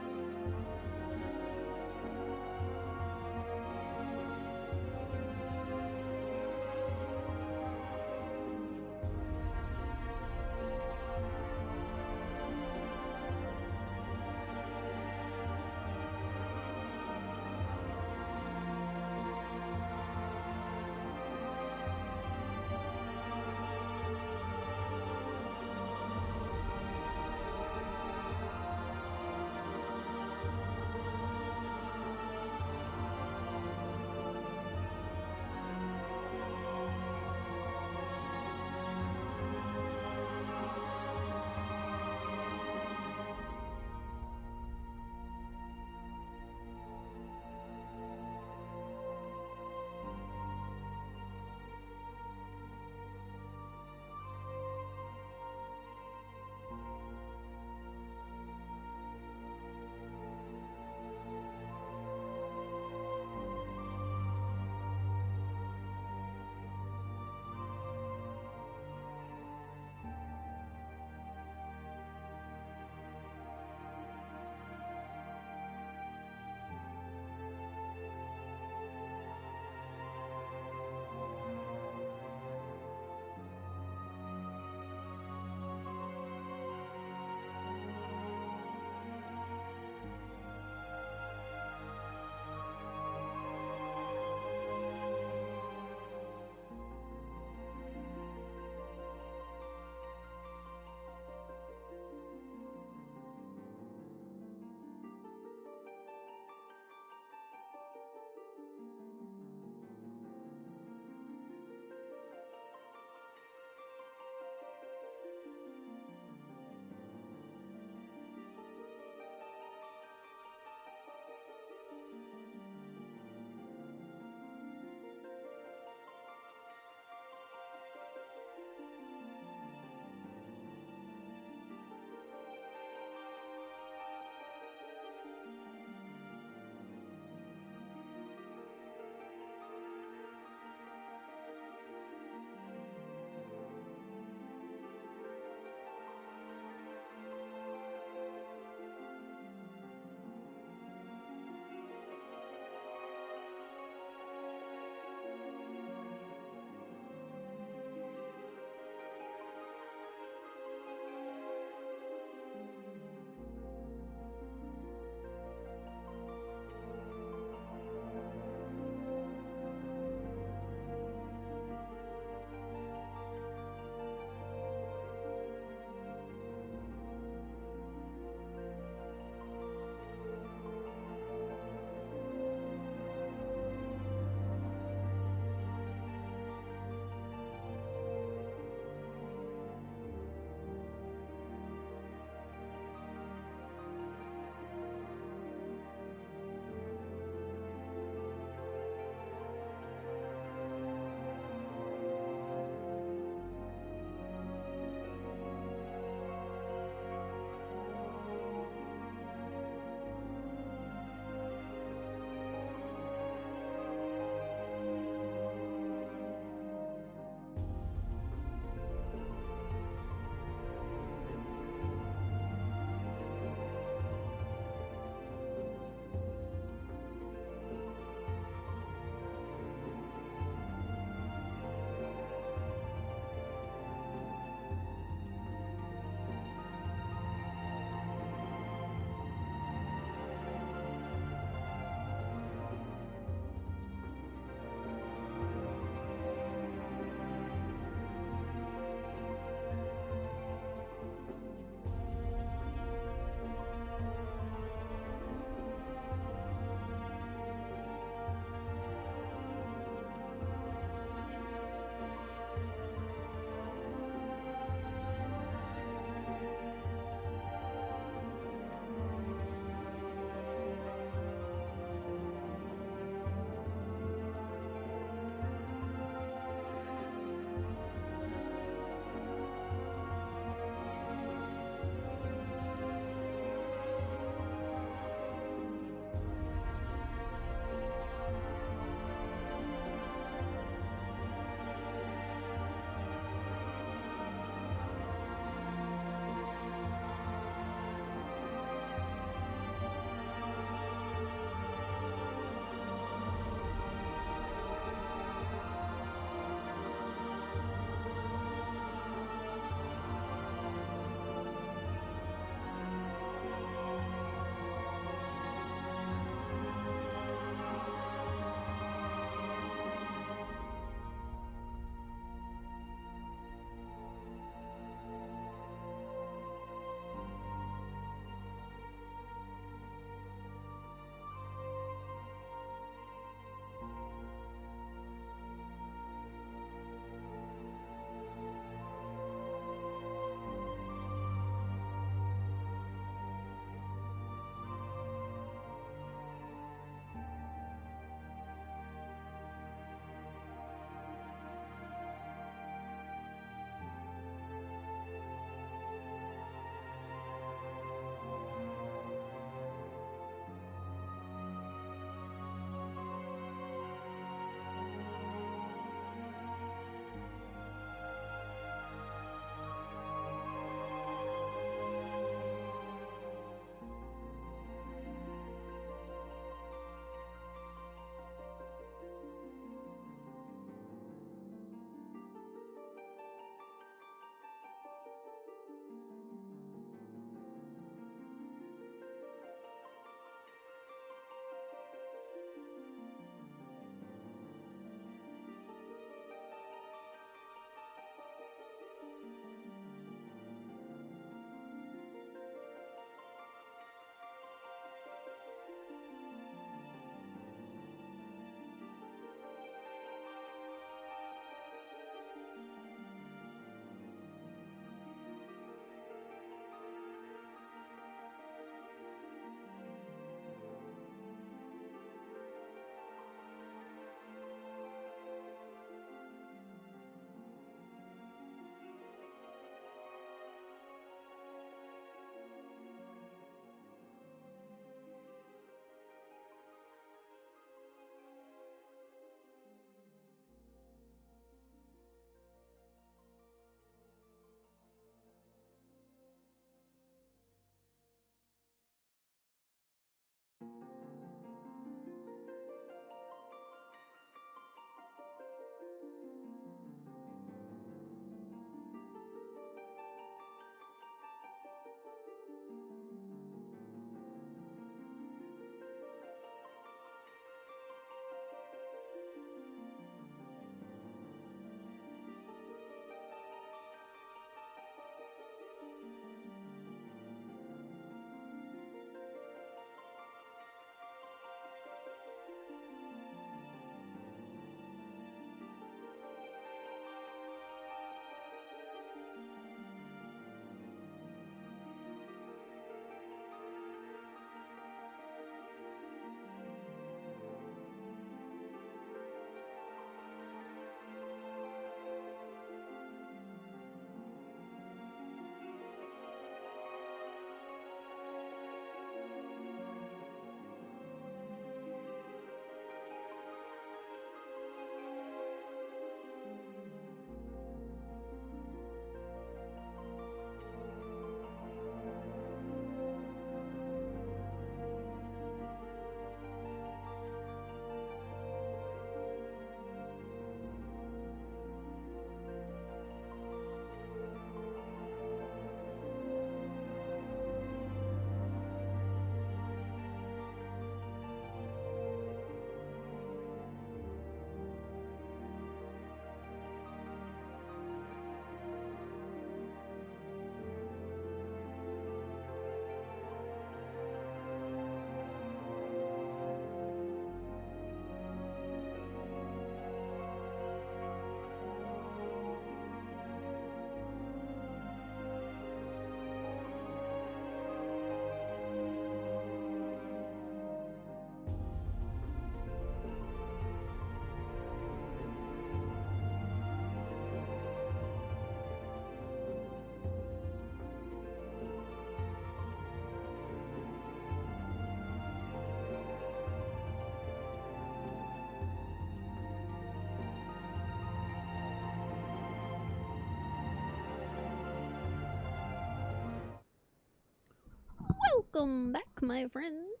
Speaker 3: Welcome back, my friends.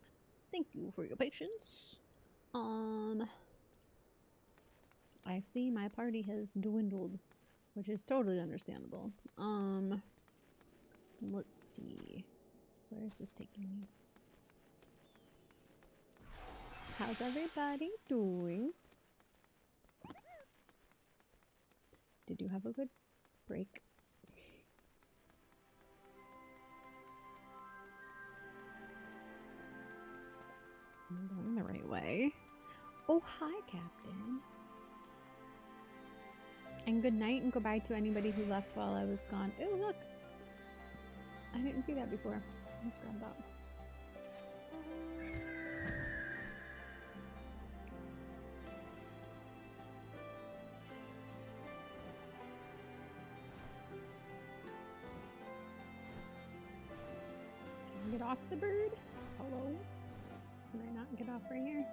Speaker 3: Thank you for your patience. I see my party has dwindled, which is totally understandable. Let's see. Where is this taking me? How's everybody doing? Did you have a good break? I'm going the right way. Oh, hi, Captain. And good night and goodbye to anybody who left while I was gone. Oh, look. I didn't see that before. Let's grab that. Can I get off the bird? Hello? Can I not get off right here?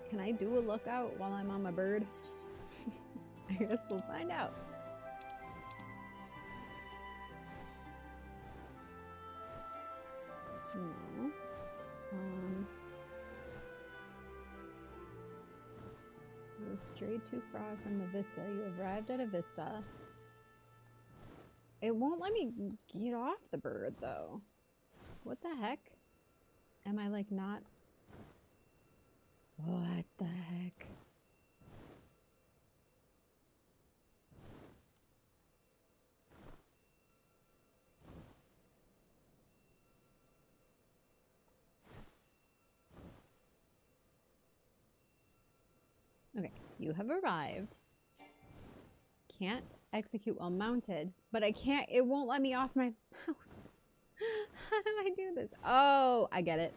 Speaker 3: Can I do a lookout while I'm on my bird? I guess we'll find out. No. You strayed too far from the vista. You arrived at a vista. It won't let me get off the bird, though. What the heck? Am I, like, not... What the heck? Okay, you have arrived. Can't execute while mounted, but I can't, it won't let me off my mount. How do I do this? Oh, I get it.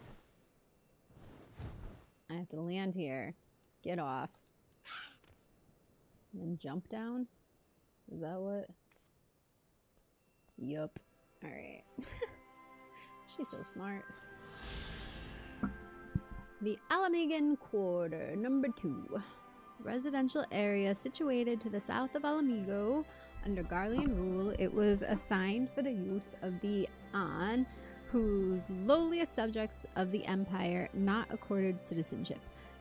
Speaker 3: I have to land here, get off, and then jump down. Is that what? Yup. Alright. She's so smart. The Alamegan Quarter, number 2. Residential area situated to the south of Alamigo. Under Garlean rule, it was assigned for the use of the An, whose lowliest subjects of the empire not accorded citizenship.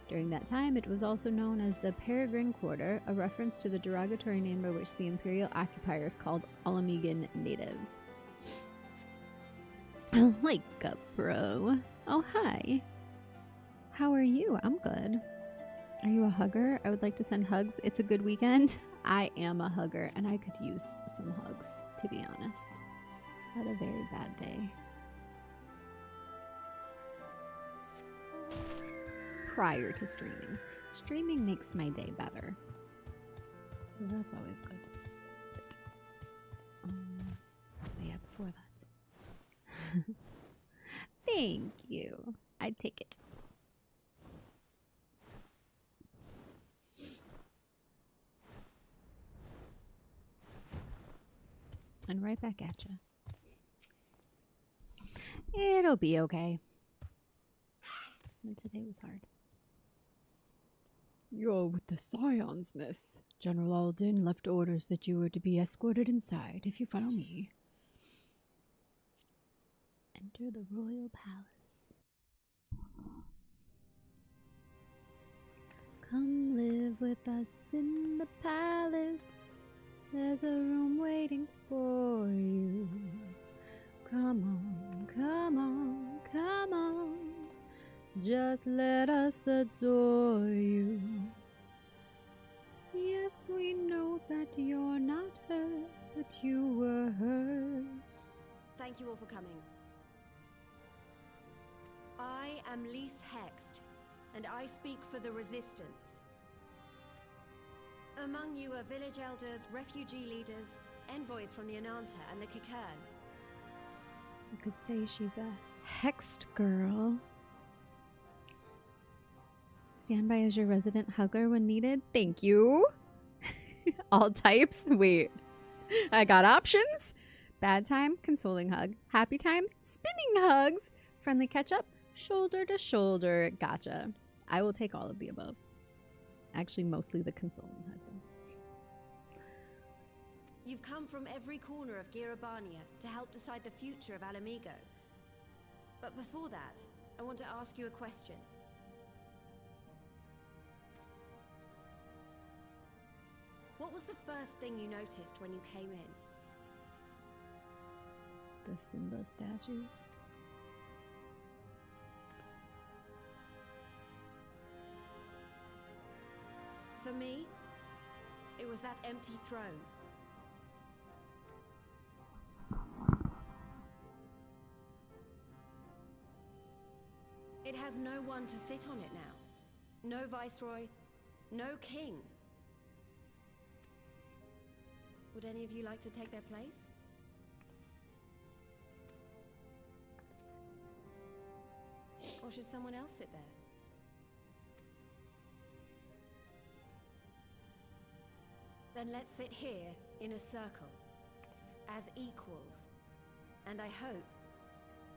Speaker 3: During that time, it was also known as the Peregrine Quarter, a reference to the derogatory name by which the imperial occupiers called Alamegan natives. Like a bro. Oh, hi. How are you? I'm good. Are you a hugger? I would like to send hugs. It's a good weekend. I am a hugger, and I could use some hugs, to be honest. I had a very bad day. Prior to streaming. Streaming makes my day better. So that's always good. But yeah, before that. Thank you. I'd take it. And right back at you. It'll be okay. And today was hard.
Speaker 5: You're with the Scions, miss. General Alden left orders that you were to be escorted inside, if you follow me.
Speaker 3: Enter the royal palace. Come live with us in the palace. There's a room waiting for you. Come on, come on, come on. Just let us adore you. Yes, we know that you're not her, but you were hers.
Speaker 11: Thank you all for coming. I am Lise Hext, and I speak for the Resistance. Among you are village elders, refugee leaders, envoys from the Ananta and the Kikern.
Speaker 3: You could say she's a hexed girl. Stand by as your resident hugger when needed. Thank you. All types. Wait. I got options. Bad time, consoling hug. Happy times, spinning hugs. Friendly catch up, shoulder to shoulder. Gotcha. I will take all of the above. Actually, mostly the consoling hug.
Speaker 11: You've come from every corner of Girabania to help decide the future of Alamigo. But before that, I want to ask you a question. What was the first thing you noticed when you came in?
Speaker 1: The Simba statues.
Speaker 11: For me, it was that empty throne. It has no one to sit on it now. No viceroy, no king. Would any of you like to take their place? Or should someone else sit there? Then let's sit here in a circle, as equals, and I hope,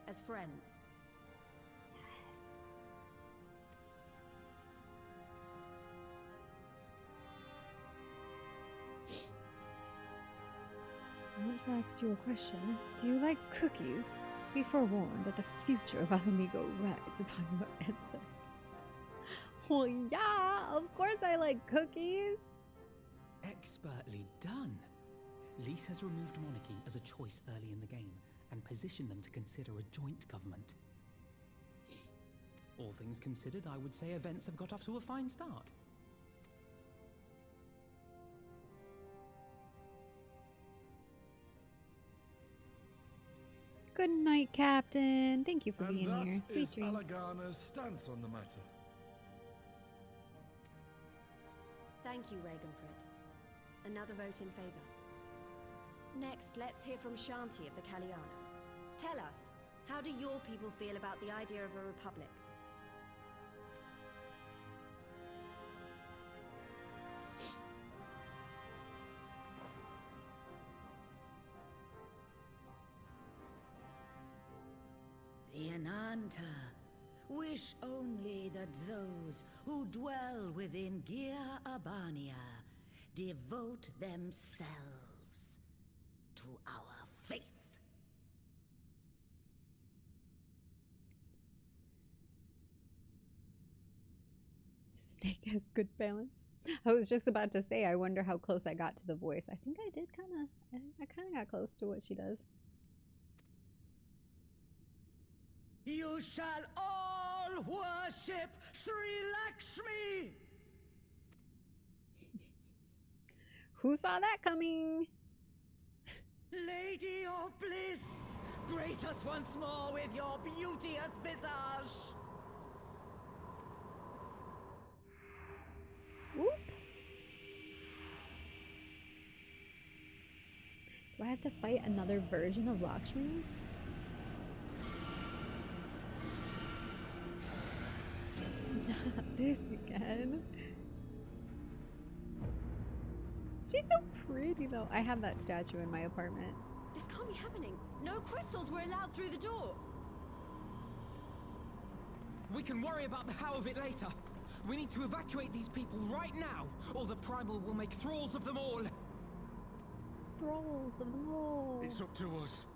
Speaker 11: as friends.
Speaker 1: Yes.
Speaker 5: I want to ask you a question. Do you like cookies? Be forewarned that the future of Alamigo rides upon your answer.
Speaker 1: Well, yeah, of course I like cookies.
Speaker 12: Expertly done. Lys has removed monarchy as a choice early in the game and positioned them to consider a joint government. All things considered, I would say events have got off to a fine start.
Speaker 5: Good night, Captain. Thank you for being here.
Speaker 9: And
Speaker 5: Sweet
Speaker 9: that is
Speaker 5: dreams.
Speaker 9: Alagana's stance on the matter.
Speaker 11: Thank you, Ragenfred. Another vote in favor. Next, let's hear from Shanti of the Kaliana. Tell us, how do your people feel about the idea of a republic?
Speaker 13: The Ananta wish only that those who dwell within Gir Abania devote themselves to our faith.
Speaker 1: Snake has good balance. I was just about to say, I wonder how close I got to the voice. I think I did I kind of got close to what she does.
Speaker 13: You shall all worship Sri Lakshmi!
Speaker 1: Who saw that coming?
Speaker 13: Lady of bliss, grace us once more with your beauteous visage!
Speaker 1: Whoop. Do I have to fight another version of Lakshmi? Not this again. She's so pretty though. I have that statue in my apartment.
Speaker 11: This can't be happening. No crystals were allowed through the door.
Speaker 10: We can worry about the how of it later. We need to evacuate these people right now, or the Primal will make thralls of them all.
Speaker 1: Thralls of them all.
Speaker 9: It's up to us.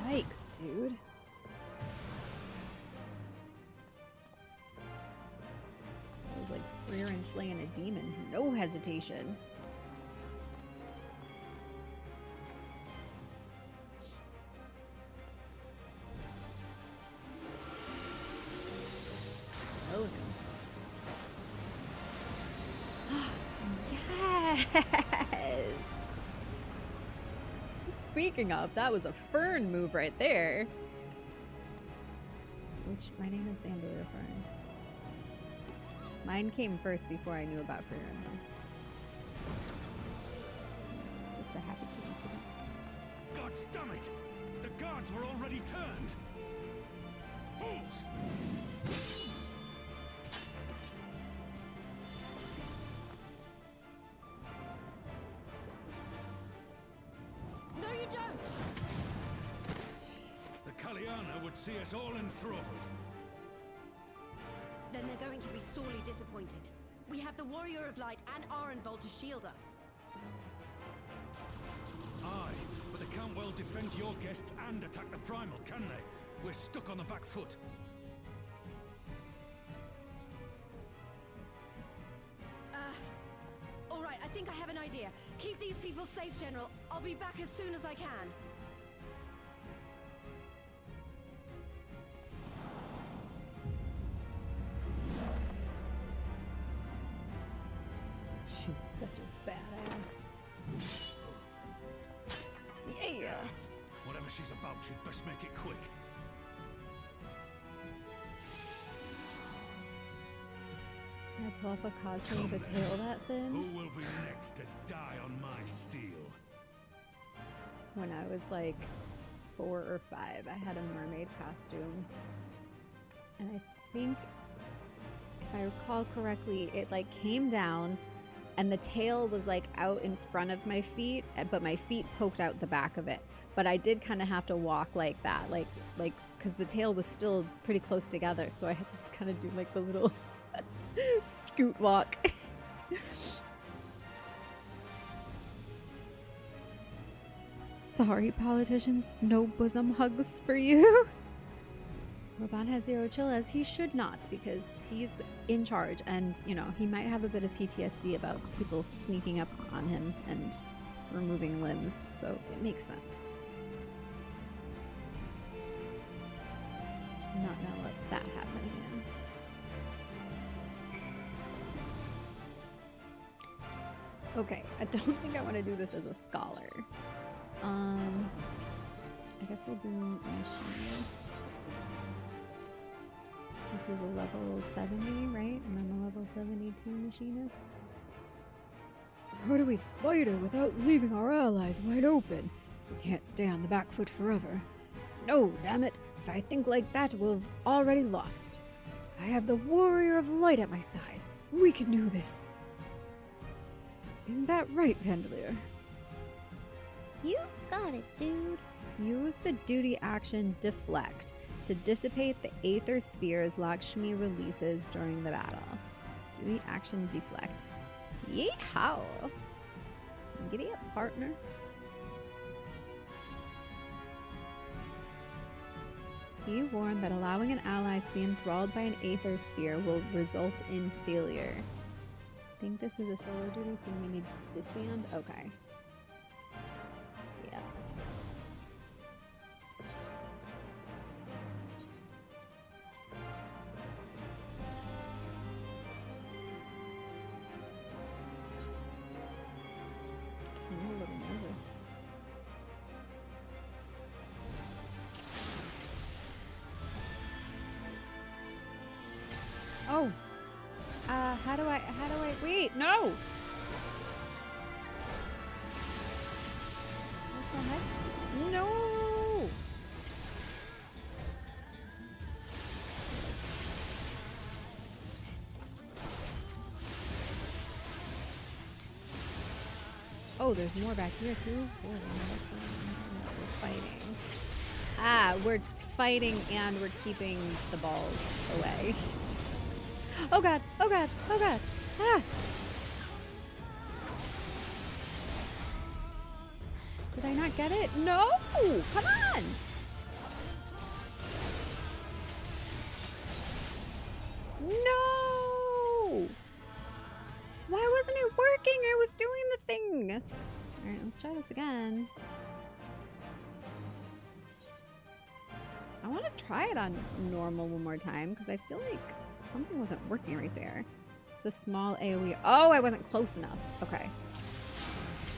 Speaker 1: Yikes, dude. It was like Freer slaying a demon. No hesitation. Oh no. Yes! Speaking of, that was a Fern move right there. Which, my name is Vandeleur Fern. Mine came first before I knew about Fern, though. Just a happy coincidence.
Speaker 2: Gods damn it! The guards were already turned! Fools!
Speaker 11: No, you don't!
Speaker 2: The Kaliana would see us all enthralled.
Speaker 11: Then they're going to be sorely disappointed. We have the Warrior of Light and Arenvold to shield us.
Speaker 2: Aye, but they can't well defend your guests and attack the Primal, can they? We're stuck on the back foot.
Speaker 11: All right, I think I have an idea. Keep these people safe, General. I'll be back as soon as I can.
Speaker 5: She's such a badass. Yeah.
Speaker 2: Whatever she's about, she'd best make it quick.
Speaker 1: Can I pull up a costume with a tail that thin?
Speaker 2: Who will be next to die on my steel?
Speaker 1: When I was like 4 or 5, I had a mermaid costume. And I think, if I recall correctly, it like came down and the tail was like out in front of my feet, but my feet poked out the back of it. But I did kind of have to walk like that, like because the tail was still pretty close together. So I had to just kind of do like the little scoot walk.
Speaker 5: Sorry, politicians, no bosom hugs for you.
Speaker 1: Roban has 0 chill, as he should not, because he's in charge, and you know he might have a bit of PTSD about people sneaking up on him and removing limbs, so it makes sense. I'm not gonna let that happen again. Okay, I don't think I want to do this as a scholar. I guess we'll do machinist. This is a level 70, right? And then a level 72 machinist.
Speaker 5: How do we fight her without leaving our allies wide open? We can't stay on the back foot forever. No, damn it. If I think like that, we'll have already lost. I have the Warrior of Light at my side. We can do this. Isn't that right, Pendelier?
Speaker 1: You got it, dude. Use the duty action Deflect to dissipate the Aether Spheres Lakshmi releases during the battle. Duty action Deflect. Yeehaw! Giddy up, partner. Be warned that allowing an ally to be enthralled by an Aether Sphere will result in failure. I think this is a solo duty, so we need disband? Okay. Yeah. I'm a little nervous. Oh! How do I, wait, no! What the heck? No! Oh, there's more back here too? We're fighting. Ah, we're fighting and we're keeping the balls away. Oh god, oh god, oh god. Ah! Did I not get it? No! Come on! No! Why wasn't it working? I was doing the thing. Alright, let's try this again. I want to try it on normal one more time because I feel like something wasn't working right there. It's a small AoE. Oh, I wasn't close enough. Okay.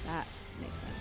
Speaker 1: That makes sense.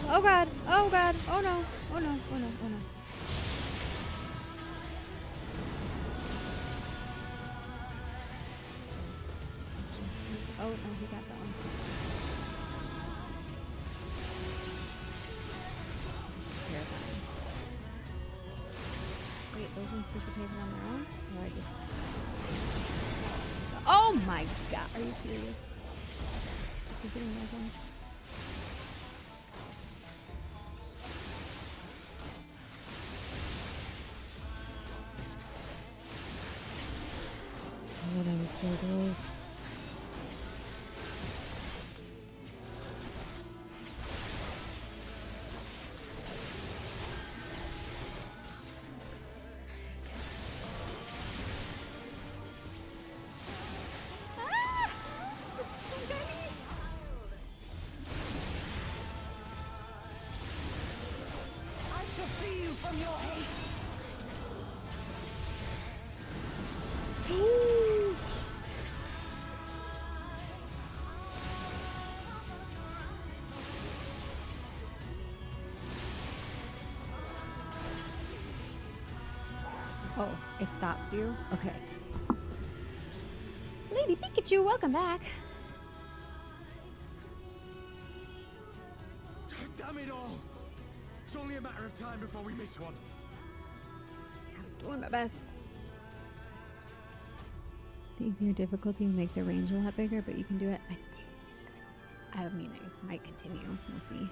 Speaker 1: Oh god. Oh god. Oh no. Oh no. Oh no. Oh no. Oh no, he got that one. This is terrifying. Wait, those ones dissipated on their own? Or I just... Oh my god, are you serious? Is he getting those ones? Oh, that was so gross.
Speaker 13: From your hate.
Speaker 1: Oh, it stops you? Okay.
Speaker 3: Lady Pikachu, welcome back.
Speaker 10: Damn it all! It's only a matter of time before we miss one.
Speaker 1: I'm doing my best. The easier difficulty will make the range a lot bigger, but you can do it. I mean, I might continue. We'll see.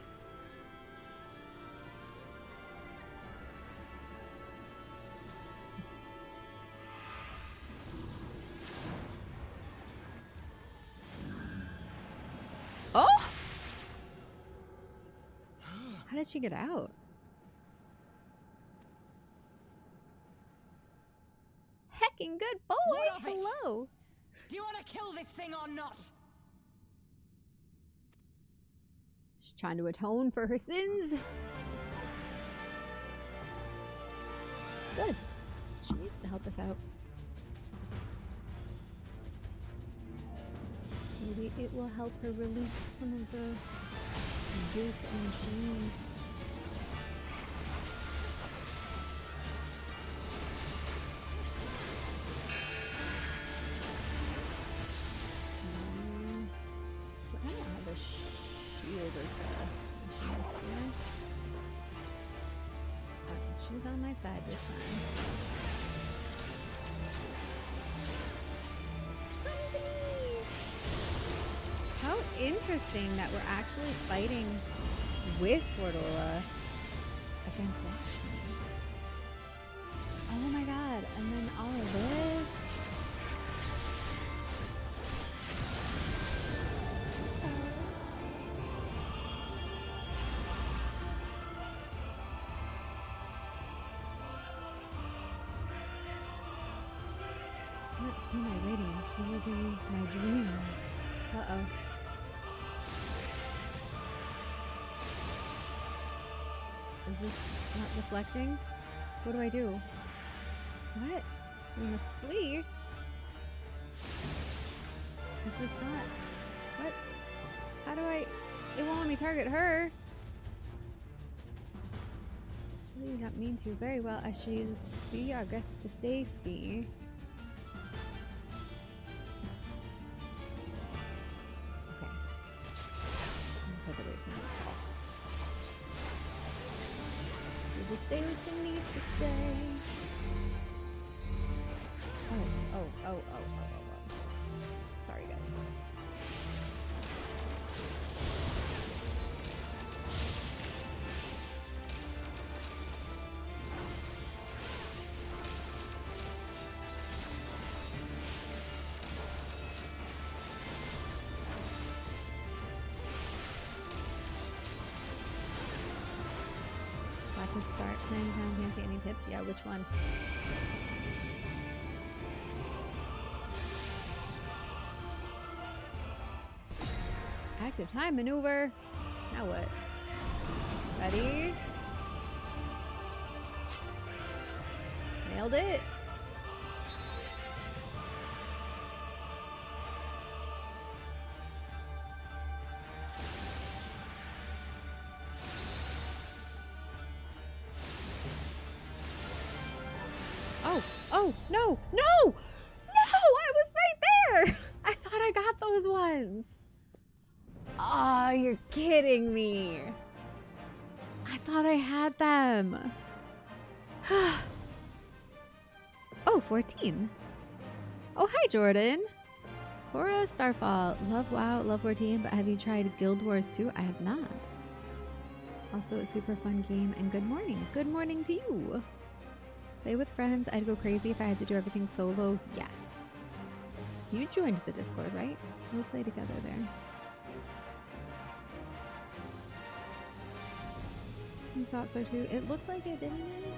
Speaker 1: Oh! How did she get out? Hecking good boy!
Speaker 13: What of it?
Speaker 1: Hello!
Speaker 13: Do you want to kill this thing or not?
Speaker 1: She's trying to atone for her sins. Good. She needs to help us out. Maybe it will help her release some of the guilt and shame. I don't have a shield as a machine's okay, she's on my side this time. How interesting that we're actually fighting with Cordola against Lakshmi. Oh my god, and then all of this. Not be my radiance, you will be my dreams. Uh-oh. Is this not reflecting? What do I do? What? We must flee? Is this not? What? How do I... It won't let me target her. You got mean to very well. I should see our guest to safety. Okay. I just have to wait for him to call. Did you say what you need to say? Oh. Sorry, guys. Got to start playing Final Fantasy. Any tips? Yeah, which one? Active time maneuver. Now what? Ready? Nailed it. No! No! No! I was right there! I thought I got those ones. Oh, you're kidding me. I thought I had them. Oh, 14. Oh, hi, Jordan. Cora, Starfall. Love WoW, love 14, but have you tried Guild Wars 2? I have not. Also a super fun game, and good morning. Good morning to you. Play with friends. I'd go crazy if I had to do everything solo. Yes. You joined the Discord, right? We'll play together there. You thought so too? It looked like it, didn't it?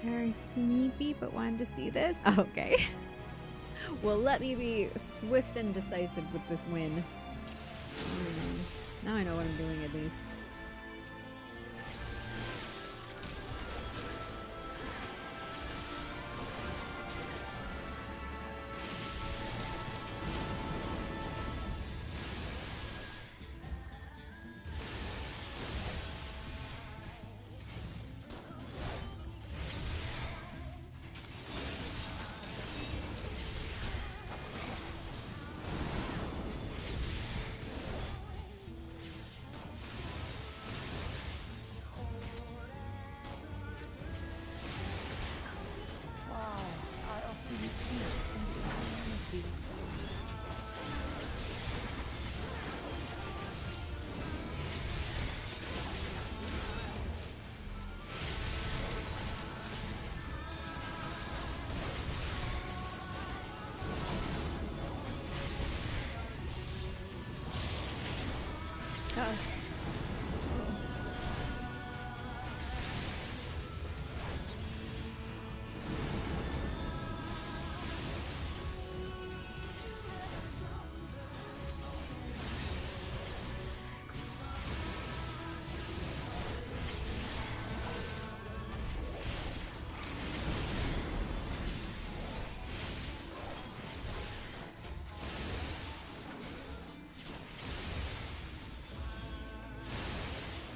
Speaker 1: Very sleepy, but wanted to see this. Okay. Well, let me be swift and decisive with this win. Now I know what I'm doing at least.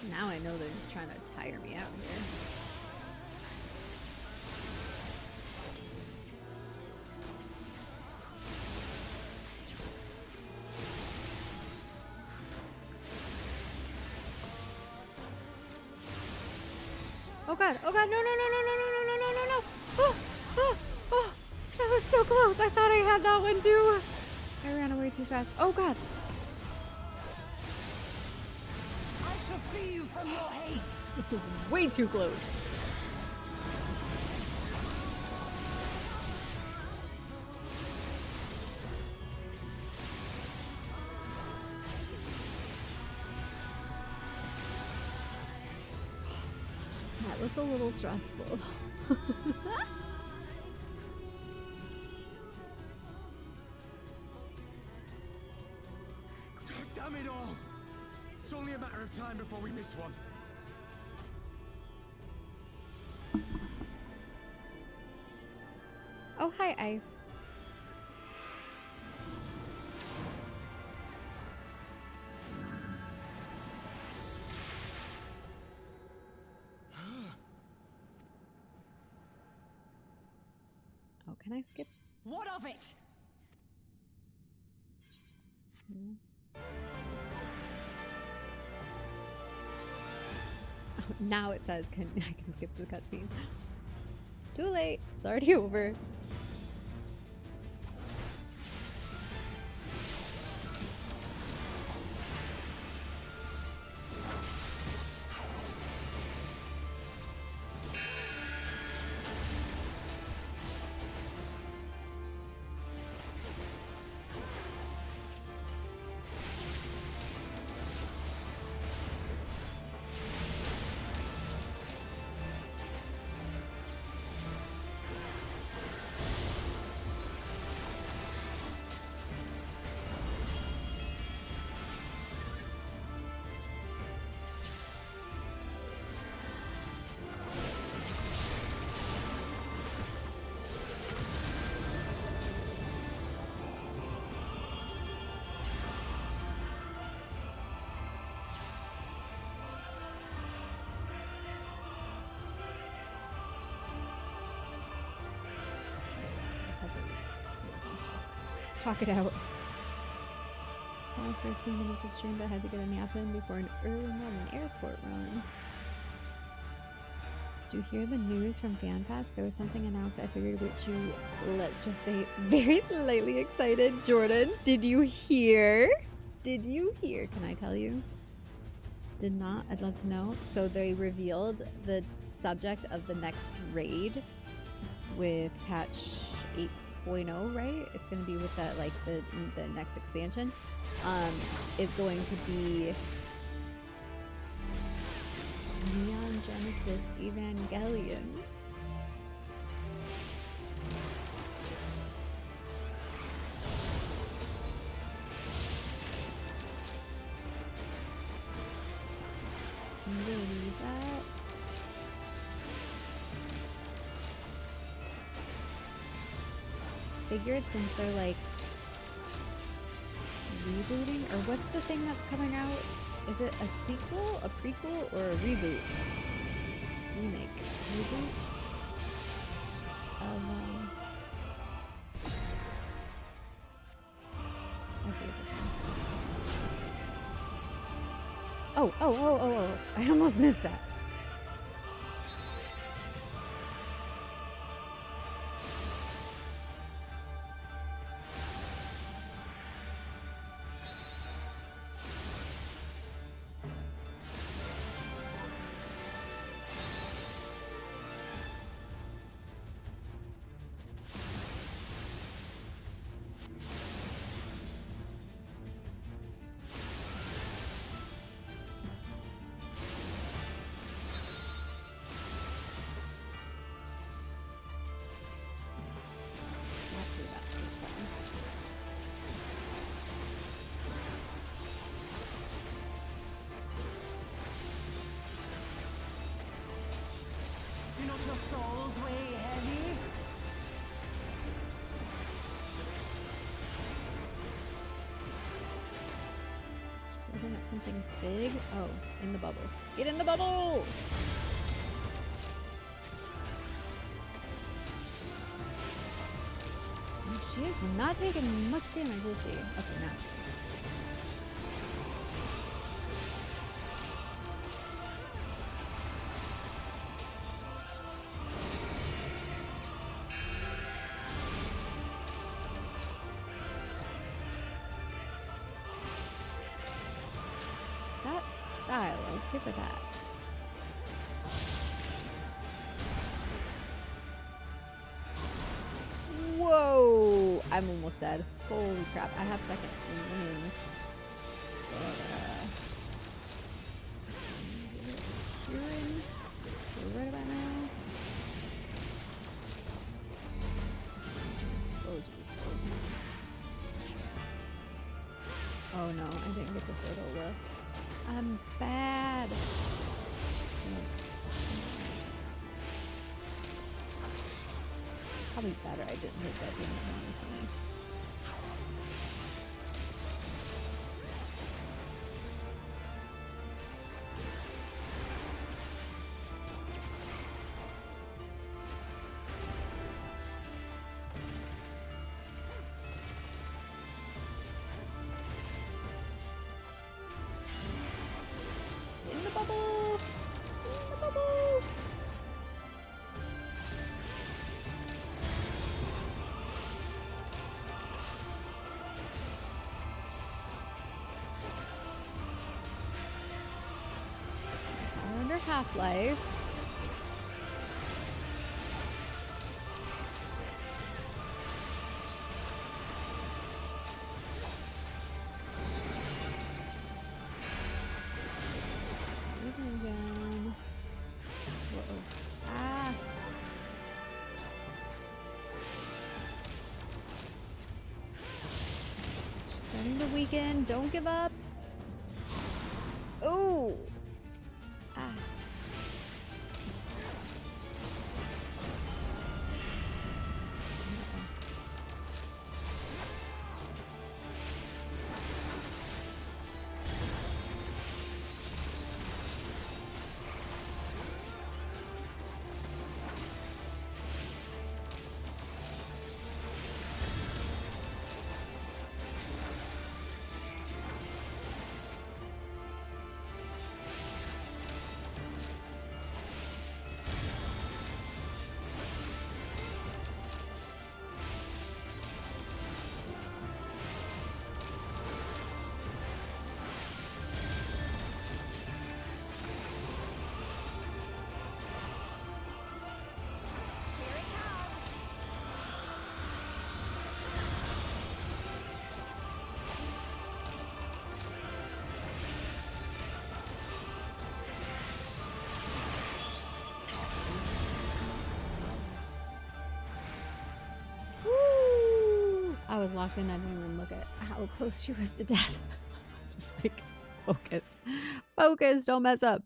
Speaker 1: Now I know they're just trying to tire me out here. Oh god, oh god, no, no, no, no, no, no, no, no, no, no, no. Oh, oh, oh, that was so close. I thought I had that one too. I ran away too fast. Oh god.
Speaker 13: Free you from your hate.
Speaker 1: It was way too close. That was a little stressful.
Speaker 10: Damn it all! It's only a matter of time before we miss one.
Speaker 1: Oh, hi, Ice. Oh, can I skip?
Speaker 13: What of it?
Speaker 1: Now it says I can skip the cutscene. Too late. It's already over. Talk it out. Saw the first few minutes of stream, but had to get a nap in before an early morning airport run. Did you hear the news from FanFest? There was something announced. I figured which you, let's just say, very slightly excited. Jordan, did you hear? Did you hear? Can I tell you? Did not. I'd love to know. So they revealed the subject of the next raid with patch 8.0, right? It's going to be with that, like the next expansion. Is going to be Neon Genesis Evangelion. Can you believe that? Figured since they're like rebooting, or what's the thing that's coming out? Is it a sequel, a prequel, or a reboot? Remake. Reboot? Of, I forget this one. Oh. I almost missed that. Something big? Oh, in the bubble. Get in the bubble! She is not taking much damage, is she? Okay, now. Good for that. Whoa! I'm almost dead. Holy crap. I have second wind. Curing right about now. Oh, jeez. Oh no, I didn't get to flip over. I'm bad. Probably better I didn't hit that damage, honestly. Half-Life. Again. Uh-oh. Ah. Starting to weaken. Don't give up. Ooh. Ah. I was locked in. I didn't even look at how close she was to death. Just like, focus. Focus, don't mess up.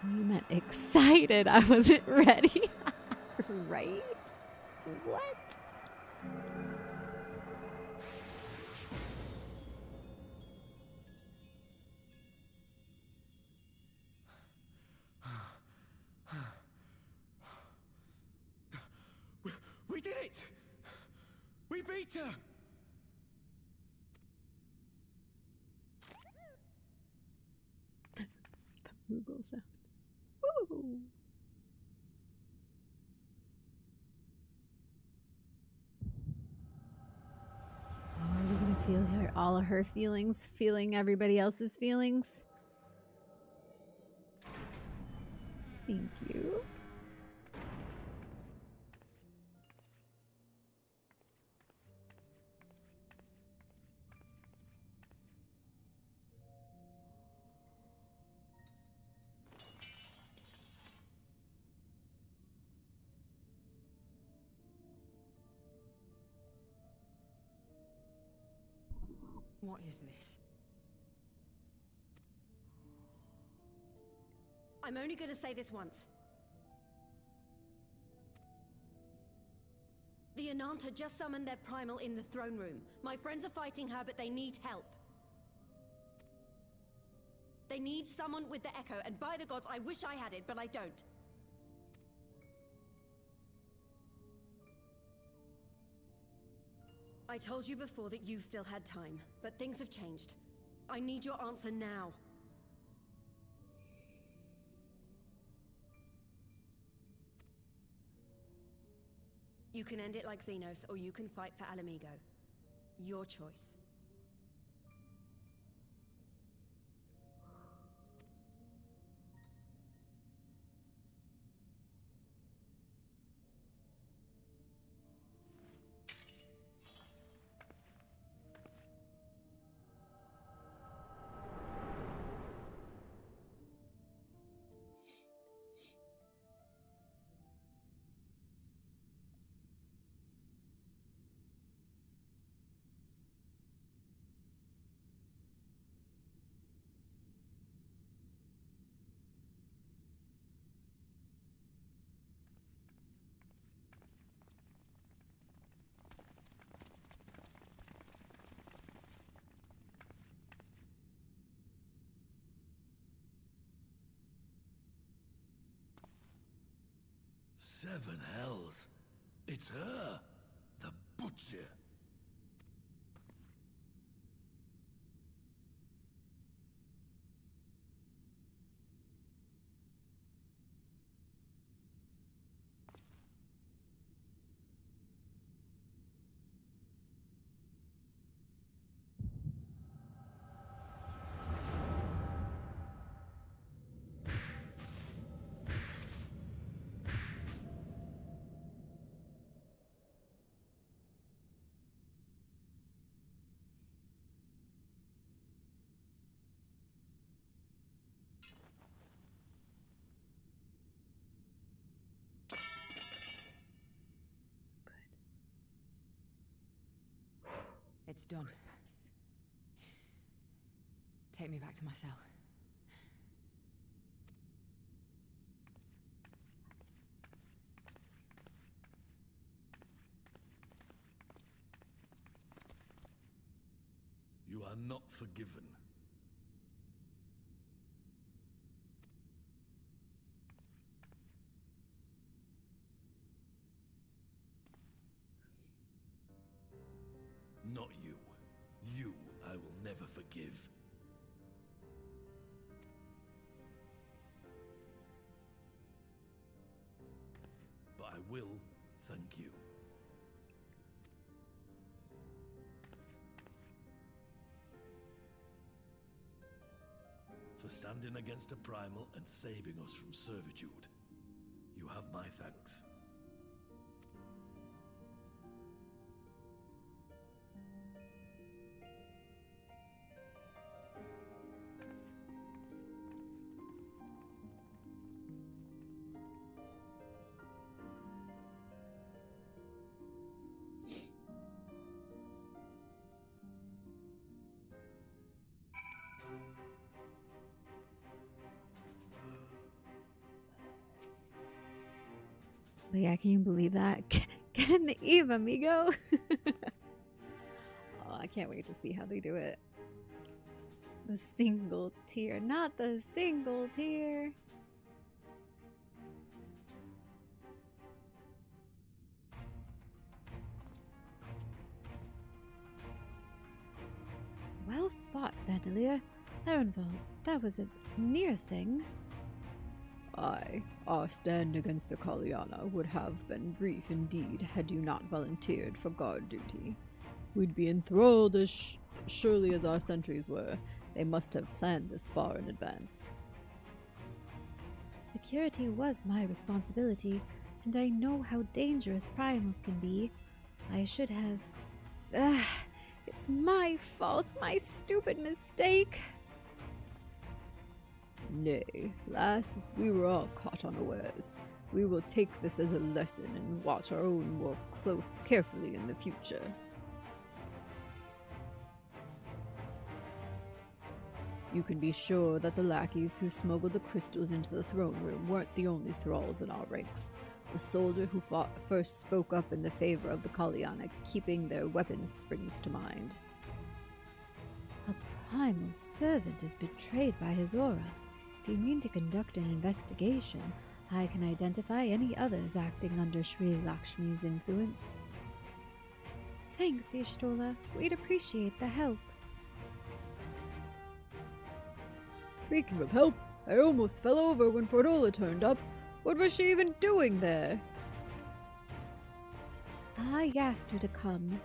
Speaker 1: Oh, you meant excited. I wasn't ready. Right? What?
Speaker 8: We did it! We beat her!
Speaker 1: The Moogle sound. Woo! Oh, are we gonna feel her, all of her feelings, feeling everybody else's feelings? Thank you.
Speaker 11: What is this? I'm only going to say this once. The Ananta just summoned their primal in the throne room. My friends are fighting her, but they need help. They need someone with the echo, and by the gods, I wish I had it, but I don't. I told you before that you still had time, but things have changed. I need your answer now. You can end it like Xenos, or you can fight for Alamigo. Your choice.
Speaker 8: Seven hells. It's her, the Butcher.
Speaker 11: It's done. Take me back to my cell.
Speaker 8: You are not forgiven. Not you. You I will never forgive. But I will thank you. For standing against a primal and saving us from servitude. You have my thanks.
Speaker 1: But yeah, can you believe that? Get in the Eve, amigo! Oh, I can't wait to see how they do it. The single tier, not the single tier.
Speaker 3: Well fought, Vandalier. Erenvald, that was a near thing.
Speaker 5: Aye, our stand against the Kaliana would have been brief indeed had you not volunteered for guard duty. We'd be enthralled as surely as our sentries were. They must have planned this far in advance.
Speaker 3: Security was my responsibility, and I know how dangerous primals can be. I should have... It's my fault, my stupid mistake.
Speaker 5: Nay, lass, we were all caught unawares. We will take this as a lesson and watch our own work carefully in the future. You can be sure that the lackeys who smuggled the crystals into the throne room weren't the only thralls in our ranks. The soldier who first spoke up in the favor of the Kaliana, keeping their weapons, springs to mind.
Speaker 3: A primal servant is betrayed by his aura. If you mean to conduct an investigation, I can identify any others acting under Sri Lakshmi's influence. Thanks, Ishtola. We'd appreciate the help.
Speaker 5: Speaking of help, I almost fell over when Fordola turned up. What was she even doing there?
Speaker 3: I asked her to come.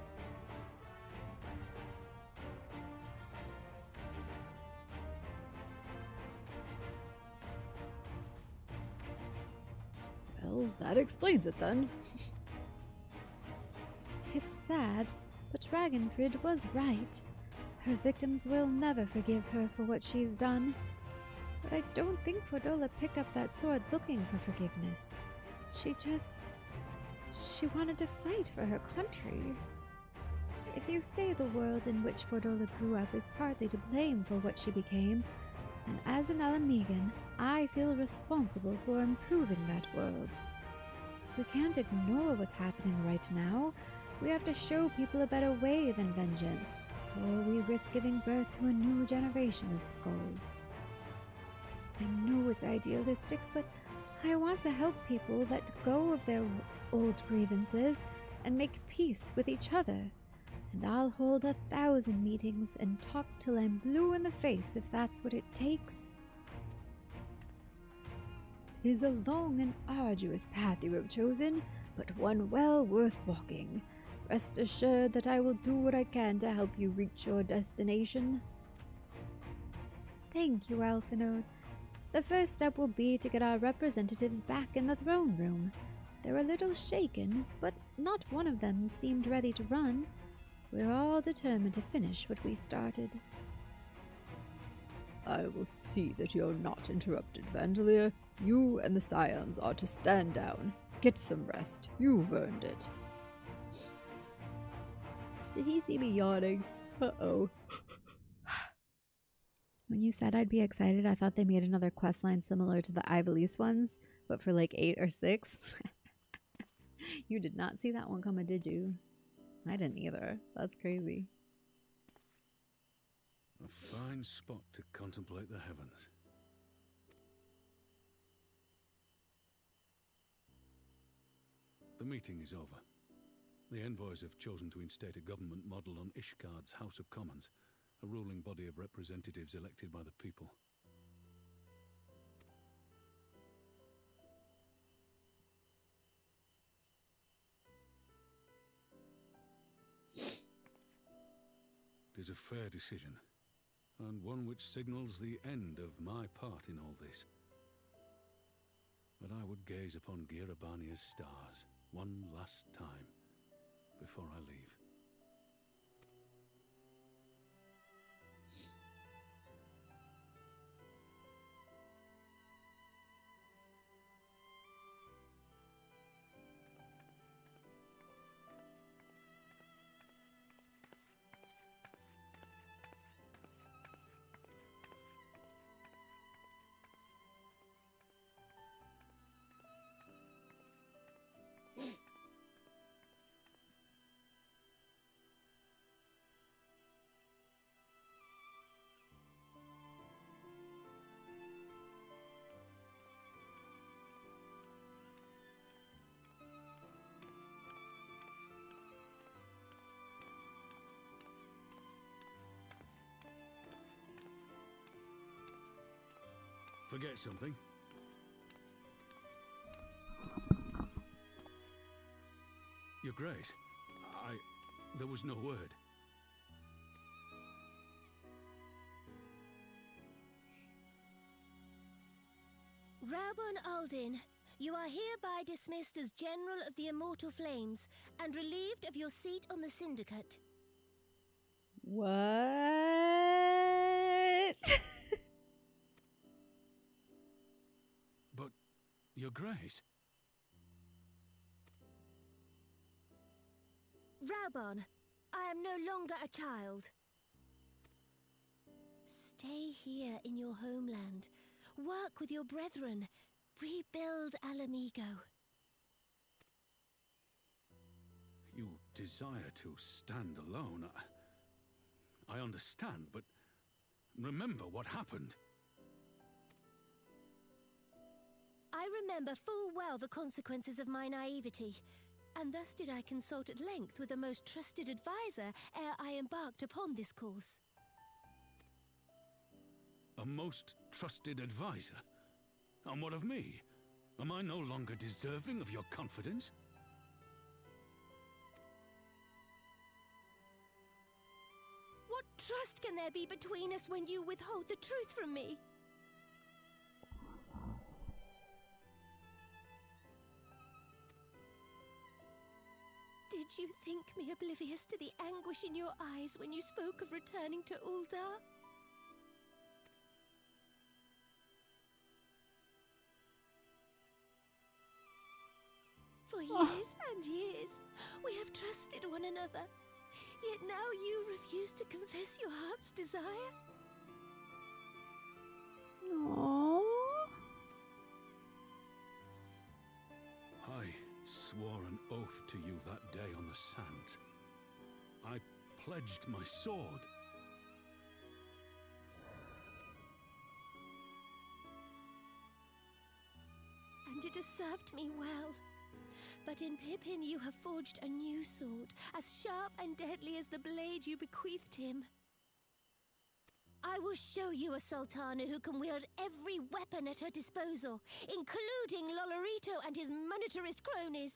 Speaker 5: Well, that explains it then.
Speaker 3: It's sad, but Ragnfrid was right. Her victims will never forgive her for what she's done. But I don't think Fordola picked up that sword looking for forgiveness. She wanted to fight for her country. If you say the world in which Fordola grew up is partly to blame for what she became, then as an Alamegan, I feel responsible for improving that world. We can't ignore what's happening right now. We have to show people a better way than vengeance, or we risk giving birth to a new generation of skulls. I know it's idealistic, but I want to help people let go of their old grievances and make peace with each other. And I'll hold 1,000 meetings and talk till I'm blue in the face if that's what it takes.
Speaker 5: 'Tis a long and arduous path you have chosen, but one well worth walking. Rest assured that I will do what I can to help you reach your destination.
Speaker 3: Thank you, Alphinaud. The first step will be to get our representatives back in the throne room. They're a little shaken, but not one of them seemed ready to run. We're all determined to finish what we started.
Speaker 5: I will see that you're not interrupted, Vandalier. You and the Scions are to stand down. Get some rest. You've earned it. Did he see me yawning? Uh-oh.
Speaker 1: When you said I'd be excited, I thought they made another questline similar to the Ivalice ones, but for like 8 or 6. You did not see that one coming, did you? I didn't either. That's crazy.
Speaker 2: A fine spot to contemplate the heavens. The meeting is over. The envoys have chosen to instate a government model on Ishgard's House of Commons, a ruling body of representatives elected by the people. It is a fair decision, and one which signals the end of my part in all this. But I would gaze upon Girabania's stars one last time before I leave. Forget something? Your Grace, there was no word.
Speaker 6: Raubon Aldin, you are hereby dismissed as General of the Immortal Flames and relieved of your seat on the Syndicate.
Speaker 1: What?
Speaker 2: But, Your Grace...
Speaker 6: Raubon, I am no longer a child. Stay here in your homeland. Work with your brethren. Rebuild Alamigo.
Speaker 2: You desire to stand alone. I understand, but remember what happened.
Speaker 6: I remember full well the consequences of my naivety, and thus did I consult at length with a most trusted advisor ere I embarked upon this course.
Speaker 2: A most trusted advisor? And what of me? Am I no longer deserving of your confidence?
Speaker 6: What trust can there be between us when you withhold the truth from me? Did you think me oblivious to the anguish in your eyes when you spoke of returning to Uldar? For years and years, we have trusted one another. Yet now you refuse to confess your heart's desire?
Speaker 1: Aww.
Speaker 2: I swore an oath to you that day on the sands. I pledged my sword.
Speaker 6: And it has served me well. But in Pippin you have forged a new sword, as sharp and deadly as the blade you bequeathed him. I will show you a Sultana who can wield every weapon at her disposal, including Lolorito and his monetarist cronies.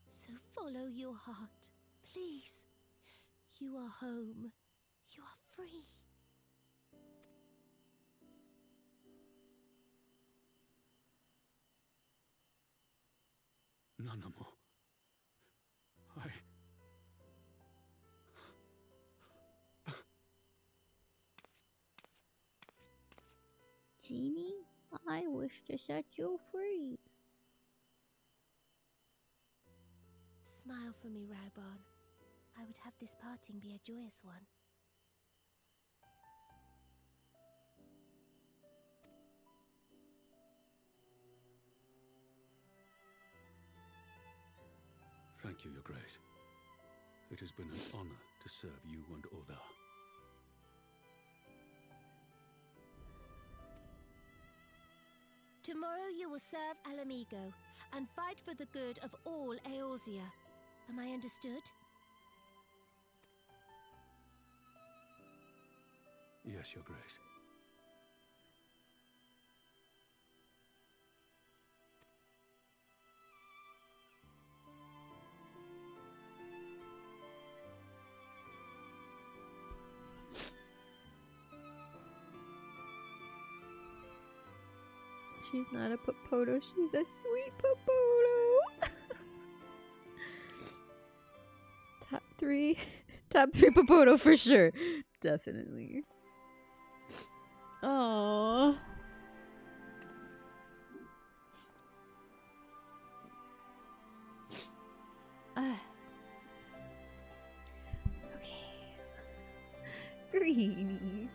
Speaker 6: So follow your heart, please. You are home. You are free.
Speaker 2: Nanamo.
Speaker 3: Genie, I wish to set you free.
Speaker 6: Smile for me, Raubon. I would have this parting be a joyous one.
Speaker 2: Thank you, Your Grace. It has been an honor to serve you and Uldar.
Speaker 6: Tomorrow you will serve Alamigo and fight for the good of all Eorzea. Am I understood?
Speaker 2: Yes, Your Grace.
Speaker 5: She's not a Popoto, she's a sweet Popoto. Top three Popoto for sure. Definitely. Aww.
Speaker 1: Okay. Greenie.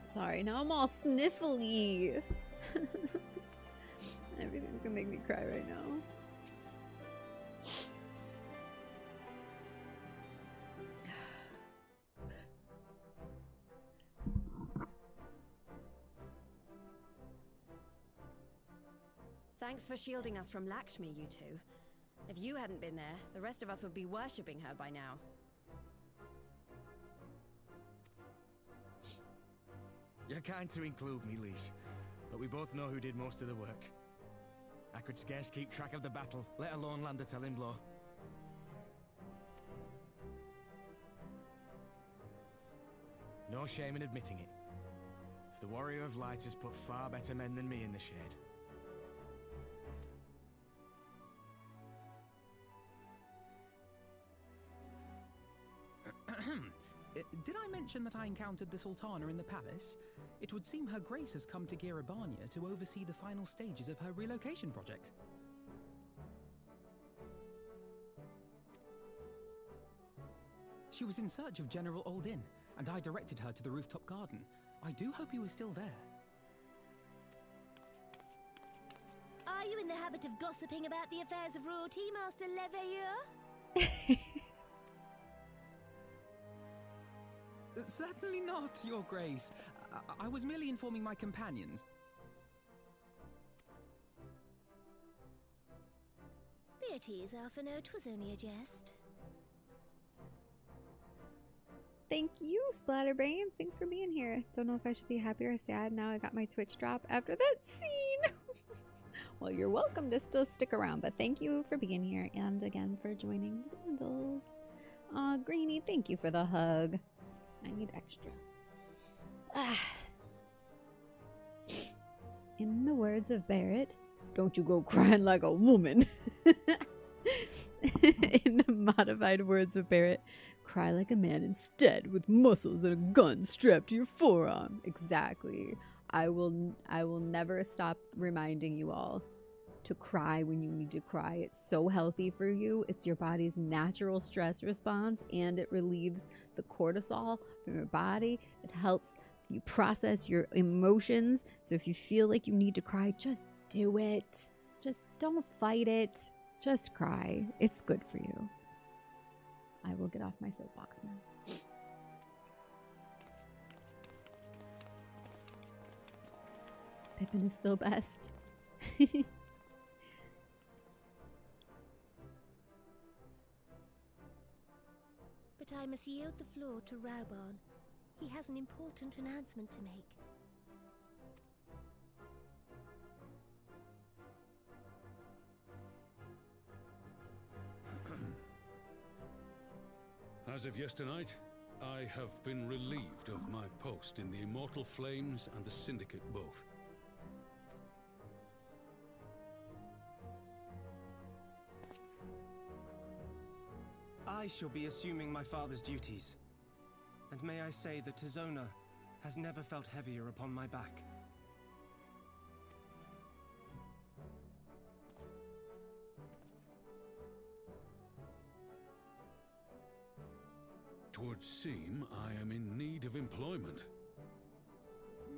Speaker 1: Sorry, now I'm all sniffly.
Speaker 5: Everything's gonna make me cry right now.
Speaker 11: Thanks for shielding us from Lakshmi, you two. If you hadn't been there, the rest of us would be worshipping her by now.
Speaker 14: You're kind to include me, Lise, but we both know who did most of the work. I could scarce keep track of the battle, let alone land a telling blow. No shame in admitting it. The Warrior of Light has put far better men than me in the shade.
Speaker 12: Did I mention that I encountered the Sultana in the palace? It would seem Her Grace has come to Girabania to oversee the final stages of her relocation project. She was in search of General Oldin, and I directed her to the rooftop garden. I do hope you were still there.
Speaker 6: Are you in the habit of gossiping about the affairs of royalty, Master Leveilleur?
Speaker 12: Certainly not, Your Grace. I was merely informing my companions.
Speaker 6: Be at ease, Alphino. 'Twas only a jest.
Speaker 1: Thank you, Splatterbrains. Thanks for being here. Don't know if I should be happy or sad now I got my Twitch drop after that scene. Well, you're welcome to still stick around, but thank you for being here and again for joining the bundles. Aw, Greenie, thank you for the hug. I need extra. In the words of Barrett, don't you go crying like a woman. In the modified words of Barrett, cry like a man instead, with muscles and a gun strapped to your forearm. Exactly. I will never stop reminding you all to cry when you need to cry. It's so healthy for you. It's your body's natural stress response, and it relieves the cortisol from your body. It helps you process your emotions. So if you feel like you need to cry, just do it. Just don't fight it. Just cry. It's good for you. I will get off my soapbox now. Pippin is still best.
Speaker 6: But I must yield the floor to Raubarn. He has an important announcement to make.
Speaker 2: As of yesternight, I have been relieved of my post in the Immortal Flames and the Syndicate both.
Speaker 10: I shall be assuming my father's duties. And may I say that Tizona has never felt heavier upon my back.
Speaker 2: Twould seem I am in need of employment.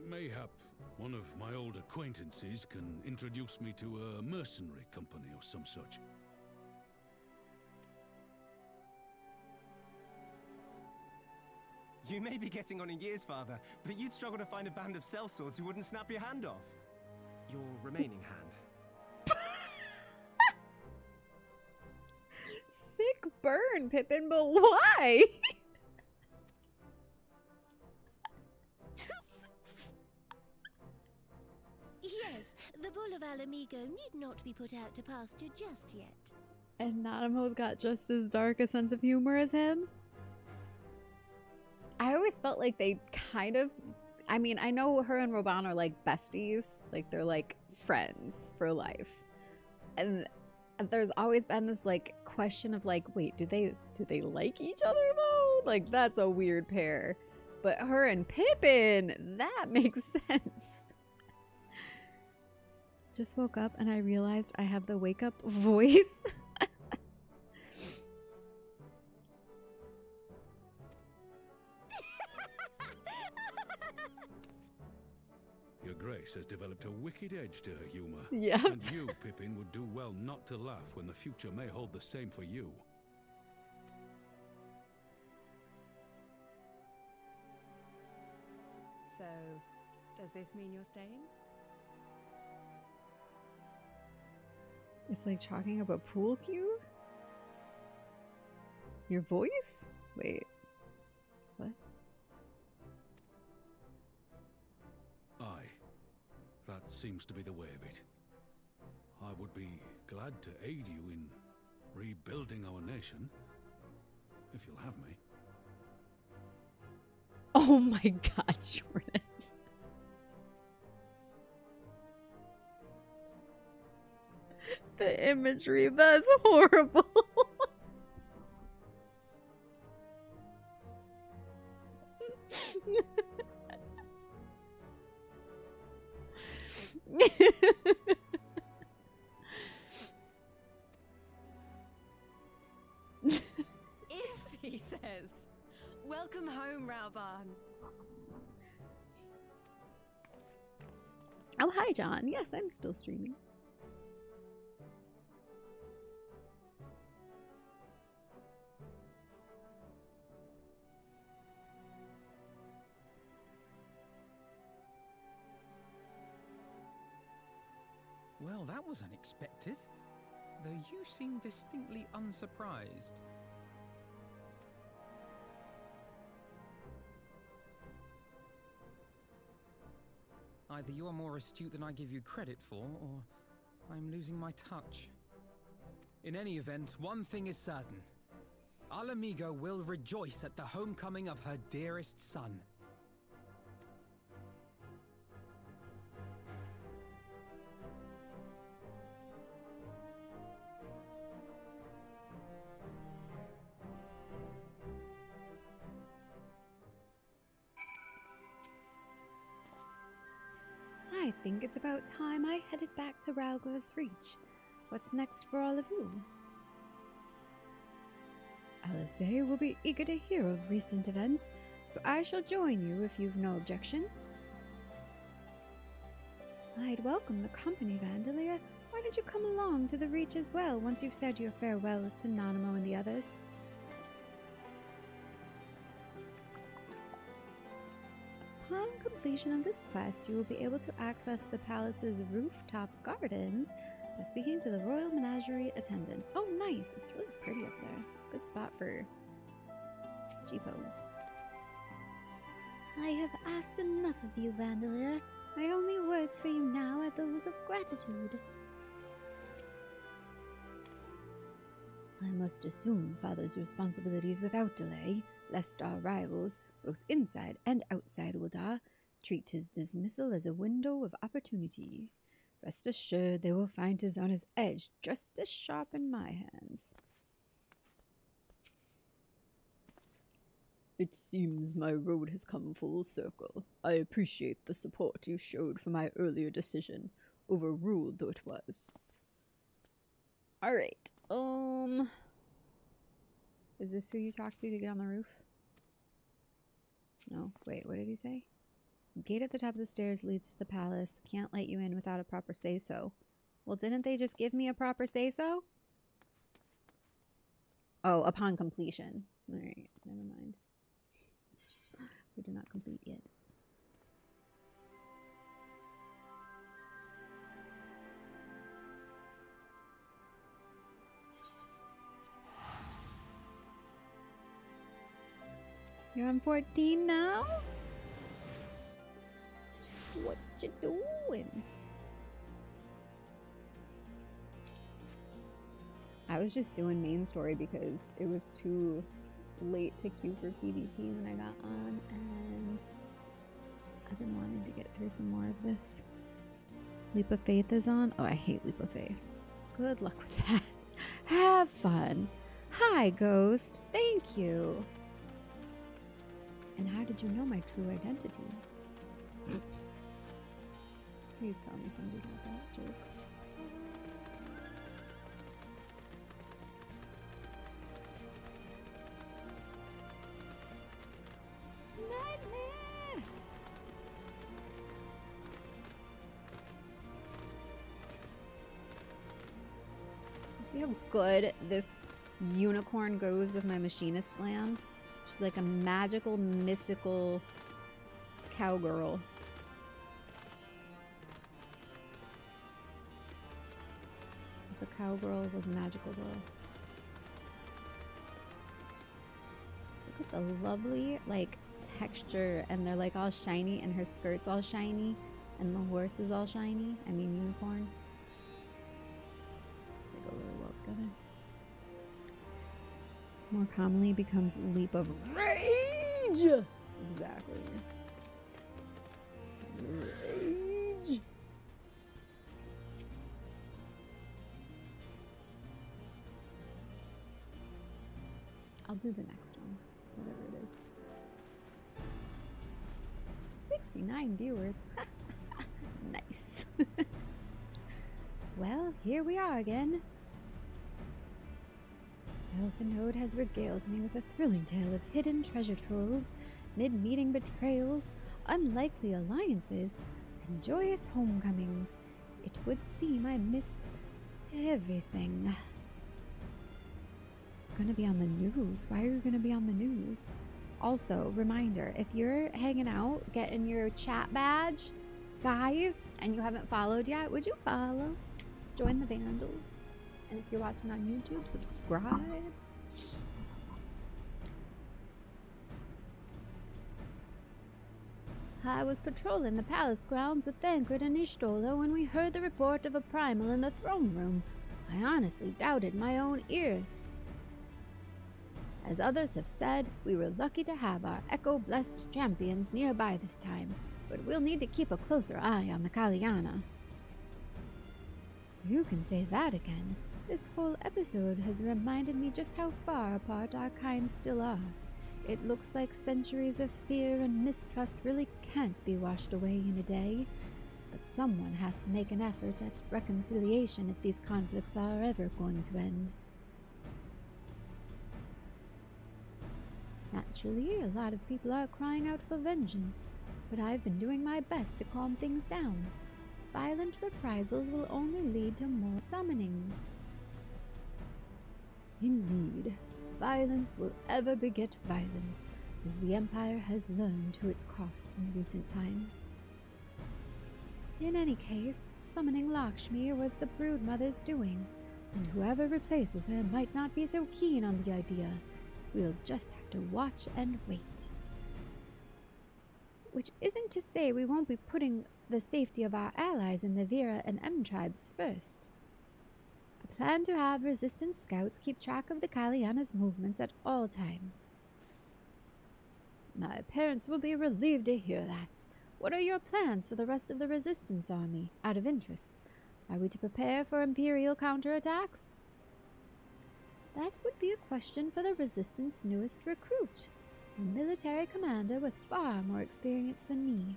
Speaker 2: Mayhap one of my old acquaintances can introduce me to a mercenary company or some such.
Speaker 10: You may be getting on in years, father, but you'd struggle to find a band of sellswords who wouldn't snap your hand off. Your remaining hand.
Speaker 1: Sick burn, Pippin, but why?
Speaker 6: Yes, the bull of Alamigo need not be put out to pasture just yet.
Speaker 1: And Nanamo's got just as dark a sense of humor as him. I always felt like they kind of, I mean, I know her and Roban are like besties, like they're like friends for life. And there's always been this like question of like, wait, do they like each other though? Like that's a weird pair. But her and Pippin, that makes sense. Just woke up and I realized I have the wake up voice.
Speaker 2: Your Grace has developed a wicked edge to her humor.
Speaker 1: Yeah.
Speaker 2: And you, Pippin, would do well not to laugh when the future may hold the same for you.
Speaker 11: So, does this mean you're staying?
Speaker 1: It's like talking about pool cue? Your voice? Wait. What?
Speaker 2: Aye. That seems to be the way of it. I would be glad to aid you in rebuilding our nation, if you'll have me.
Speaker 1: Oh my god, Jordan. The imagery, that's horrible.
Speaker 11: If, he says. Welcome home, Rauban.
Speaker 1: Oh, hi, John. Yes, I'm still streaming.
Speaker 12: Well, that was unexpected. Though you seem distinctly unsurprised. Either you are more astute than I give you credit for, or I'm losing my touch. In any event, one thing is certain. Alamigo will rejoice at the homecoming of her dearest son.
Speaker 3: I think it's about time I headed back to Ralgo's Reach. What's next for all of you? Alizé will be eager to hear of recent events, so I shall join you if you've no objections. I'd welcome the company, Vandalia. Why don't you come along to the Reach as well once you've said your farewells to Nanamo and the others? Upon completion of this quest, you will be able to access the palace's rooftop gardens by speaking to the Royal Menagerie attendant. Oh, nice! It's really pretty up there. It's a good spot for cheapos. I have asked enough of you, Vandalia. My only words for you now are those of gratitude. I must assume Father's responsibilities without delay, lest our rivals, both inside and outside Uldar, treat his dismissal as a window of opportunity. Rest assured they will find Tizona's edge just as sharp in my hands.
Speaker 5: It seems my road has come full circle. I appreciate the support you showed for my earlier decision, overruled though it was.
Speaker 1: Alright, is this who you talked to get on the roof? No, wait, what did he say? Gate at the top of the stairs leads to the palace. Can't let you in without a proper say-so. Well, didn't they just give me a proper say-so? Oh, upon completion. Alright, never mind. We did not complete yet. You're on 14 now? What you doing? I was just doing main story because it was too late to queue for PvP when I got on, and I've been wanting to get through some more of this. Leap of Faith is on? Oh, I hate Leap of Faith. Good luck with that. Have fun. Hi, Ghost. Thank you. And how did you know my true identity? Please tell me somebody got that joke. Nightmare! See how good this unicorn goes with my machinist gland? She's like a magical, mystical cowgirl. the cowgirl was a magical girl. Look at the lovely, like, texture, and they're like all shiny, and her skirt's all shiny, and the horse is all shiny. I mean, unicorn. They go really well together. More commonly becomes leap of rage. Exactly. Rage. I'll do the next one, whatever it is. 69 viewers. Nice. Well, here we are again. Elfinode has regaled me with a thrilling tale of hidden treasure troves, mid-meeting betrayals, unlikely alliances, and joyous homecomings. It would seem I missed everything. Gonna be on the news. Why are you gonna be on the news? Also, reminder, if you're hanging out, getting your chat badge, guys, and you haven't followed yet, would you follow? Join the Vandals. And if you're watching on YouTube, subscribe. I was patrolling the palace grounds with Thancred and Ishtola when we heard the report of a primal in the throne room. I honestly doubted my own ears. As others have said, we were lucky to have our echo-blessed champions nearby this time, but we'll need to keep a closer eye on the Kaliana. You can say that again. This whole episode has reminded me just how far apart our kinds still are. It looks like centuries of fear and mistrust really can't be washed away in a day, but someone has to make an effort at reconciliation if these conflicts are ever going to end. Naturally, a lot of people are crying out for vengeance, but I've been doing my best to calm things down. Violent reprisals will only lead to more summonings. Indeed, violence will ever beget violence, as the Empire has learned to its cost in recent times. In any case, summoning Lakshmi was the Broodmother's doing, and whoever replaces her might not be so keen on the idea. We'll just have to watch and wait. Which isn't to say we won't be putting the safety of our allies in the Vera and M tribes first. I plan to have resistance scouts keep track of the Kaliana's movements at all times. My parents will be relieved to hear that. What are your plans for the rest of the resistance army, out of interest? Are we to prepare for Imperial counterattacks? That would be a question for the Resistance newest recruit, a military commander with far more experience than me.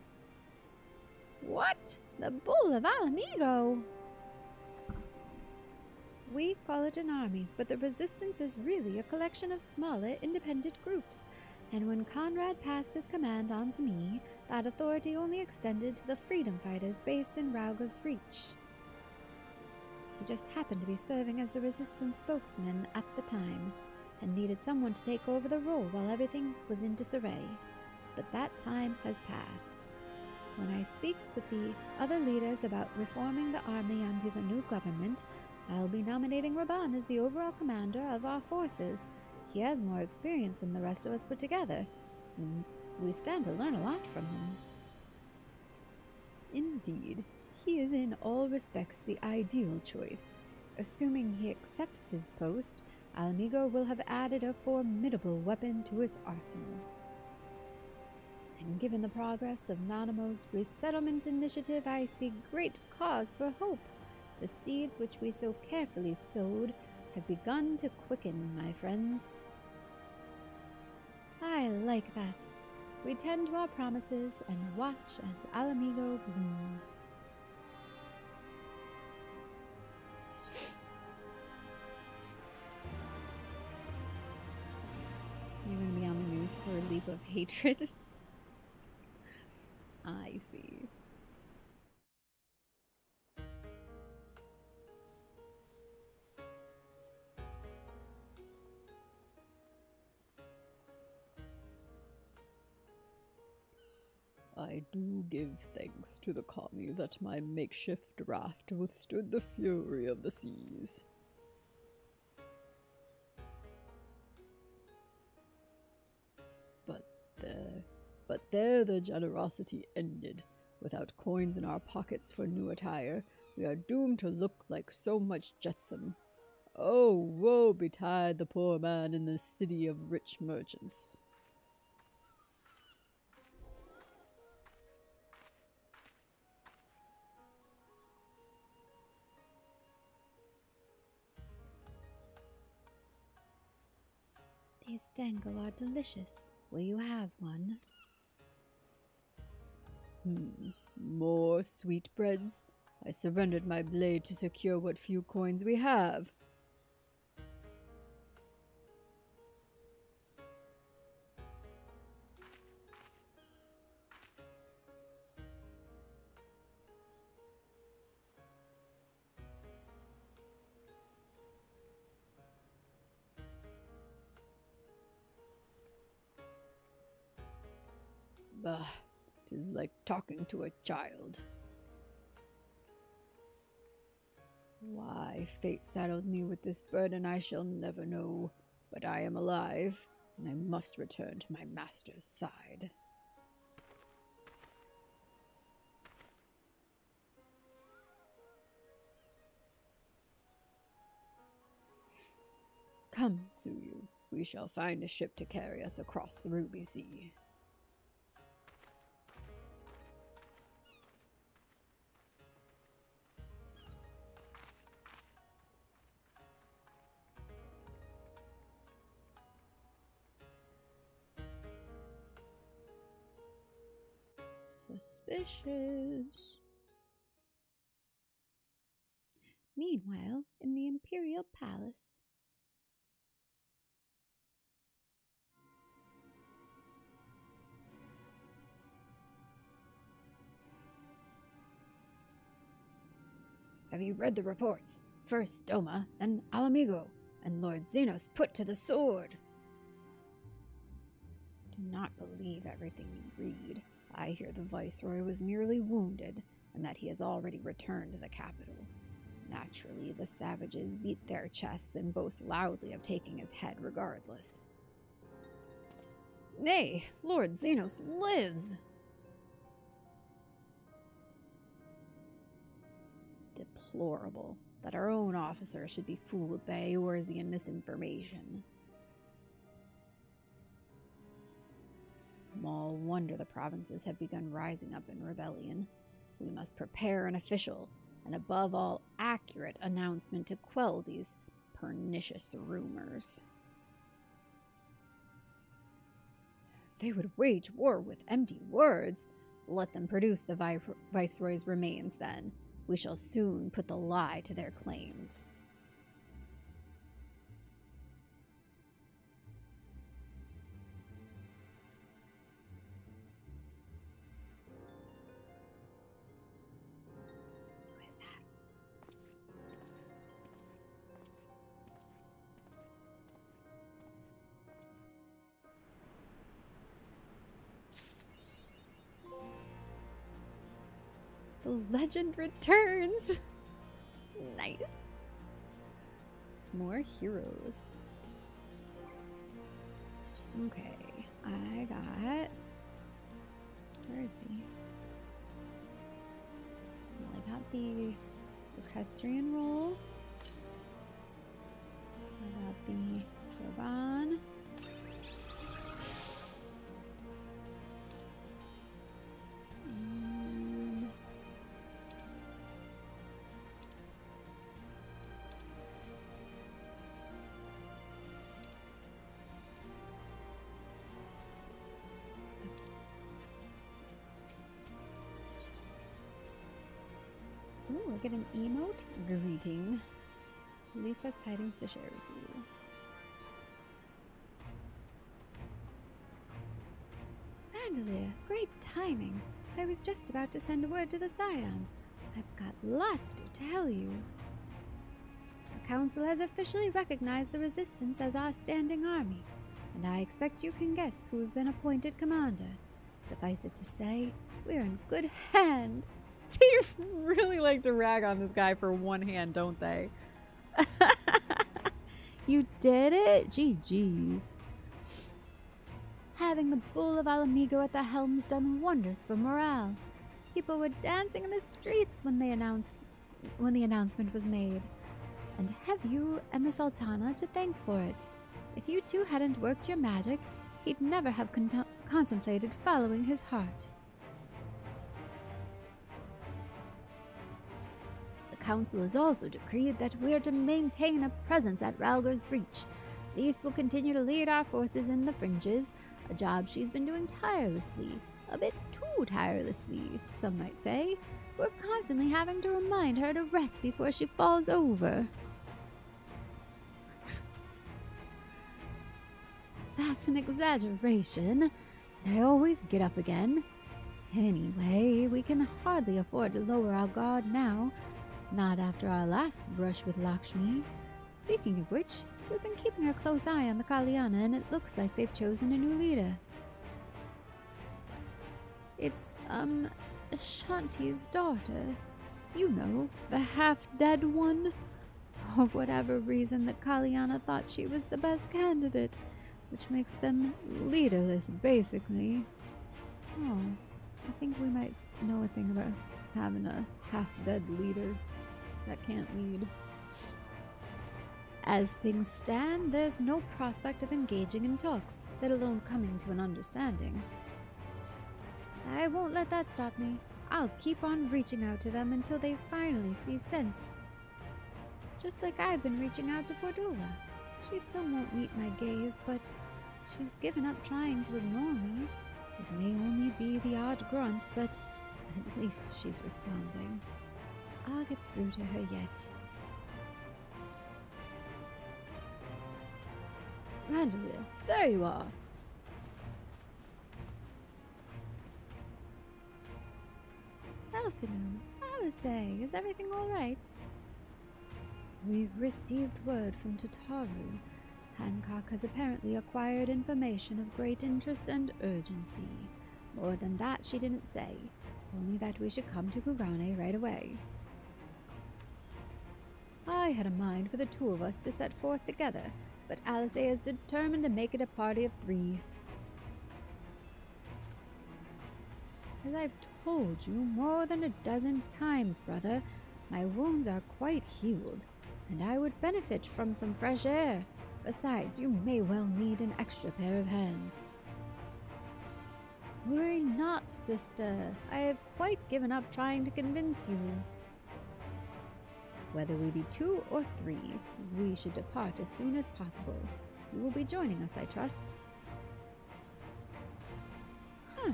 Speaker 1: What? The Bull of Alamigo? We call it an army, but the Resistance is really a collection of smaller, independent groups, and when Conrad passed his command on to me, that authority only extended to the freedom fighters based in Rauga's Reach. He just happened to be serving as the Resistance spokesman at the time, and needed someone to take over the role while everything was in disarray. But that time has passed. When I speak with the other leaders about reforming the army under the new government, I'll be nominating Raban as the overall commander of our forces. He has more experience than the rest of us put together, and we stand to learn a lot from him. Indeed. He is in all respects the ideal choice. Assuming he accepts his post, Alamigo will have added a formidable weapon to its arsenal. And given the progress of Nanamo's resettlement initiative, I see great cause for hope. The seeds which we so carefully sowed have begun to quicken, my friends. I like that. We tend to our promises and watch as Alamigo blooms. You're going to be on the news for a leap of hatred? I see.
Speaker 5: I do give thanks to the kami that my makeshift raft withstood the fury of the seas. But there the generosity ended. Without coins in our pockets for new attire, we are doomed to look like so much jetsam. Oh, woe betide the poor man in the city of rich merchants.
Speaker 3: These dango are delicious. Will you have one?
Speaker 5: More sweetbreads? I surrendered my blade to secure what few coins we have. Bah, 'tis like talking to a child. Why fate saddled me with this burden I shall never know, but I am alive, and I must return to my master's side. Come, Tsuyu, we shall find a ship to carry us across the Ruby Sea. Suspicious.
Speaker 3: Meanwhile, in the Imperial Palace.
Speaker 5: Have you read the reports? First Doma, then Alamigo, and Lord Xenos put to the sword. Do not believe everything you read. I hear the Viceroy was merely wounded, and that he has already returned to the capital. Naturally, the savages beat their chests and boast loudly of taking his head regardless. Nay, Lord Xenos lives! Deplorable that our own officer should be fooled by Eorzean misinformation. Small wonder the provinces have begun rising up in rebellion. We must prepare an official, and above all, accurate announcement to quell these pernicious rumors. They would wage war with empty words. Let them produce the Viceroy's remains, then. We shall soon put the lie to their claims.
Speaker 3: The legend returns! Nice.
Speaker 5: More heroes. Okay, I got... Where is he? Well, I got the equestrian roll. I got the Soban.
Speaker 3: Ooh, I get an emote? Greeting. Elise has tidings to share with you. Vandalia, great timing. I was just about to send word to the Scions. I've got lots to tell you. The Council has officially recognized the Resistance as our standing army, and I expect you can guess who's been appointed commander. Suffice it to say, we're in good hand.
Speaker 1: They really like to rag on this guy for one hand, don't they? You did it? GG's.
Speaker 3: Having the Bull of Alamigo at the helm's done wonders for morale. People were dancing in the streets when the announcement was made. And have you and the Sultana to thank for it. If you two hadn't worked your magic, he'd never have contemplated following his heart. The council has also decreed that we are to maintain a presence at Ralger's Reach. Lise will continue to lead our forces in the fringes, a job she's been doing tirelessly. A bit too tirelessly, some might say. We're constantly having to remind her to rest before she falls over. That's an exaggeration. I always get up again. Anyway, we can hardly afford to lower our guard now. Not after our last brush with Lakshmi. Speaking of which, we've been keeping a close eye on the Kalyana, and it looks like they've chosen a new leader. It's, Shanti's daughter. You know, the half-dead one. For whatever reason, the Kalyana thought she was the best candidate, which makes them leaderless, basically. Oh, I think we might know a thing about having a half-dead leader that can't lead. As things stand, there's no prospect of engaging in talks, let alone coming to an understanding. I won't let that stop me. I'll keep on reaching out to them until they finally see sense. Just like I've been reaching out to Fordola. She still won't meet my gaze, but she's given up trying to ignore me. It may only be the odd grunt, but at least she's responding. I'll get through to her yet. Vanderbilt, there you are. Elphinu, Alisaie, is everything all right? We've received word from Tataru. Hancock has apparently acquired information of great interest and urgency. More than that she didn't say, only that we should come to Kugane right away. I had a mind for the two of us to set forth together, but Alisaie is determined to make it a party of 3. As I've told you more than a dozen times, brother, my wounds are quite healed, and I would benefit from some fresh air. Besides, you may well need an extra pair of hands. Worry not, sister. I have quite given up trying to convince you. Whether we be 2 or 3, we should depart as soon as possible. You will be joining us, I trust. Huh.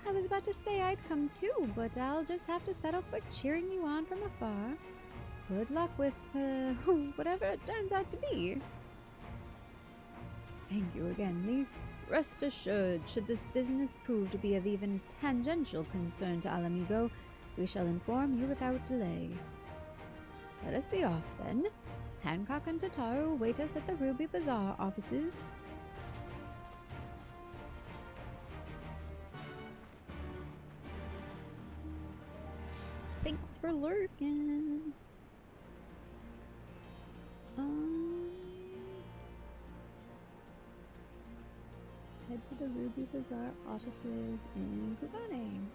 Speaker 3: I was about to say I'd come too, but I'll just have to settle for cheering you on from afar. Good luck with, whatever it turns out to be. Thank you again, Lise. Rest assured, should this business prove to be of even tangential concern to Alamigo, we shall inform you without delay. Let us be off, then. Hancock and Tataru await us at the Ruby Bazaar offices. Thanks for lurking. Head to the Ruby Bazaar offices in Kugane.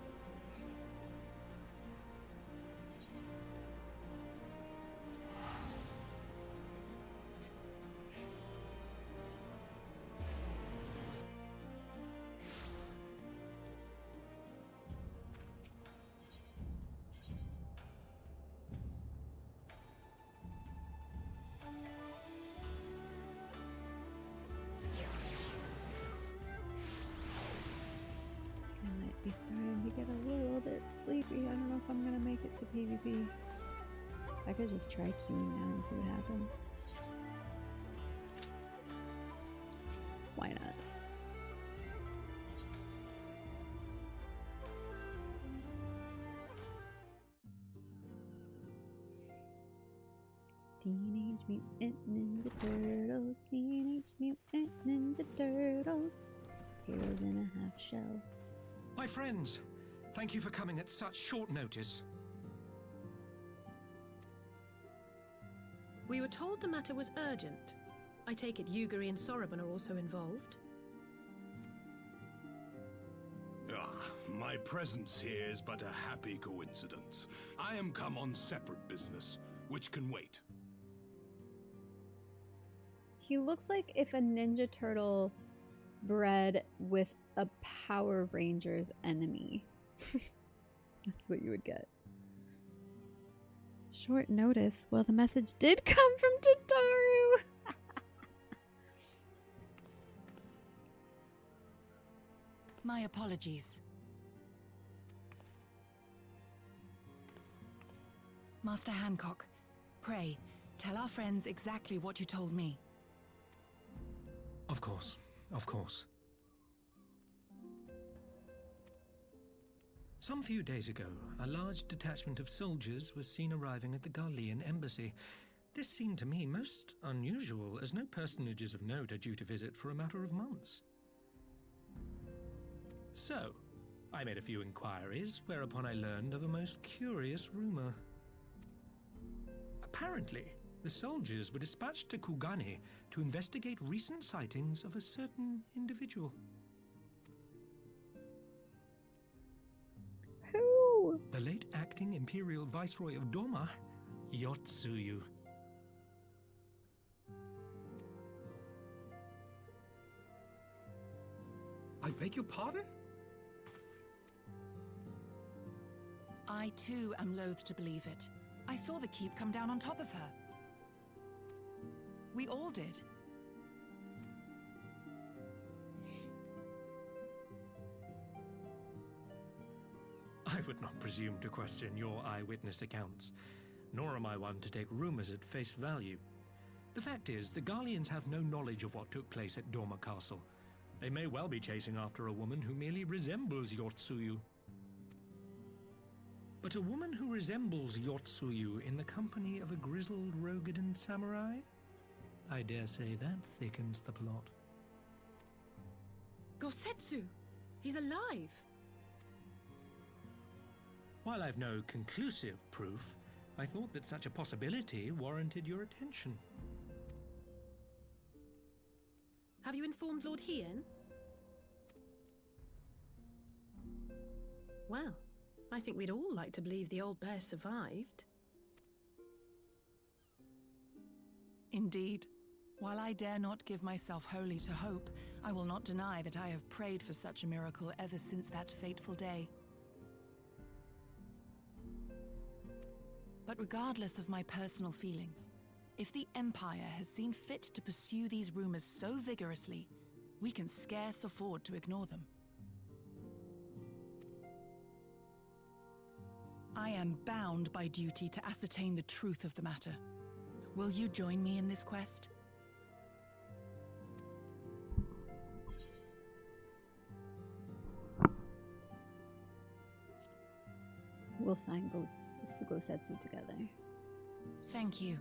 Speaker 3: He's starting to get a little bit sleepy. I don't know if I'm gonna make it to PvP. I could just try queuing now and see what happens. Why not? Teenage Mutant Ninja Turtles, Teenage Mutant Ninja Turtles. Heroes in a half shell.
Speaker 12: My friends, thank you for coming at such short notice.
Speaker 15: We were told the matter was urgent. I take it Yugiri and Soroban are also involved?
Speaker 16: My presence here is but a happy coincidence. I am come on separate business, which can wait.
Speaker 1: He looks like if a Ninja Turtle bred with a Power Rangers enemy. That's what you would get. Short notice. Well, the message did come from Tataru.
Speaker 17: My apologies. Master Hancock, pray, tell our friends exactly what you told me.
Speaker 12: Of course, of course. Some few days ago, a large detachment of soldiers was seen arriving at the Garlean embassy. This seemed to me most unusual, as no personages of note are due to visit for a matter of months. So, I made a few inquiries, whereupon I learned of a most curious rumor. Apparently, the soldiers were dispatched to Kugane to investigate recent sightings of a certain individual.
Speaker 1: Who?
Speaker 12: The late acting Imperial Viceroy of Doma, Yotsuyu. I beg your pardon?
Speaker 17: I too am loath to believe it. I saw the keep come down on top of her. We all did.
Speaker 12: I would not presume to question your eyewitness accounts, nor am I one to take rumors at face value. The fact is, the Garleans have no knowledge of what took place at Doma Castle. They may well be chasing after a woman who merely resembles Yotsuyu. But a woman who resembles Yotsuyu in the company of a grizzled Rogadan samurai? I dare say that thickens the plot.
Speaker 15: Gosetsu! He's alive!
Speaker 12: While I've no conclusive proof, I thought that such a possibility warranted your attention.
Speaker 15: Have you informed Lord Hien? Well, I think we'd all like to believe the old bear survived.
Speaker 17: Indeed. While I dare not give myself wholly to hope, I will not deny that I have prayed for such a miracle ever since that fateful day. But regardless of my personal feelings, if the Empire has seen fit to pursue these rumors so vigorously, we can scarce afford to ignore them. I am bound by duty to ascertain the truth of the matter. Will you join me in this quest?
Speaker 1: We'll find Gosetsu together.
Speaker 17: Thank you.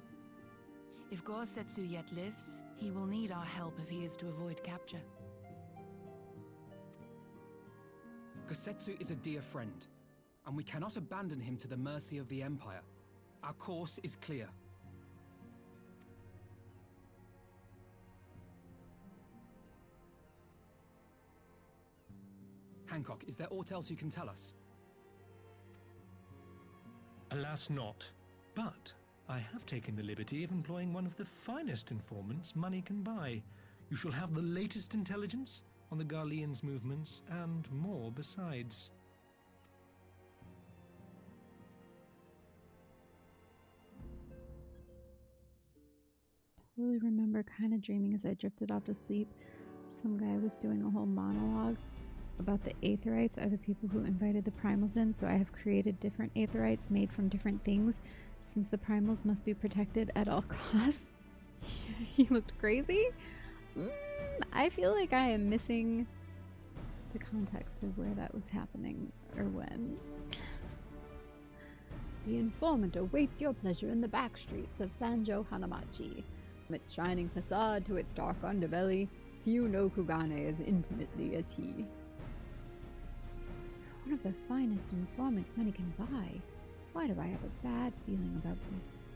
Speaker 17: If Gosetsu yet lives, he will need our help if he is to avoid capture.
Speaker 10: Gosetsu is a dear friend, and we cannot abandon him to the mercy of the Empire. Our course is clear. Hancock, is there aught else you can tell us?
Speaker 12: Alas not, but I have taken the liberty of employing one of the finest informants money can buy. You shall have the latest intelligence on the Garleans' movements and more besides.
Speaker 1: Totally remember kind of dreaming as I drifted off to sleep. Some guy was doing a whole monologue about the Aetherites are the people who invited the primals in, so I have created different Aetherites made from different things since the primals must be protected at all costs. He looked crazy. I feel like I am missing the context of where that was happening or when. The informant awaits your pleasure in the back streets of Sanjo Hanamachi. From its shining facade to its dark underbelly, few know Kugane as intimately as he.
Speaker 3: One of the finest informants money can buy. Why do I have a bad feeling about this?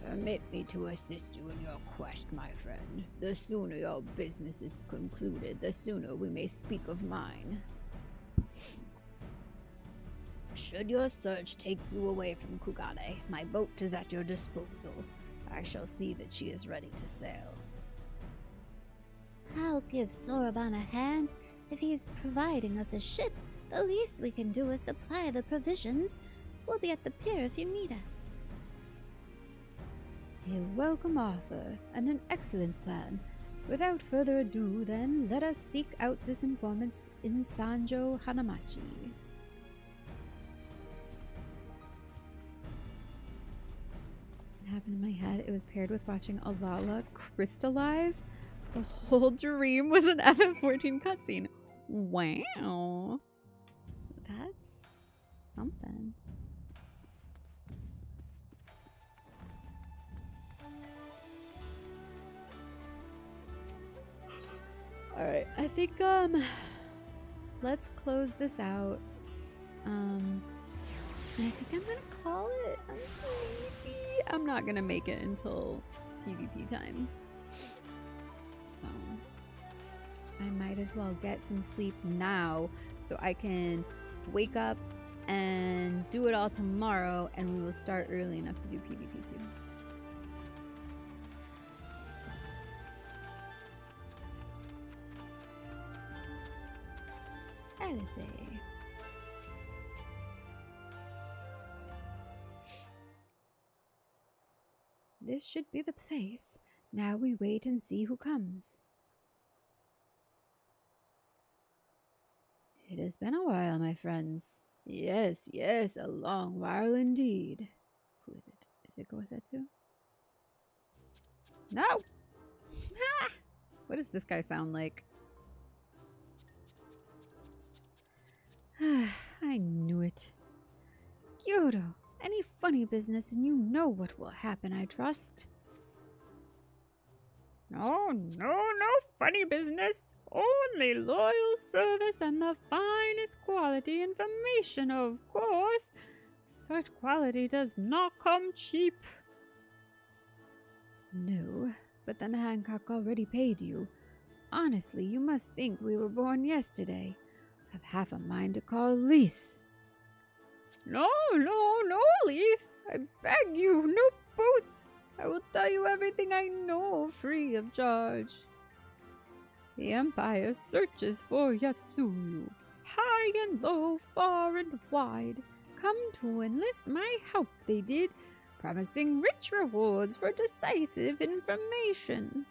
Speaker 5: Permit me to assist you in your quest, my friend. The sooner your business is concluded, the sooner we may speak of mine. Should your search take you away from Kugane, my boat is at your disposal. I shall see that she is ready to sail.
Speaker 3: I'll give Soroban a hand. If he's providing us a ship, the least we can do is supply the provisions. We'll be at the pier if you need us.
Speaker 5: A welcome offer, and an excellent plan. Without further ado, then, let us seek out this informant in Sanjo Hanamachi.
Speaker 1: What happened in my head? It was paired with watching Alala crystallize. The whole dream was an FF14 cutscene. Wow. That's something. Alright, I think, let's close this out. I think I'm gonna call it. I'm sleepy. I'm not gonna make it until PvP time. So, I might as well get some sleep now so I can wake up and do it all tomorrow, and we will start early enough to do PvP too.
Speaker 3: Alice.
Speaker 5: This should be the place. Now we wait and see who comes. It has been a while, my friends. Yes, yes, a long while indeed. Who is it? Is it Gosetsu? No! Ah!
Speaker 1: What does this guy sound like?
Speaker 5: I knew it. Kyoto, any funny business and you know what will happen, I trust.
Speaker 4: No funny business. Only loyal service and the finest quality information, of course. Such quality does not come cheap.
Speaker 5: No, but then Hancock already paid you. Honestly, you must think we were born yesterday. I've half a mind to call Lise.
Speaker 4: No, Lise. I beg you, no boots. I will tell you everything I know free of charge. The Empire searches for Yatsuyu. High and low, far and wide. Come to enlist my help, they did, promising rich rewards for decisive information.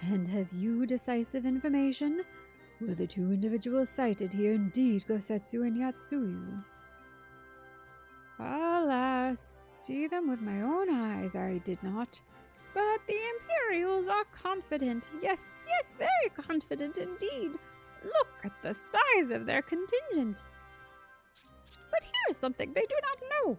Speaker 5: And have you decisive information? Were the two individuals cited here indeed Gosetsu and Yatsuyu?
Speaker 4: Alas, see them with my own eyes I did not. But the Imperials are confident. Yes, very confident indeed. Look at the size of their contingent. But here is something they do not know.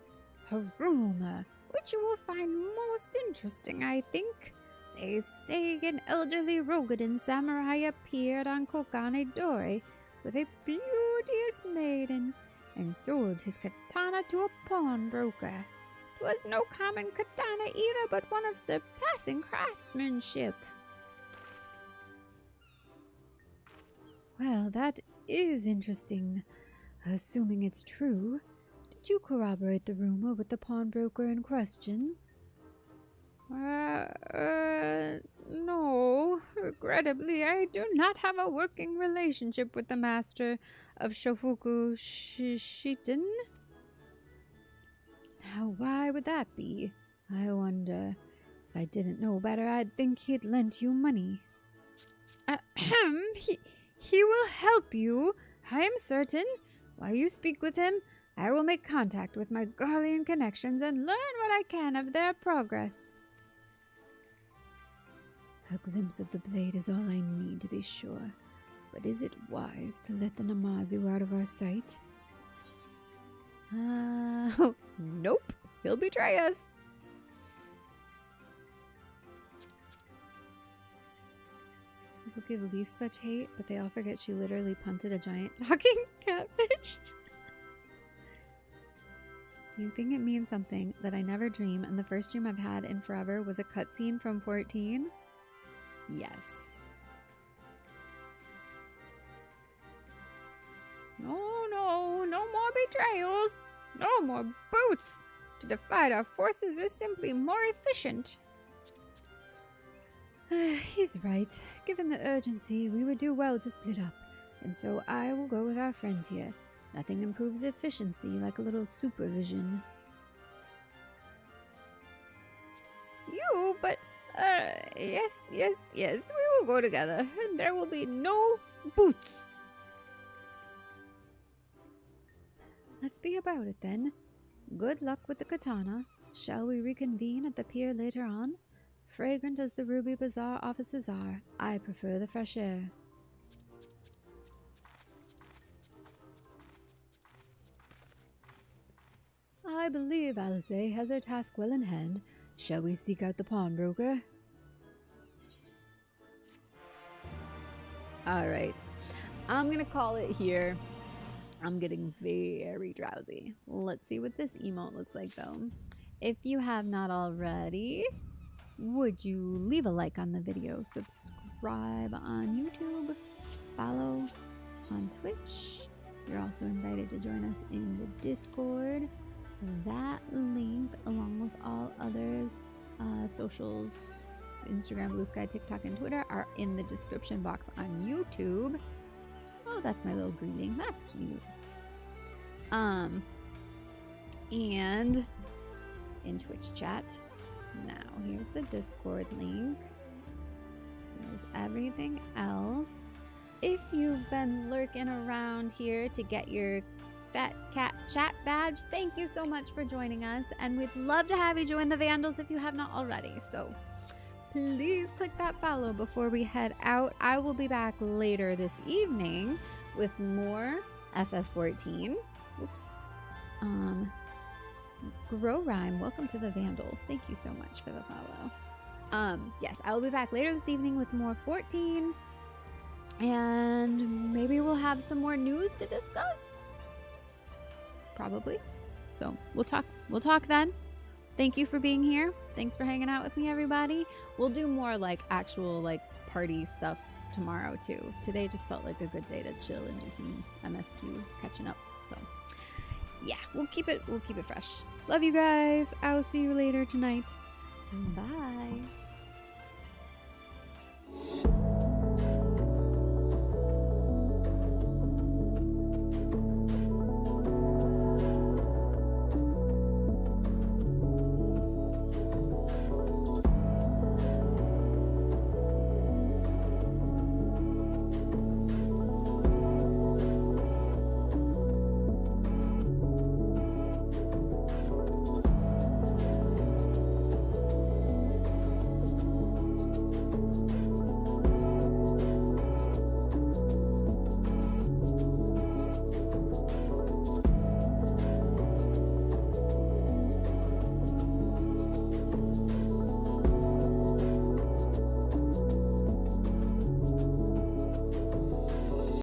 Speaker 4: A rumor, which you will find most interesting, I think. They say an elderly Rogadin samurai appeared on Kokane Dore with a beauteous maiden and sold his katana to a pawnbroker. 'Twas no common katana either, but one of surpassing craftsmanship.
Speaker 5: Well, that is interesting. Assuming it's true, did you corroborate the rumor with the pawnbroker in question?
Speaker 4: No. Regrettably, I do not have a working relationship with the master of Shofuku Shiten.
Speaker 5: Now, why would that be? I wonder. If I didn't know better, I'd think he'd lent you money.
Speaker 4: He will help you, I am certain. While you speak with him, I will make contact with my Garlean connections and learn what I can of their progress.
Speaker 5: A glimpse of the blade is all I need to be sure. But is it wise to let the Namazu out of our sight?
Speaker 1: Nope. He'll betray us. People give Lise such hate, but they all forget she literally punted a giant talking catfish. Do you think it means something that I never dream and the first dream I've had in forever was a cutscene from 14? Yes.
Speaker 5: No, no more betrayals. No more boots. To divide our forces is simply more efficient.
Speaker 4: He's right. Given the urgency, we would do well to split up. And so I will go with our friends here. Nothing improves efficiency like a little supervision.
Speaker 5: You, but, yes, we will go together. And there will be no boots.
Speaker 4: Let's be about it then. Good luck with the katana. Shall we reconvene at the pier later on? Fragrant as the Ruby Bazaar offices are, I prefer the fresh air. I believe Alice has her task well in hand. Shall we seek out the pawnbroker?
Speaker 1: Alright. I'm gonna call it here. I'm getting very drowsy. Let's see what this emote looks like though. If you have not already, would you leave a like on the video, subscribe on YouTube, follow on Twitch. You're also invited to join us in the Discord. That link, along with all others, socials, Instagram, Blue Sky, TikTok, and Twitter, are in the description box on YouTube. Oh, that's my little greeting. That's cute. And in Twitch chat. Now, here's the Discord link. Here's everything else. If you've been lurking around here to get your Fat Cat Chat badge, thank you so much for joining us. And we'd love to have you join the Vandals if you have not already. So please click that follow before we head out. I will be back later this evening with more FF14. Oops. Grow Rhyme, welcome to the Vandals. Thank you so much for the follow. Yes, I will be back later this evening with more 14. And maybe we'll have some more news to discuss. Probably. So we'll talk then. Thank you for being here. Thanks for hanging out with me, everybody. We'll do more like actual like party stuff tomorrow too. Today just felt like a good day to chill and do some MSQ catching up. So yeah, we'll keep it fresh. Love you guys. I will see you later tonight. Bye.